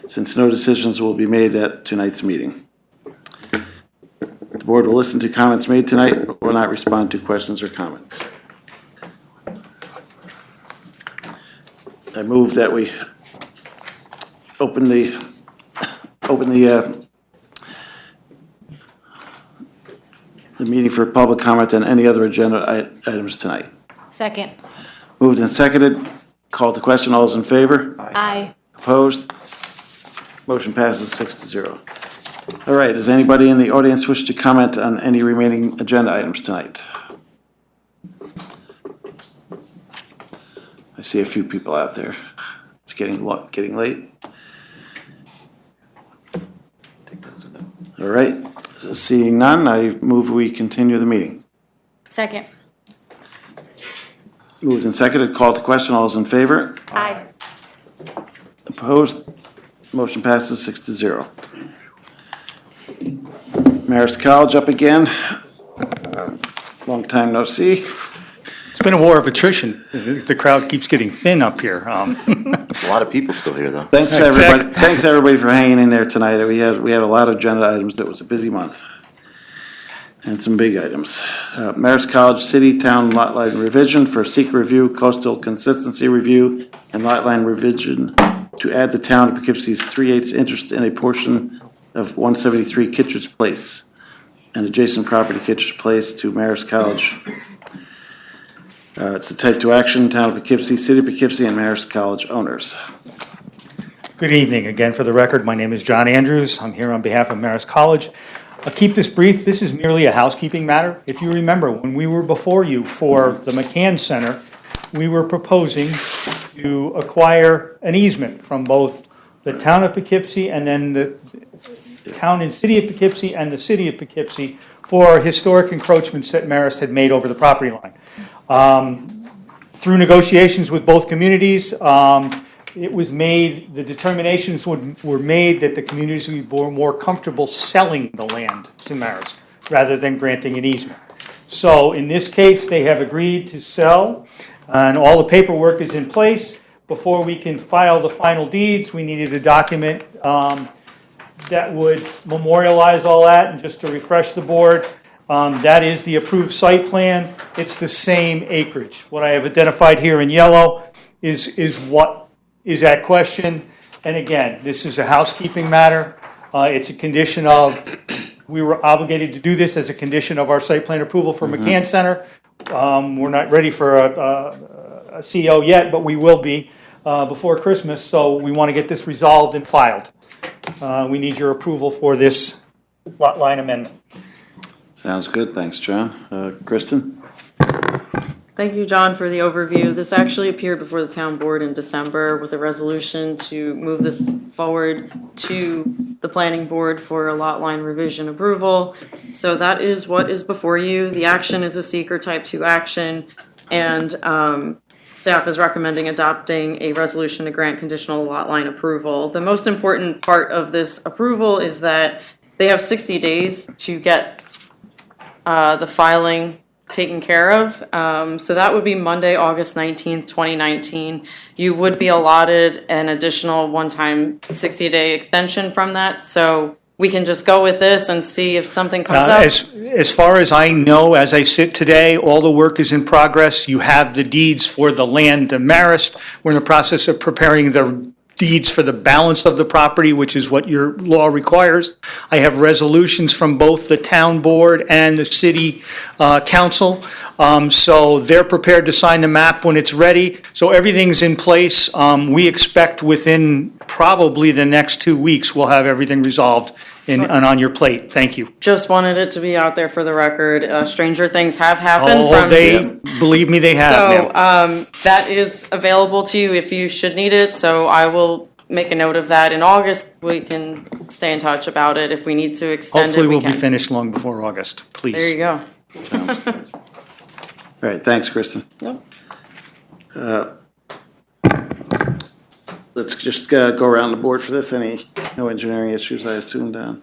since no decisions will be made at tonight's meeting. The board will listen to comments made tonight, but will not respond to questions or comments. I move that we open the meeting for public comment on any other agenda items tonight. Second. Moved and seconded. Called to question. All those in favor? Aye. Opposed? Motion passes 6-0. All right, does anybody in the audience wish to comment on any remaining agenda items tonight? I see a few people out there. It's getting late. All right, seeing none, I move we continue the meeting. Second. Moved and seconded, called to question, all those in favor? Aye. Opposed? Motion passes 6-0. Marist College up again. Long time no see. It's been a war of attrition. The crowd keeps getting thin up here. There's a lot of people still here, though. Thanks everybody. Thanks everybody for hanging in there tonight. We had a lot of agenda items. It was a busy month. And some big items. Marist College City Town Lot Line Revision for seeker review, coastal consistency review, and lot line revision to add the town of Poughkeepsie's 3/8 interest in a portion of 173 Kittredge Place and adjacent property Kittredge Place to Marist College. It's a type 2 action, Town of Poughkeepsie, City of Poughkeepsie, and Marist College owners. Good evening. Again, for the record, my name is John Andrews. I'm here on behalf of Marist College. I'll keep this brief. This is merely a housekeeping matter. If you remember, when we were before you for the McCann Center, we were proposing to acquire an easement from both the town of Poughkeepsie and then the town and city of Poughkeepsie and the city of Poughkeepsie for historic encroachments that Marist had made over the property line. Through negotiations with both communities, it was made, the determinations were made that the communities would be more comfortable selling the land to Marist. rather than granting an easement. So in this case, they have agreed to sell, and all the paperwork is in place. Before we can file the final deeds, we needed a document that would memorialize all that. And just to refresh the board, that is the approved site plan. It's the same acreage. What I have identified here in yellow is what is at question. And again, this is a housekeeping matter. It's a condition of, we were obligated to do this as a condition of our site plan approval for McCann Center. We're not ready for a CO yet, but we will be before Christmas. So we want to get this resolved and filed. We need your approval for this lot line amendment. Sounds good. Thanks, John. Kristen? Thank you, John, for the overview. This actually appeared before the town board in December with a resolution to move this forward to the planning board for a lot line revision approval. So that is what is before you. The action is a seeker type 2 action, and staff is recommending adopting a resolution to grant conditional lot line approval. The most important part of this approval is that they have 60 days to get the filing taken care of. So that would be Monday, August 19th, 2019. You would be allotted an additional one-time 60-day extension from that. So we can just go with this and see if something comes up. As far as I know, as I sit today, all the work is in progress. You have the deeds for the land to Marist. We're in the process of preparing the deeds for the balance of the property, which is what your law requires. I have resolutions from both the town board and the city council. So they're prepared to sign the map when it's ready. So everything's in place. We expect within probably the next 2 weeks, we'll have everything resolved and on your plate. Thank you. Just wanted it to be out there for the record. Stranger things have happened. Believe me, they have. So that is available to you if you should need it. So I will make a note of that. In August, we can stay in touch about it. If we need to extend Hopefully it, we'll be finished long before August, please. There you go. Sounds good. All right, thanks, Kristen. Yep. Let's just go around the board for this. No engineering issues, I assume, Don?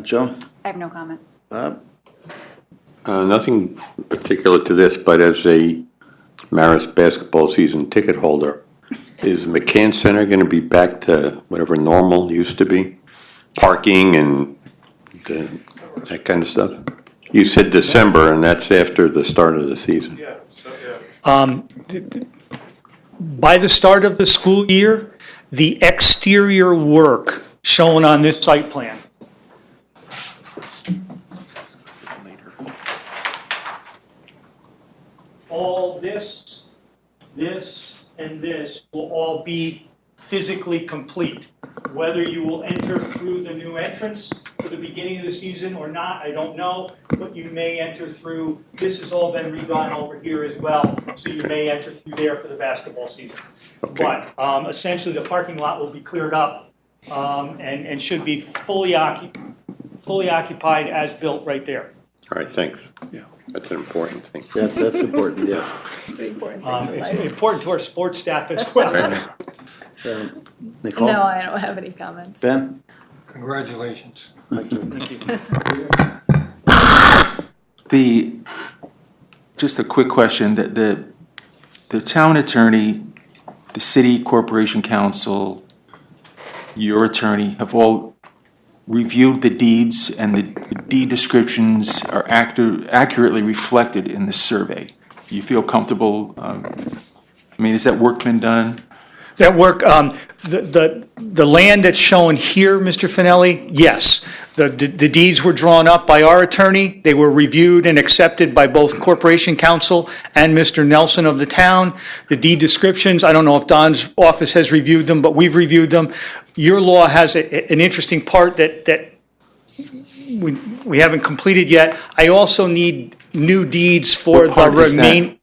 Joan? I have no comment. Bob? Nothing particular to this, but as a Marist basketball season ticket holder, is McCann Center going to be back to whatever normal used to be? Parking and that kind of stuff? You said December, and that's after the start of the season. By the start of the school year, the exterior work shown on this site plan all this, and this will all be physically complete. Whether you will enter through the new entrance for the beginning of the season or not, I don't know, but you may enter through, this has all been redone over here as well, so you may enter through there for the basketball season. Okay. But essentially, the parking lot will be cleared up and should be fully occupied as built right there. All right, thanks. Yeah, that's an important thing. Yes, that's important, yes. It's important to our sports staff as well. Nicole? No, I don't have any comments. Ben? Congratulations. Thank you. Just a quick question, the town attorney, the city corporation council, your attorney have all reviewed the deeds, and the deed descriptions are accurately reflected in the survey. You feel comfortable? Has that work been done? That work, the land that's shown here, Mr. Finelli, yes. The deeds were drawn up by our attorney. They were reviewed and accepted by both Corporation Counsel and Mr. Nelson of the town. The deed descriptions, I don't know if Don's office has reviewed them, but we've reviewed them. Your law has an interesting part that we haven't completed yet. I also need new deeds for the remain.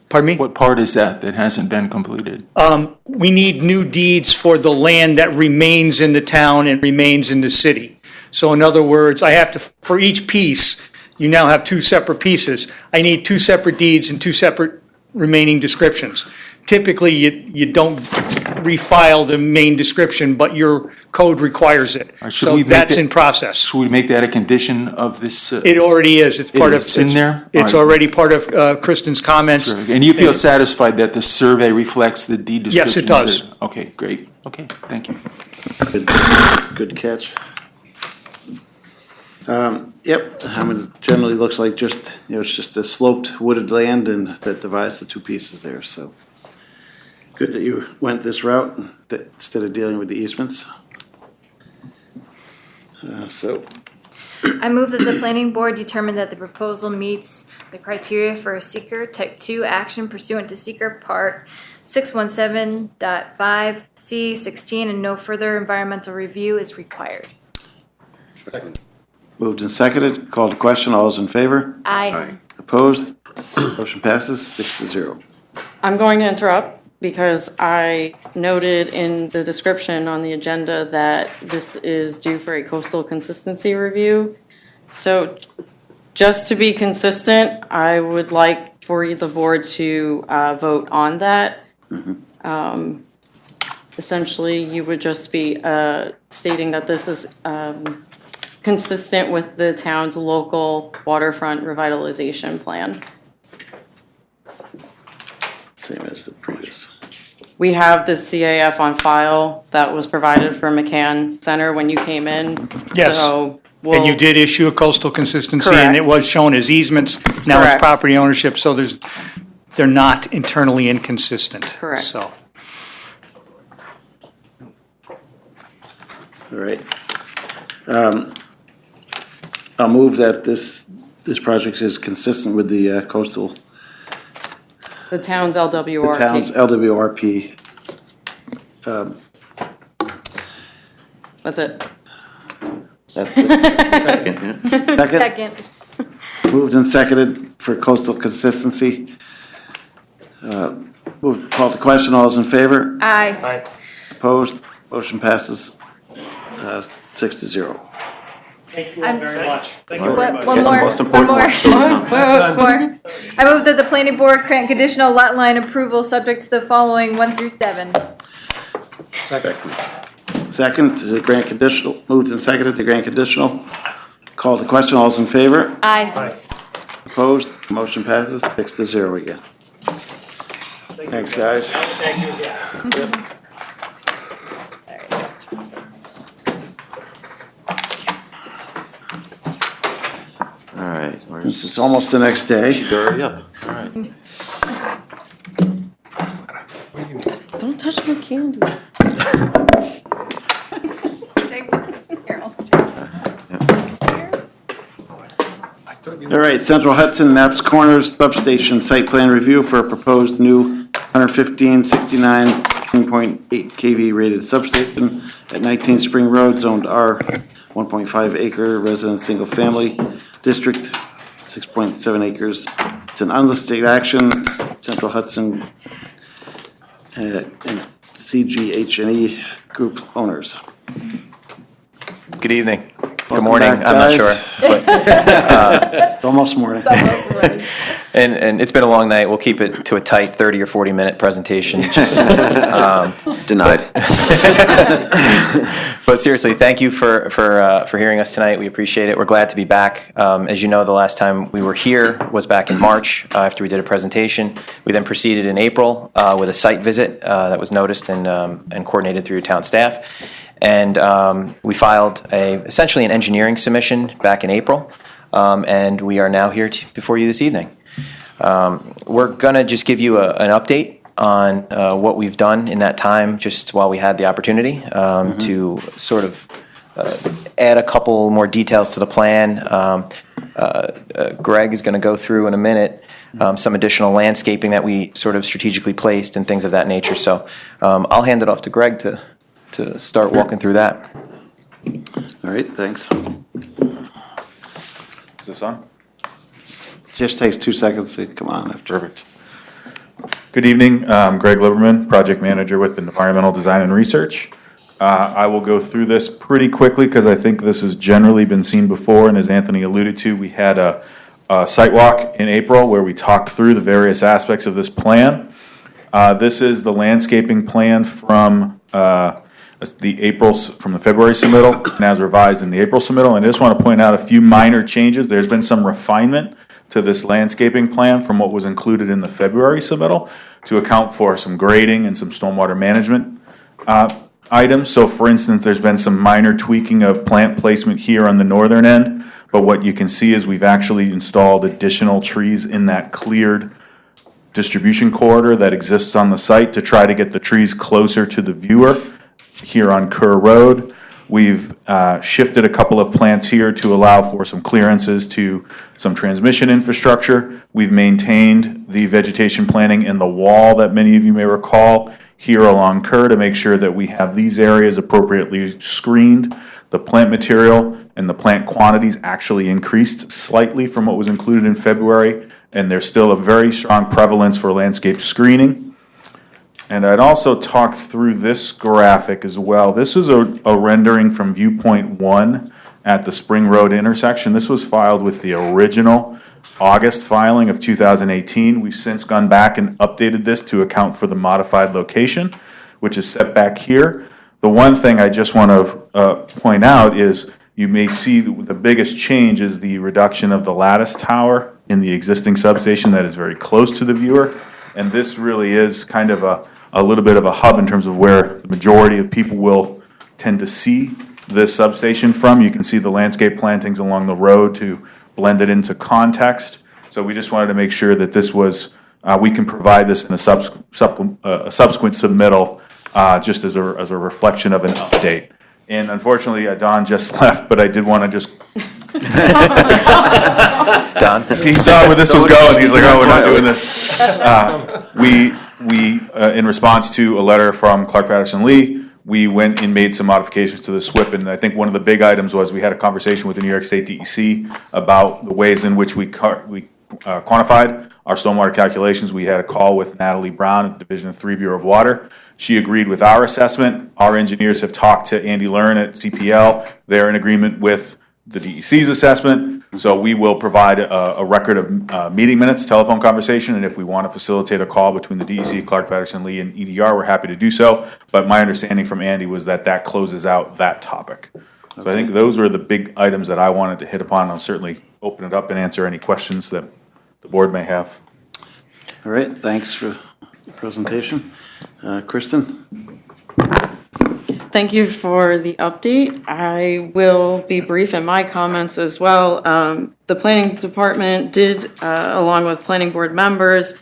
Pardon me? What part is that hasn't been completed? We need new deeds for the land that remains in the town and remains in the city. So in other words, I have to, for each piece, you now have two separate pieces. I need two separate deeds and two separate remaining descriptions. Typically, you don't refile the main description, but your code requires it. Should we So make that's that- in process. Should we make that a condition of this? It already is. It's part of. It's in there? It's All right. already part of Kristen's comments. And you feel satisfied that the survey reflects the deed Yes, descriptions? it does. Okay, great. Okay, thank you. Good catch. Yep, I mean, it generally looks like just, it's just the sloped wooded land and that divides the two pieces there, so. Good that you went this route instead of dealing with the easements. So, I move that the planning board determine that the proposal meets the criteria for a seeker type 2 action pursuant to seeker part 617.5C16 and no further environmental review is required. moved and seconded, called to question, all those in favor? Aye. Opposed? Motion passes 6-0. I'm going to interrupt because I noted in the description on the agenda that this is due for a coastal consistency review. So just to be consistent, I would like for the board to vote on that. Essentially, you would just be stating that this is consistent with the town's local waterfront revitalization plan. Same as the previous. We have the CAF on file that was provided for McCann Center when you came in. Yes. So And you did issue a coastal consistency, and it Correct. was shown as easements. Now it's Correct. property ownership, so they're not internally inconsistent. Correct. So, All right. I'll move that this project is consistent with the coastal, the town's the LWRP. town's LWRP. That's it. That's it. Second, yeah. Second, moved and seconded for coastal consistency. Called to question, all those in favor? Aye. Opposed? Motion passes 6-0. thank you all very much. Thank you very One more, Most one important more. one. More. I move that the planning board grant conditional lot line approval subject to the following 1 through 7. Second, to grant conditional, moved and seconded to grant conditional. Called to question, all those in favor? Aye. Opposed? Motion passes 6-0 again. Thanks, guys. Thank you again. All right. Since it's almost the next day. Hurry up. All right. Don't touch my candy. All right, Central Hudson Naps Corners Substation Site Plan Review for a proposed new 115/69.8 kV rated substation at 19 Spring Road, zoned R, 1.5 acre resident single family district, 6.7 acres. It's an unlisted action, Central Hudson and CGH&E Group owners. Good evening. Good Welcome morning, back, I'm not guys. sure. It's almost morning. And it's been a long night. We'll keep it to a tight 30 or 40-minute presentation. Just, Denied. but seriously, thank you for hearing us tonight. We appreciate it. We're glad to be back. As you know, the last time we were here was back in March after we did a presentation. We then proceeded in April with a site visit that was noticed and coordinated through your town staff. And we filed essentially an engineering submission back in April, and we are now here before you this evening. We're going to just give you an update on what we've done in that time, just while we had the opportunity to sort of add a couple more details to the plan. Greg is going to go through in a minute some additional landscaping that we sort of strategically placed and things of that nature. So I'll hand it off to Greg to start walking through that. All right, thanks. Is this on? Just takes 2 seconds to come on after. Perfect. Good evening, Greg Liberman, Project Manager with Environmental Design and Research. I will go through this pretty quickly because I think this has generally been seen before, and as Anthony alluded to, we had a site walk in April where we talked through the various aspects of this plan. This is the landscaping plan from from the February submittal, and as revised in the April submittal. And I just want to point out a few minor changes. There's been some refinement to this landscaping plan from what was included in the February submittal to account for some grading and some stormwater management items. So for instance, there's been some minor tweaking of plant placement here on the northern end, but what you can see is we've actually installed additional trees in that cleared distribution corridor that exists on the site to try to get the trees closer to the viewer here on Kerr Road. We've shifted a couple of plants here to allow for some clearances to some transmission infrastructure. We've maintained the vegetation planting in the wall that many of you may recall here along Kerr to make sure that we have these areas appropriately screened. The plant material and the plant quantities actually increased slightly from what was included in February, and there's still a very strong prevalence for landscape screening. And I'd also talk through this graphic as well. This is a rendering from viewpoint 1 at the Spring Road intersection. This was filed with the original August filing of 2018. We've since gone back and updated this to account for the modified location, which is set back here. The one thing I just want to point out is you may see the biggest change is the reduction of the lattice tower in the existing substation that is very close to the viewer. And this really is kind of a little bit of a hub in terms of where the majority of people will tend to see this substation from. You can see the landscape plantings along the road to blend it into context. So we just wanted to make sure that this was, we can provide this in a subsequent submittal just as a reflection of an update. And unfortunately, Don just left, but I did want to just. Don? He saw where this was going. He's like, oh, we're not doing this. We in response to a letter from Clark Patterson Lee, we went and made some modifications to the SWIP, and I think one of the big items was we had a conversation with the New York State DEC about the ways in which we quantified our stormwater calculations. We had a call with Natalie Brown at the Division of 3 Bureau of Water. She agreed with our assessment. Our engineers have talked to Andy Learn at CPL. They're in agreement with the DEC's assessment. So we will provide a record of meeting minutes, telephone conversation, and if we want to facilitate a call between the DEC, Clark Patterson Lee, and EDR, we're happy to do so. But my understanding from Andy was that that closes out that topic. So I think those were the big items that I wanted to hit upon. I'll certainly open it up and answer any questions that the board may have. All right, thanks for the presentation. Kristen? Thank you for the update. I will be brief in my comments as well. The planning department did, along with planning board members,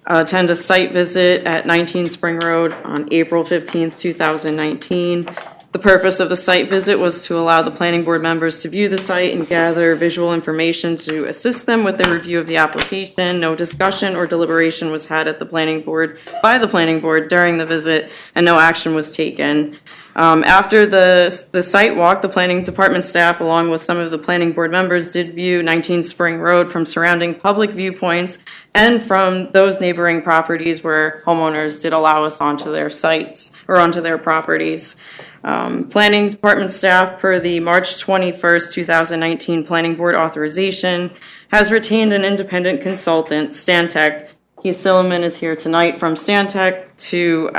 attend a site visit at 19 Spring Road on April 15th, 2019. The purpose of the site visit was to allow the planning board members to view the site and gather visual information to assist them with the review of the application. No discussion or deliberation was had at the planning board by the planning board during the visit, and no action was taken. After the site walk, the planning department staff, along with some of the planning board members, did view 19 Spring Road from surrounding public viewpoints and from those neighboring properties where homeowners did allow us onto their sites or onto their properties. Planning department staff, per the March 21st, 2019 planning board authorization, has retained an independent consultant, Stantec. Keith Silliman is here tonight from Stantec to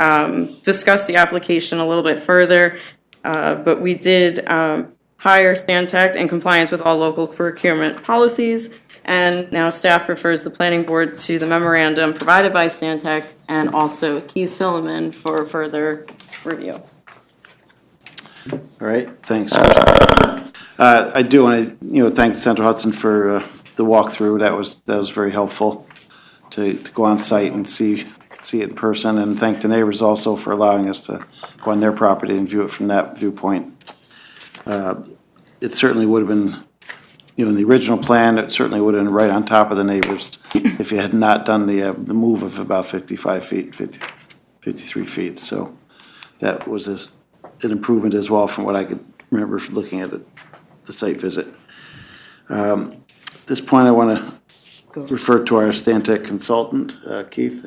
discuss the application a little bit further. But we did hire Stantec in compliance with all local procurement policies. And now staff refers the planning board to the memorandum provided by Stantec and also Keith Silliman for further review. All right, thanks. I do want to, thank Central Hudson for the walkthrough. That was very helpful to go on site and see it in person, and thank the neighbors also for allowing us to go on their property and view it from that viewpoint. It certainly would have been, in the original plan, it certainly would have been right on top of the neighbors if you had not done the move of about 55 feet, 53 feet. So that was an improvement as well from what I could remember looking at the site visit. At this point, I want to refer to our Stantec consultant, Keith.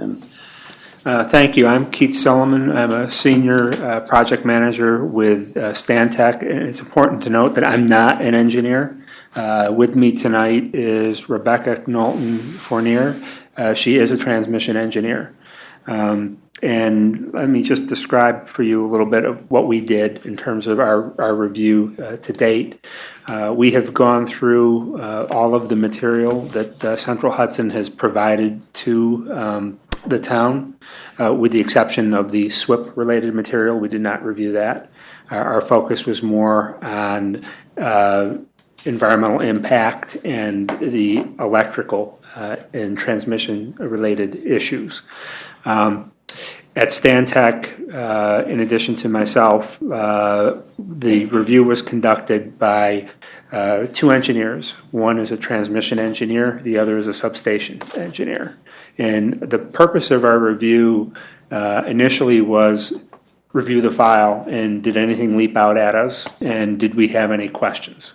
Thank you. I'm Keith Silliman. I'm a senior project manager with Stantec. And it's important to note that I'm not an engineer. With me tonight is Rebecca Knowlton Fournier. She is a transmission engineer. And let me just describe for you a little bit of what we did in terms of our review to date. We have gone through all of the material that Central Hudson has provided to the town, with the exception of the SWIP-related material. We did not review that. Our focus was more on environmental impact and the electrical and transmission-related issues. At Stantec, in addition to myself, the review was conducted by two engineers. One is a transmission engineer, the other is a substation engineer. And the purpose of our review initially was review the file and did anything leap out at us, and did we have any questions?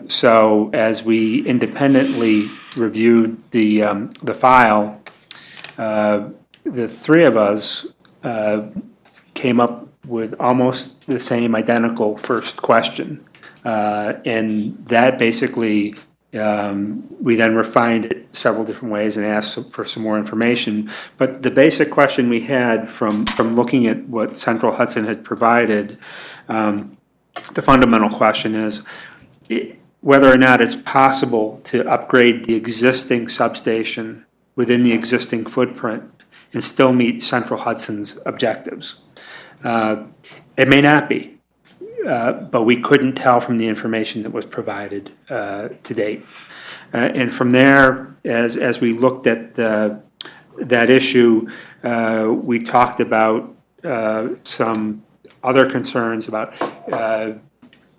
So as we independently reviewed the file, the three of us came up with almost the same identical first question. And that basically, we then refined it several different ways and asked for some more information. But the basic question we had from looking at what Central Hudson had provided, the fundamental question is whether or not it's possible to upgrade the existing substation within the existing footprint and still meet Central Hudson's objectives. It may not be, but we couldn't tell from the information that was provided to date. And from there, as we looked at that issue, we talked about some other concerns about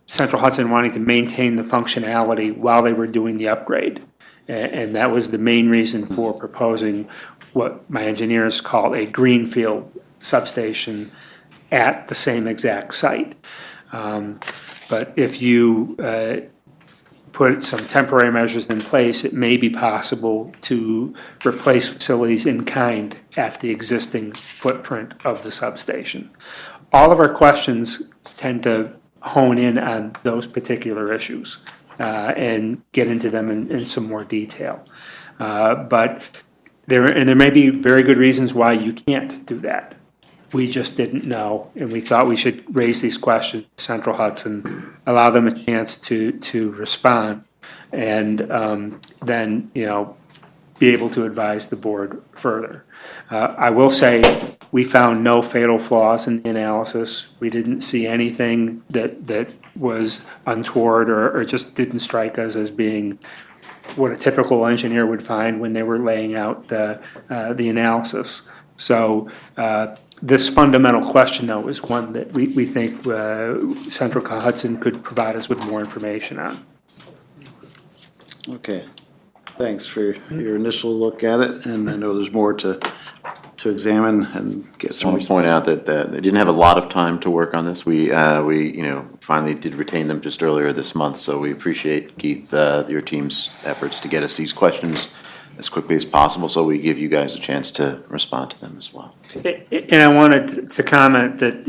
Central Hudson wanting to maintain the functionality while they were doing the upgrade. And that was the main reason for proposing what my engineers call a greenfield substation at the same exact site. But if you put some temporary measures in place, it may be possible to replace facilities in kind at the existing footprint of the substation. All of our questions tend to hone in on those particular issues and get into them in some more detail. But there may be very good reasons why you can't do that. We just didn't know, and we thought we should raise these questions to Central Hudson, allow them a chance to respond, and then, be able to advise the board further. I will say we found no fatal flaws in the analysis. We didn't see anything that was untoward or just didn't strike us as being what a typical engineer would find when they were laying out the analysis. So this fundamental question, though, is one that we think Central Hudson could provide us with more information on. Okay, thanks for your initial look at it, and I know there's more to examine and get I some. want to point out that they didn't have a lot of time to work on this. We finally did retain them just earlier this month, so we appreciate, Keith, your team's efforts to get us these questions as quickly as possible, so we give you guys a chance to respond to them as well. And I wanted to comment that,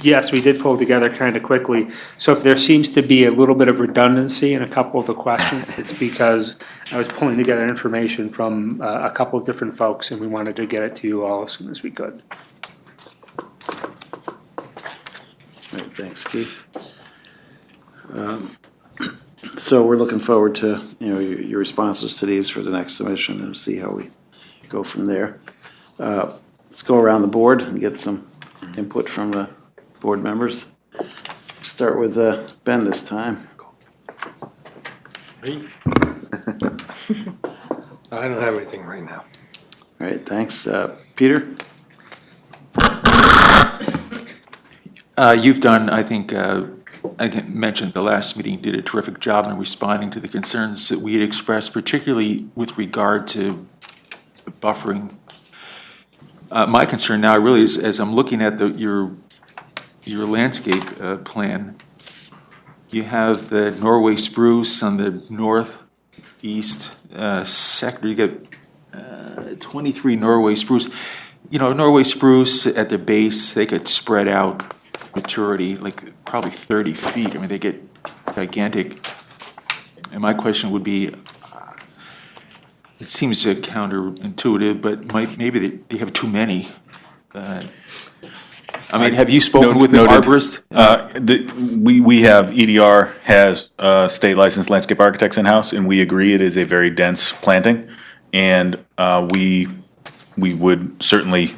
yes, we did pull together kind of quickly. So if there seems to be a little bit of redundancy in a couple of the questions, it's because I was pulling together information from a couple of different folks, and we wanted to get it to you all as soon as we could. All right, thanks, Keith. So we're looking forward to, your responses to these for the next submission and see how we go from there. Let's go around the board and get some input from the board members. Start with Ben this time. I don't have anything right now. All right, thanks. Peter? You've done, I think, I mentioned the last meeting, did a terrific job in responding to the concerns that we had expressed, particularly with regard to buffering. My concern now really is, as I'm looking at your landscape plan, you have the Norway spruce on the northeast sector. You get 23 Norway spruce. Norway spruce at the base, they could spread out maturity like probably 30 feet. I mean, they get gigantic. And my question would be, it seems counterintuitive, but maybe they have too many. I mean, have you spoken with the Noted. arborist? We have, EDR has state licensed landscape architects in-house, and we agree it is a very dense planting. And we would certainly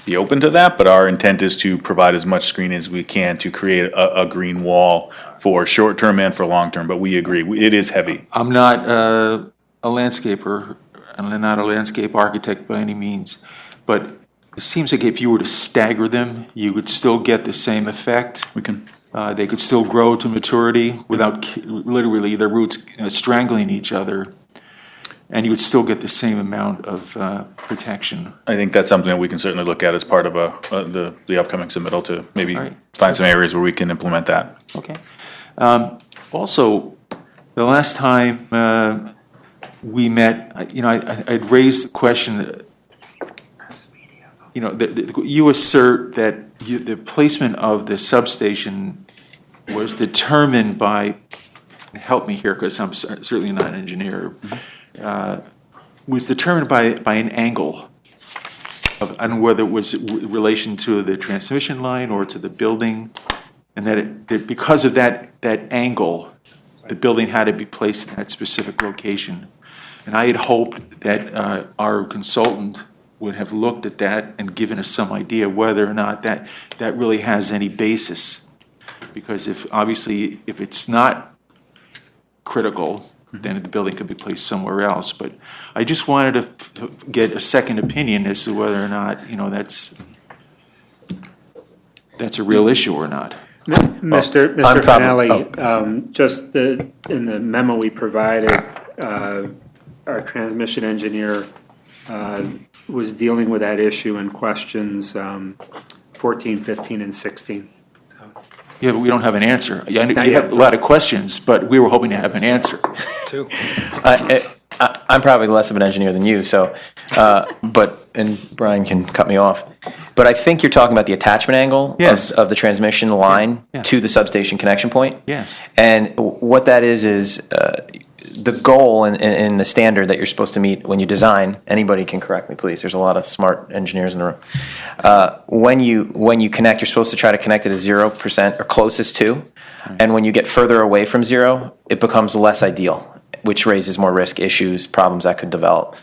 be open to that, but our intent is to provide as much screening as we can to create a green wall for short-term and for long-term, but we agree, it is heavy. I'm not a landscaper, I'm not a landscape architect by any means, but it seems like if you were to stagger them, you would still get the same effect. We can. They could still grow to maturity without literally their roots strangling each other, and you would still get the same amount of protection. I think that's something that we can certainly look at as part of the upcoming submittal to maybe find some areas where we can implement that. Okay. Also, the last time we met, I'd raised the question, you assert that the placement of the substation was determined by, help me here because I'm certainly not an engineer, was determined by an angle of, I don't know whether it was in relation to the transmission line or to the building, and that because of that angle, the building had to be placed in that specific location. And I had hoped that our consultant would have looked at that and given us some idea whether or not that really has any basis. Because if it's not critical, then the building could be placed somewhere else. But I just wanted to get a second opinion as to whether or not, that's a real issue or not. Mr. Finelli, just in the memo we provided, our transmission engineer was dealing with that issue in questions 14, 15, and 16. Yeah, but we don't have an answer. You have a lot of questions, but we were hoping to have an answer. Too. I'm probably less of an engineer than you, so, and Brian can cut me off. But I think you're talking about the attachment angle of the transmission line to the substation connection point. Yes. And what that is the goal in the standard that you're supposed to meet when you design. Anybody can correct me, please. There's a lot of smart engineers in the room. When you connect, you're supposed to try to connect it to 0% or closest to. Right. And when you get further away from 0, it becomes less ideal, which raises more risk issues, problems that could develop.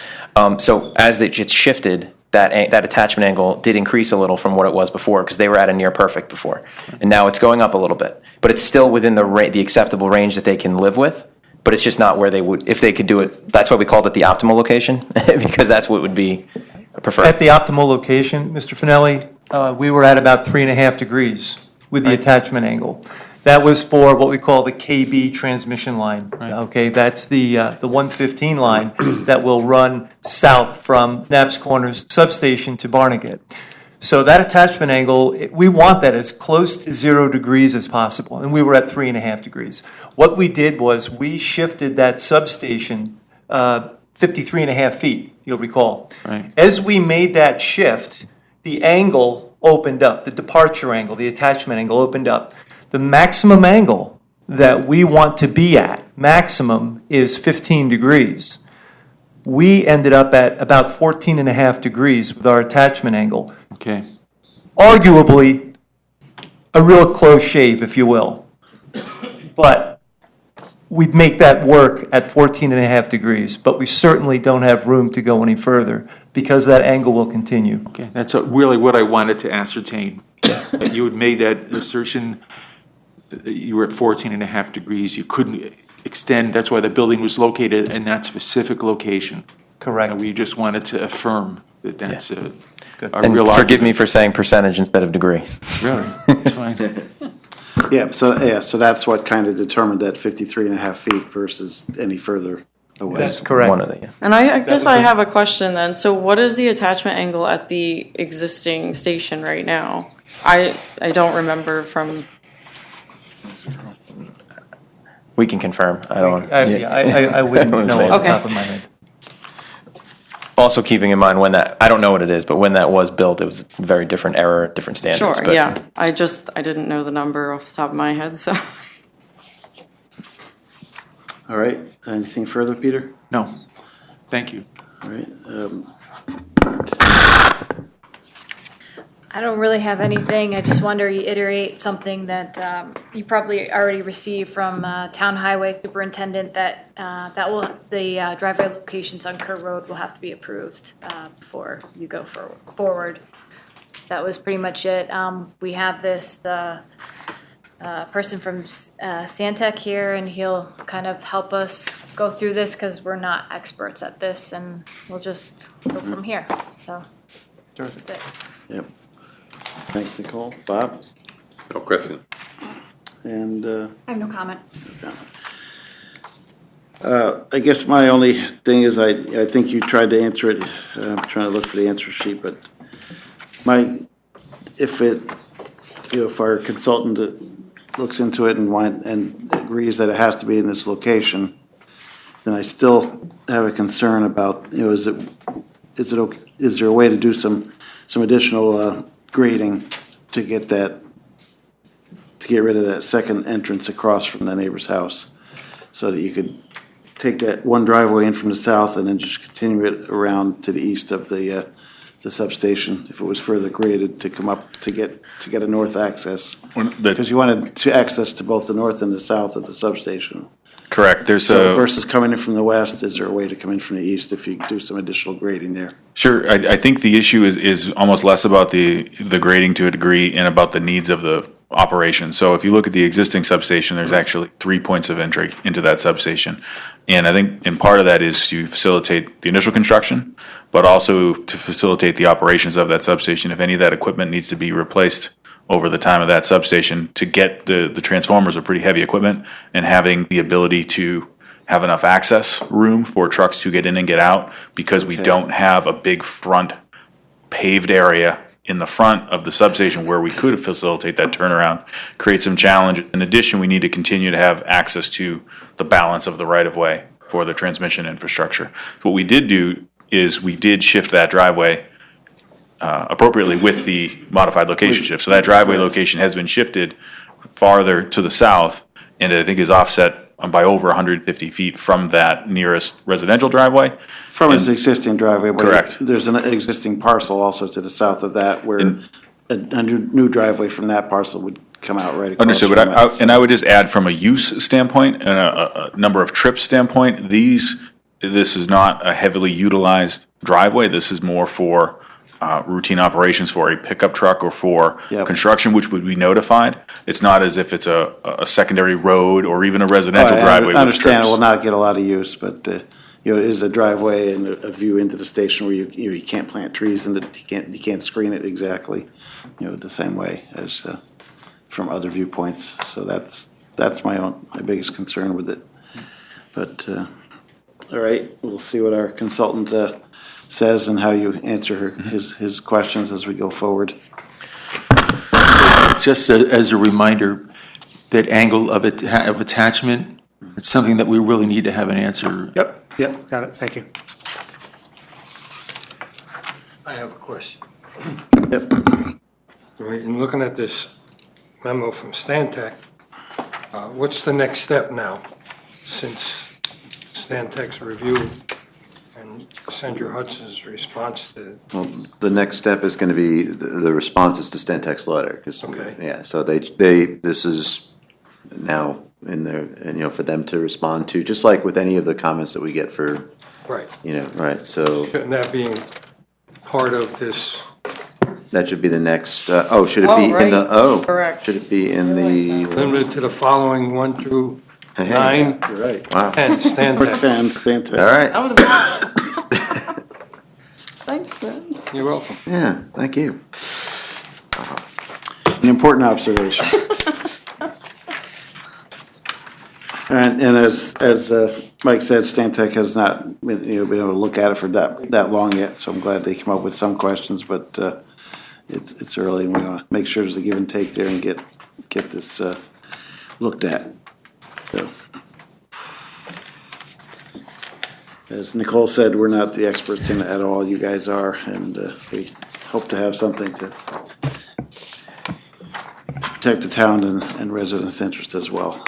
So as it gets shifted, that attachment angle did increase a little from what it was before because they were at a near perfect before. And now it's going up a little bit. But it's still within the acceptable range that they can live with. But it's just not where they would, if they could do it. That's why we called it the optimal location, because that's what would be preferred. At the optimal location, Mr. Finelli, we were at about 3.5 degrees with the attachment angle. That was for what we call the KB transmission line. Right. Okay, that's the 115 line that will run south from Knapp's Corners substation to Barnegat. So that attachment angle, we want that as close to 0 degrees as possible, and we were at 3.5 degrees. What we did was we shifted that substation 53.5 feet, you'll recall. Right. As we made that shift, the angle opened up, the departure angle, the attachment angle opened up. The maximum angle that we want to be at, maximum, is 15 degrees. We ended up at about 14.5 degrees with our attachment angle. Okay. Arguably, a real close shave, if you will. But we'd make that work at 14.5 degrees, but we certainly don't have room to go any further because that angle will continue. Okay, that's really what I wanted to ascertain. That you had made that assertion, you were at 14.5 degrees, you couldn't extend, that's why the building was located in that specific location. Correct. And we just wanted to affirm that that's a And real forgive argument. me for saying percentage instead of degree. Really? It's fine. So that's what kind of determined that 53.5 feet versus any further away. That's correct. One of the, And I guess I have a question then. So what is the attachment angle at the existing station right now? I don't remember from... We can confirm. I don't. I wouldn't know off the top of my head. Also keeping in mind I don't know what it is, but when that was built, it was a very different era, different standards. Sure, yeah. I didn't know the number off the top of my head, so. All right, anything further, Peter? No. Thank you. All right. I don't really have anything. I just wanted to reiterate something that you probably already received from Town Highway Superintendent, that the driveway locations on Kerr Road will have to be approved before you go forward. That was pretty much it. We have this person from Stantec here, and he'll kind of help us go through this because we're not experts at this, and we'll just go from here. So Terrific. that's it. Yep. Thanks, Nicole. Bob? No question. And I have no comment. I guess my only thing is I think you tried to answer it. I'm trying to look for the answer sheet, but if our consultant looks into it and agrees that it has to be in this location, then I still have a concern about, is there a way to do some additional grading to get rid of that second entrance across from the neighbor's house, so that you could take that one driveway in from the south and then just continue it around to the east of the substation, if it was further graded to come up to get a north access. Because you wanted to access to both the north and the south of the substation. Correct. There's So versus coming in from the west, is there a way to come in from the east if you do some additional grading there? Sure. I think the issue is almost less about the grading to a degree and about the needs of the operation. So if you look at the existing substation, there's actually 3 points of entry into that substation. And I think, and part of that is to facilitate the initial construction, but also to facilitate the operations of that substation. If any of that equipment needs to be replaced over the time of that substation, to get the transformers are pretty heavy equipment, and having the ability to have enough access room for trucks to get in and get out, because we don't have a big front paved area in the front of the substation where we could facilitate that turnaround, create some challenges. In addition, we need to continue to have access to the balance of the right-of-way for the transmission infrastructure. What we did do is we did shift that driveway appropriately with the modified location shift. So that driveway location has been shifted farther to the south, and I think is offset by over 150 feet from that nearest residential driveway. From its existing driveway. But Correct. There's an existing parcel also to the south of that where a new driveway from that parcel would come out right across. Understood, from but that. I would just add, from a use standpoint and a number of trips standpoint, this is not a heavily utilized driveway. This is more for routine operations for a pickup truck or for construction, which would be notified. It's not as if it's a secondary road or even a residential driveway. I understand with it will strips. not get a lot of use, but it is a driveway and a view into the station where you can't plant trees and you can't screen it exactly, the same way as from other viewpoints. So that's my biggest concern with it. But all right, we'll see what our consultant says and how you answer his questions as we go forward. Just as a reminder, that angle of attachment, it's something that we really need to have an answer. Yep, got it, thank you. I have a question. Yep. In looking at this memo from Stantec, what's the next step now, since Stantec's review and Senator Hudson's response to? Well, the next step is going to be the responses to Stantec's letter. Okay. Yeah, so this is now in there, and, for them to respond to, just like with any of the comments that we get for, Right. right, so. Shouldn't that being part of this? That should be the next, should it be in the, Correct. should it be in the? Limited to the following 1 through 9? You're right. Wow. 10, Stantec. 10, Stantec. All right. I would've- Thanks, man. You're welcome. Yeah, thank you. An important observation. And as Mike said, Stantec has not been able to look at it for that long yet, so I'm glad they came up with some questions, but it's early, and we want to make sure there's a give and take there and get this looked at. So, as Nicole said, we're not the experts in it at all, you guys are, and we hope to have something to protect the town and residents' interest as well.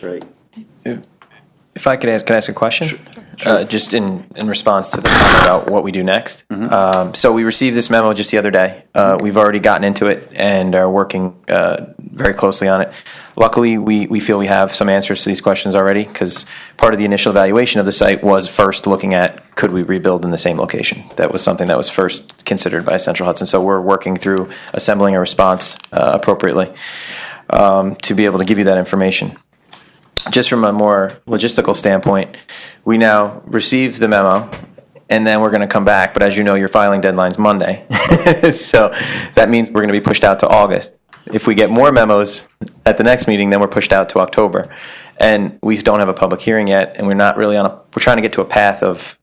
Right. If If I could ask, can I ask a question? Just in response to the comment about what we do next. So we received this memo just the other day. We've already gotten into it and are working very closely on it. Luckily, we feel we have some answers to these questions already, because part of the initial evaluation of the site was first looking at, could we rebuild in the same location? That was something that was first considered by Central Hudson. So we're working through assembling a response appropriately to be able to give you that information. Just from a more logistical standpoint, we now received the memo, and then we're going to come back. But as you know, your filing deadline's Monday. So that means we're going to be pushed out to August. If we get more memos at the next meeting, then we're pushed out to October. And we don't have a public hearing yet, and we're not really we're trying to get to a path of,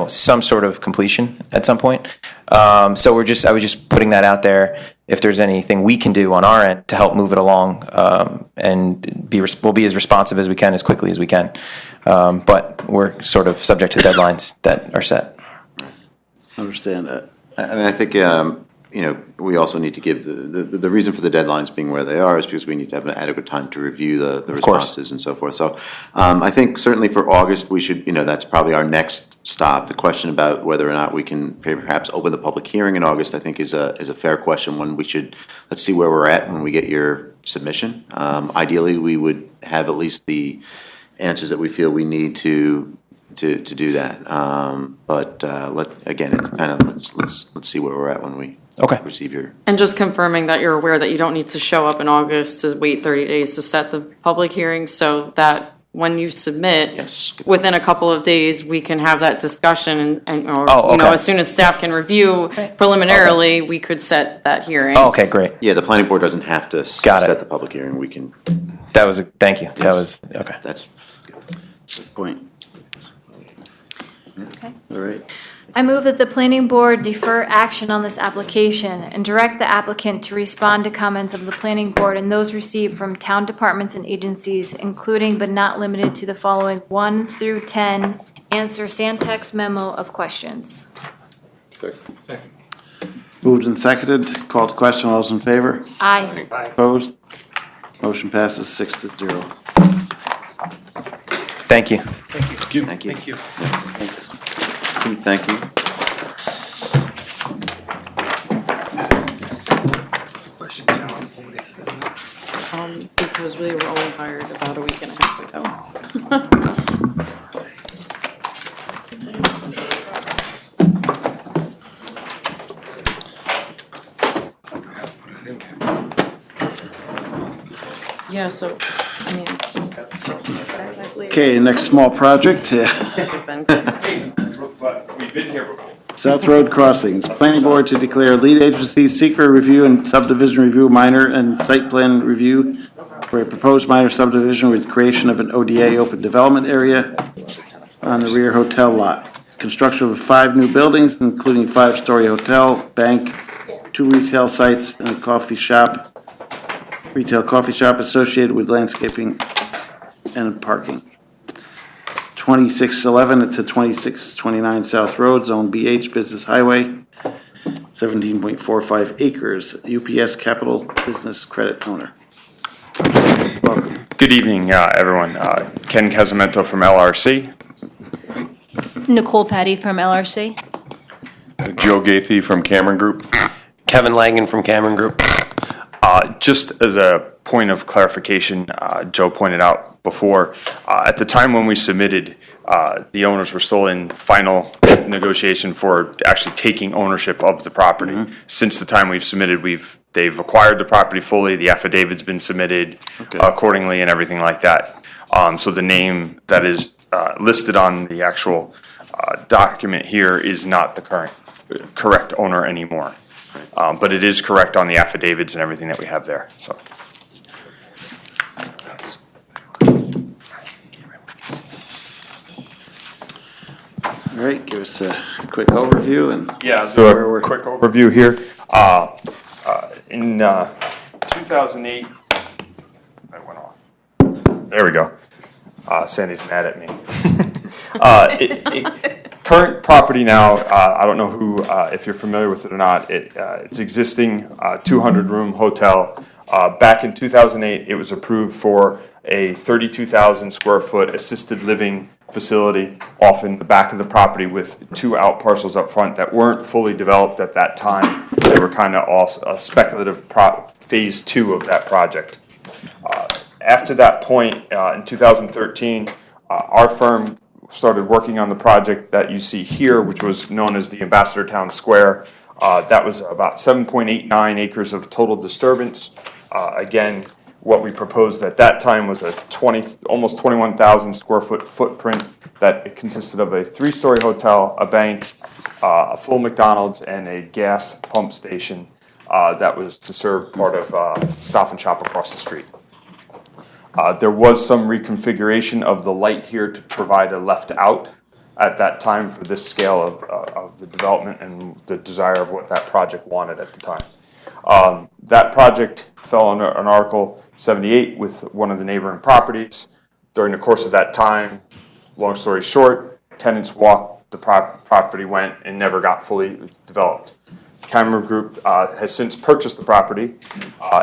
some sort of completion at some point. So I was just putting that out there. If there's anything we can do on our end to help move it along, and we'll be as responsive as we can, as quickly as we can. But we're sort of subject to deadlines that are set. Understand that. I mean, I think, we also need to give the reason for the deadlines being where they are is because we need to have an adequate time to review the responses and so forth. So I think certainly for August, we should, that's probably our next stop. The question about whether or not we can perhaps open the public hearing in August, I think is a fair question. One we should, let's see where we're at when we get your submission. Ideally, we would have at least the answers that we feel we need to do that. But let's see where we're at when we receive your. And just confirming that you're aware that you don't need to show up in August to wait 30 days to set the public hearing, so that when you submit, within a couple of days, we can have that discussion as soon as staff can review preliminarily, we could set that hearing. Oh, okay, great. Yeah, the planning board doesn't have to set the public hearing. We can. Thank you. That was, okay. That's good point. All right. I move that the planning board defer action on this application and direct the applicant to respond to comments of the planning board and those received from town departments and agencies, including but not limited to the following 1 through 10, answer Sandtex memo of questions. Moved and seconded. Called to question. All those in favor? Aye. Opposed? Motion passes 6-0. Thank you. Thank you. Thank you. Thanks. Keith, thank you. Because we were only hired about a week and a half ago. Yeah, so, I mean. Okay, next small project. We've been here before. South Road Crossings. Planning Board to declare lead agency secret review and subdivision review minor and site plan review for a proposed minor subdivision with creation of an ODA open development area on the rear hotel lot. Construction of 5 new buildings, including 5-story hotel, bank, 2 retail sites, and a coffee shop, retail coffee shop associated with landscaping and parking. 2611 to 2629 South Road, Zone BH, Business Highway, 17.45 acres, UPS Capital Business Credit Owner. Welcome. Good evening, everyone. Ken Casamento from LRC. Nicole Petty from LRC. Joe Gaethie from Cameron Group. Kevin Langan from Cameron Group. Just as a point of clarification, Joe pointed out before, at the time when we submitted, the owners were still in final negotiation for actually taking ownership of the property. Mm-hmm. Since the time we've submitted, they've acquired the property fully, the affidavit's been submitted accordingly and everything like that. So the name that is listed on the actual document here is not the correct owner anymore. But it is correct on the affidavits and everything that we have there, so. All right, give us a quick overview and. Yeah, so a quick overview here. In 2008, I went off. There we go. Sandy's mad at me. Current property now, I don't know who, if you're familiar with it or not, it's existing 200-room hotel. Back in 2008, it was approved for a 32,000 square foot assisted living facility off in the back of the property with 2 out parcels up front that weren't fully developed at that time. They were kind of all speculative phase 2 of that project. After that point, in 2013, our firm started working on the project that you see here, which was known as the Ambassador Town Square. That was about 7.89 acres of total disturbance. Again, what we proposed at that time was a almost 21,000 square foot footprint that consisted of a 3-story hotel, a bank, a full McDonald's, and a gas pump station that was to serve part of Stop and Shop across the street. There was some reconfiguration of the light here to provide a left out at that time for this scale of the development and the desire of what that project wanted at the time. That project fell under an Article 78 with one of the neighboring properties. During the course of that time, long story short, tenants walked, the property went, and never got fully developed. Cameron Group has since purchased the property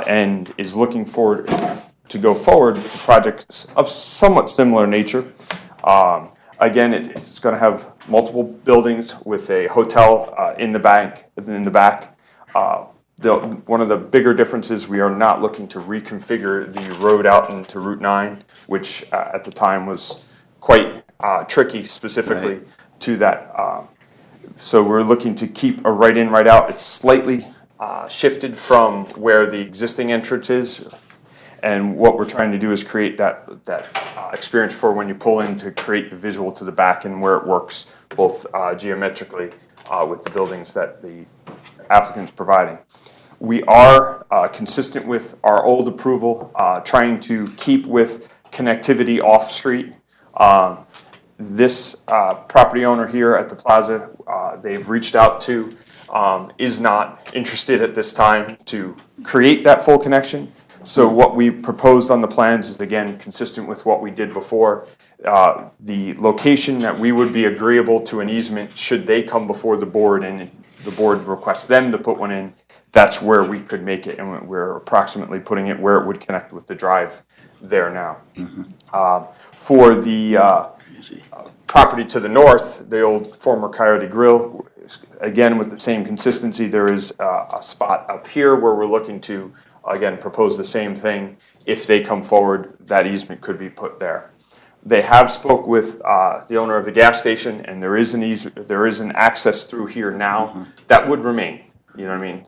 and is looking forward to go forward with a project of somewhat similar nature. Again, it's going to have multiple buildings with a hotel in the back. One of the bigger differences, we are not looking to reconfigure the road out into Route 9, which at the time was quite tricky specifically to that. So we're looking to keep a right in, right out. It's slightly shifted from where the existing entrance is. And what we're trying to do is create that experience for when you pull in, to create the visual to the back and where it works both geometrically with the buildings that the applicant's providing. We are consistent with our old approval, trying to keep with connectivity off-street. This property owner here at the plaza, they've reached out to, is not interested at this time to create that full connection. So what we proposed on the plans is, again, consistent with what we did before. The location that we would be agreeable to an easement, should they come before the board and the board requests them to put one in, that's where we could make it, and we're approximately putting it where it would connect with the drive there now. For the property to the north, the old former Coyote Grill, again, with the same consistency, there is a spot up here where we're looking to, again, propose the same thing. If they come forward, that easement could be put there. They have spoke with the owner of the gas station, and there is an access through here now that would remain. You know what I mean?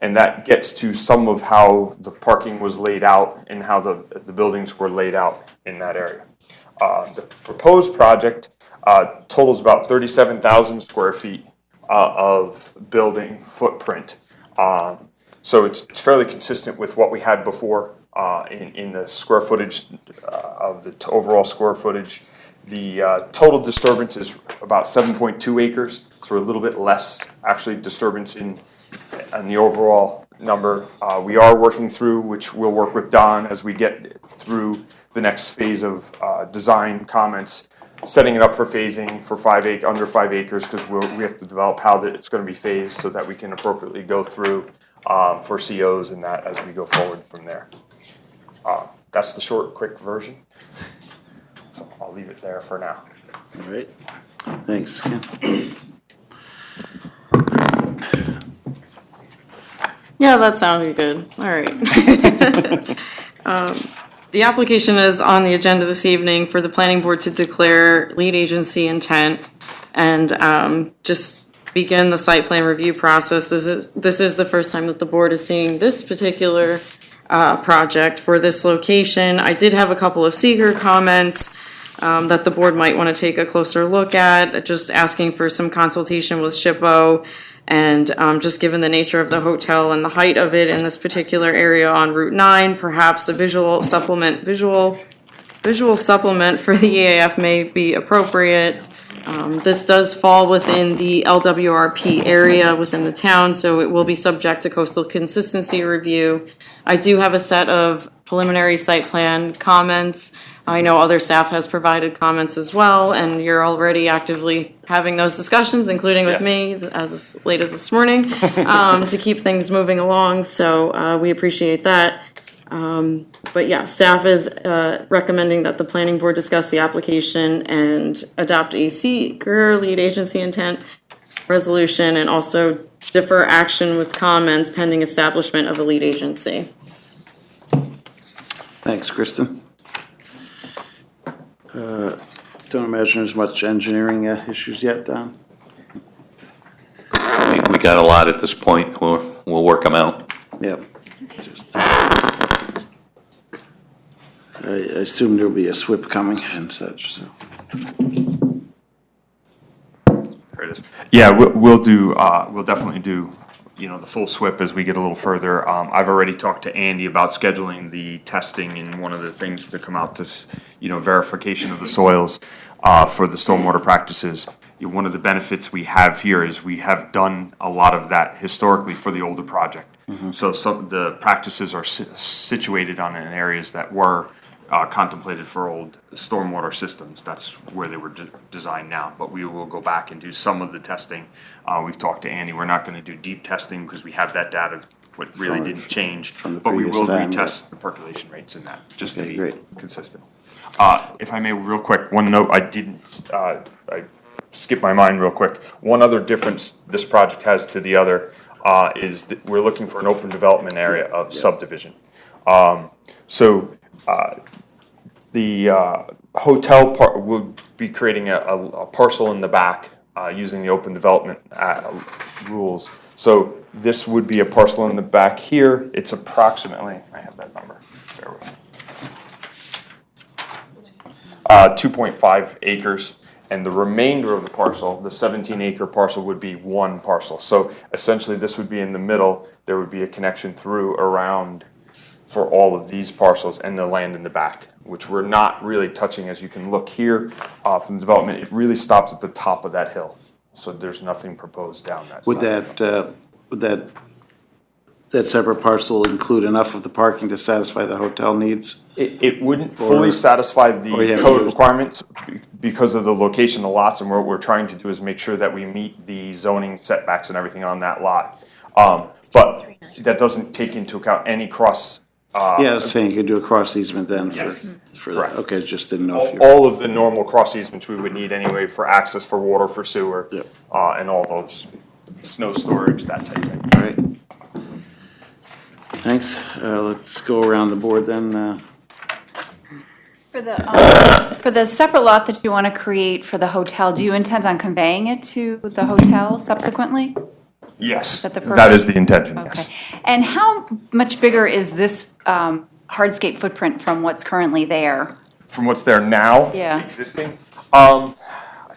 And that gets to some of how the parking was laid out and how the buildings were laid out in that area. The proposed project totals about 37,000 square feet of building footprint. So it's fairly consistent with what we had before in the square footage of the overall square footage. The total disturbance is about 7.2 acres, so a little bit less actually disturbance in the overall number. We are working through, which we'll work with Don as we get through the next phase of design comments, setting it up for phasing for under 5 acres, because we have to develop how it's going to be phased so that we can appropriately go through for COs and that as we go forward from there. That's the short, quick version. So I'll leave it there for now. All right. Thanks, Ken. Yeah, that sounded good. All right. The application is on the agenda this evening for the planning board to declare lead agency intent and just begin the site plan review process. This is the first time that the board is seeing this particular project for this location. I did have a couple of seeker comments that the board might want to take a closer look at, just asking for some consultation with SHPO. And just given the nature of the hotel and the height of it in this particular area on Route 9, perhaps a visual supplement for the EAF may be appropriate. This does fall within the LWRP area within the town, so it will be subject to coastal consistency review. I do have a set of preliminary site plan comments. I know other staff has provided comments as well, and you're already actively having those discussions, including with me as late as this morning, to keep things moving along. So we appreciate that. But yeah, staff is recommending that the planning board discuss the application and adopt a seeker lead agency intent resolution and also defer action with comments pending establishment of a lead agency. Thanks, Kristen. Don't imagine there's much engineering issues yet, Don? We got a lot at this point. We'll work them out. Yep. I assume there'll be a SWIP coming and such, so. There it is. Yeah, we'll definitely do, the full SWIP as we get a little further. I've already talked to Andy about scheduling the testing, and one of the things to come out this, verification of the soils for the stormwater practices. One of the benefits we have here is we have done a lot of that historically for the older project. So some of the practices are situated in areas that were contemplated for old stormwater systems. That's where they were designed now. But we will go back and do some of the testing. We've talked to Andy. We're not going to do deep testing because we have that data. What really didn't change, but we will retest the percolation rates in that just to be consistent. If I may, real quick, one note I didn't. I skipped my mind real quick. One other difference this project has to the other is that we're looking for an open development area of subdivision. The hotel part would be creating a parcel in the back using the open development rules. So this would be a parcel in the back here. It's approximately, I have that number, bear with me. 2.5 acres. And the remainder of the parcel, the 17-acre parcel, would be one parcel. So essentially, this would be in the middle. There would be a connection through around for all of these parcels and the land in the back, which we're not really touching. As you can look here from the development, it really stops at the top of that hill. So there's nothing proposed down that side. Would that separate parcel include enough of the parking to satisfy the hotel needs? It wouldn't fully satisfy the code requirements because of the location of the lots, and what we're trying to do is make sure that we meet the zoning setbacks and everything on that lot. But that doesn't take into account any cross. Yeah, I was saying you could do a cross easement then for that. Okay, just didn't know if you're. All of the normal cross easements we would need anyway for access for water, for sewer, and all those snow storage, that type of thing. All right. Thanks. Let's go around the board then. For the separate lot that you want to create for the hotel, do you intend on conveying it to the hotel subsequently? Yes, That is the intention, yes. Okay. And how much bigger is this hardscape footprint from what's currently there? From what's there now? Yeah. Existing? I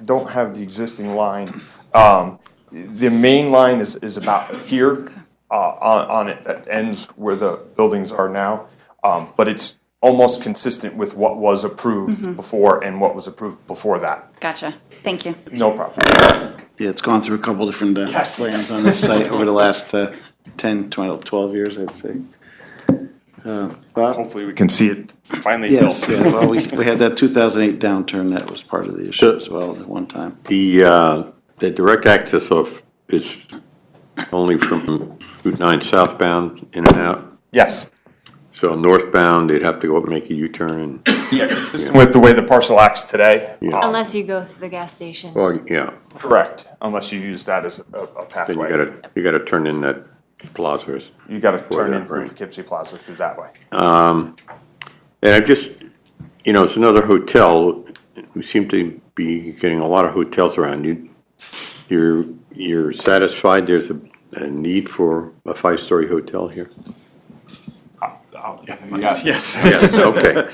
don't have the existing line. The main line is about here on it, that ends where the buildings are now. But it's almost consistent with what was approved before and what was approved before that. Gotcha. Thank you. No problem. Yeah, it's gone through a couple different plans on this site over the last 10, 12 years, I'd say. Bob? Hopefully we can see it finally Yes, built. yeah, well, we had that 2008 downturn, that was part of the issue as well at one time. The direct access is only from Route 9 southbound in and out? Yes. So northbound, they'd have to go up and make a U-turn and. Yeah, consistent with the way the parcel acts today. Unless you go through the gas station. Well, yeah. Correct, unless you use that as a pathway. Then you gotta turn in that plaza. You gotta turn in through Poughkeepsie Plaza through that way. And I just, it's another hotel. We seem to be getting a lot of hotels around you. You're satisfied there's a need for a 5-story hotel here? Yes. Yes, okay.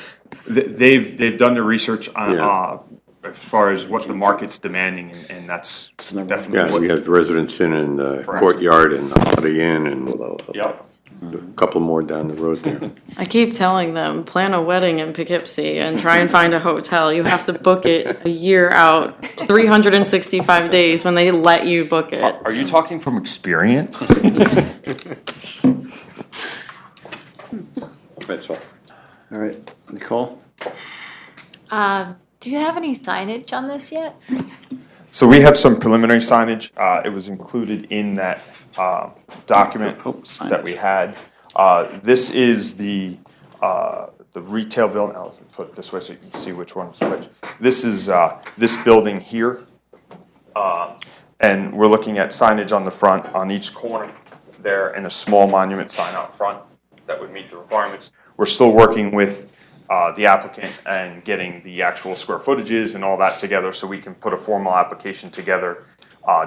They've done the research on as far as what the market's demanding, and that's definitely Yeah, we have Residence Inn and Courtyard and Holiday Inn and a couple more down the road there. I keep telling them, plan a wedding in Poughkeepsie and try and find a hotel. You have to book it a year out, 365 days when they let you book it. Are you talking from experience? That's all. All right, Nicole? Do you have any signage on this yet? So we have some preliminary signage. It was included in that document that we had. This is the the retail building, I'll put it this way so you can see which one's which. This is this building here. And we're looking at signage on the front, on each corner there, and a small monument sign out front that would meet the requirements. We're still working with the applicant and getting the actual square footages and all that together so we can put a formal application together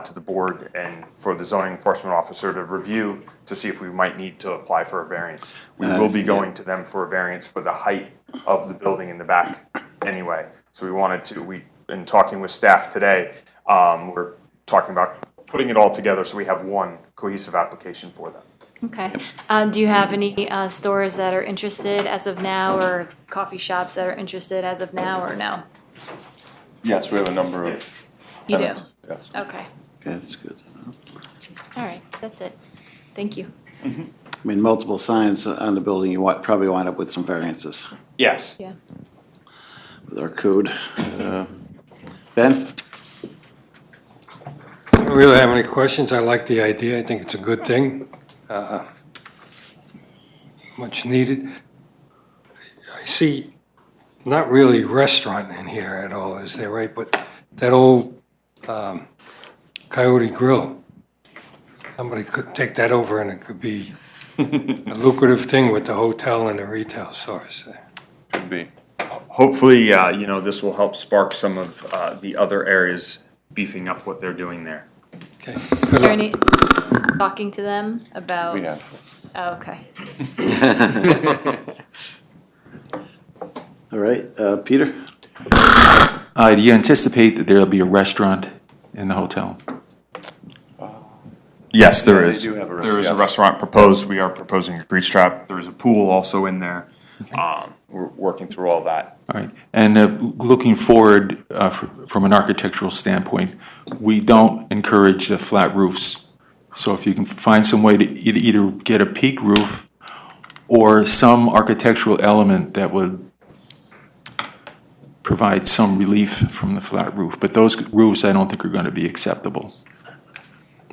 to the board and for the zoning enforcement officer to review to see if we might need to apply for a variance. We will be going to them for a variance for the height of the building in the back anyway. So we wanted to, in talking with staff today, we're talking about putting it all together so we have one cohesive application for them. Okay. Do you have any stores that are interested as of now, or coffee shops that are interested as of now, or no? Yes, we have a number of. You do? tenants, Yes. Okay. Okay, that's good. All right, that's it. Thank you. I mean, multiple signs on the building, you probably wind up with some variances Yes. Yeah. with our code. Ben? I don't really have any questions. I like the idea. I think it's a good thing. Much needed. I see not really restaurant in here at all, is there, right? But that old Coyote Grill, somebody could take that over and it could be a lucrative thing with the hotel and the retail stores there. Could be. Hopefully, this will help spark some of the other areas beefing up what they're doing there. Okay. Is there any talking to them about? We have. Oh, okay. All right, Peter? Do you anticipate that there'll be a restaurant in the hotel? Yes, there Yeah, they is. do have a There is a yes. restaurant proposed. We are proposing a grease trap. There is a pool also in there. We're working through all that. All right, and looking forward from an architectural standpoint, we don't encourage flat roofs. So if you can find some way to either get a peak roof or some architectural element that would provide some relief from the flat roof. But those roofs, I don't think are going to be acceptable,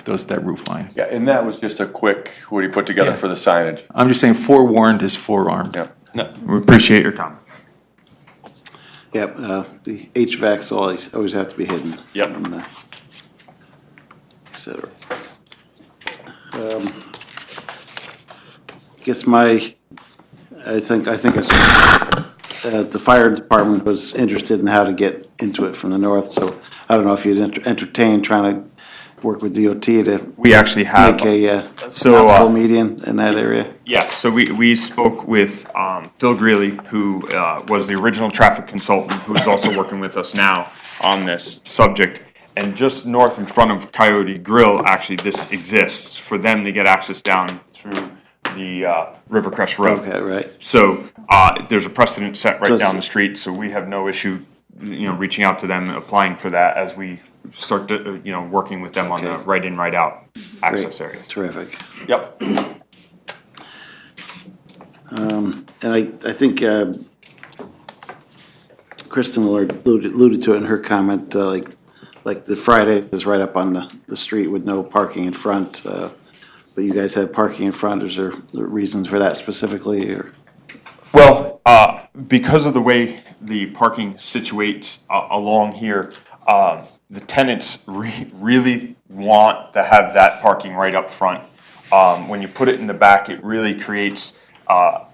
that roof line. Yeah, and that was just a quick, what he put together Yeah. for the signage. I'm just saying forewarned is forearmed. Yep. No, we appreciate your comment. Yep, the HVACs always have to be hidden. Yep. And, et cetera. I think the fire department was interested in how to get into it from the north, so I don't know if you'd entertain trying to work with DOT to We actually have. make a So, multiple median in that area. Yes, so we spoke with Phil Greeley, who was the original traffic consultant, who is also working with us now on this subject. And just north in front of Coyote Grill, actually, this exists for them to get access down through the Rivercrest Road. Okay, right. So there's a precedent set So right down it's- the street, so we have no issue, reaching out to them, and applying for that as we start to, working with them on the Okay. right in, right out access Great. areas. Terrific. Yep. And I think Kristen alluded to it in her comment, like the Friday is right up on the street with no parking in front. But you guys have parking in front. Is there reasons for that specifically, or? Well, because of the way the parking situates along here, the tenants really want to have that parking right up front. When you put it in the back, it really creates a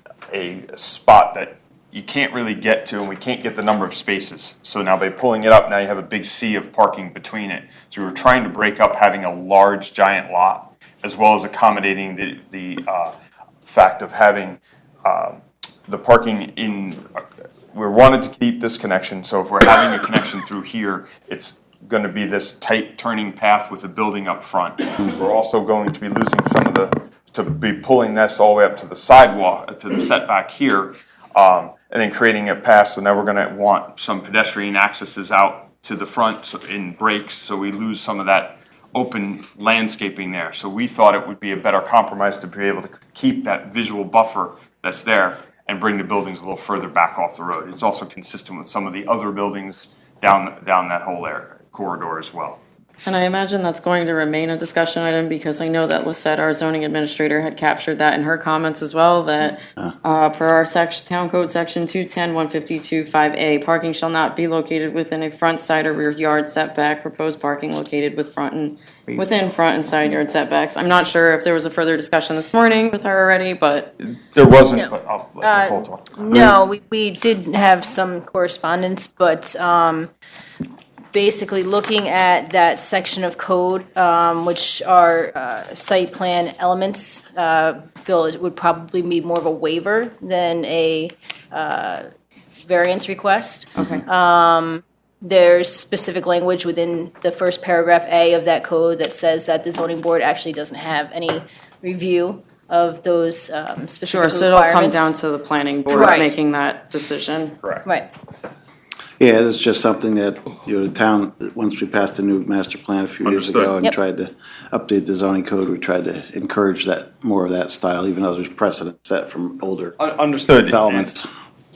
spot that you can't really get to, and we can't get the number of spaces. So now by pulling it up, now you have a big sea of parking between it. So we were trying to break up having a large, giant lot, as well as accommodating the fact of having the parking in. We wanted to keep this connection, so if we're having a connection through here, it's going to be this tight turning path with a building up front. We're also going to be losing to be pulling this all the way up to the sidewalk, to the setback here, and then creating a path. So now we're going to want some pedestrian accesses out to the front in breaks, so we lose some of that open landscaping there. So we thought it would be a better compromise to be able to keep that visual buffer that's there and bring the buildings a little further back off the road. It's also consistent with some of the other buildings down that whole area, corridor as well. And I imagine that's going to remain a discussion item because I know that Lisette, our zoning administrator, had captured that in her comments as well, that per our town code section 210-152-5A, parking shall not be located within a front, side, or rear yard setback, proposed parking located within front and side yard setbacks. I'm not sure if there was a further discussion this morning with her already, but. There wasn't, but I'll let Nicole talk. No, we did have some correspondence, but basically looking at that section of code, which are site plan elements, feel it would probably be more of a waiver than a variance request. Okay. There's specific language within the first paragraph A of that code that says that the zoning board actually doesn't have any review of those specific Sure, requirements. so it'll come down to the planning board Right. making that decision. Correct. Right. Yeah, it's just something that, the town, once we passed the new master plan a few years ago Understood. and Yep. tried to update the zoning code, we tried to encourage that, more of that style, even though there's precedent set from older Understood. developments.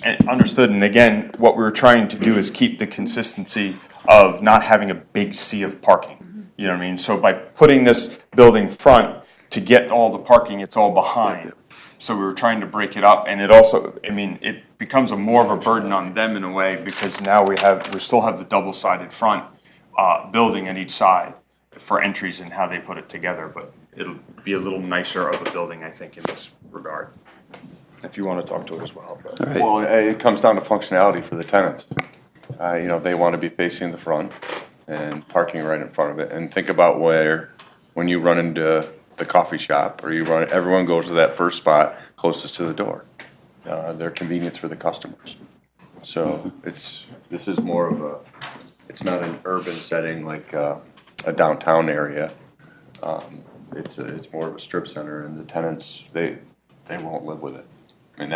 And understood, and again, what we were trying to do is keep the consistency of not having a big sea of parking. You know what I mean? So by putting this building front, to get all the parking, it's all behind. So we were trying to break it up, and it also, I mean, it becomes more of a burden on them in a way, because now we still have the double-sided front building at each side for entries and how they put it together, but it'll be a little nicer of a building, I think, in this regard. If you want to talk to it as well. but- All right. Well, it comes down to functionality for the tenants. They want to be facing the front and parking right in front of it. And think about when you run into the coffee shop, or everyone goes to that first spot closest to the door. Their convenience for the customers. So this is more of it's not an urban setting like a downtown area. It's more of a strip center, and the tenants, they won't live with it. I mean,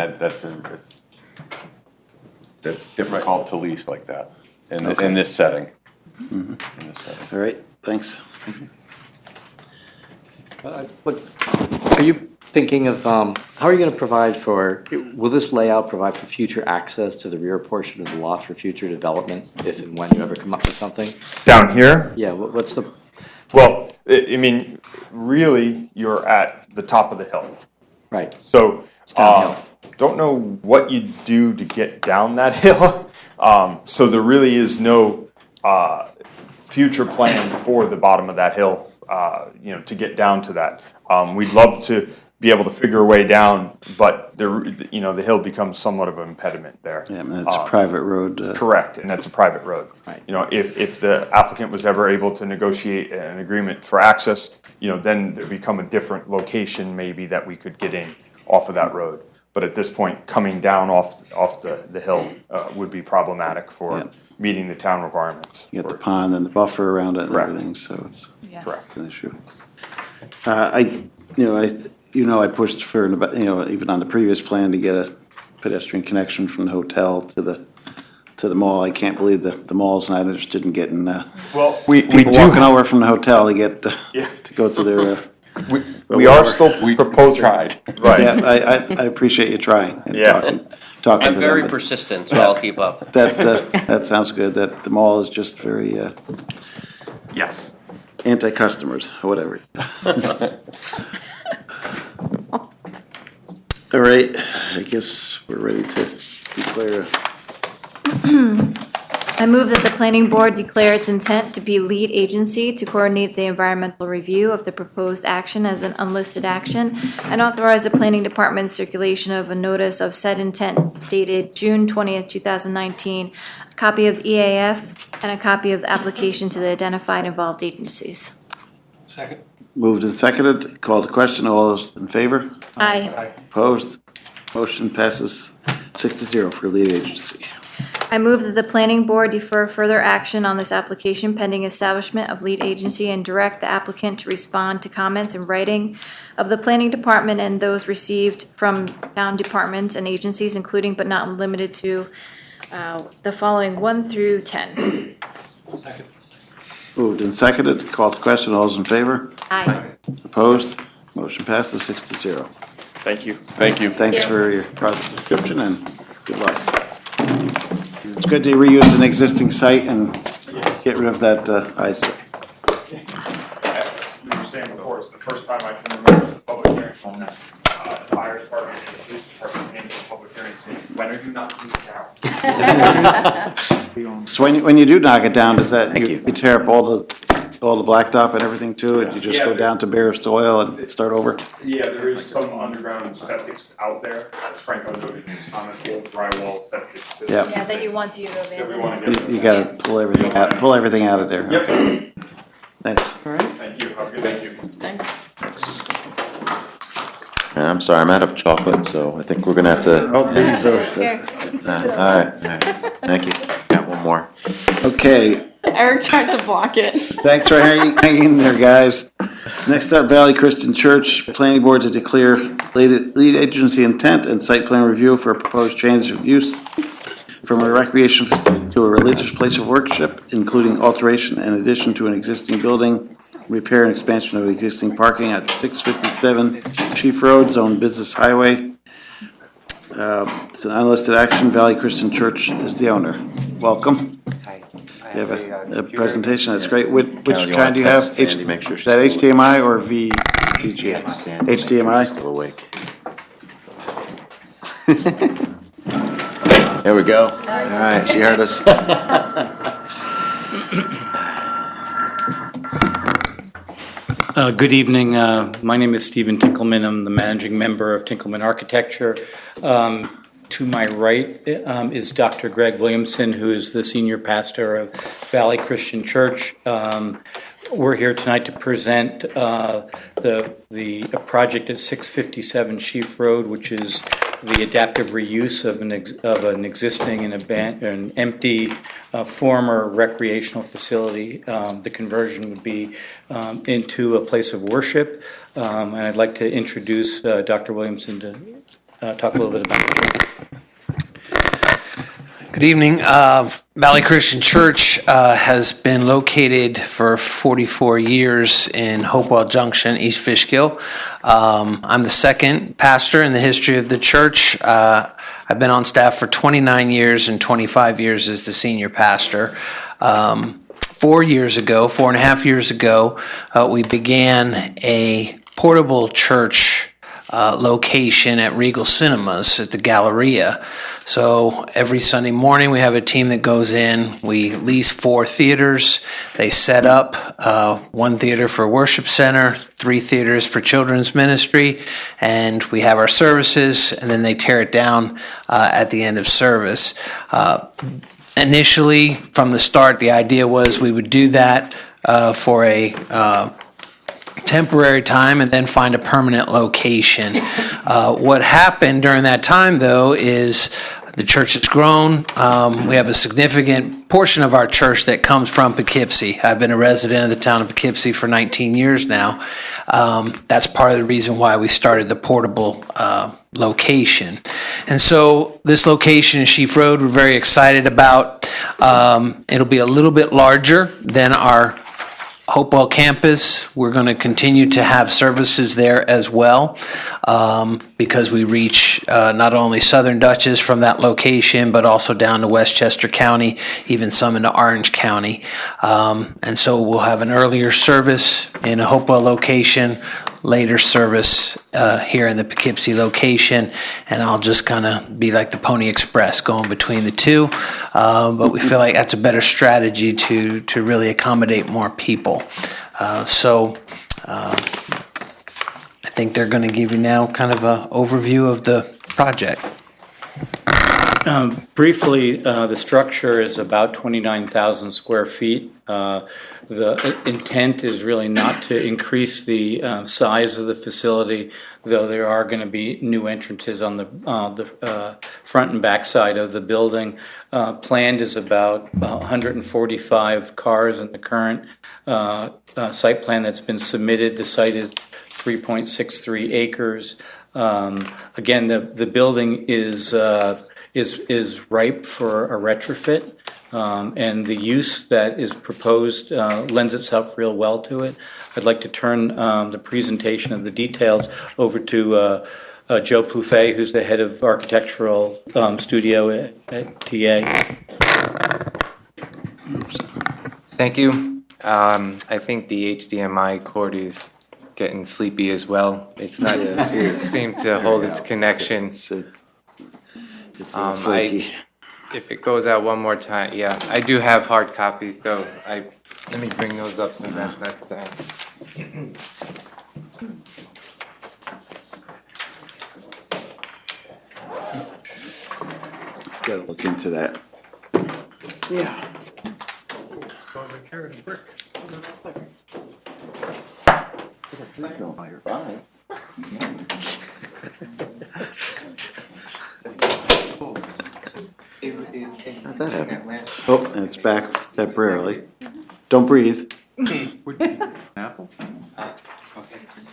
that's difficult to lease like that in this setting. In this setting. All right, thanks. Are you thinking of, how are you gonna will this layout provide for future access to the rear portion of the lot for future development, if and when you ever come up with something? Down here? Yeah, what's the, Well, I mean, really, you're at the top of the hill. right, So, downhill. don't know what you do to get down that hill. So there really is no future plan for the bottom of that hill, to get down to that. We'd love to be able to figure a way down, but the hill becomes somewhat of an impediment there. Yeah, I mean, it's a private road. Correct, and that's a private road. Right. If the applicant was ever able to negotiate an agreement for access, then there'd become a different location maybe that we could get in off of that road. But at this point, coming down off the hill would be problematic for meeting the town requirements. You got the pond and the buffer around it and Correct. everything, so it's Correct. an issue. I pushed for, even on the previous plan to get a pedestrian connection from the hotel to the mall. I can't believe the mall's not interested in getting, Well, we people do walking over from the hotel to get, Yeah. to go to their, we are still proposing. tried. Right. yeah, I appreciate you trying and Yeah. talking I'm to them. very but persistent, so I'll keep up. That sounds good, that the mall is just very, Yes. anti-customers, or whatever. All right, I guess we're ready to declare. I move that the planning board declare its intent to be lead agency to coordinate the environmental review of the proposed action as an unlisted action, and authorize the planning department circulation of a notice of said intent dated June 20th, 2019, a copy of the EAF, and a copy of the application to the identified involved agencies. Second. Moved and seconded, called to question, all those in favor? Aye. Opposed? Motion passes 6-0 for lead agency. I move that the planning board defer further action on this application pending establishment of lead agency and direct the applicant to respond to comments in writing of the planning department and those received from town departments and agencies, including but not limited to the following 1 through 10. Second. Moved and seconded, called to question, all those in favor? Aye. Opposed? Motion passes 6-0. Thank you. Thank you. Thanks for your project description and good luck. It's good to reuse an existing site and get rid of that eyesore. first time I can remember the public hearing from that. The fire department and the police department came to the public hearing and said, when are you knocking it down? So when you do knock it down, does that, Thank you tear up all the blacktop and everything too? And you just go down to bare soil and start over? Yeah, there is some underground septics out there, as Frank noted in his comments, the old drywall septic system. Yep. Yeah, that you want you to That we abandon. want to get. You gotta pull everything out of there. Yep. Okay. Thanks. All right, Thank you, have a good day. thanks. And I'm sorry, I'm out of chocolate, so I think we're gonna have to. Oh, these are, All right, thank you. Got one more. okay. Eric tried to block it. Thanks for hanging in there, guys. Next up, Valley Christian Church, Planning Board to declare lead agency intent and site plan review for a proposed change of use from a recreation facility to a religious place of worship, including alteration and addition to an existing building, repair and expansion of existing parking at 657 Chief Road, Zone Business Highway. It's an unlisted action. Valley Christian Church is the owner. Welcome. You have a presentation, that's great. Which Carol, you kind do you wanna have? text Sandy, make sure Is she's that still HDMI or VGA? Sandy, make sure she's HDMI? Still awake. There we go. All right, she heard us. Good evening. My name is Stephen Tinkleman. I'm the managing member of Tinkleman Architecture. To my right is Dr. Greg Williamson, who is the senior pastor of Valley Christian Church. We're here tonight to present the project at 657 Chief Road, which is the adaptive reuse of an existing and an empty former recreational facility. The conversion would be into a place of worship. And I'd like to introduce Dr. Williamson to talk a little bit about it. Good evening. Valley Christian Church has been located for 44 years in Hopewell Junction, East Fishkill. I'm the second pastor in the history of the church. I've been on staff for 29 years and 25 years as the senior pastor. 4.5 years ago, we began a portable church location at Regal Cinemas at the Galleria. So every Sunday morning we have a team that goes in. We lease 4 theaters. They set up 1 theater for worship center, 3 theaters for children's ministry, and we have our services, and then they tear it down at the end of service. Initially, from the start, the idea was we would do that for a temporary time and then find a permanent location. What happened during that time, though, is the church has grown. We have a significant portion of our church that comes from Poughkeepsie. I've been a resident of the town of Poughkeepsie for 19 years now. That's part of the reason why we started the portable location. And so this location in Chief Road, we're very excited about. It'll be a little bit larger than our Hopewell campus. We're going to continue to have services there as well because we reach not only Southern Dutchess from that location, but also down to Westchester County, even some into Orange County. And so we'll have an earlier service in a Hopewell location, later service here in the Poughkeepsie location, and I'll just kind of be like the Pony Express going between the two. But we feel like that's a better strategy to really accommodate more people. So I think they're going to give you now kind of an overview of the project. Briefly, the structure is about 29,000 square feet. The intent is really not to increase the size of the facility, though there are going to be new entrances on the front and back side of the building. Planned is about 145 cars in the current site plan that's been submitted. The site is 3.63 acres. Again, the building is ripe for a retrofit. And the use that is proposed lends itself real well to it. I'd like to turn the presentation of the details over to Joe Plouffe, who's the head of architectural studio at TA. Thank you. I think the HDMI cord is getting sleepy as well. It's not seemed to hold its connection. It's a little flaky. If it goes out one more time, yeah, I do have hard copies, so let me bring those up since that's next time. Gotta look into that. Yeah. Oh, and it's back temporarily. Don't breathe. Apple?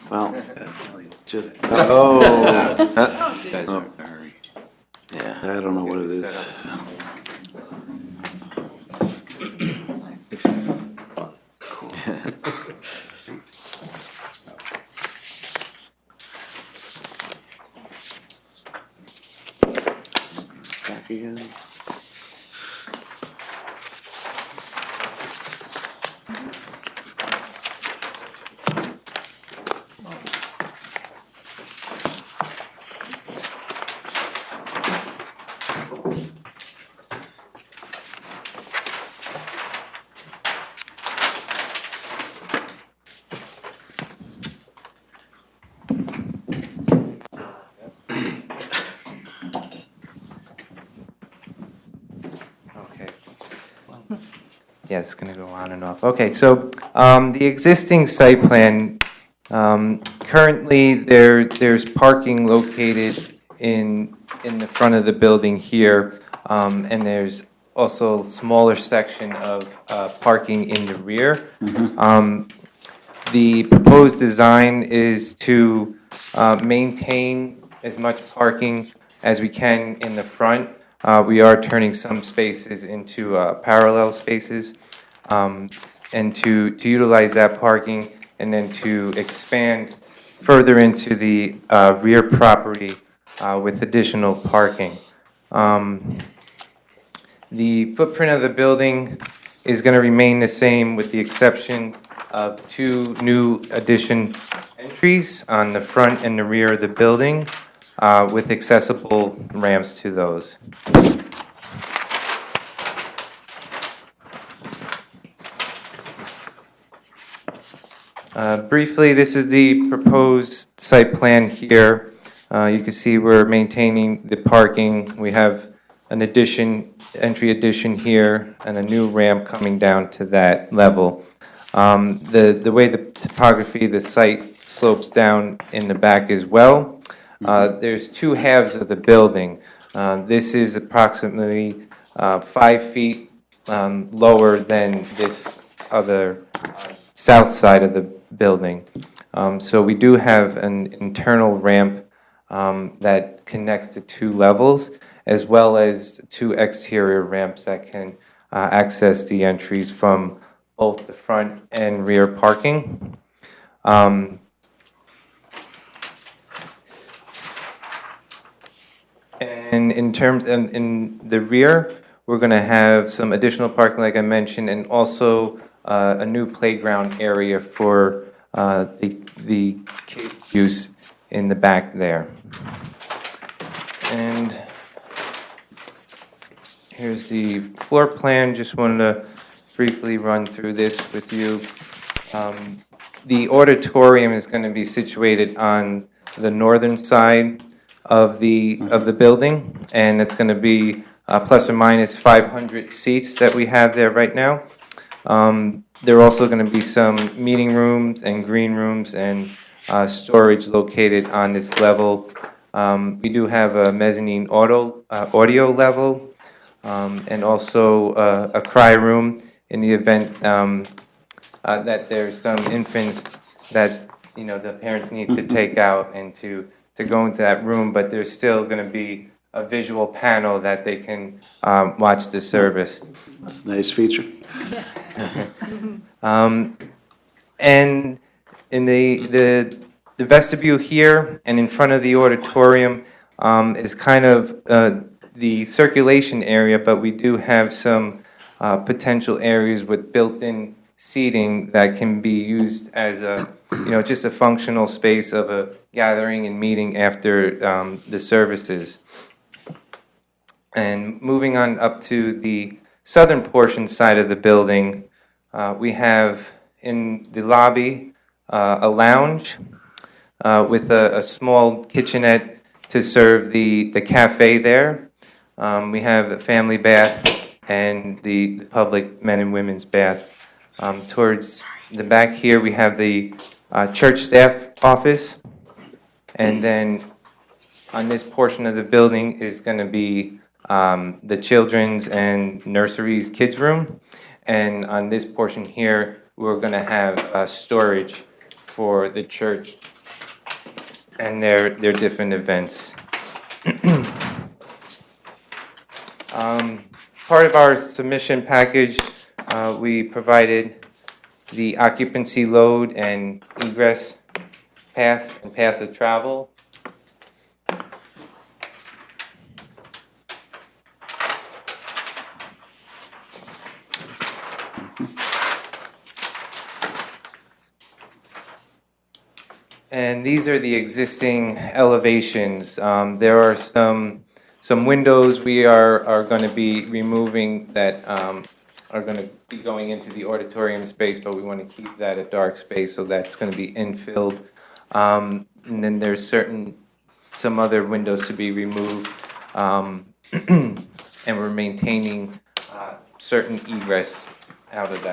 Well, just, yeah, I don't know what it is. Back again. Yeah, it's gonna go on and off. Okay, so the existing site plan, currently there's parking located in the front of the building here, and there's also a smaller section of parking in the rear. The proposed design is to maintain as much parking as we can in the front. We are turning some spaces into parallel spaces, and to utilize that parking and then to expand further into the rear property with additional parking. The footprint of the building is going to remain the same with the exception of 2 new addition entries on the front and the rear of the building with accessible ramps to those. Briefly, this is the proposed site plan here. You can see we're maintaining the parking. We have an entry addition here, and a new ramp coming down to that level. The way the topography, the site slopes down in the back as well. There's 2 halves of the building. This is approximately 5 feet lower than this other south side of the building. So we do have an internal ramp that connects to 2 levels, as well as 2 exterior ramps that can access the entries from both the front and rear parking. And in the rear, we're going to have some additional parking, like I mentioned, and also a new playground area for the kids' use in the back there. And here's the floor plan. Just wanted to briefly run through this with you. The auditorium is going to be situated on the northern side of the building, and it's going to be plus or minus 500 seats that we have there right now. There are also going to be some meeting rooms and green rooms and storage located on this level. We do have a mezzanine audio level, and also a cry room in the event that there's some infants that the parents need to take out and to go into that room, but there's still going to be a visual panel that they can watch the service. That's a nice feature. And in the vestibule here and in front of the auditorium is kind of the circulation area, but we do have some potential areas with built-in seating that can be used as just a functional space of a gathering and meeting after the services. And moving on up to the southern portion side of the building, we have in the lobby a lounge with a small kitchenette to serve the cafe there. We have a family bath and the public men and women's bath. Towards the back here, we have the church staff office. And then on this portion of the building is going to be the children's and nurseries kids room. And on this portion here, we're going to have storage for the church and their different events. Part of our submission package, we provided the occupancy load and egress paths and paths of travel. And these are the existing elevations. There are some windows we are going to be removing that are going to be going into the auditorium space, but we want to keep that a dark space, so that's going to be infilled. And then there's some other windows to be removed, and we're maintaining certain egress out of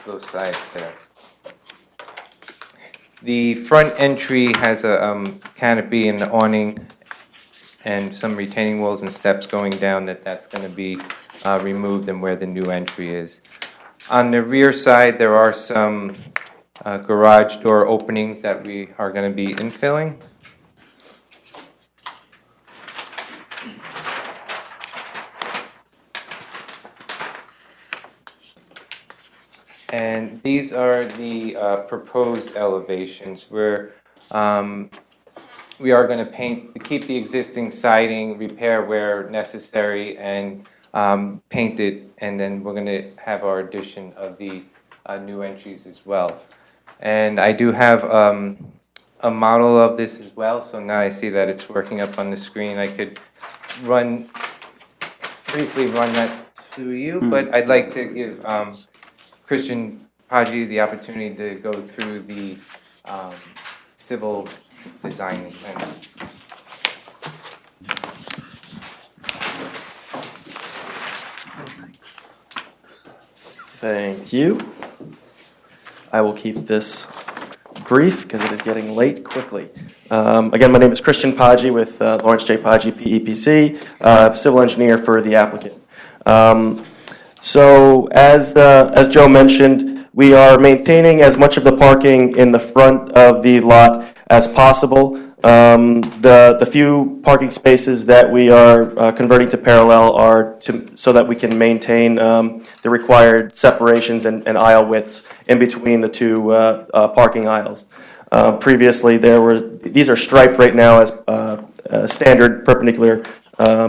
those sides there. The front entry has a canopy and awning and some retaining walls and steps going down that's going to be removed and where the new entry is. On the rear side, there are some garage door openings that we are going to be infilling. And these are the proposed elevations where we are going to keep the existing siding, repair where necessary, and paint it, and then we're going to have our addition of the new entries as well. And I do have a model of this as well, so now I see that it's working up on the screen. I could briefly run that to you, but I'd like to give Christian Paggi the opportunity to go through the civil design. Thank you. I will keep this brief because it is getting late quickly. Again, my name is Christian Paggi with Lawrence J. Paggi, PEPC, civil engineer for the applicant. So as Joe mentioned, we are maintaining as much of the parking in the front of the lot as possible. The few parking spaces that we are converting to parallel are so that we can maintain the required separations and aisle widths in between the two parking aisles. Previously, these are striped right now as standard perpendicular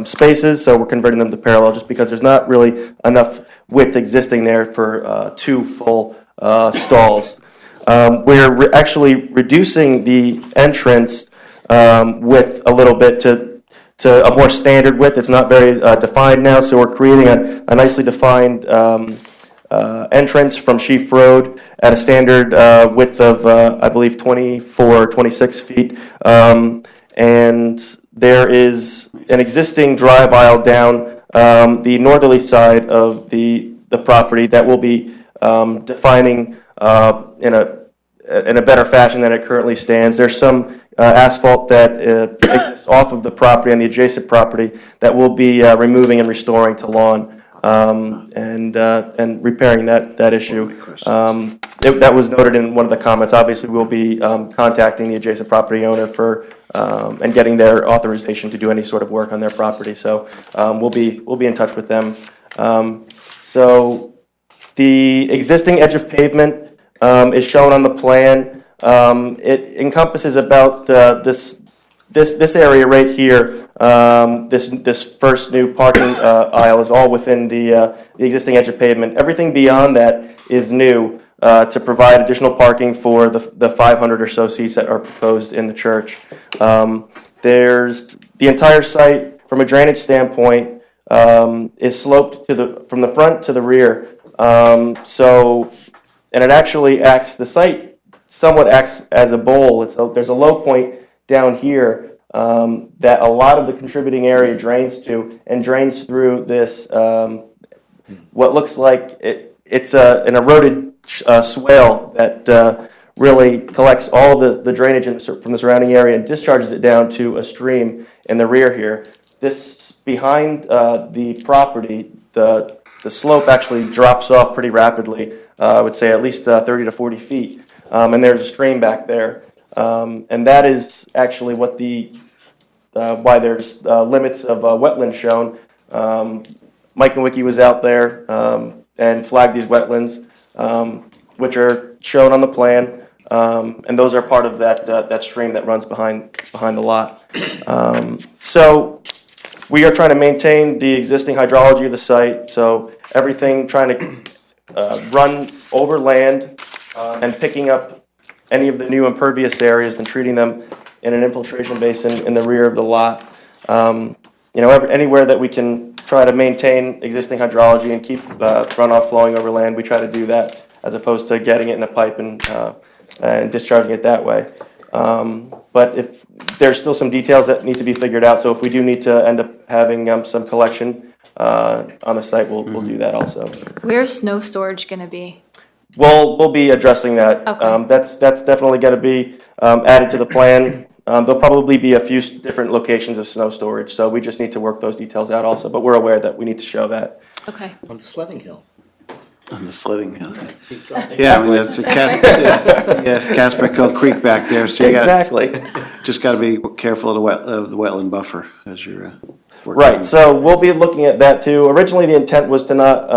spaces, so we're converting them to parallel just because there's not really enough width existing there for two full stalls. We're actually reducing the entrance width a little bit to a more standard width. It's not very defined now, so we're creating a nicely defined entrance from Sheaf Road at a standard width of, I believe, 24 or 26 feet. And there is an existing drive aisle down the northerly side of the property that will be defining in a better fashion than it currently stands. There's some asphalt that exists off of the property and the adjacent property that we'll be removing and restoring to lawn and repairing that issue. That was noted in one of the comments. Obviously, we'll be contacting the adjacent property owner for and getting their authorization to do any sort of work on their property. So we'll be in touch with them. So the existing edge of pavement is shown on the plan. It encompasses about this area right here. This first new parking aisle is all within the existing edge of pavement. Everything beyond that is new. to provide additional parking for the 500 or so seats that are proposed in the church. There's the entire site, from a drainage standpoint, is sloped from the front to the rear. And it actually the site somewhat acts as a bowl. There's a low point down here that a lot of the contributing area drains to, and drains through this, what looks like it's an eroded swale that really collects all the drainage from the surrounding area and discharges it down to a stream in the rear here. This behind the property, the slope actually drops off pretty rapidly. I would say at least 30 to 40 feet, and there's a stream back there, and that is actually what why there's limits of wetlands shown. Mike Nowicki was out there and flagged these wetlands, which are shown on the plan, and those are part of that stream that runs behind the lot. So we are trying to maintain the existing hydrology of the site, so everything trying to run over land and picking up any of the new impervious areas and treating them in an infiltration basin in the rear of the lot. Anywhere that we can try to maintain existing hydrology and keep runoff flowing over land, we try to do that, as opposed to getting it in a pipe and discharging it that way. But if there's still some details that need to be figured out, so if we do need to end up having some collection on the site, we'll do that also. Where's snow storage going to be? We'll be addressing that. Okay. That's definitely going to be added to the plan. There'll probably be a few different locations of snow storage, so we just need to work those details out also, but we're aware that we need to show that. Okay. On the sledding hill. On the sledding hill. Yeah, I mean, it's a Casper Hill Creek back there, so you just got to be careful of the wetland buffer as you're working. Right, so we'll be looking at that too. Originally, the intent was to not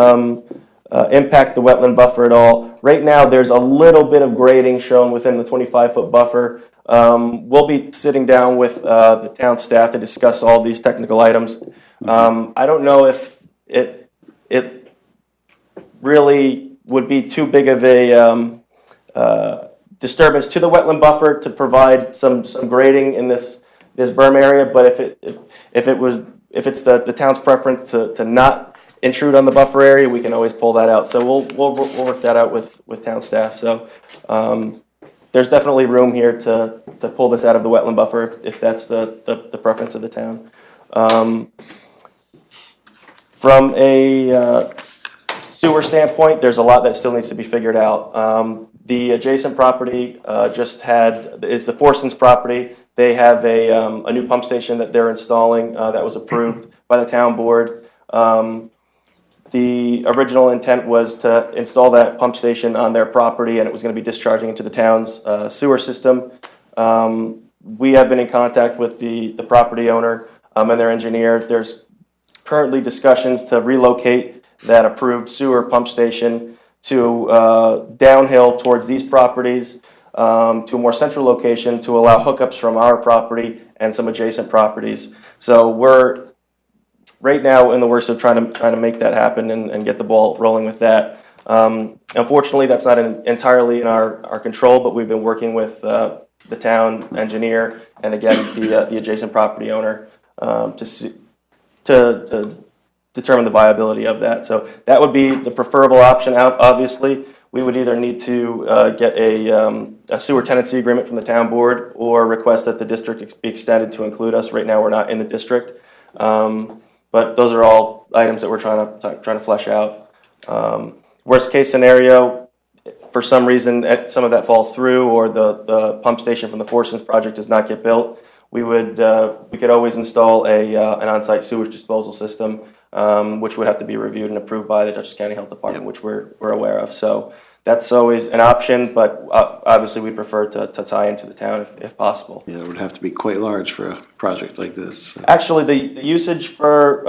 impact the wetland buffer at all. Right now, there's a little bit of grading shown within the 25-foot buffer. We'll be sitting down with the town staff to discuss all these technical items. I don't know if it really would be too big of a disturbance to the wetland buffer to provide some grading in this berm area, but if it's the town's preference to not intrude on the buffer area, we can always pull that out. So we'll work that out with town staff. So there's definitely room here to pull this out of the wetland buffer if that's the preference of the town. From a sewer standpoint, there's a lot that still needs to be figured out. The adjacent property is the Forson's property. They have a new pump station that they're installing that was approved by the town board. The original intent was to install that pump station on their property, and it was going to be discharging into the town's sewer system. We have been in contact with the property owner and their engineer. There's currently discussions to relocate that approved sewer pump station to downhill towards these properties to a more central location to allow hookups from our property and some adjacent properties. So we're right now in the works of trying to make that happen and get the ball rolling with that. Unfortunately, that's not entirely in our control, but we've been working with the town engineer and again the adjacent property owner to determine the viability of that. So that would be the preferable option. Obviously, we would either need to get a sewer tenancy agreement from the town board or request that the district be extended to include us. Right now, we're not in the district. But those are all items that we're trying to flesh out. Worst case scenario, for some reason, some of that falls through, or the pump station from the Forsons project does not get built. We could always install an on-site sewage disposal system, which would have to be reviewed and approved by the Dutchess County Health Department, which we're aware of. So that's always an option, but obviously we prefer to tie into the town if possible. Yeah, it would have to be quite large for a project like this. Actually, the usage for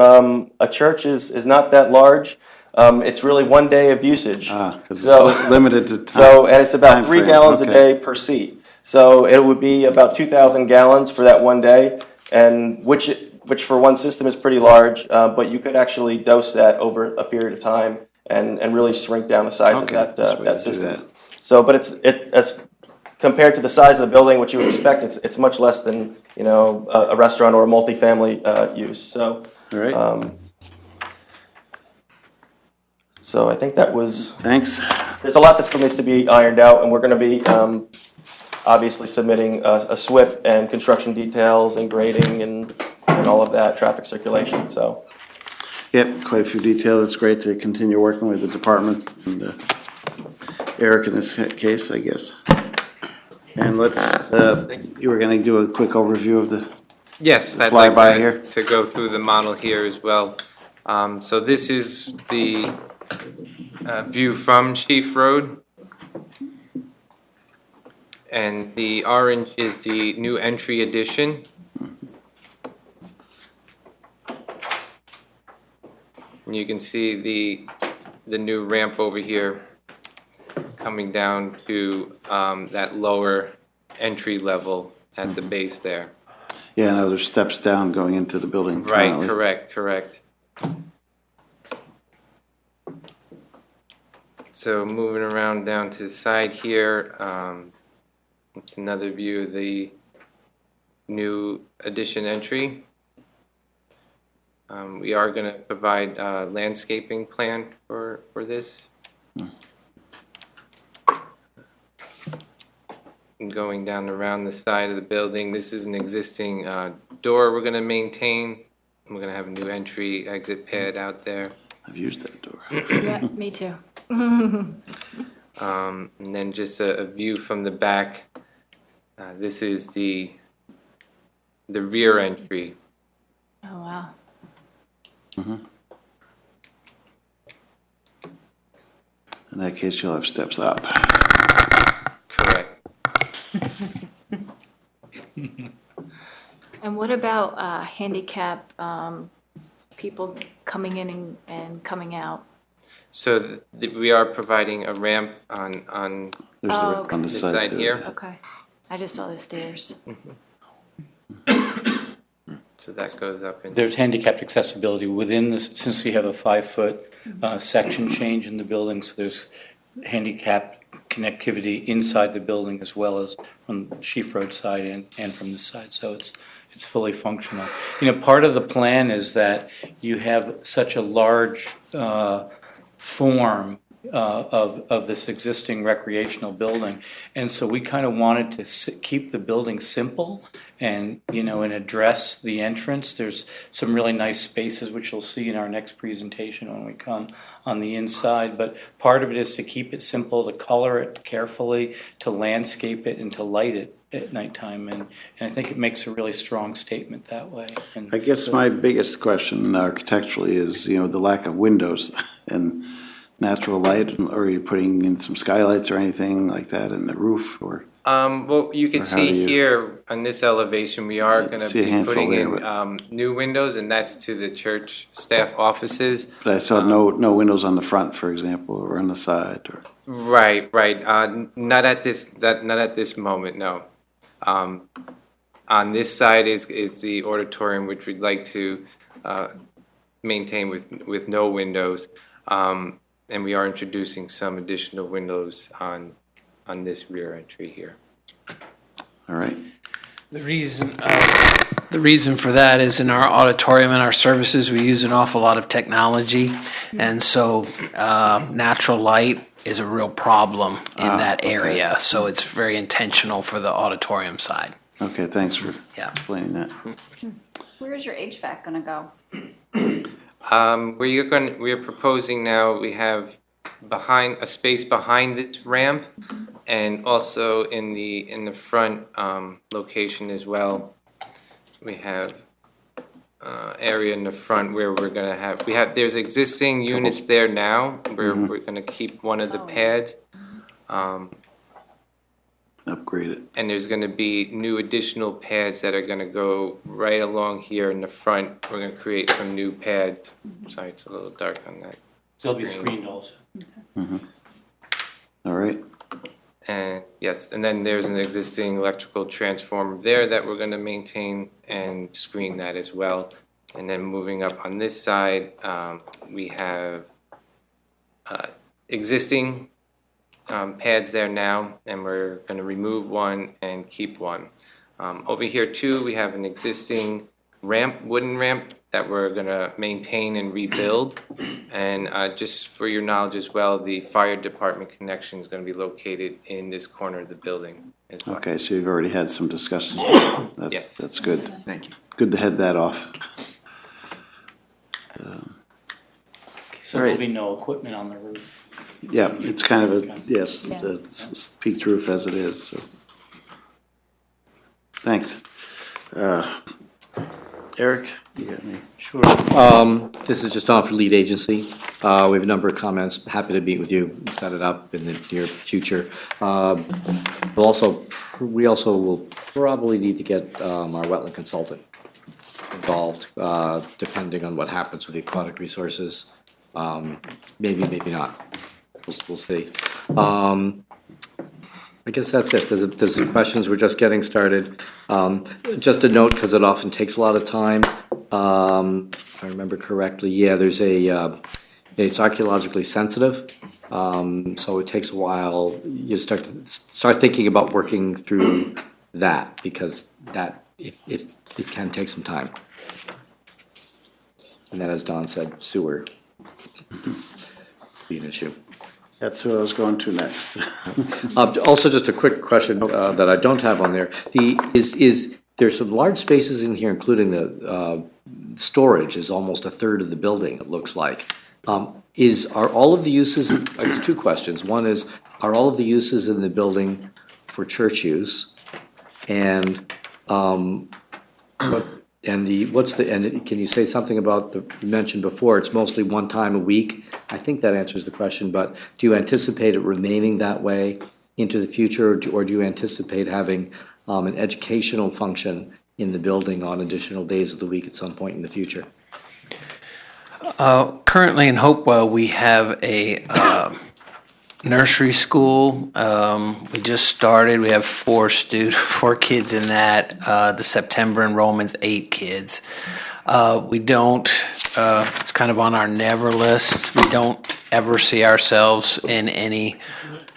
a church is not that large. It's really 1 day of usage. Because it's limited to time. And it's about 3 gallons okay. a day per seat. So it would be about 2,000 gallons for that 1 day, and which for one system is pretty large, but you could actually dose that over a period of time and really shrink down the size of Okay, that, that's the way that to do system. that. So, but as compared to the size of the building, which you would expect, it's much less than, a restaurant or a multifamily use, so. All right. So I think that was. Thanks. There's a lot that still needs to be ironed out, and we're gonna be, obviously submitting a SWIP and construction details and grading and all of that, traffic circulation, so. Yep, quite a few details. It's great to continue working with the department and Eric in this case, I guess. And let's, you were gonna do a quick overview of the Yes, I'd flyby like here. to go through the model here as well. So this is the view from Chief Road. And the orange is the new entry addition. And you can see the new ramp over here coming down to that lower entry level at the base there. Yeah, now there's steps down going into the building Right, currently. correct. So moving around down to the side here, it's another view of the new addition entry. We are going to provide a landscaping plan for this. And going down around the side of the building, this is an existing door we're going to maintain. We're going to have a new entry exit pad out there. I've used that door. Yeah, me too. And then just a view from the back. This is the rear entry. Oh, wow. In that case, you'll have steps up. Correct. And what about handicap people coming in and coming out? So we are providing a ramp on There's the ramp on the this side side too. here. Okay. I just saw the stairs. So that goes up in. There's handicapped accessibility within this, since we have a 5-foot section change in the building, so there's handicap connectivity inside the building as well as from Chief Road side and from this side, so it's fully functional. Part of the plan is that you have such a large form of this existing recreational building, and so we kind of wanted to keep the building simple and address the entrance. There's some really nice spaces which you'll see in our next presentation when we come on the inside, but part of it is to keep it simple, to color it carefully, to landscape it, and to light it at nighttime, and I think it makes a really strong statement that way. And I guess my biggest question architecturally is, the lack of windows and natural light, or are you putting in some skylights or anything like that in the roof, or? Well, you can Or how do see you- here on this elevation, we are going to see a be handful putting there, in new windows, and that's to the church staff offices. But I saw no windows on the front, for example, or on the side, or? Right. Not at this moment, no. On this side is the auditorium, which we'd like to maintain with no windows, and we are introducing some additional windows on this rear entry here. All right. The reason for that is in our auditorium and our services, we use an awful lot of technology, and so natural light is a real problem in that area. So it's very intentional for the auditorium side. Okay, thanks for explaining that. Where is your HVAC going to go? We are proposing now, we have a space behind this ramp, and also in the front location as well. We have area in the front where we're going to have, there's existing units there now, where we're going to keep one of the pads. Upgrade it. And there's going to be new additional pads that are going to go right along here in the front. We're going to create some new pads. Sorry, it's a little dark on that. they'll be screen. screened also. All right. And yes, and then there's an existing electrical transformer there that we're going to maintain and screen that as well. And then moving up on this side, we have existing pads there now, and we're going to remove one and keep one. Over here too, we have an existing ramp, wooden ramp, that we're going to maintain and rebuild. And just for your knowledge as well, the fire department connection is going to be located in this corner of the building as well. Okay, so you've already had some discussions. Yes. That's good. Thank you. Good to head that off. So there'll be no equipment on the roof? Yeah, it's kind of a, yes, it's peaked roof as it is, so. Thanks. Eric, you got any? Sure. This is just on for lead agency. We have a number of comments. Happy to meet with you, set it up in the near future. We also will probably need to get our wetland consultant involved, depending on what happens with the aquatic resources. Maybe, maybe not. We'll see. I guess that's it. There's some questions. We're just getting started. Just a note, because it often takes a lot of time. If I remember correctly, yeah, there's it's archaeologically sensitive. So it takes a while. You start thinking about working through that, because it can take some time. And then, as Don said, sewer be an issue. That's what I was going to next. Also, just a quick question that I don't have on there. There's some large spaces in here, including the storage is almost a third of the building, it looks like. Are all of the uses, I guess two questions. One is, are all of the uses in the building for church use? And can you say something about you mentioned before, it's mostly one time a week? I think that answers the question, but do you anticipate it remaining that way into the future, or do you anticipate having an educational function in the building on additional days of the week at some point in the future? Currently in Hopewell, we have a nursery school. We just started. We have 4 kids in that. The September enrollment's 8 kids. We don't, it's kind of on our never list. We don't ever see ourselves in any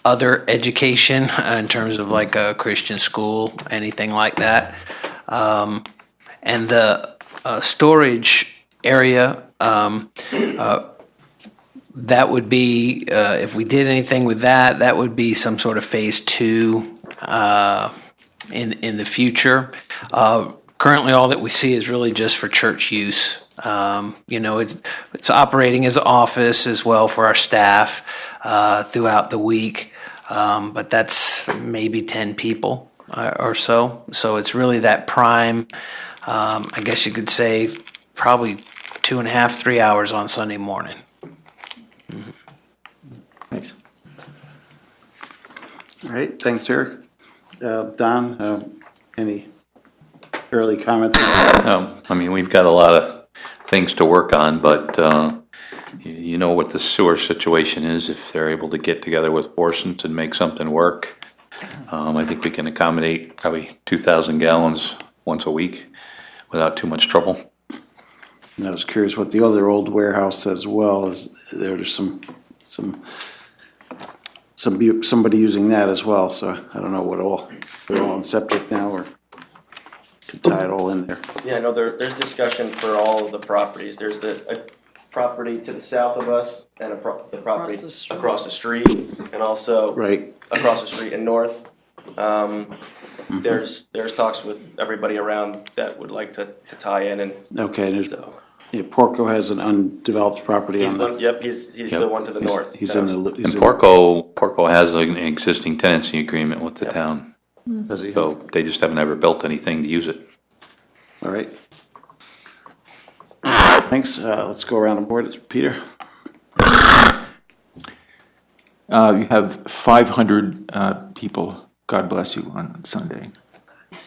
other education in terms of like a Christian school, anything like that. And the storage area, that would be, if we did anything with that, that would be some sort of phase 2 in the future. Currently, all that we see is really just for church use. It's operating as an office as well for our staff throughout the week, but that's maybe 10 people or so. So it's really that prime, I guess you could say, probably 2.5, 3 hours on Sunday morning. Thanks. All right, thanks, Eric. Don, any early comments? We've got a lot of things to work on, but you know what the sewer situation is. If they're able to get together with Forsons and make something work, I think we can accommodate probably 2,000 gallons once a week without too much trouble. And I was curious what the other old warehouse as well is. There's somebody using that as well. So I don't know what all they're all on septic now, or could tie it all in there. Yeah, no, there's discussion for all of the properties. There's a property to the south of us and the property across the street, and also across the street and north. There's talks with everybody around that would like to tie in, and Porco has an undeveloped property on that. Yep, he's the one to the north. Porco has an existing tenancy agreement with the town. Does he? So they just haven't ever built anything to use it. All right. Thanks. Let's go around the board. It's Peter. You have 500 people, God bless you, on Sunday.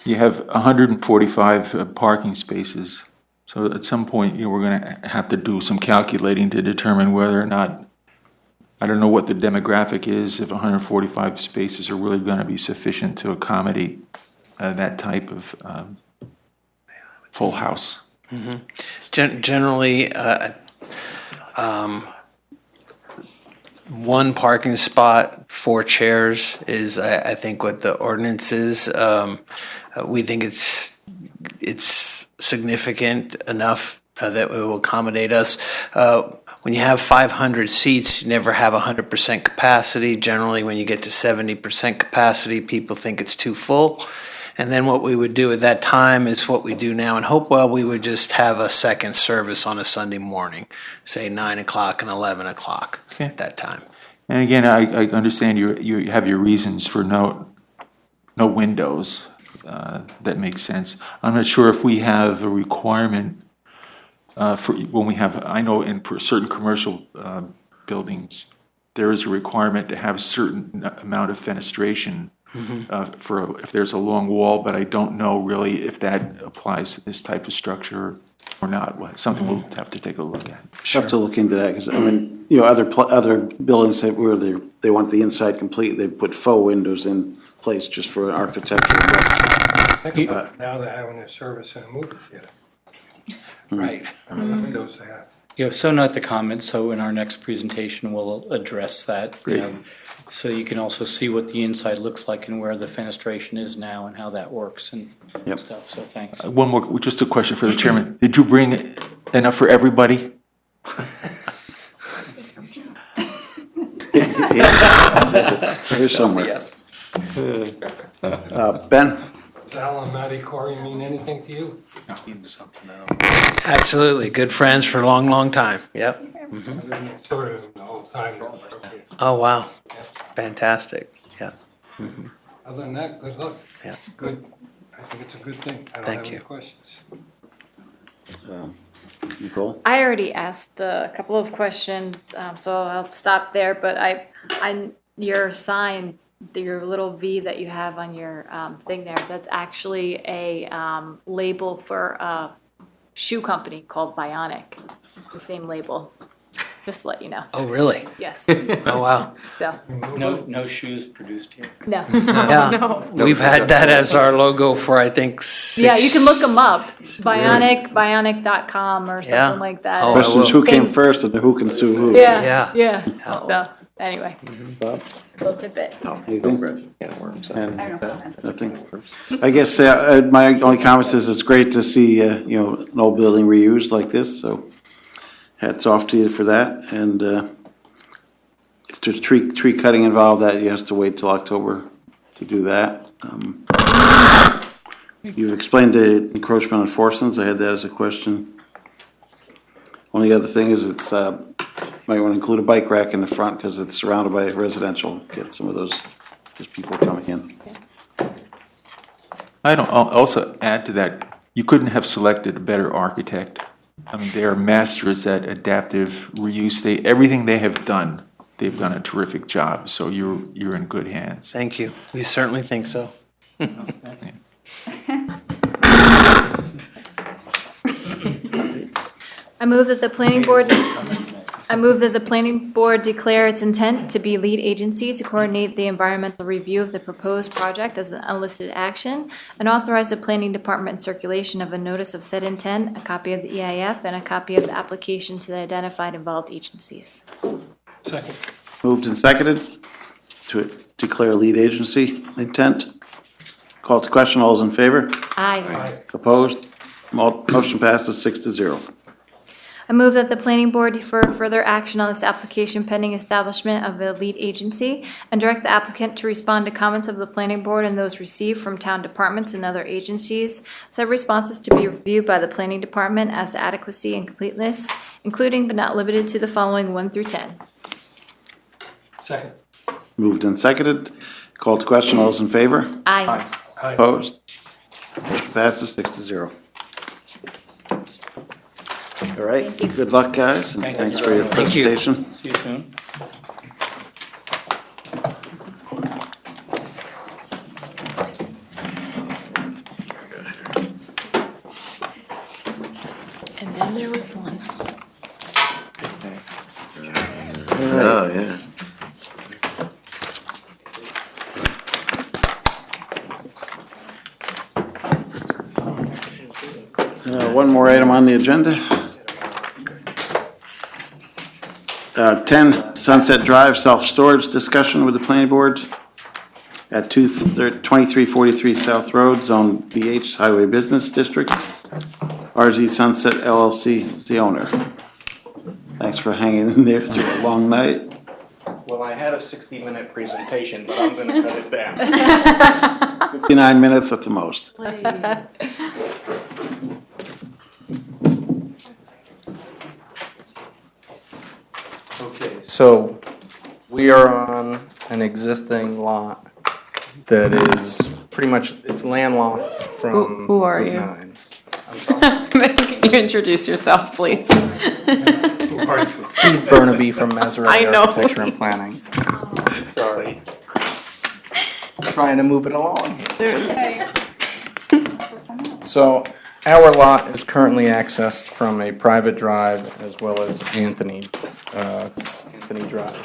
You have 145 parking spaces. So at some point, we're going to have to do some calculating to determine whether or not, I don't know what the demographic is, if 145 spaces are really going to be sufficient to accommodate that type of full house. Generally, one parking spot, 4 chairs is, I think, what the ordinance is. We think it's significant enough that it will accommodate us. When you have 500 seats, you never have 100% capacity. Generally, when you get to 70% capacity, people think it's too full. And then what we would do at that time is what we do now in Hopewell. We would just have a second service on a Sunday morning, say 9 o'clock and 11 o'clock at that time. And again, I understand you have your reasons for no windows. That makes sense. I'm not sure if we have a requirement for when we have, I know for certain commercial buildings, there is a requirement to have a certain amount of fenestration for if there's a long wall, but I don't know really if that applies to this type of structure or not. Something we'll have to take a look at. Have to look into that, because, I mean, you know, other buildings that where they want the inside complete, they put faux windows in place just for architecture. Think about now they're having a service in a movie theater. Right. How many windows they have. Yeah, so not the comment, so in our next presentation, we'll address that. You know, so you can also see what the inside looks like and where the fenestration is now and how that works and stuff, so thanks. One more, just a question for the chairman. Did you bring enough for everybody? Here's somewhere. Yes. Ben? Does Al and Matty Corey mean anything to you? Absolutely. Good friends for a long, long time. Yep. I've been next door to them the whole time. Oh, wow. Fantastic. Yeah. Other than that, good luck. Yeah. Good. I think it's a good thing. I don't Thank have any you. questions. Nicole? I already asked a couple of questions, so I'll stop there, but your sign, your little V that you have on your thing there, that's actually a label for a shoe company called Bionic. It's the same label, just to let you know. Oh, really? Yes. Oh, wow. So, No shoes produced here. no. Yeah. We've had that as our logo for, I think, 6. Yeah, you can look them up. Bionic.com or Yeah. something like that. Oh, I Question is, will. who came first and who can sue who? Yeah. So, anyway, Bob? little tidbit. Anything? I have no comments. Nothing. I guess my only comment is it's great to see, you know, an old building reused like this, so hats off to you for that. And if there's tree cutting involved, that you have to wait till October to do that. You've explained the encroachment on Forsons. I had that as a question. Only other thing is it's, might want to include a bike rack in the front because it's surrounded by residential. Get some of those, just people coming in. I'll also add to that, you couldn't have selected a better architect. I mean, they are masters at adaptive reuse. Everything they have done, they've done a terrific job. So you're in good hands. Thank you. We certainly think so. I move that the planning board declare its intent to be lead agency to coordinate the environmental review of the proposed project as an unlisted action, and authorize the planning department circulation of a notice of said intent, a copy of the EIF, and a copy of the application to the identified involved agencies. Second. Moved and seconded to declare lead agency intent. Call to question. All those in favor? Aye. Opposed? Motion passes 6-0. I move that the planning board defer further action on this application pending establishment of a lead agency and direct the applicant to respond to comments of the planning board and those received from town departments and other agencies. Said responses to be reviewed by the planning department as to adequacy and completeness, including but not limited to the following 1 through 10. Second. Moved and seconded. Call to question. All those in favor? Aye. Opposed? Motion passes 6-0. All right. Good luck, guys, and thanks for your presentation. See you soon. And then there was one. Oh, yeah. One more item on the agenda. 10 Sunset Drive, self-storage discussion with the planning board at 2343 South Road, Zone BH, Highway Business District. RZ Sunset LLC is the owner. Thanks for hanging in there through a long night. Well, I had a 60-minute presentation, but I'm going to cut it down. 59 minutes at the most. Okay, so we are on an existing lot that is pretty much, it's landlocked from Who are Route you? 9. Can you introduce yourself, please? Steve Burnaby from Maserati I know. Architecture and Planning. Sorry. Trying to move it along here. So our lot is currently accessed from a private drive as well as Anthony Drive.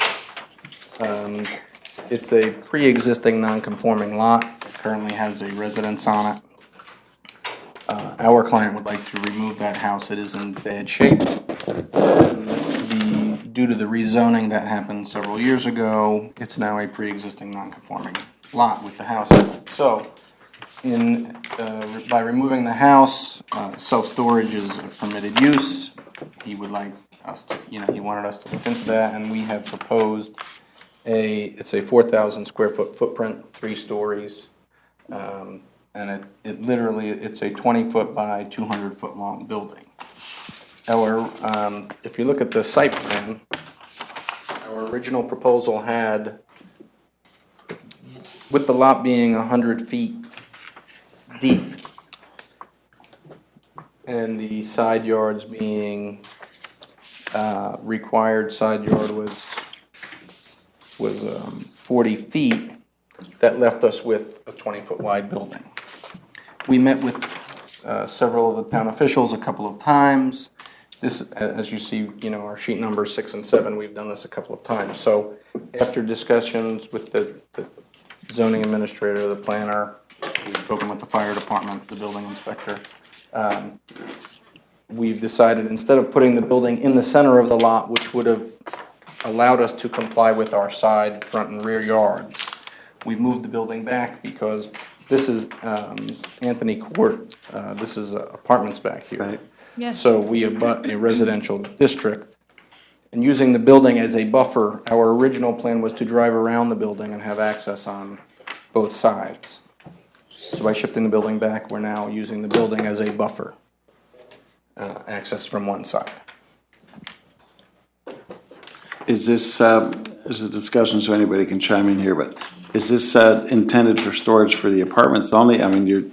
It's a pre-existing non-conforming lot, currently has a residence on it. Our client would like to remove that house. It is in bad shape. Due to the rezoning that happened several years ago, it's now a pre-existing non-conforming lot with the house in it. So, by removing the house, self-storage is a permitted use. He would like us to, he wanted us to look into that, and we have proposed it's a 4,000 square foot footprint, 3 stories. And it literally, it's a 20-foot by 200-foot long building. If you look at the site plan, our original proposal had, with the lot being 100 feet deep, and the side yards being, required side yard was 40 feet, that left us with a 20-foot wide building. We met with several of the town officials a couple of times. This, as you see, our sheet numbers 6 and 7, we've done this a couple of times. So after discussions with the zoning administrator, the planner, we've spoken with the fire department, the building inspector, we've decided instead of putting the building in the center of the lot, which would have allowed us to comply with our side, front, and rear yards, we've moved the building back because this is Anthony Court, this is apartments back here. Right. Yes. So we abut a residential district. And using the building as a buffer, our original plan was to drive around the building and have access on both sides. So by shifting the building back, we're now using the building as a buffer, access from one side. Is this a discussion, so anybody can chime in here, but is this intended for storage for the apartments only? I mean, your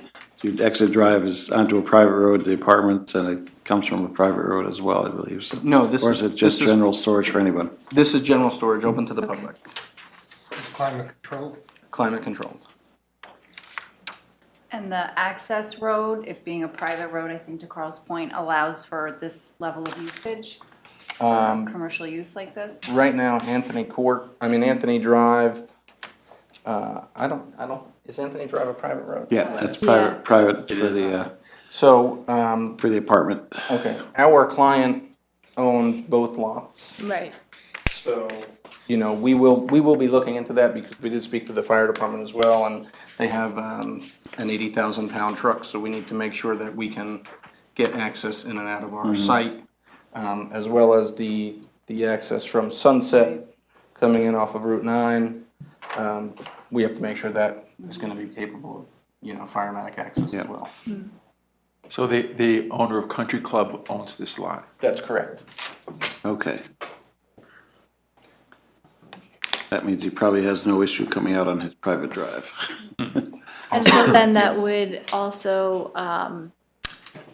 exit drive is onto a private road, the apartments, and it comes from a private road as well, I believe. So. No, this Or is it just general storage for anyone? This is general storage, open to the public, Climate control? climate controlled. And the access road, it being a private road, I think to Carl's point, allows for this level of usage, commercial use like this? Right now, Anthony Drive, is Anthony Drive a private road? Yeah, that's private for the, So, for the apartment. okay, our client owns both lots. Right. So, we will be looking into that because we did speak to the fire department as well, and they have an 80,000-pound truck, so we need to make sure that we can get access in and out of our site, as well as the access from Sunset coming in off of Route 9. We have to make sure that is going to be capable of, firematic access as well. So the owner of Country Club owns this lot? That's correct. Okay. That means he probably has no issue coming out on his private drive. And so then that would also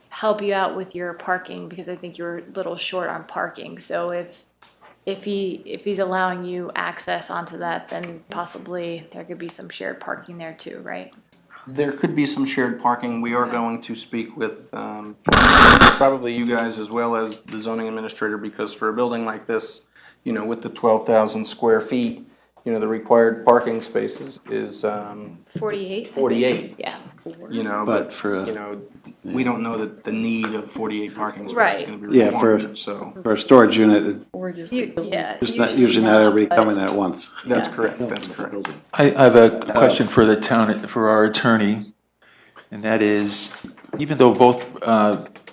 help you out with your parking, because I think you're a little short on parking. So if he's allowing you access onto that, then possibly there could be some shared parking there too, right? There could be some shared parking. We are going to speak with probably you guys as well as the zoning administrator, because for a building like this, with the 12,000 square feet, the required parking spaces is 48. 48. Yeah. But for we don't know that the need of 48 parking spaces Right. is gonna be Yeah, required, so. for a storage unit, Yeah. it's not, usually not everybody coming at once. That's correct, that's correct. I have a question for the town, for our attorney, and that is, even though both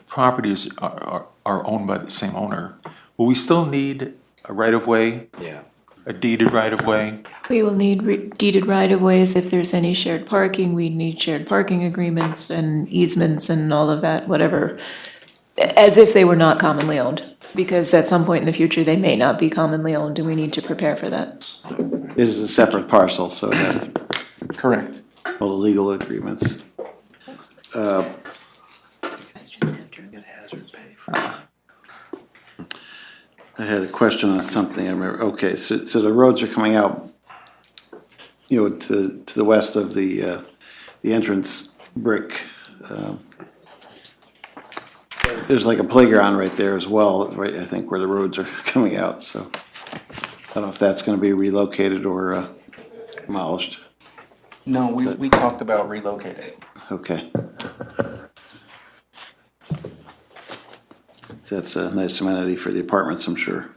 properties are owned by the same owner, will we still need a right-of-way? Yeah. A deeded right-of-way? We will need deeded right-of-ways if there's any shared parking. We need shared parking agreements and easements and all of that, whatever, as if they were not commonly owned. Because at some point in the future, they may not be commonly owned, and we need to prepare for that. It is a separate parcel, so it has to, Correct. all the legal agreements. I had a question on something, I remember, okay, so the roads are coming out, to the west of the entrance brick. There's like a playground right there as well, right, I think, where the roads are coming out, so I don't know if that's gonna be relocated or demolished. No, we talked about relocating. Okay. So that's a nice amenity for the apartments, I'm sure.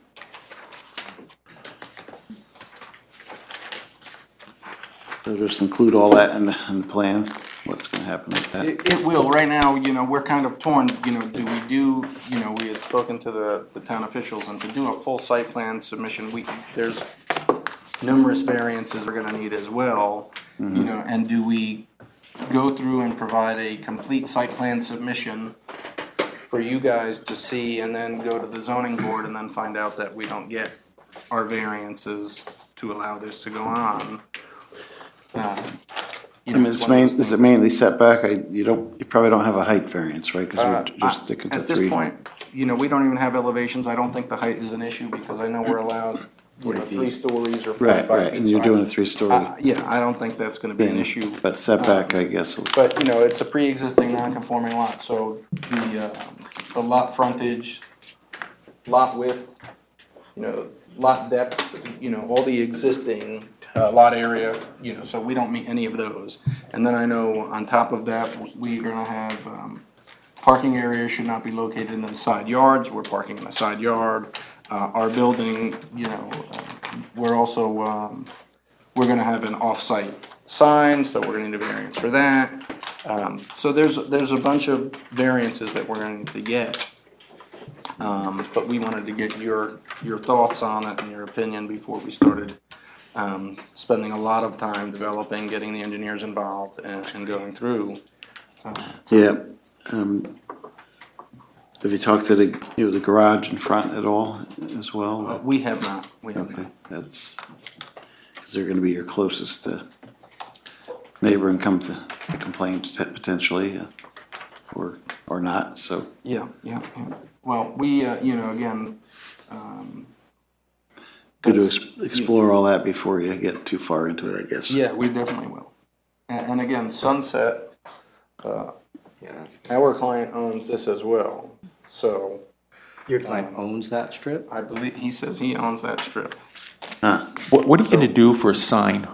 So just include all that in the plan, what's gonna happen with that? It will, right now, we're kind of torn, we had spoken to the town officials, and to do a full site plan submission, there's numerous variances we're gonna need as well, and do we go through and provide a complete site plan submission for you guys to see, and then go to the zoning board and then find out that we don't get our variances to allow this to go on? I mean, is it mainly setback? You probably don't have a height variance, right? Because you're just sticking to At three. this point, we don't even have elevations. I don't think the height is an issue, because I know we're allowed, 3 stories or 45 Right, feet. right, and you're so doing a 3-story. Yeah, I don't think that's gonna be an issue. But setback, I guess. But, it's a pre-existing non-conforming lot, so the lot frontage, lot width, lot depth, all the existing lot area, so we don't meet any of those. And then I know on top of that, we're gonna have, parking areas should not be located in the side yards. We're parking in the side yard. Our building, we're also, we're gonna have an off-site sign, so we're gonna need a variance for that. So there's a bunch of variances that we're gonna need to get. But we wanted to get your thoughts on it and your opinion before we started spending a lot of time developing, getting the engineers involved, and going through. Yeah. Have you talked to the garage in front at all as well? We have not. Okay, that's, because they're gonna be your closest neighbor and come to complain potentially, or not, so. Yeah. Well, we, again, Good to explore all that before you get too far into it, I guess. yeah, we definitely will. And again, Sunset, our client owns this as well, so. Your client owns that strip? I believe, he says he owns that strip. What are you gonna do for a sign?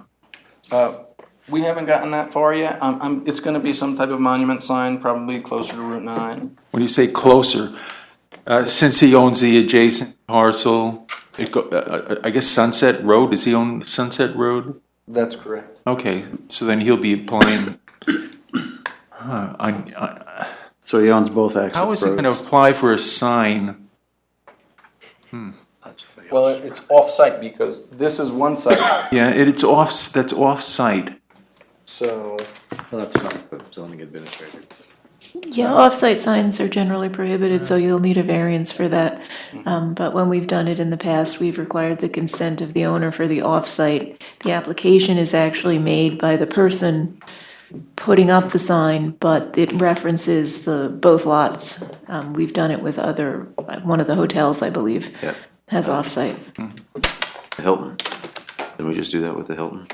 We haven't gotten that far yet. It's gonna be some type of monument sign, probably closer to Route 9. When you say closer, since he owns the adjacent parcel, I guess Sunset Road, does he own Sunset Road? That's correct. Okay, so then he'll be applying. So he owns both access roads. How is he gonna apply for a sign? Well, it's off-site because this is one site, Yeah, that's off-site. so. Well, that's not the zoning administrator. Yeah, off-site signs are generally prohibited, so you'll need a variance for that. But when we've done it in the past, we've required the consent of the owner for the off-site. The application is actually made by the person putting up the sign, but it references both lots. We've done it with one of the hotels, I believe, Yeah. has off-site. The Hilton. Didn't we just do that with the Hilton?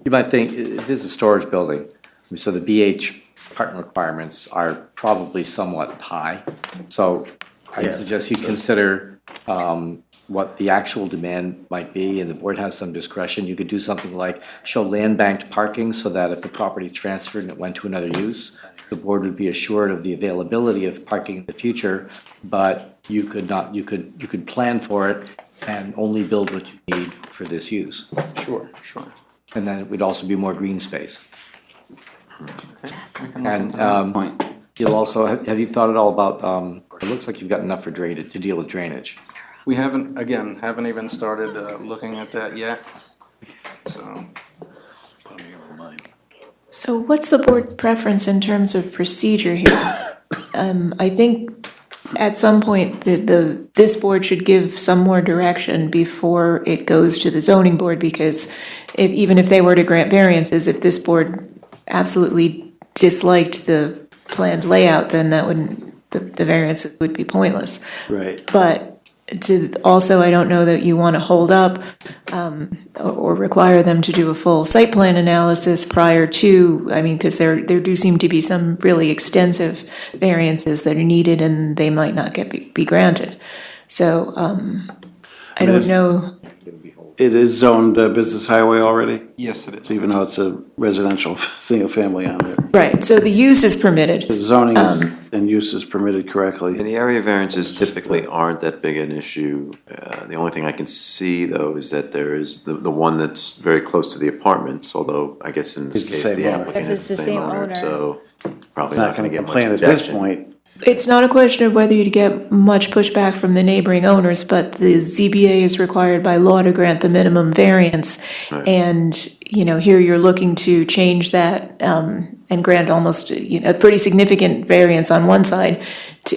You might think, this is a storage building, so the BH parking requirements are probably somewhat high. So I'd Yes. suggest you consider what the actual demand might be, and the board has some discretion. You could do something like show land banked parking so that if the property transferred and it went to another use, the board would be assured of the availability of parking in the future, but you could plan for it and only build what you need for this use. Sure, sure. And then it would also be more green space. And you'll also, have you thought at all about, it looks like you've got enough for drainage, to deal with drainage. We haven't even started looking at that yet, so. So what's the board's preference in terms of procedure here? I think at some point, this board should give some more direction before it goes to the zoning board, because even if they were to grant variances, if this board absolutely disliked the planned layout, then that wouldn't, the variances would be pointless. Right. But also, I don't know that you want to hold up or require them to do a full site plan analysis prior to, because there do seem to be some really extensive variances that are needed and they might not be granted. So I don't know. It is zoned business highway already? Yes, it is. Even though it's a residential, single family on there. Right, so the use is permitted. The zoning and use is permitted correctly. And the area variances typically aren't that big an issue. The only thing I can see, though, is that there is the one that's very close to the apartments, although I guess in this It's the case, same the owner. applicant If it's is the the same same owner, owner. so probably It's not not going going to to get much complain at this objection. point. It's not a question of whether you'd get much pushback from the neighboring owners, but the ZBA is required by law to grant the minimum variance. Right. And, here you're looking to change that and grant almost, a pretty significant variance on one side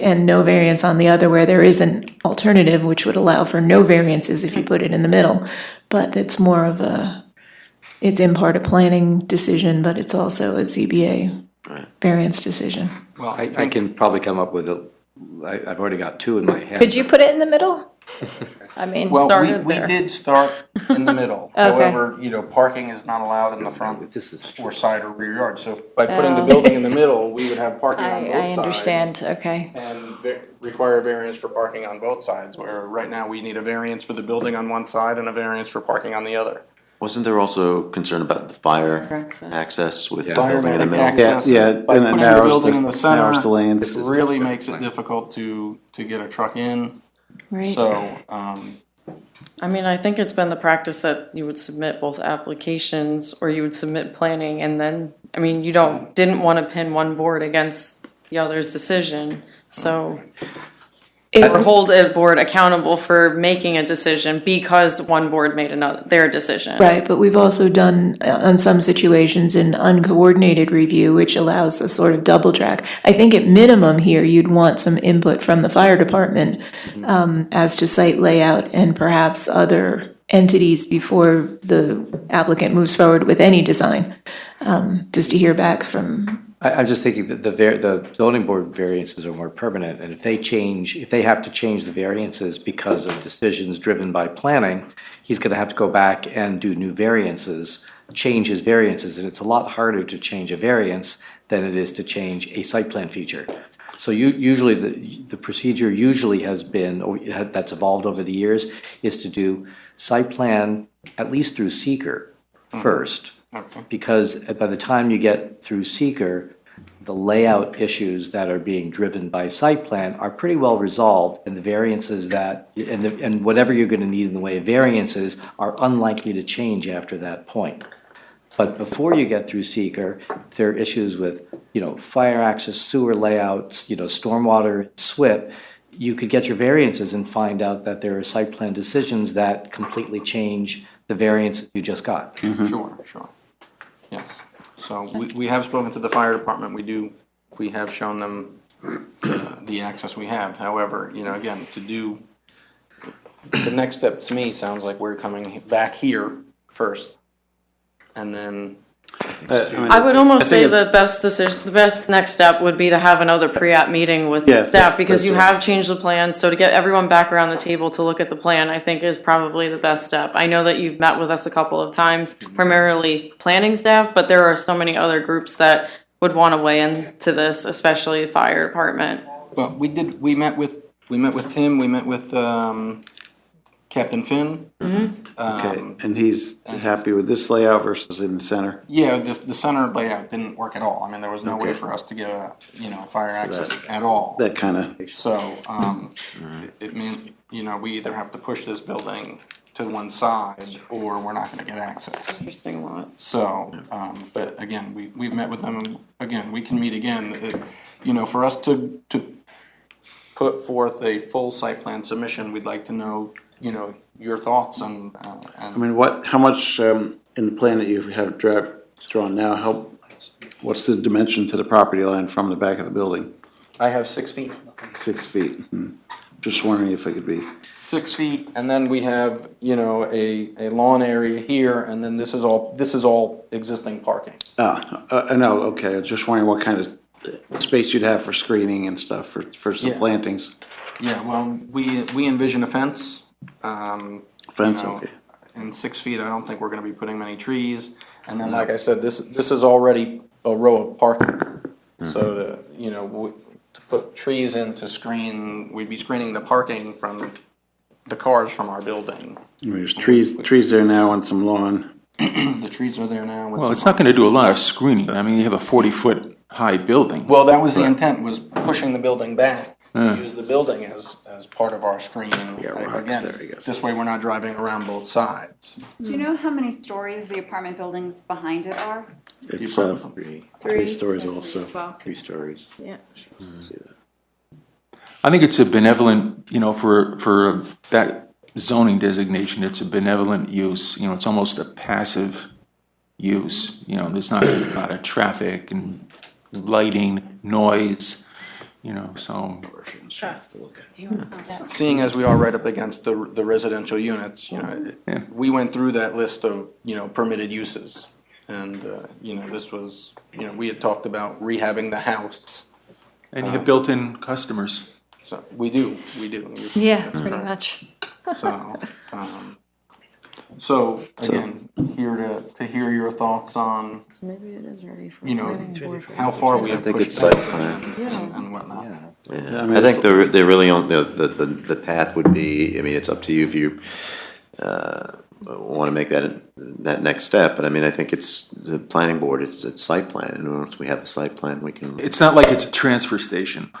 and no variance on the other, where there is an alternative which would allow for no variances if you put it in the middle. But it's more of it's in part a planning decision, but it's also a ZBA variance decision. Well, I can probably come up with I've already got two in my head. Could you put it in the middle? Well, started we there. did start in the middle. Okay. However, parking is not allowed in the front or side or rear yard. So by putting the building in the middle, we would have parking on both sides. I understand, okay. And require a variance for parking on both sides, where right now we need a variance for the building on one side and a variance for parking on the other. Wasn't there also concern about the fire access with the Fire building in the middle? access. Yeah, By and it putting the narrows building the- in the center, narrows the lanes. it really makes it difficult to get a truck in. Right. So, I think it's been the practice that you would submit both applications or you would submit planning and then, you didn't want to pin one board against the other's decision. So or hold a board accountable for making a decision because one board made their decision. Right, but we've also done, on some situations, an uncoordinated review, which allows a sort of double track. I think at minimum here, you'd want some input from the fire department as to site layout and perhaps other entities before the applicant moves forward with any design, just to hear back from. I'm just thinking that the zoning board variances are more permanent, and if they have to change the variances because of decisions driven by planning, he's gonna have to go back and do new variances, change his variances, and it's a lot harder to change a variance than it is to change a site plan feature. So usually, the procedure usually has been, or that's evolved over the years, is to do site plan, at least through seeker first. okay. Because by the time you get through seeker, the layout issues that are being driven by site plan are pretty well resolved, and the variances and whatever you're gonna need in the way of variances are unlikely to change after that point. But before you get through seeker, if there are issues with, fire access, sewer layouts, stormwater, SWIP, you could get your variances and find out that there are site plan decisions that completely change the variance you just got. Sure. Yes. So we have spoken to the fire department. We have shown them the access we have. However, again, to do, the next step to me sounds like we're coming back here first. And then. I would almost say the best next step would be to have another pre-app meeting with staff, because you have changed the plan. So to get everyone back around the table to look at the plan, I think is probably the best step. I know that you've met with us a couple of times, primarily planning staff, but there are so many other groups that would want to weigh into this, especially the fire department. Well, we met with Tim, we met with Captain Finn. Okay, and he's happy with this layout versus in the center? Yeah, the center layout didn't work at all. I mean, there was no way Okay. for us to get a, fire access at all. That kind of, So, it meant, we either have to push this building to one side or we're not gonna get access. Interesting lot. So, but again, we've met with them, and again, we can meet again. For us to put forth a full site plan submission, we'd like to know, your thoughts and. I mean, how much in the plan that you have drawn now, what's the dimension to the property line from the back of the building? I have 6 feet. 6 feet. Just wondering if it could be. 6 feet, and then we have, a lawn area here, and then this is all existing parking. I know, okay, I was just wondering what kind of space you'd have for screening and stuff, for some Yeah. plantings. Yeah, well, we envision a fence. Fence, okay. In 6 feet, I don't think we're gonna be putting many trees, and then, like I said, this is already a row of parking. So to put trees in to screen, we'd be screening the parking from the cars from our building. There's trees there now and some lawn. The trees are there now. Well, it's not going to do a lot of screening. I mean, you have a 40-foot high building. Well, that was the intent, was pushing the building back, use the building as part of our screen. Again, this way we're not driving around both sides. Do you know how many stories the apartment buildings behind it are? It's three stories also. 3 stories. Yeah. I think it's a benevolent, for that zoning designation, it's a benevolent use. It's almost a passive use. There's not a lot of traffic and lighting, noise, so. Seeing as we are right up against the residential units, we went through that list of, permitted uses. And, this was, we had talked about rehabbing the house. And you have built-in customers. So, we do. Yeah, pretty much. So, again, here to hear your thoughts on, Maybe it is ready for. how far we I have think pushed it's site back plan. and whatnot. Yeah, I think they're really on, the path would be, I mean, it's up to you if you want to make that next step, but I mean, I think it's the planning board, it's site plan, and once we have a site plan, we can. It's not like it's a transfer station.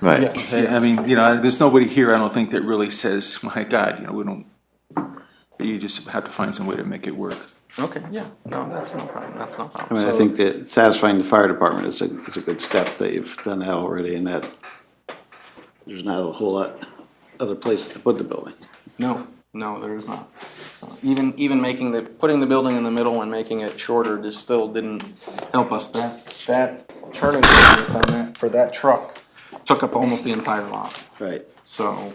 Right. I mean, there's nobody here, I don't think, that really says, my God, we don't, you just have to find some way to make it work. Okay, yeah, no, that's no problem, I mean, I think that satisfying the fire department is a good step that you've done that already, and that there's not a whole lot other places to put the building. No, there is not. So even putting the building in the middle and making it shorter just still didn't help us. That turning radius for that truck took up almost the entire lot. Right. So,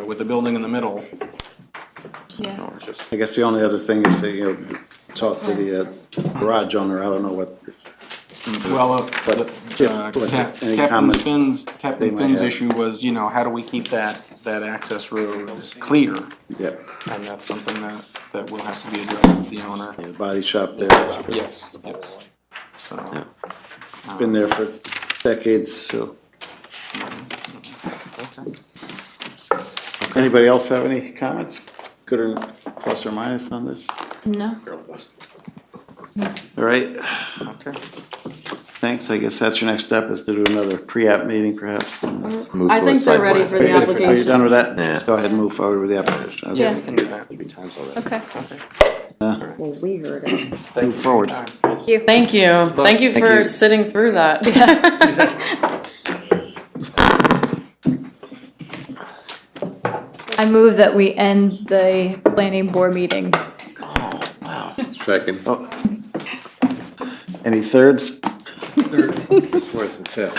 with the building in the middle. Yeah. I guess the only other thing is that, talk to the garage owner, I don't know what. Well, any Captain comments Captain might Finn's have? issue was, how do we keep that access road clear? Yep. And that's something that will have to be addressed with the owner. The body shop there. Yes. So. It's been there for decades, so. Anybody else have any comments, good or plus or minus on this? No. All right, Okay. thanks, I guess that's your next step, is to do another pre-app meeting perhaps. Move I to a think site they're ready plan. for the Are you application. done with that? Yeah. Go ahead and move forward with the application. Okay. Yeah, we can do that. 3 times already. Okay. Well, we heard it. Move forward. Thank you. Thank you. Thank you for sitting through that. I move that we end the planning board meeting. Second. Any thirds? Fourth and fifth.